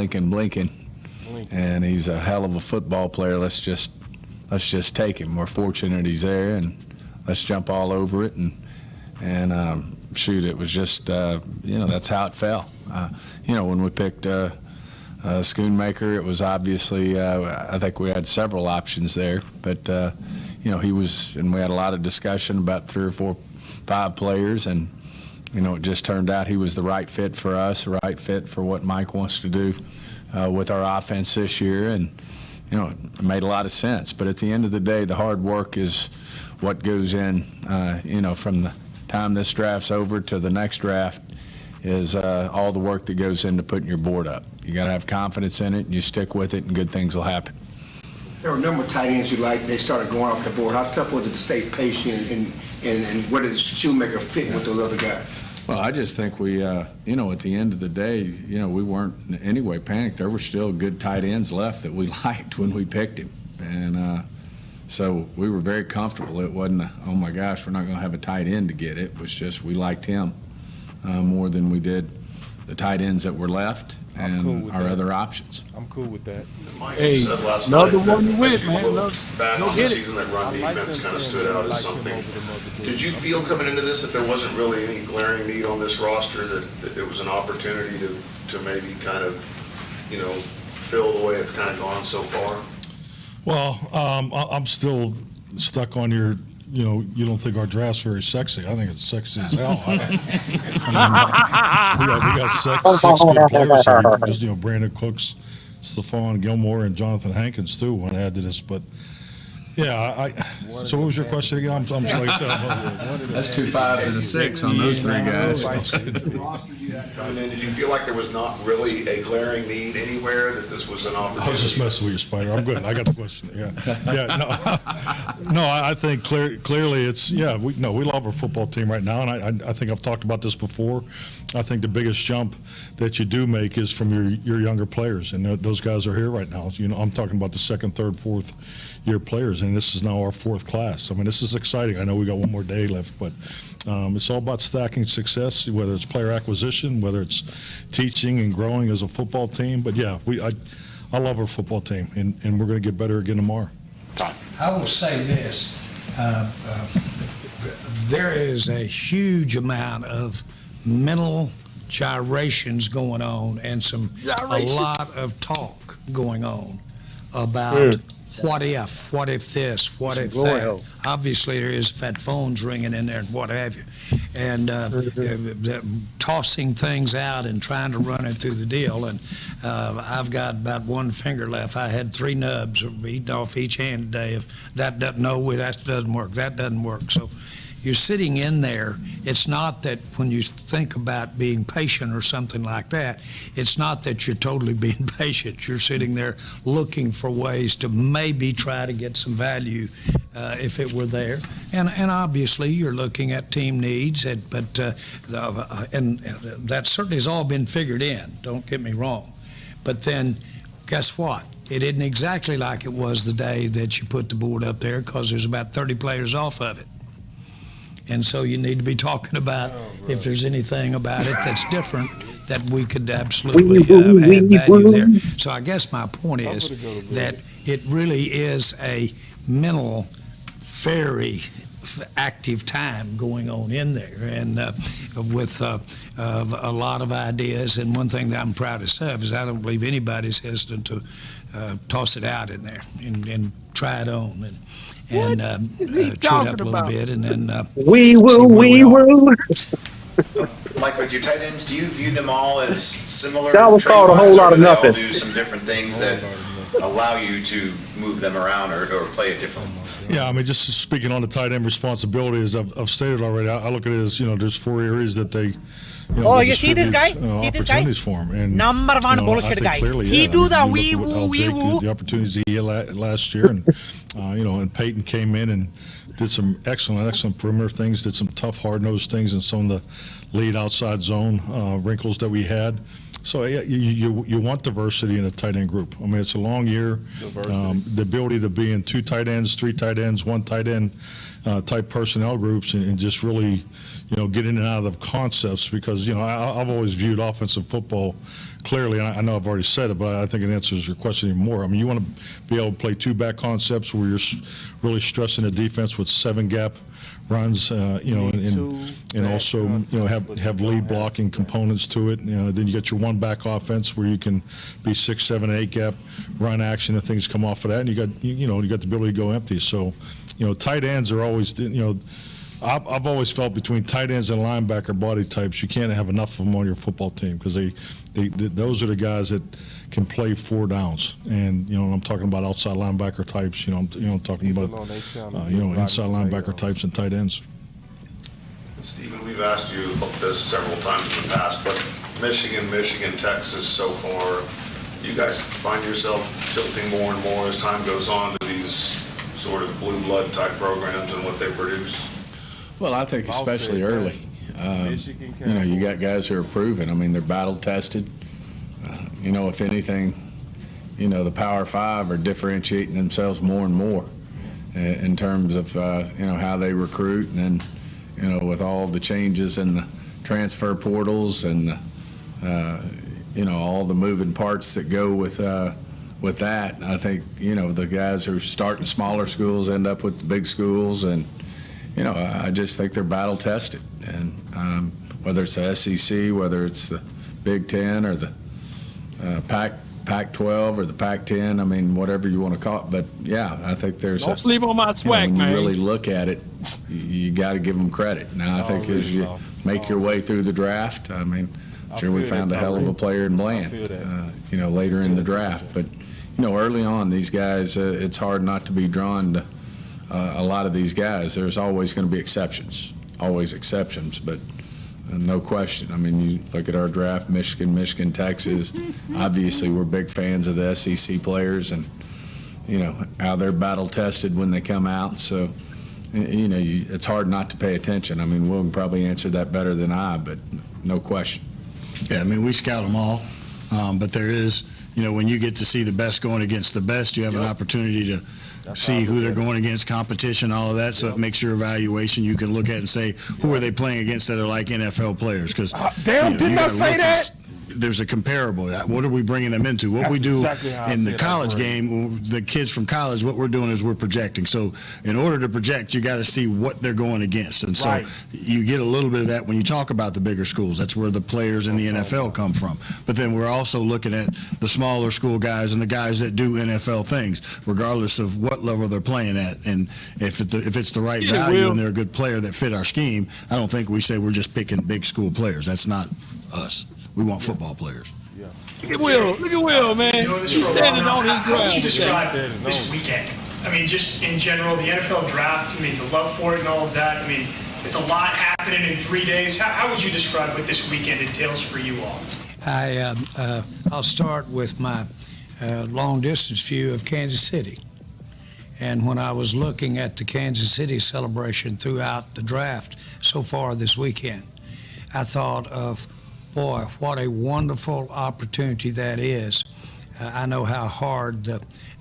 and he's a hell of a football player. Let's just take him. We're fortunate he's there, and let's jump all over it. And shoot, it was just, that's how it fell. When we picked Shoemaker, it was obviously, I think we had several options there, but he was, and we had a lot of discussion about 3 or 4, 5 players, and it just turned out he was the right fit for us, the right fit for what Mike wants to do with our offense this year, and it made a lot of sense. But at the end of the day, the hard work is what goes in, from the time this draft's over to the next draft, is all the work that goes into putting your board up. You got to have confidence in it, and you stick with it, and good things will happen. There were a number of tight ends you liked. They started going off the board. How tough was it to stay patient, and where did Shoemaker fit with those other guys? Well, I just think we, at the end of the day, we weren't in any way panicked. There were still good tight ends left that we liked when we picked him. And so we were very comfortable. It wasn't, oh my gosh, we're not going to have a tight end to get it. It was just we liked him more than we did the tight ends that were left and our other options. I'm cool with that. Hey, said last another night one you that with, you man. looked back on the season, that run defense kind of stood out as something. Did you feel coming into this that there wasn't really any glaring need on this roster, that it was an opportunity to maybe kind of, fill the way it's kind of gone so far? Well, I'm still stuck on your, you don't think our draft's very sexy. I think it's sexy as hell. We got 6 good players here. Just, Brandon Cooks, Stephon Gilmore, and Jonathan Hankins too want to add to this. But yeah, so what was your question again? I'm like I said, that's 2 5s and a 6 on those 3 guys. Did you feel like there was not really a glaring need anywhere, that this was an opportunity? I was just messing with you, Spider. I'm good. I got the question. No, I think clearly it's, we love our football team right now, and I think I've talked about this before. I think the biggest jump that you do make is from your younger players, and those guys are here right now. I'm talking about the 2nd, 3rd, 4th year players, and this is now our 4th class. I mean, this is exciting. I know we got one more day left, but it's all about stacking success, whether it's player acquisition, whether it's teaching and growing as a football team. But yeah, I love our football team, and we're going to get better again tomorrow. I will say this. There is a huge amount of mental gyrations going on and a lot of talk going on about what if this, what if that. Obviously, there is fat phones ringing in there and what have you. And tossing things out and trying to run it through the deal. And I've got about one finger left. I had 3 nubs eaten off each hand today. If that doesn't work, that doesn't work. So you're sitting in there. It's not that when you think about being patient or something like that, it's not that you're totally being patient. You're sitting there looking for ways to maybe try to get some value if it were there. And obviously you're looking at team needs, but that certainly has all been figured in, don't get me wrong. But then guess what? It isn't exactly like it was the day that you put the board up there, because there's about 30 players off of it. And so you need to be talking about if there's anything about it that's different that we could absolutely add value there. So I guess my point is that it really is a mental, very active time going on in there, and with a lot of ideas. And one thing that I'm proudest of is I don't believe anybody's hesitant to toss it out in there and try it on and chew it up a little bit, and then we will. Mike, with your tight ends, do you view them all as similar? That was called a whole lot of nothing. Or do they all do some different things that allow you to move them around or play it differently? Yeah, I mean, just speaking on the tight end responsibilities, I've stated already. I look at it as, there's 4 areas that they. You see this guy? See this guy? For him. And, Number one bullshit guy. Clearly, he do the wee woo wee woo. The opportunities he had last year, and and Peyton came in and did some excellent perimeter things, did some tough, hard-nosed things, and some of the lead outside zone wrinkles that we had. So you want diversity in a tight end group. I mean, it's a long year. The ability to be in 2 tight ends, 3 tight ends, 1 tight end type personnel groups, and just really, get in and out of the concepts, because I've always viewed offensive football clearly. And I know I've already said it, but I think it answers your question even more. I mean, you want to be able to play 2-back concepts where you're really stressing the defense with 7-gap runs, and also have lead blocking components to it. Then you got your 1-back offense where you can be 6, 7, 8 gap run action and things come off of that, and you got the ability to go empty. So, tight ends are always I've always felt between tight ends and linebacker body types, you can't have enough of them on your football team, because those are the guys that can play 4 downs. And I'm talking about outside linebacker types. I'm talking about inside linebacker types and tight ends. Stephen, we've asked you about this several times in the past, but Michigan, Texas, so far, you guys find yourself tilting more and more as time goes on to these sort of blue blood type programs and what they produce? Well, I think especially early. You got guys who are proven. I mean, they're battle tested. If anything, the Power 5 are differentiating themselves more and more in terms of, how they recruit, and then, with all the changes in the transfer portals and, all the moving parts that go with that. I think, the guys who start in smaller schools end up with the big schools, and, I just think they're battle tested. And whether it's the SEC, whether it's the Big Ten or the Pac-12 or the Pac-10, I mean, whatever you want to call it. But yeah, I think there's Don't sleep on my swag, when man. you really look at it, you got to give them credit. Now, I think as you make your way through the draft, I mean, sure we found a hell of a player in Bland, later in the draft. But, early on, these guys, it's hard not to be drawn to a lot of these guys. There's always going to be exceptions, but no question. I mean, you look at our draft, Michigan, Texas. Obviously, we're big fans of the SEC players, and how they're battle tested when they come out. So, it's hard not to pay attention. I mean, Will can probably answer that better than I, but no question. Yeah, I mean, we scout them all, but there is, when you get to see the best going against the best, you have an opportunity to see who they're going against, competition, all of that. So it makes your evaluation. You can look at and say, who are they playing against that are like NFL players? Because damn, didn't I say that? there's a comparable. What are we bringing them into? What we do in the college game, the kids from college, what we're doing is we're projecting. So in order to project, you got to see what they're going against. And so you get a little bit of that when you talk about the bigger schools. That's where the players in the NFL come from. But then we're also looking at the smaller school guys and the guys that do NFL things, regardless of what level they're playing at. And if it's the right value and they're a good player that fit our scheme, I don't think we say we're just picking big school players. That's not us. We want football players. Look at Will, man. He's standing on his How would ground. you describe this weekend? I mean, just in general, the NFL draft, I mean, the love for it and all of that. I mean, it's a lot happening in 3 days. How would you describe what this weekend entails for you all? I'll start with my long distance view of Kansas City. And when I was looking at the Kansas City celebration throughout the draft so far this weekend, I thought of, boy, what a wonderful opportunity that is. I know how hard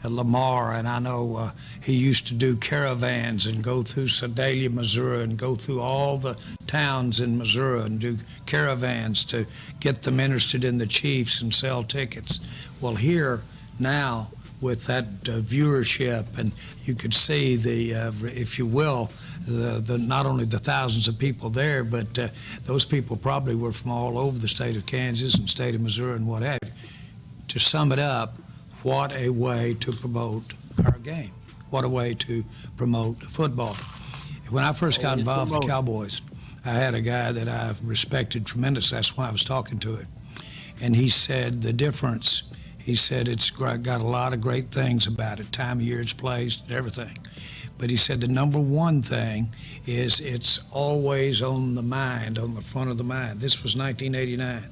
Lamar, and I know he used to do caravans and go through Sedalia, Missouri, and go through all the towns in Missouri and do caravans to get them interested in the Chiefs and sell tickets. Well, here now with that viewership, and you could see the, if you will, the not only the thousands of people there, but those people probably were from all over the state of Kansas and state of Missouri and what have you. To sum it up, what a way to promote our game. What a way to promote football. When I first got involved with the Cowboys, I had a guy that I respected tremendously. That's why I was talking to him. And he said the difference, he said it's got a lot of great things about it, time of year it's placed, everything. But he said the number one thing is it's always on the mind, on the front of the mind. This was 1989.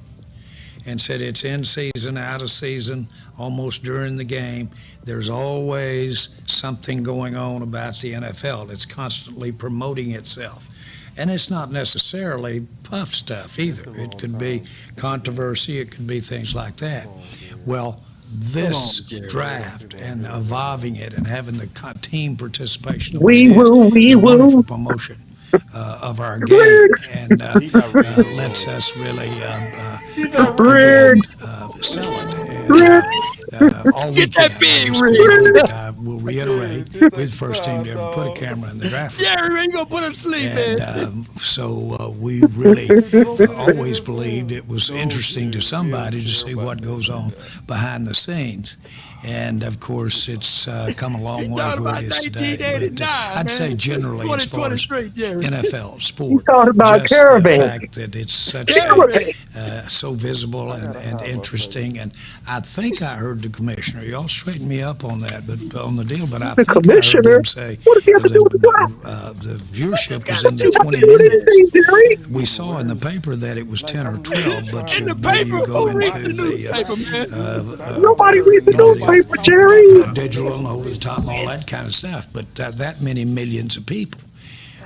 And said it's in season, out of season, almost during the game. There's always something going on about the NFL. It's constantly promoting itself. And it's not necessarily puff stuff either. It could be controversy, it could be things like that. Well, this draft and evolving it and having the team participation is wonderful promotion of our game, and lets us really sell it. All we can we'll reiterate, we're the first team to ever put a camera in the draft room. Jerry ain't gonna put him to sleep, man. So we really always believed it was interesting to somebody to see what goes on behind the scenes. And of course, it's come a long way where it is today. But, I'd say generally, as far as NFL sport, about just the fact that it's such so visible and interesting. And I think I heard the commissioner. Y'all straighten me up on that, but on the deal. But I think I heard him say the viewership was in the 20 millions. We saw in the paper that it was 10 or 12, but you go into the nobody reads the newspaper, Jerry. Digital and over the top and all that kind of stuff, but that many millions of people.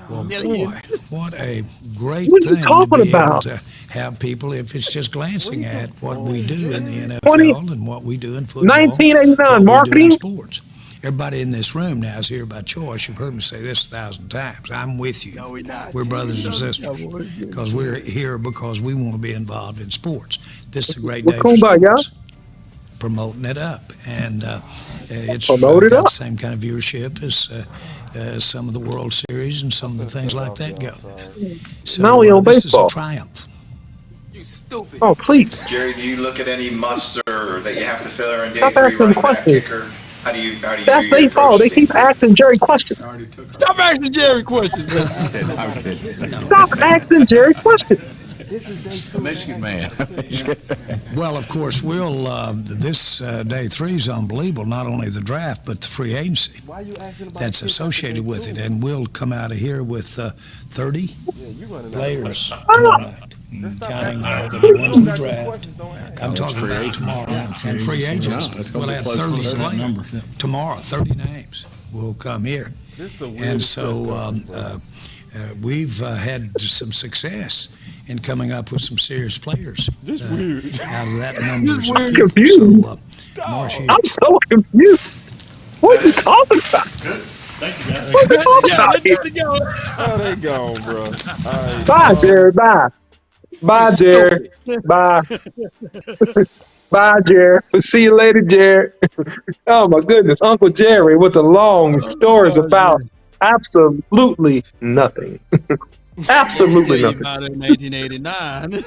Well, boy, what a great thing to be able to have people, if it's just glancing at what we do in the NFL and what we do in football. 1989 marketing. Sports. Everybody in this room now is here by choice. You've heard me say this 1,000 times. I'm with you. No, we're not. We're brothers and sisters because we're here because we want to be involved in sports. This is a great day for sports. Promoting it up, and it's got the same kind of viewership as some of the World Series and some of the things like that go. So now we on this baseball. Is a triumph. Oh, please. Jerry, do you look at any musts or that you have to fill in day Stop 3 asking running back, questions. kicker? How do you That's their fault. They keep asking Jerry questions. Stop asking Jerry questions, man. I'm kidding. Stop asking Jerry questions. Michigan man. Well, of course, we'll. This day 3 is unbelievable. Not only the draft, but the free agency that's associated with it, and we'll come out of here with 30 players tonight. Counting the ones in the draft. I'm talking about tomorrow. And free agents. We'll have 30 players tomorrow. 30 names will come here. And so we've had some success in coming up with some serious players out of that number. I'm confused. So, I'm so confused. What are you talking about? Good. Thank you, guys. What are you talking about here? Oh, they gone, bro. Bye, Jerry. Bye. Bye, You Jared. stupid. Bye. Bye, Jared. We'll see you later, Jared. Oh my goodness, Uncle Jerry with the long stories Oh, about man. absolutely nothing. Let me Absolutely tell you nothing. about it in 1989.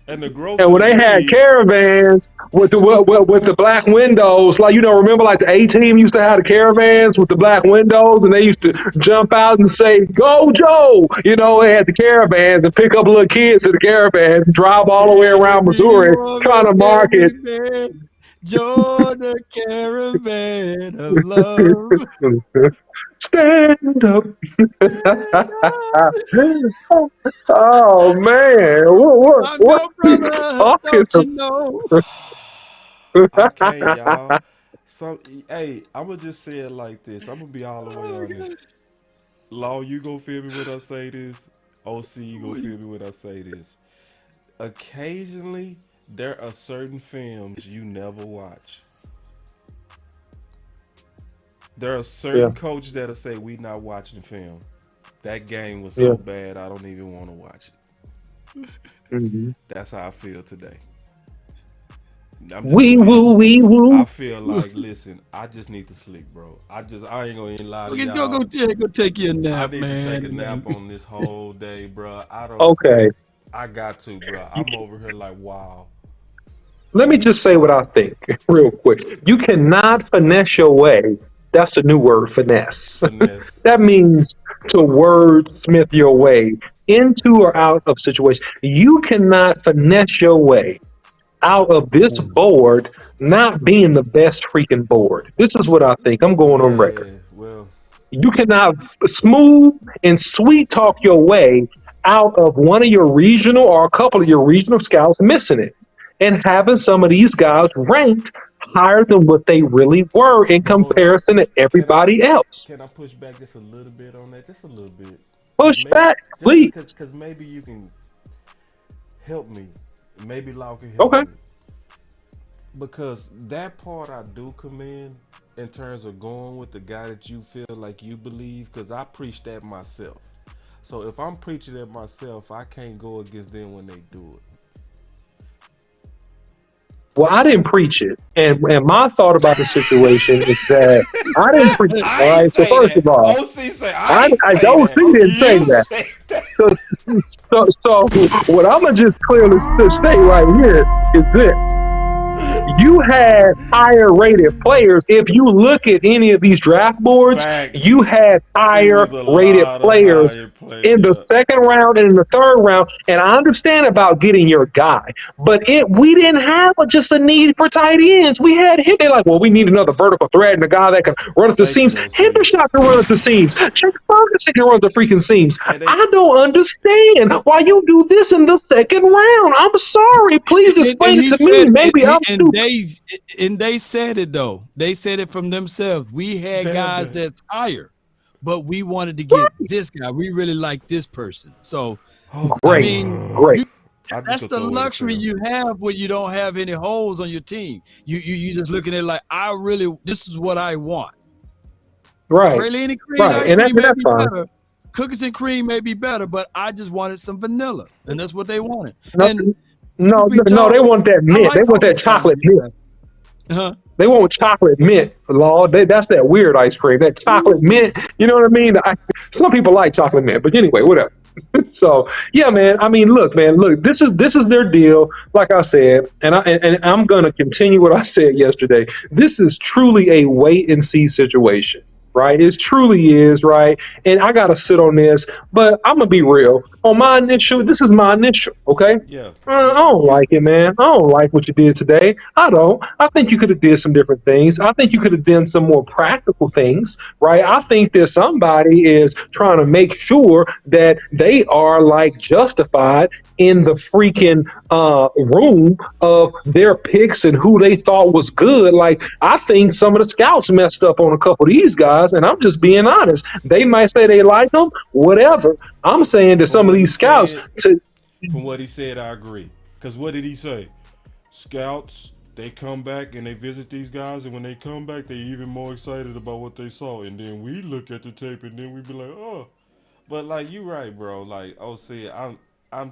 And the growth And of when the they had league. caravans with the black windows, like remember like the A team used to have the caravans with the black windows, and they used to jump out and say "Go Joe," they had the caravans and pick up little kids to the caravans, and drive all the way around Missouri trying to market. Caravan, join the caravan of love. Stand up. Oh man, I'm what your brother, talking don't you know? I can't, y'all. Hey, I'm gonna just say it like this. I'm gonna be all the way honest. Law, you gonna feel me when I say this. OC, you gonna feel me when I say this. Occasionally, there are certain films you never watch. There are Yeah, certain coaches that'll say we not watching film. That game was yeah. so bad I don't even want to watch it. Mm-hmm. That's how I feel today. I'm just Wee gonna be. woo, wee I woo. feel like, listen, I just need to sleep, bro. I ain't gonna even lie to Okay, y'all. go take your I nap, need to take a man. nap on this whole day, bro. Okay, I got to, bro. I'm over here like, wow. let me just say what I think real quick. You cannot finesse your way. That's the new word, finesse. Finesse. That means to wordsmith your way into or out of situation. You cannot finesse your way out of this board not being the best freaking board. This is what I think. I'm going on record. Yeah, well, You cannot smooth and sweet talk your way out of one of your regional or a couple of your regional scouts missing it and having some of these guys ranked higher than what they really were in hold on. comparison to Can I everybody else. can I push back just a little bit on that? Just a little bit. Push Maybe back, just please. because maybe you can help me. Maybe Law can help Okay. me. Because that part I do commend in terms of going with the guy that you feel like you believe, because I preach that myself. So if I'm preaching it myself, I can't go against them when they do it. Well, I didn't preach it. And my thought about the situation is that I didn't preach it. All I ain't right. So say first that. of all, OC say I ain't say don't that. see didn't say You that. say that. So what I'm gonna just clearly state right here is this: you had higher rated players. If you look at any of these draft boards, Facts. you had It higher was a rated lot of players higher play. in the Yeah. second round and in the third round. And I understand about getting your guy, but we didn't have just a need for tight ends. We had him. They're like, well, we need another vertical threat and a guy that can run at the Thank seams. you, OC. Hendershot can run at the seams. Jake Ferguson can run at the freaking seams. And they I don't understand why you do this in the second round. I'm sorry. Please And explain it he to me. said, Maybe I'm stupid. they said it though. They said it from themselves. We had damn guys that. that's higher, but we wanted to get this guy. We really like this person. So, I Great, mean, great. I just that's could the throw away the luxury film. you have when you don't have any holes on your team. You just looking at it like, this is what I want. Right, Praline and cream right. ice And cream may that's be fine. better. Cookies and cream may be better, but I just wanted some vanilla, and that's what they wanted. No, And no, truth be no, they told, want that I mint. like They want that Overshown to chocolate be mint. better. Uh-huh. They want chocolate mint, Lord. That's that weird ice cream. That chocolate mint. You know what I mean? Some people like chocolate mint, but anyway, whatever. So yeah, man. I mean, look, man. Look, this is their deal. Like I said, and I'm gonna continue what I said yesterday. This is truly a wait and see situation, right? It truly is, right? And I gotta sit on this, but I'm gonna be real. On my initial, this is my initial, okay? Yeah. I don't like it, man. I don't like what you did today. I don't. I think you could have did some different things. I think you could have done some more practical things, right? I think that somebody is trying to make sure that they are like justified in the freaking room of their picks and who they thought was good. Like, I think some of the scouts messed up on a couple of these guys, and I'm just being honest. They might say they like them, whatever. I'm saying that some of these scouts From what he said, I agree. Because what did he say? Scouts, they come back and they visit these guys, and when they come back, they're even more excited about what they saw. And then we look at the tape, and then we be like, oh. But like, you right, bro. Like, I I'm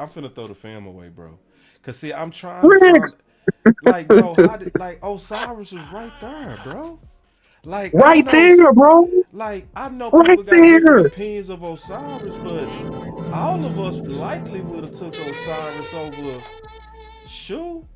finna throw the fam away, bro. Cause see, I'm trying to find, like, bro, like Osiris was right there, bro. Like I Right know, there, bro. like I know Right people got there. different opinions of Osiris, but all of us likely would have took Osiris over Shoe.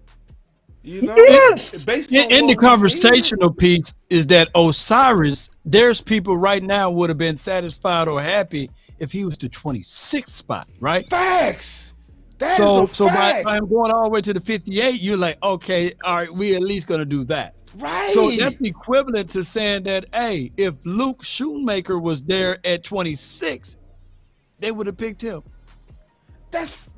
You know, Yes. based on In the what we did. conversational piece is that Osiris, there's people right now would have been satisfied or happy if he was the 26th spot, right? Facts. That so is a fact. by him going all the way to the 58, you're like, okay, all right, we at least gonna do that. Right. So that's equivalent to saying that, hey, if Luke Shoemaker was there at 26, they would have picked him. That's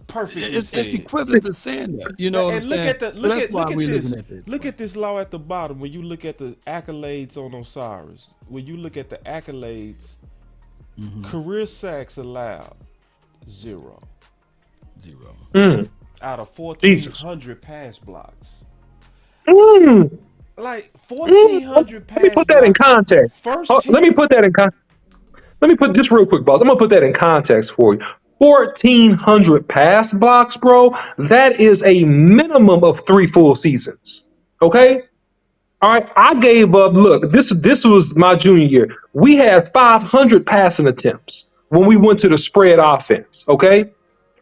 perfect. It's equivalent to saying that. You know what I'm saying? Look at this law at the bottom. When you look at the accolades on Osiris, when you look at the accolades, career sacks allowed 0. Out of 1,400 pass blocks. Like 1,400 pass. Let me put that in context. Let me put that in context. Let me put this real quick, boss. I'm gonna put that in context for you. 1,400 pass blocks, bro. That is a minimum of 3 full seasons. Okay. All right. I gave up. Look, this was my junior year. We had 500 passing attempts when we went to the spread offense. Okay.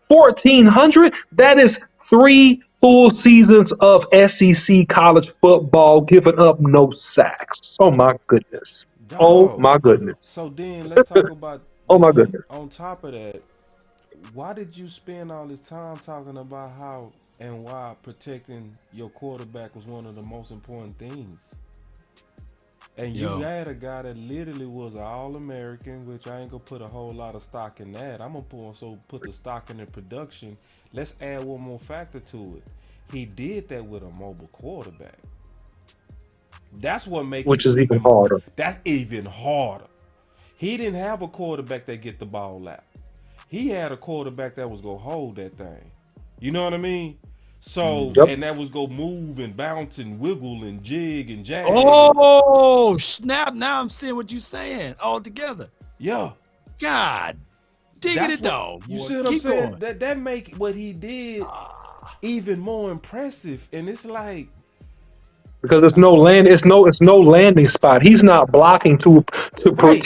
1,400. That is 3 full seasons of SEC college football, giving up no sacks. Oh my goodness. Oh my goodness. So then let's talk about. Oh my goodness. On top of that, why did you spend all this time talking about how and why protecting your quarterback was one of the most important things? And you had a guy that literally was an All-American, which I ain't gonna put a whole lot of stock in that. I'm gonna put the stock in the production. Let's add one more factor to it. He did that with a mobile quarterback. That's what makes which is even harder. That's even harder. He didn't have a quarterback that get the ball out. He had a quarterback that was gonna hold that thing. You know what I mean? So and that was go move and bounce and wiggle and jig and jag. Oh snap! Now I'm seeing what you're saying all together. Yeah. God, digging it, dog. You see what I'm saying? That make what he did even more impressive. And it's like, because it's no landing spot. He's not blocking to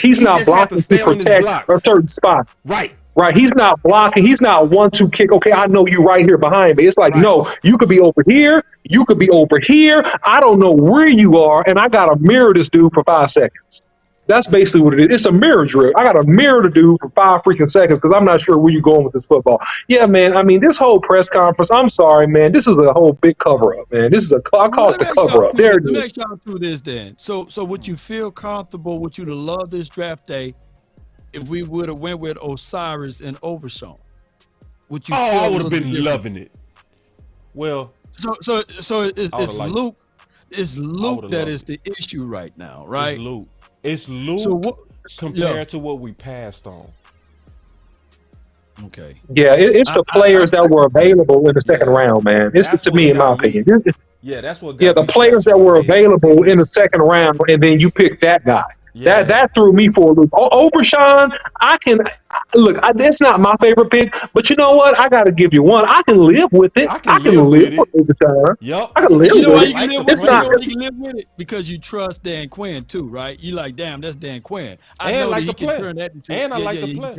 he's not blocking to protect a certain spot. Right. He's not blocking. He's not 1-2 kick. Okay, I know you right here behind me. It's like, no, you could be over here. You could be over here. I don't know where you are, and I got to mirror this dude for 5 seconds. That's basically what it is. It's a mirror drill. I got to mirror the dude for 5 freaking seconds because I'm not sure where you're going with this football. Yeah, man. I mean, this whole press conference, I'm sorry, man. This is a whole big cover-up, man. This is I call it the cover-up. There it is. Let me ask y'all do this then. So would you feel comfortable, would you to love this draft day if we would have went with Osiris and Overshown? Would you I would have been loving it. Well, so it's Luke. It's Luke that is the issue right now, right? It's Luke so compared to what we passed on. Okay. Yeah, it's the players that were available in the second round, man. It's to me, in my opinion. That's what. Yeah, the players that were available in the second round, and then you pick that guy. Yeah. That threw me for a loop. Overshown, that's not my favorite pick, but you know what? I got to give you one. I can live with it. I can live with Overshown. Yep. I can live with it. You can live with it because you trust Dan Quinn too, right? You like, damn, that's Dan Quinn. I know that he can turn that into. And I like the play.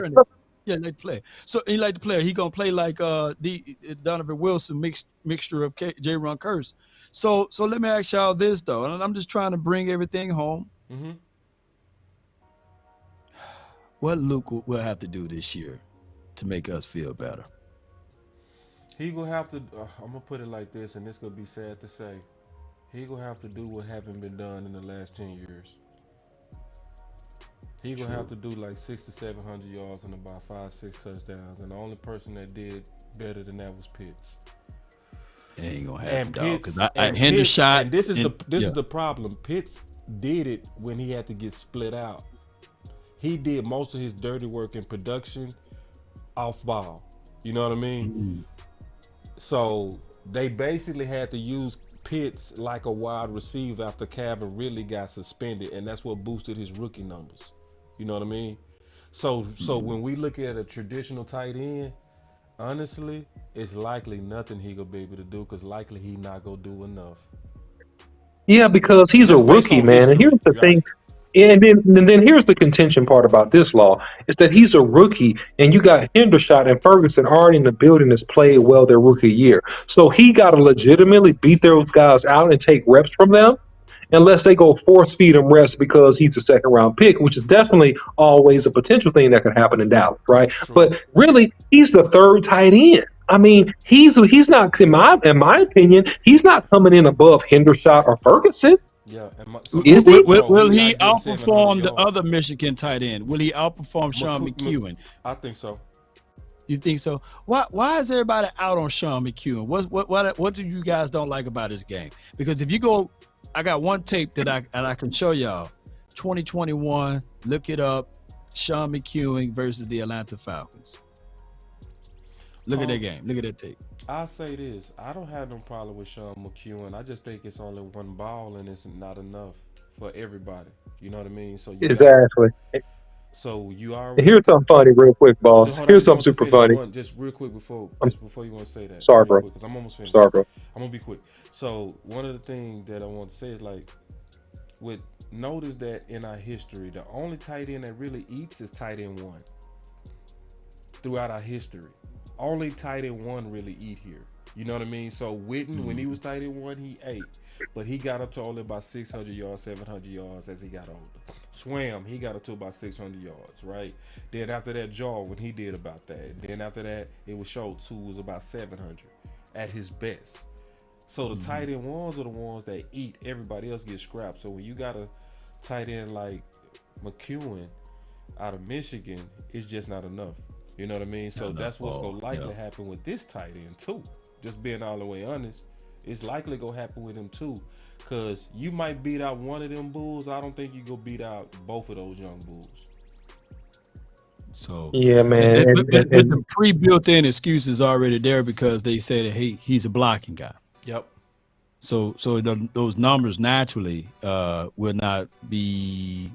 Yeah, like play. So he like the player. He gonna play like Donovan Wilson mixture of J-Ron Curse. So let me ask y'all this though, and I'm just trying to bring everything home. Mm-hmm. What Luke will have to do this year to make us feel better? He gonna have to. I'm gonna put it like this, and it's gonna be sad to say. He gonna have to do what haven't been done in the last 10 years. He gonna have to do like 600 to 700 yards and about 5-6 touchdowns, and the only person that did better than that was Pitts. It ain't gonna happen, dog. Because Hendershot. And this is the problem. Pitts did it when he had to get split out. He did most of his dirty work in production off ball. You know what I mean? Mm-hmm. So they basically had to use Pitts like a wide receiver after Calvin really got suspended, and that's what boosted his rookie numbers. You know what I mean? So when we look at a traditional tight end, honestly, it's likely nothing he gonna be able to do because likely he not gonna do enough. Yeah, because he's a Just based rookie, on man. And history, here's the thing. right? And then here's the contention part about this law is that he's a rookie, and you got Hendershot and Ferguson already in the building that's played well their rookie year. So he got to legitimately beat those guys out and take reps from them, unless they go force feed him reps because he's a second round pick, which is definitely always a potential thing that could happen in Dallas, right? But really, he's the third tight end. I mean, he's not in my opinion, he's not coming in above Hendershot or Ferguson. Yeah, and Will he outperform the other Michigan tight end? Will he outperform Sean McEwen? I think so. You think so? Why is everybody out on Sean McEwen? What do you guys don't like about his game? Because if you go, I got one tape that I can show y'all. 2021, look it up. Sean McEwen versus the Atlanta Falcons. Look at that game. Look at that tape. I'll say this. I don't have no problem with Sean McEwen. I just think it's only one ball and it's not enough for everybody. You know what I mean? So Exactly. So you are. Here's something funny, real quick, boss. Here's something super funny. Just real quick before you want to say that. Sorry, bro. Because I'm almost finished. Sorry, bro. I'm gonna be quick. So one of the things that I want to say is notice that in our history, the only tight end that really eats is tight end 1. Throughout our history, only tight end 1 really eat here. You know what I mean? So Witten, when he was tight end 1, he ate. But he got up to only about 600 yards, 700 yards as he got older. Swam, he got up to about 600 yards, right? Then after that, Jaw, when he did about that. Then after that, it was Schultz, who was about 700 at his best. So the tight end 1s are the ones that eat. Everybody else gets scrapped. So when you got a tight end like McEwen out of Michigan, it's just not enough. You know what I mean? So that's what's going to likely happen with this tight end too. Just being all the way honest, it's likely going to happen with him too. Because you might beat out one of them bulls. I don't think you go beat out both of those young bulls. So yeah, man. And the pre-built-in excuses already there because they say that he's a blocking guy. Yep. So those numbers naturally will not be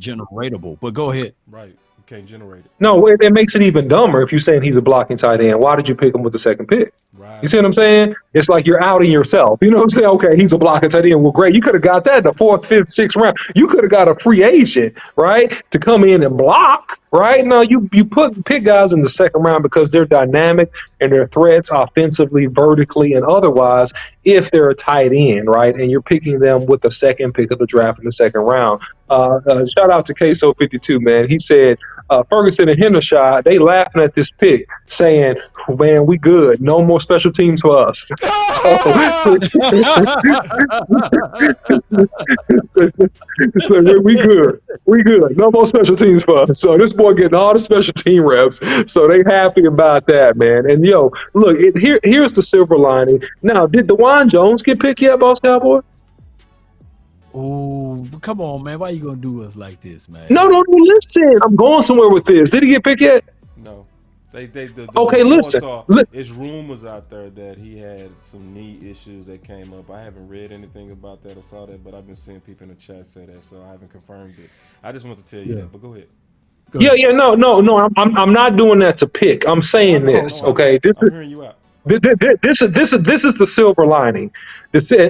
generatable. But go ahead. Right. You can't generate it. No, it makes it even dumber if you're saying he's a blocking tight end. Why did you pick him with the second pick? Right. You see what I'm saying? It's like you're outing yourself. You know what I'm saying? Okay, he's a blocking tight end. Well, great. You could have got that in the 4th, 5th, 6th round. You could have got a free agent, right, to come in and block, right? No, you pick guys in the 2nd round because they're dynamic and they're threats offensively, vertically, and otherwise if they're a tight end, right? And you're picking them with the 2nd pick of the draft in the 2nd round. Shout out to Queso 52, man. He said Ferguson and Hendershot, they laughing at this pick, saying, "Man, we good. No more special teams for us." So we good. We good. No more special teams for us. So this boy getting all the special team reps. So they happy about that, man. And look, here's the silver lining. Now, did DeJuan Jones get picked yet, Boss Cowboy? Oh, come on, man. Why you gonna do us like this, man? No, listen. I'm going somewhere with this. Did he get picked yet? No. Okay, listen. It's rumors out there that he had some knee issues that came up. I haven't read anything about that or saw that, but I've been seeing people in the chat say that, so I haven't confirmed it. I just want to tell you that, but go ahead. No. I'm not doing that to pick. I'm saying this. Okay, I'm hearing you out. This is the silver lining.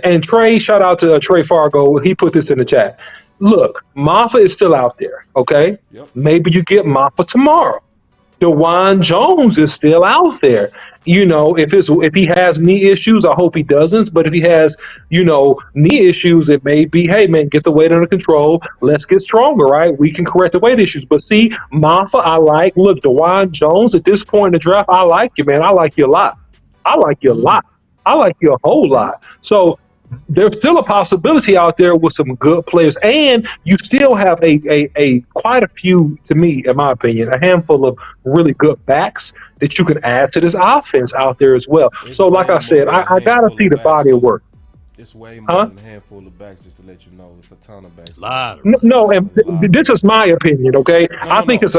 And Trey, shout out to Trey Fargo. He put this in the chat. Look, Maffa is still out there. Okay, maybe you get Maffa tomorrow. DeJuan Jones is still out there. If he has knee issues, I hope he doesn't. But if he has, knee issues, it may be, hey man, get the weight under control. Let's get stronger, right? We can correct the weight issues. But see, Maffa, I like. Look, DeJuan Jones at this point in the draft, I like you, man. I like you a lot. I like you a lot. I like you a whole lot. So there's still a possibility out there with some good players, and you still have a quite a few, to me, in my opinion, a handful of really good backs that you can add to this offense out there as well. So, like I said, I gotta see the body of work. It's way more than a handful of backs, just to let you know. It's a ton of backs. This is my opinion, okay? I think it's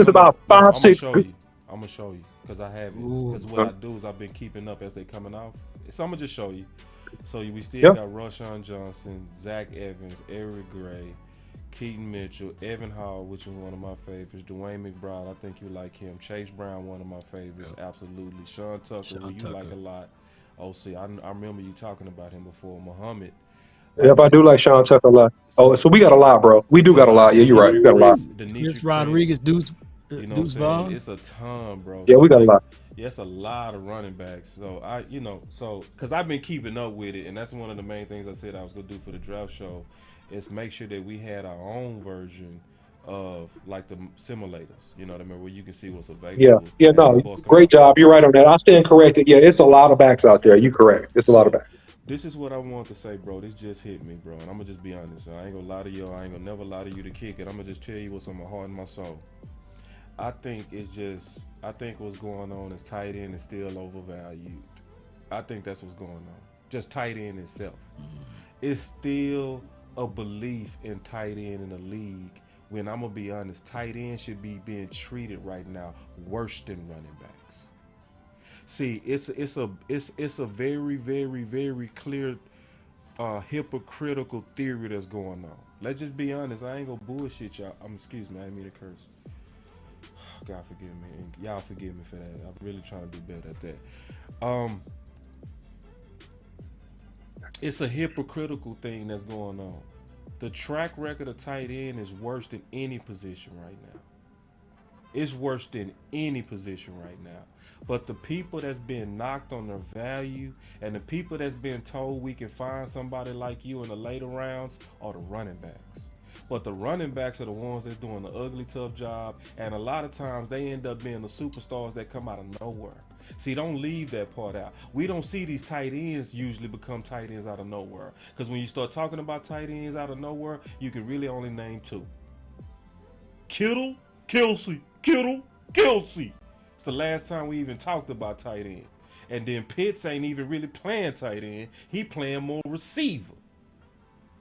about 5, 6. I'm gonna show you because I have it. Because what I do is I've been keeping up as they coming off. So I'm gonna just show you. So we still got Rashawn Johnson, Zach Evans, Eric Gray, Keaton Mitchell, Evan Hall, which is one of my favorites, Dwayne McBride, I think you like him, Chase Brown, one of my favorites, absolutely, Sean Tucker, who you like a lot, OC, I remember you talking about him before, Muhammad. Yep, I do like Sean Tucker a lot. Oh, so we got a lot, bro. We do got a lot. Yeah, you're right. We got a lot. Chris Rodriguez, Deuce, You know Deuce what I'm saying? Vaughn. It's a ton, bro. Yeah, we got a lot. Yeah, it's a lot of running backs. So because I've been keeping up with it, and that's one of the main things I said I was gonna do for the draft show, is make sure that we had our own version of like the simulators. You know what I mean? Where you can see what's available. Yeah, no, great job. You're right on that. I stand corrected. Yeah, it's a lot of backs out there. You correct. It's a lot of backs. This is what I want to say, bro. This just hit me, bro. And I'm gonna just be honest. I ain't gonna lie to you. I ain't gonna never lie to you to kick it. I'm gonna just tell you what's on my heart and my soul. I think what's going on is tight end is still overvalued. I think that's what's going on. Just tight end itself. It's still a belief in tight end in the league when, I'm gonna be honest, tight end should be being treated right now worse than running backs. See, it's a very, very, very clear hypocritical theory that's going on. Let's just be honest. I ain't gonna bullshit y'all. Excuse me, I didn't mean to curse. God forgive me. And y'all forgive me for that. I'm really trying to do better at that. It's a hypocritical thing that's going on. The track record of tight end is worse than any position right now. It's worse than any position right now. But the people that's being knocked on their value and the people that's being told we can find somebody like you in the later rounds are the running backs. But the running backs are the ones that's doing the ugly, tough job. And a lot of times they end up being the superstars that come out of nowhere. See, don't leave that part out. We don't see these tight ends usually become tight ends out of nowhere. Because when you start talking about tight ends out of nowhere, you can really only name two. Kittle, Kelsey. Kittle, Kelsey. It's the last time we even talked about tight end. And then Pitts ain't even really playing tight end. He playing more receiver.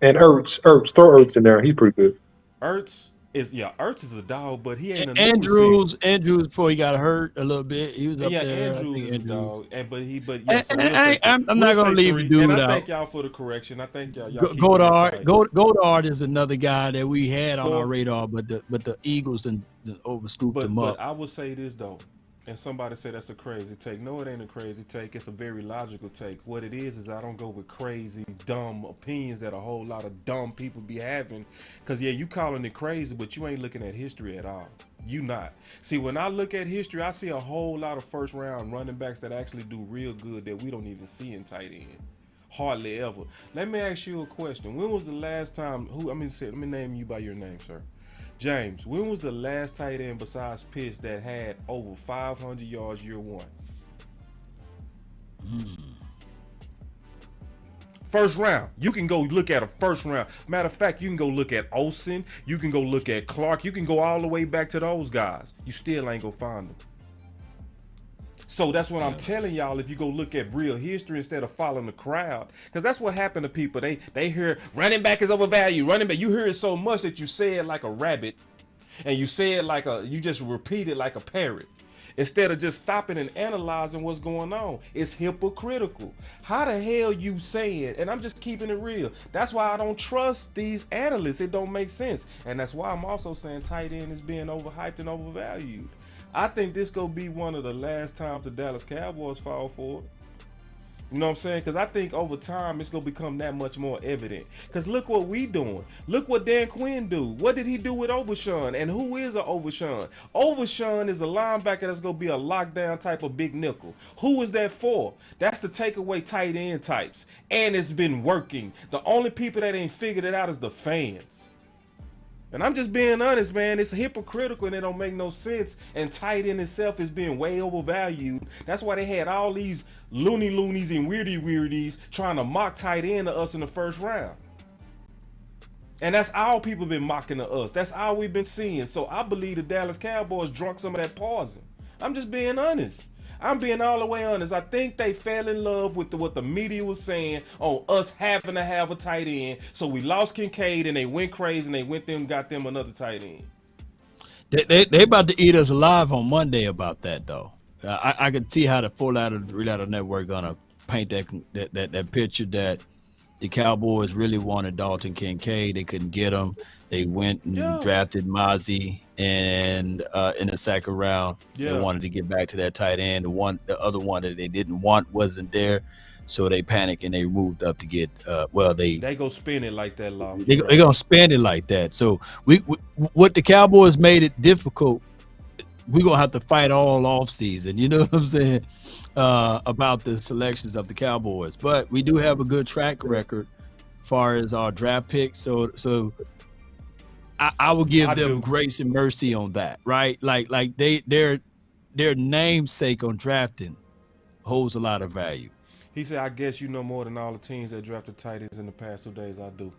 And Ertz, throw Ertz in there. He's pretty good. Ertz is a dog, but he ain't a Andrews before he got hurt a little bit. He was up there. Andrews is a dog. I'm not gonna leave the dude out. I out. thank y'all for the correction. I thank y'all. Goddard is another guy that we had on our radar, but the Eagles and overscooped him up. But I would say this though. And somebody said that's a crazy take. No, it ain't a crazy take. It's a very logical take. What it is I don't go with crazy, dumb opinions that a whole lot of dumb people be having. Because, yeah, you calling it crazy, but you ain't looking at history at all. You not. See, when I look at history, I see a whole lot of first-round running backs that actually do real good that we don't even see in tight end. Hardly ever. Let me ask you a question. When was the last time, let me name you by your name, sir. James, when was the last tight end besides Pitts that had over 500 yards year one? First round. You can go look at a first round. Matter of fact, you can go look at Olsen. You can go look at Clark. You can go all the way back to those guys. You still ain't gonna find them. So that's what I'm telling y'all. If you go look at real history instead of following the crowd, because that's what happened to people. They hear running back is overvalued. Running back, you hear it so much that you say it like a rabbit, and you say it you just repeat it like a parrot, instead of just stopping and analyzing what's going on. It's hypocritical. How the hell you saying? And I'm just keeping it real. That's why I don't trust these analysts. It don't make sense, and that's why I'm also saying tight end is being overhyped and overvalued. I think this gonna be one of the last times the Dallas Cowboys fall for it. You know what I'm saying? Because I think over time it's gonna become that much more evident. Because look what we doing. Look what Dan Quinn do. What did he do with Overshown? And who is an Overshown? Overshown is a linebacker that's gonna be a lockdown type of big nickel. Who is that for? That's to take away tight end types. And it's been working. The only people that ain't figured it out is the fans. And I'm just being honest, man. It's hypocritical and it don't make no sense. And tight end itself is being way overvalued. That's why they had all these loonies and weirdies trying to mock tight end to us in the first round. And that's all people been mocking to us. That's all we've been seeing. So I believe the Dallas Cowboys drunk some of that poison. I'm just being honest. I'm being all the way honest. I think they fell in love with what the media was saying on us having to have a tight end. So we lost Kincaid and they went crazy and they went there and got them another tight end. They about to eat us alive on Monday about that though. I could see how the 4-ladder, 3-ladder network gonna paint that picture that the Cowboys really wanted Dalton Kincaid. They couldn't get him. They went and drafted Mazi, and in the second round, they wanted to get back to that tight end. The other one that they didn't want wasn't there, so they panicked and they moved up to get. They go spend it like that, Law. They gonna spend it like that. So we what the Cowboys made it difficult. We're gonna have to fight all off season. You know what I'm saying? About the selections of the Cowboys, but we do have a good track record as far as our draft picks. So I will give them grace and mercy on that, right? Like their namesake on drafting holds a lot of value. He said, I guess you know more than all the teams that drafted tight ends in the past 2 days. I do.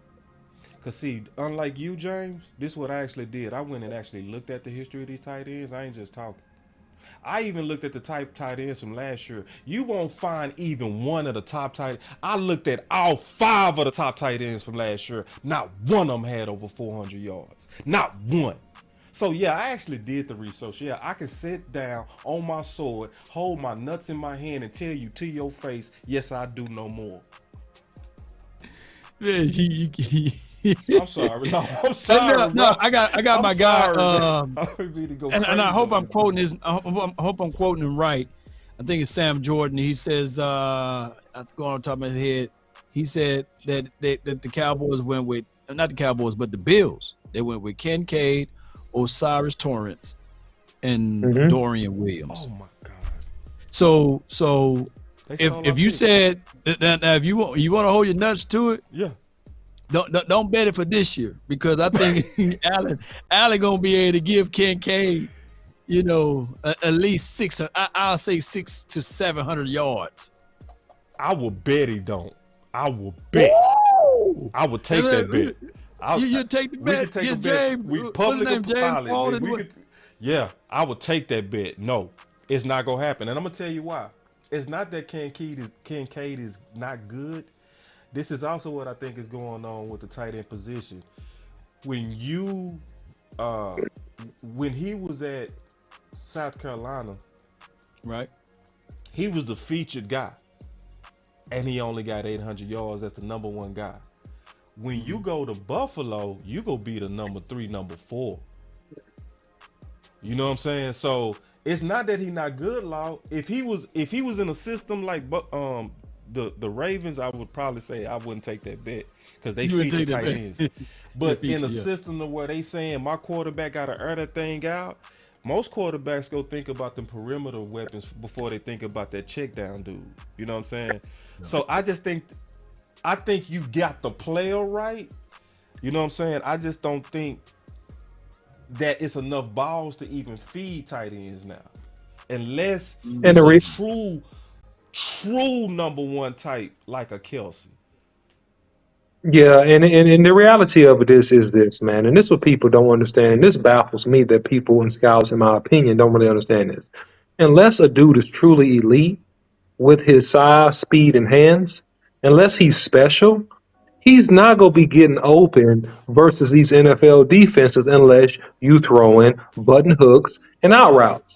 Because, see, unlike you, James, this is what I actually did. I went and actually looked at the history of these tight ends. I ain't just talking. I even looked at the tight ends from last year. You won't find even one of the top tight. I looked at all 5 of the top tight ends from last year. Not one of them had over 400 yards. Not one. So, yeah, I actually did the research. Yeah, I can sit down on my sword, hold my nuts in my hand, and tell you to your face, yes, I do know more. Man, I'm sorry. No, I'm sorry. No, I got my guy. And I hope I'm quoting his. I hope I'm quoting him right. I think it's Sam Jordan. He says, I'm going on top of my head. He said that the Cowboys went with, not the Cowboys, but the Bills. They went with Kincaid, Osiris Torrance, and Dorian Williams. Oh my God. So if you said now if you want to hold your nuts to it, yeah. Don't bet it for this year, because I think Allen gonna be able to give Kincaid, at least 600. I'll say 600 to 700 yards. I will bet he don't. I will bet. Woo! I will take that bet. You take the bet. We can take a James, bet. We public and solid. Yeah, I would take that bet. No, it's not gonna happen, and I'm gonna tell you why. It's not that Kincaid is not good. This is also what I think is going on with the tight end position. When he was at South Carolina, right? He was the featured guy, and he only got 800 yards. That's the number 1 guy. When you go to Buffalo, you go be the number 3, number 4. You know what I'm saying? So it's not that he's not good, Law. If he was in a system like the Ravens, I would probably say I wouldn't take that bet, because they feature tight ends. But in a system of where they saying my quarterback got to air that thing out, most quarterbacks go think about them perimeter weapons before they think about that check down dude. You know what I'm saying? No. So I think you got the player right. You know what I'm saying? I just don't think that it's enough balls to even feed tight ends now, unless it's a true number 1 type like a Kelsey. Yeah, and the reality of it is this, man, and this is what people don't understand. And this baffles me that people and scouts, in my opinion, don't really understand this. Unless a dude is truly elite with his size, speed, and hands, unless he's special, he's not going to be getting open versus these NFL defenses unless you throw in button hooks and out routes.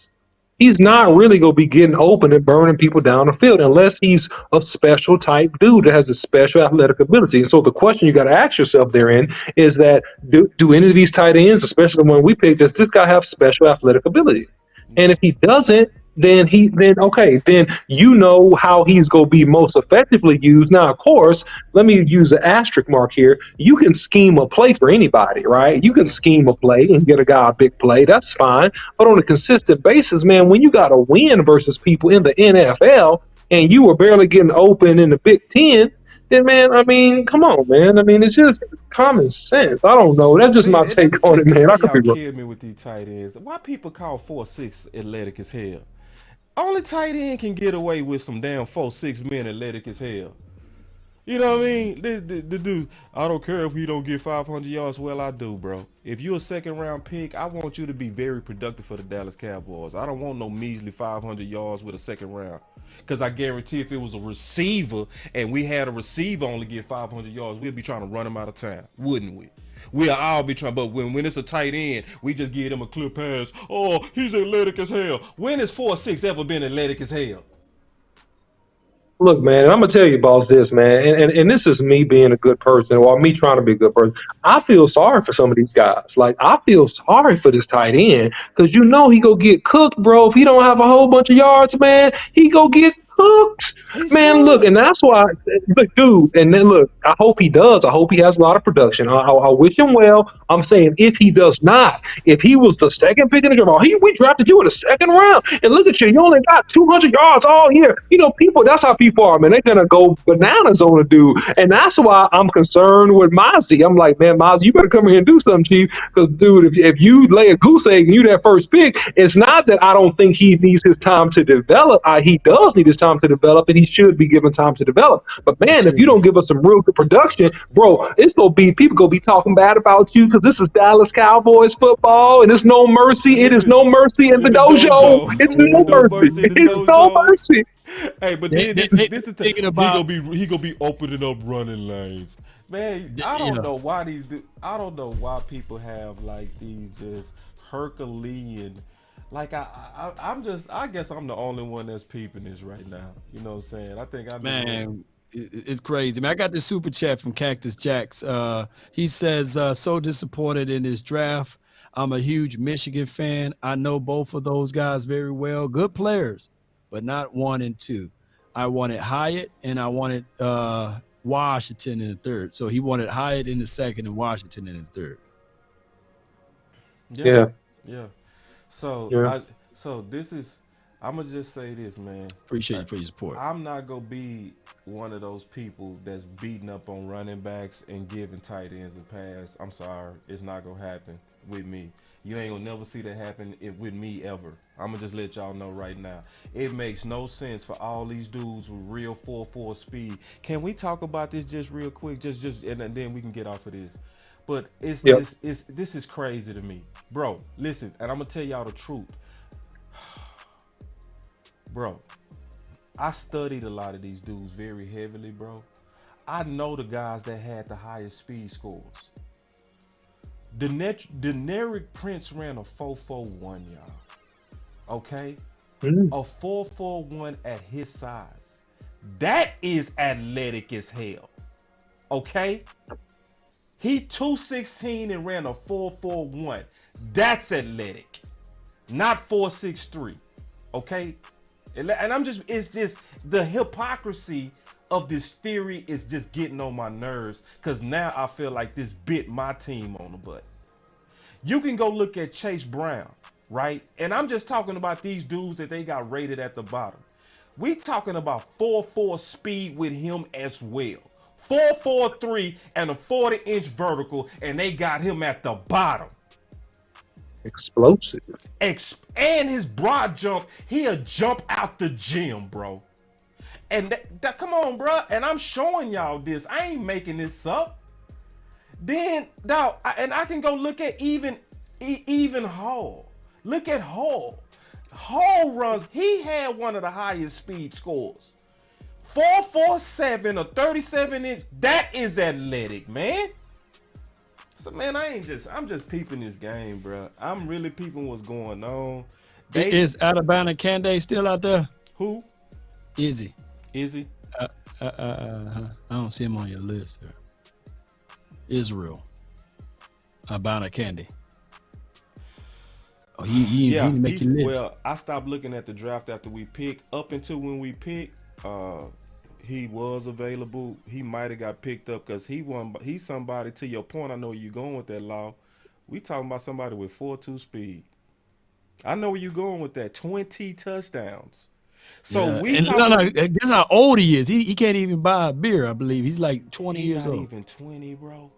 He's not really going to be getting open and burning people down the field unless he's a special type dude that has a special athletic ability. And so the question you got to ask yourself therein is that do any of these tight ends, especially the one we picked, does this guy have special athletic ability? And if he doesn't, then you know how he's going to be most effectively used. Now, of course, let me use an asterisk mark here. You can scheme a play for anybody, right? You can scheme a play and get a guy a big play. That's fine. But on a consistent basis, man, when you got to win versus people in the NFL and you were barely getting open in the Big Ten, then, man, I mean, come on, man. I mean, it's just common sense. I don't know. That's just my take on it, man. I could be wrong. Kill me with these tight ends. Why people call 4'6" athletic as hell? Only tight end can get away with some damn 4'6" men athletic as hell. You know what I mean? The dude, I don't care if he don't get 500 yards. Well, I do, bro. If you're a 2nd round pick, I want you to be very productive for the Dallas Cowboys. I don't want no measly 500 yards with a 2nd round. Because I guarantee if it was a receiver and we had a receiver only get 500 yards, we'd be trying to run him out of town, wouldn't we? We'll all be trying, but when it's a tight end, we just give him a clear pass. Oh, he's athletic as hell. When has 4'6" ever been athletic as hell? Look, man, I'm gonna tell you, boss, this, man, and this is me being a good person, or me trying to be a good person. I feel sorry for some of these guys. Like, I feel sorry for this tight end because you know he go get cooked, bro. If he don't have a whole bunch of yards, man, he go get cooked. Man, look, and that's why, look, dude, and then look, I hope he does. I hope he has a lot of production. I wish him well. I'm saying if he does not, if he was the second pick in the draft, we drafted you in the second round, and look at you, you only got 200 yards all year. You know, people, that's how people are, man. They're gonna go bananas on a dude, and that's why I'm concerned with Mazi. I'm like, man, Mazi, you better come here and do something, Chief, because, dude, if you lay a goose egg and you that first pick, it's not that I don't think he needs his time to develop. He does need his time to develop, and he should be given time to develop. But man, if you don't give us some real good production, bro, it's gonna be people gonna be talking bad about you because this is Dallas Cowboys football, and it's no mercy. It is no mercy in the dojo. It's no mercy. It's no mercy. Hey, but then this is thinking about he gonna be opening up running lanes. Man, I don't know why I don't know why people have like these just Herculean. Like I guess I'm the only one that's peeping this right now. You know what I'm saying? I think it's crazy. Man, I got this super chat from Cactus Jacks. He says, so disappointed in this draft. I'm a huge Michigan fan. I know both of those guys very well. Good players, but not 1 and 2. I wanted Hyatt and I wanted Washington in the third. So he wanted Hyatt in the second and Washington in the third. Yeah. So this is, I'm gonna just say this, man. Appreciate you for your support. I'm not gonna be one of those people that's beating up on running backs and giving tight ends a pass. I'm sorry, it's not gonna happen with me. You ain't gonna never see that happen with me ever. I'm gonna just let y'all know right now. It makes no sense for all these dudes with real 4.4 speed. Can we talk about this just real quick? Just and then we can get off of this. But this is crazy to me. Bro, listen, and I'm gonna tell y'all the truth. Bro, I studied a lot of these dudes very heavily, bro. I know the guys that had the highest speed scores. Deneric Prince ran a 4.41, y'all. Okay? A 4.41 at his size. That is athletic as hell. Okay? He 216 and ran a 4.41. That's athletic. Not 4.63. Okay? And it's just the hypocrisy of this theory is just getting on my nerves because now I feel like this bit my team on the butt. You can go look at Chase Brown, right? And I'm just talking about these dudes that they got rated at the bottom. We talking about 4.4 speed with him as well. 4.43 and a 40-inch vertical, and they got him at the bottom. Explosive. And his broad jump, he'll jump out the gym, bro. And that come on, bro. And I'm showing y'all this. I ain't making this up. Then, dog, I can go look at even Hall. Look at Hall. Hall runs. He had one of the highest speed scores. 4.47 or 37-inch. That is athletic, man. So, man, I'm just peeping this game, bro. I'm really peeping what's going on. Is Alabama Kande still out there? Who? Izzy. Izzy? I don't see him on your list there. Israel. Alabama Kande. Oh, he didn't make your list. Well, I stopped looking at the draft after we picked. Up until when we picked, he was available. He might have got picked up because he's somebody, to your point, I know where you're going with that, Law. We talking about somebody with 4.2 speed. I know where you're going with that. 20 touchdowns. So guess how old he is. He can't even buy a beer, I believe. He's like 20 years old. Not even 20, bro.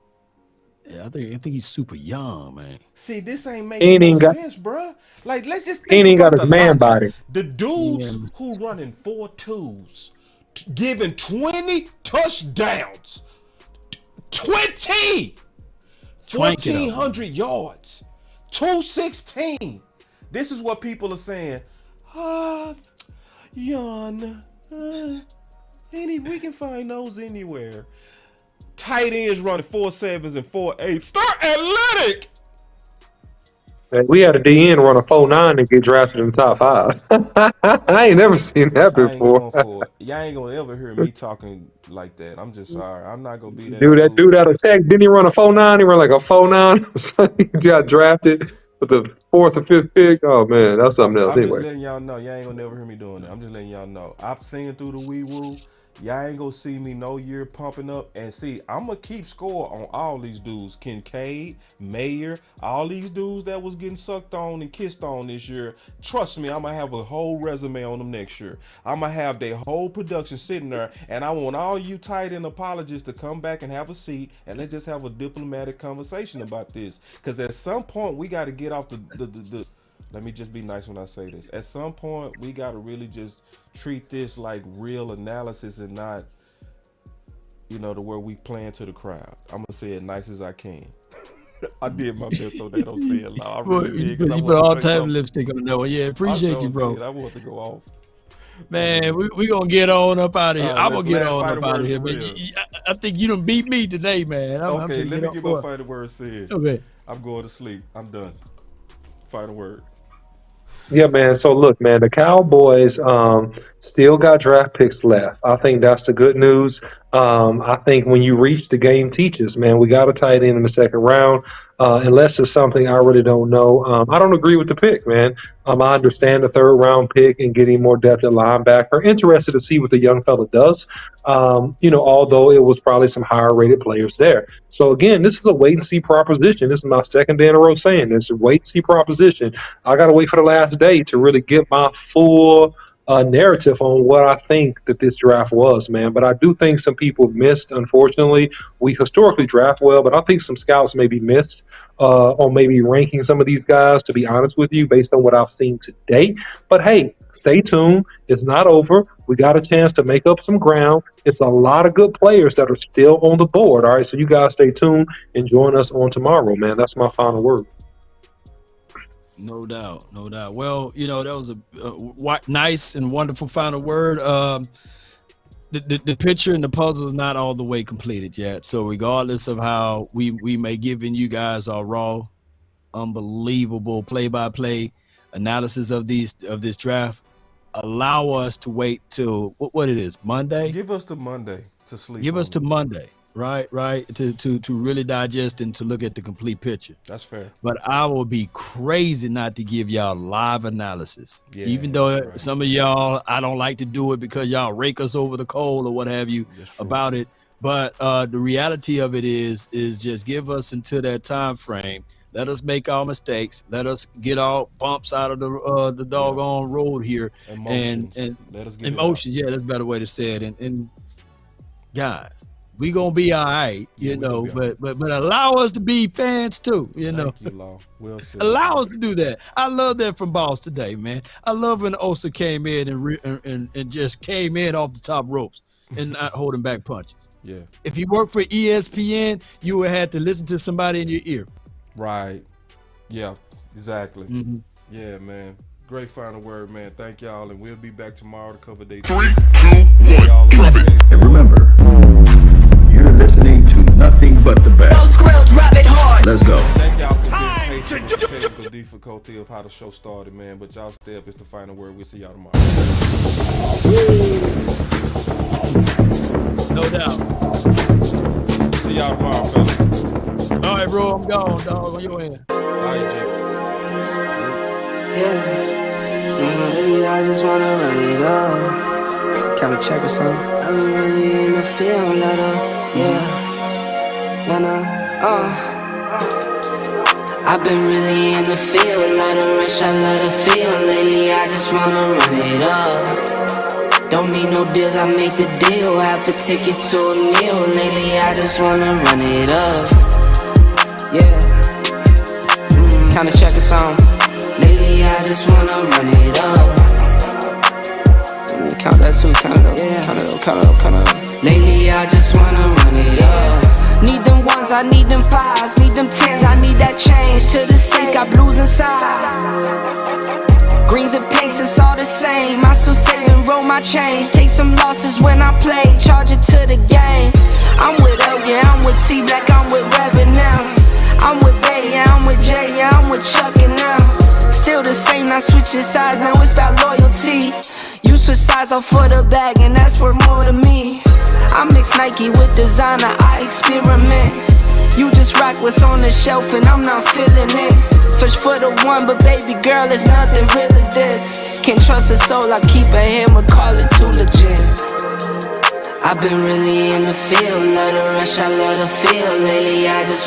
Yeah, I think he's super young, man. See, this ain't making no sense, bro. Like, let's just think ain't about got his man body. The dudes who running 4.2s, giving 20 touchdowns, 1,400 yards, 216. This is what people are saying. We can find those anywhere. Tight ends running 4.7s and 4.8s. They're athletic. And we had a DN run a 4.9 and get drafted in the top 5. I ain't never seen that I ain't going before. for it. Y'all ain't gonna ever hear me talking like that. I'm just sorry. I'm not gonna be that Dude out of Tech, didn't he run a 4.9? He ran like a 4.9. So he got drafted with the 4th or 5th pick. Oh man, that's something else. I'm just Anyway, letting y'all know. Y'all ain't gonna never hear me doing that. I'm just letting y'all know. I've seen through the wee woo. Y'all ain't gonna see me no year pumping up. And see, I'm gonna keep score on all these dudes. Kincaid, Mayer, all these dudes that was getting sucked on and kissed on this year. Trust me, I'm gonna have a whole resume on them next year. I'm gonna have their whole production sitting there. And I want all you tight end apologists to come back and have a seat and let's just have a diplomatic conversation about this. Because at some point, we got to get off the let me just be nice when I say this. At some point, we got to really just treat this like real analysis and not, you know, to where we playing to the crowd. I'm going to say it nice as I can. I did my best so they don't say it loud. I really did. You put all type of lipstick on that one. Yeah, appreciate you, bro. I want to go off. Man, we going to get on up out of here. I'm going to get last on fighting up out of words here. for But real. I think you done beat me today, man. Okay, let me get my fighting word said. Okay. I'm going to sleep. I'm done. Final word. yeah, man. So look, man, the Cowboys still got draft picks left. I think that's the good news. I think when you reach the game teaches, man, we got a tight end in the second round. Unless it's something I really don't know. I don't agree with the pick, man. I understand the 3rd round pick and getting more depth at linebacker. Interested to see what the young fella does. Although it was probably some higher rated players there. So again, this is a wait and see proposition. This is my second day in a row saying this. A wait and see proposition. I got to wait for the last day to really get my full narrative on what I think that this draft was, man. But I do think some people missed, unfortunately. We historically draft well, but I think some scouts maybe missed on maybe ranking some of these guys, to be honest with you, based on what I've seen today. But hey, stay tuned. It's not over. We got a chance to make up some ground. It's a lot of good players that are still on the board. All right, so you guys stay tuned and join us on tomorrow, man. That's my final word. No doubt, no doubt. Well, that was a nice and wonderful final word. The picture and the puzzle is not all the way completed yet. So regardless of how we may giving you guys our raw, unbelievable play-by-play analysis of this draft, allow us to wait till what it is, Monday. Give us the Monday to sleep. Give us to Monday. Right, to really digest and to look at the complete picture. That's fair. But I will be crazy not to give y'all live analysis. Yeah, even though some of y'all, I don't like to do it because y'all rake us over the coal or what have you about it. But the reality of it is just give us until that time frame. Let us make our mistakes. Let us get our bumps out of the doggone road here. Emotions. And let us get emotions. Yeah, that's a better way to say it. And guys, we gonna be all right, but allow us to be fans too, Thank you, Law. Well said. Allow us to do that. I love that from Boss today, man. I love when Osa came in and just came in off the top ropes and not holding back punches. Yeah. If you work for ESPN, you would have to listen to somebody in your ear. Right. Yeah, exactly. Mm-hmm. Yeah, man. Great final word, man. Thank y'all, and we'll be back tomorrow to cover day 3, 2, 1, drop it. And remember, you're listening to nothing but the best. Let's go. Thank y'all for being patient with the technical difficulty of how the show started, man. But y'all stay up. It's the final word. We'll see y'all tomorrow. No doubt. See y'all tomorrow, fellas. All right, bro. I'm gone, dog. On your end. All right, Jake. Yeah, I just wanna run it up. Count a check or something. I've been really in the field, let up, yeah. I've been really in the field, let her rush, I let her feel. Lately, I just wanna run it up. Don't need no deals, I make the deal. Have to take it to a meal. Lately, I just wanna run it up. Yeah. Count a check or something. Lately, I just wanna run it up. Count that too, count it up, count it up. Lately, I just wanna run it up. Need them ones, I need them fives, need them tens, I need that change to the safe, got blues inside. Greens and pinks, it's all the same. I still save and roll my change. Take some losses when I play, charge it to the game. I'm with L, yeah, I'm with T Black, I'm with Reverend now. I'm with Bay, yeah, I'm with J, yeah, I'm with Chuck and now. switch your size, now it's about loyalty. You switch size off for the bag, and that's worth more to me. I mix Nike with designer, I experiment. You just rock what's on the shelf, and I'm not feeling it. Search for the one, but baby girl, it's nothing real as this. Can't trust a soul, I keep a hammer, call it too legit. I've been really in the field, love the rush, I love the feel. Lately I just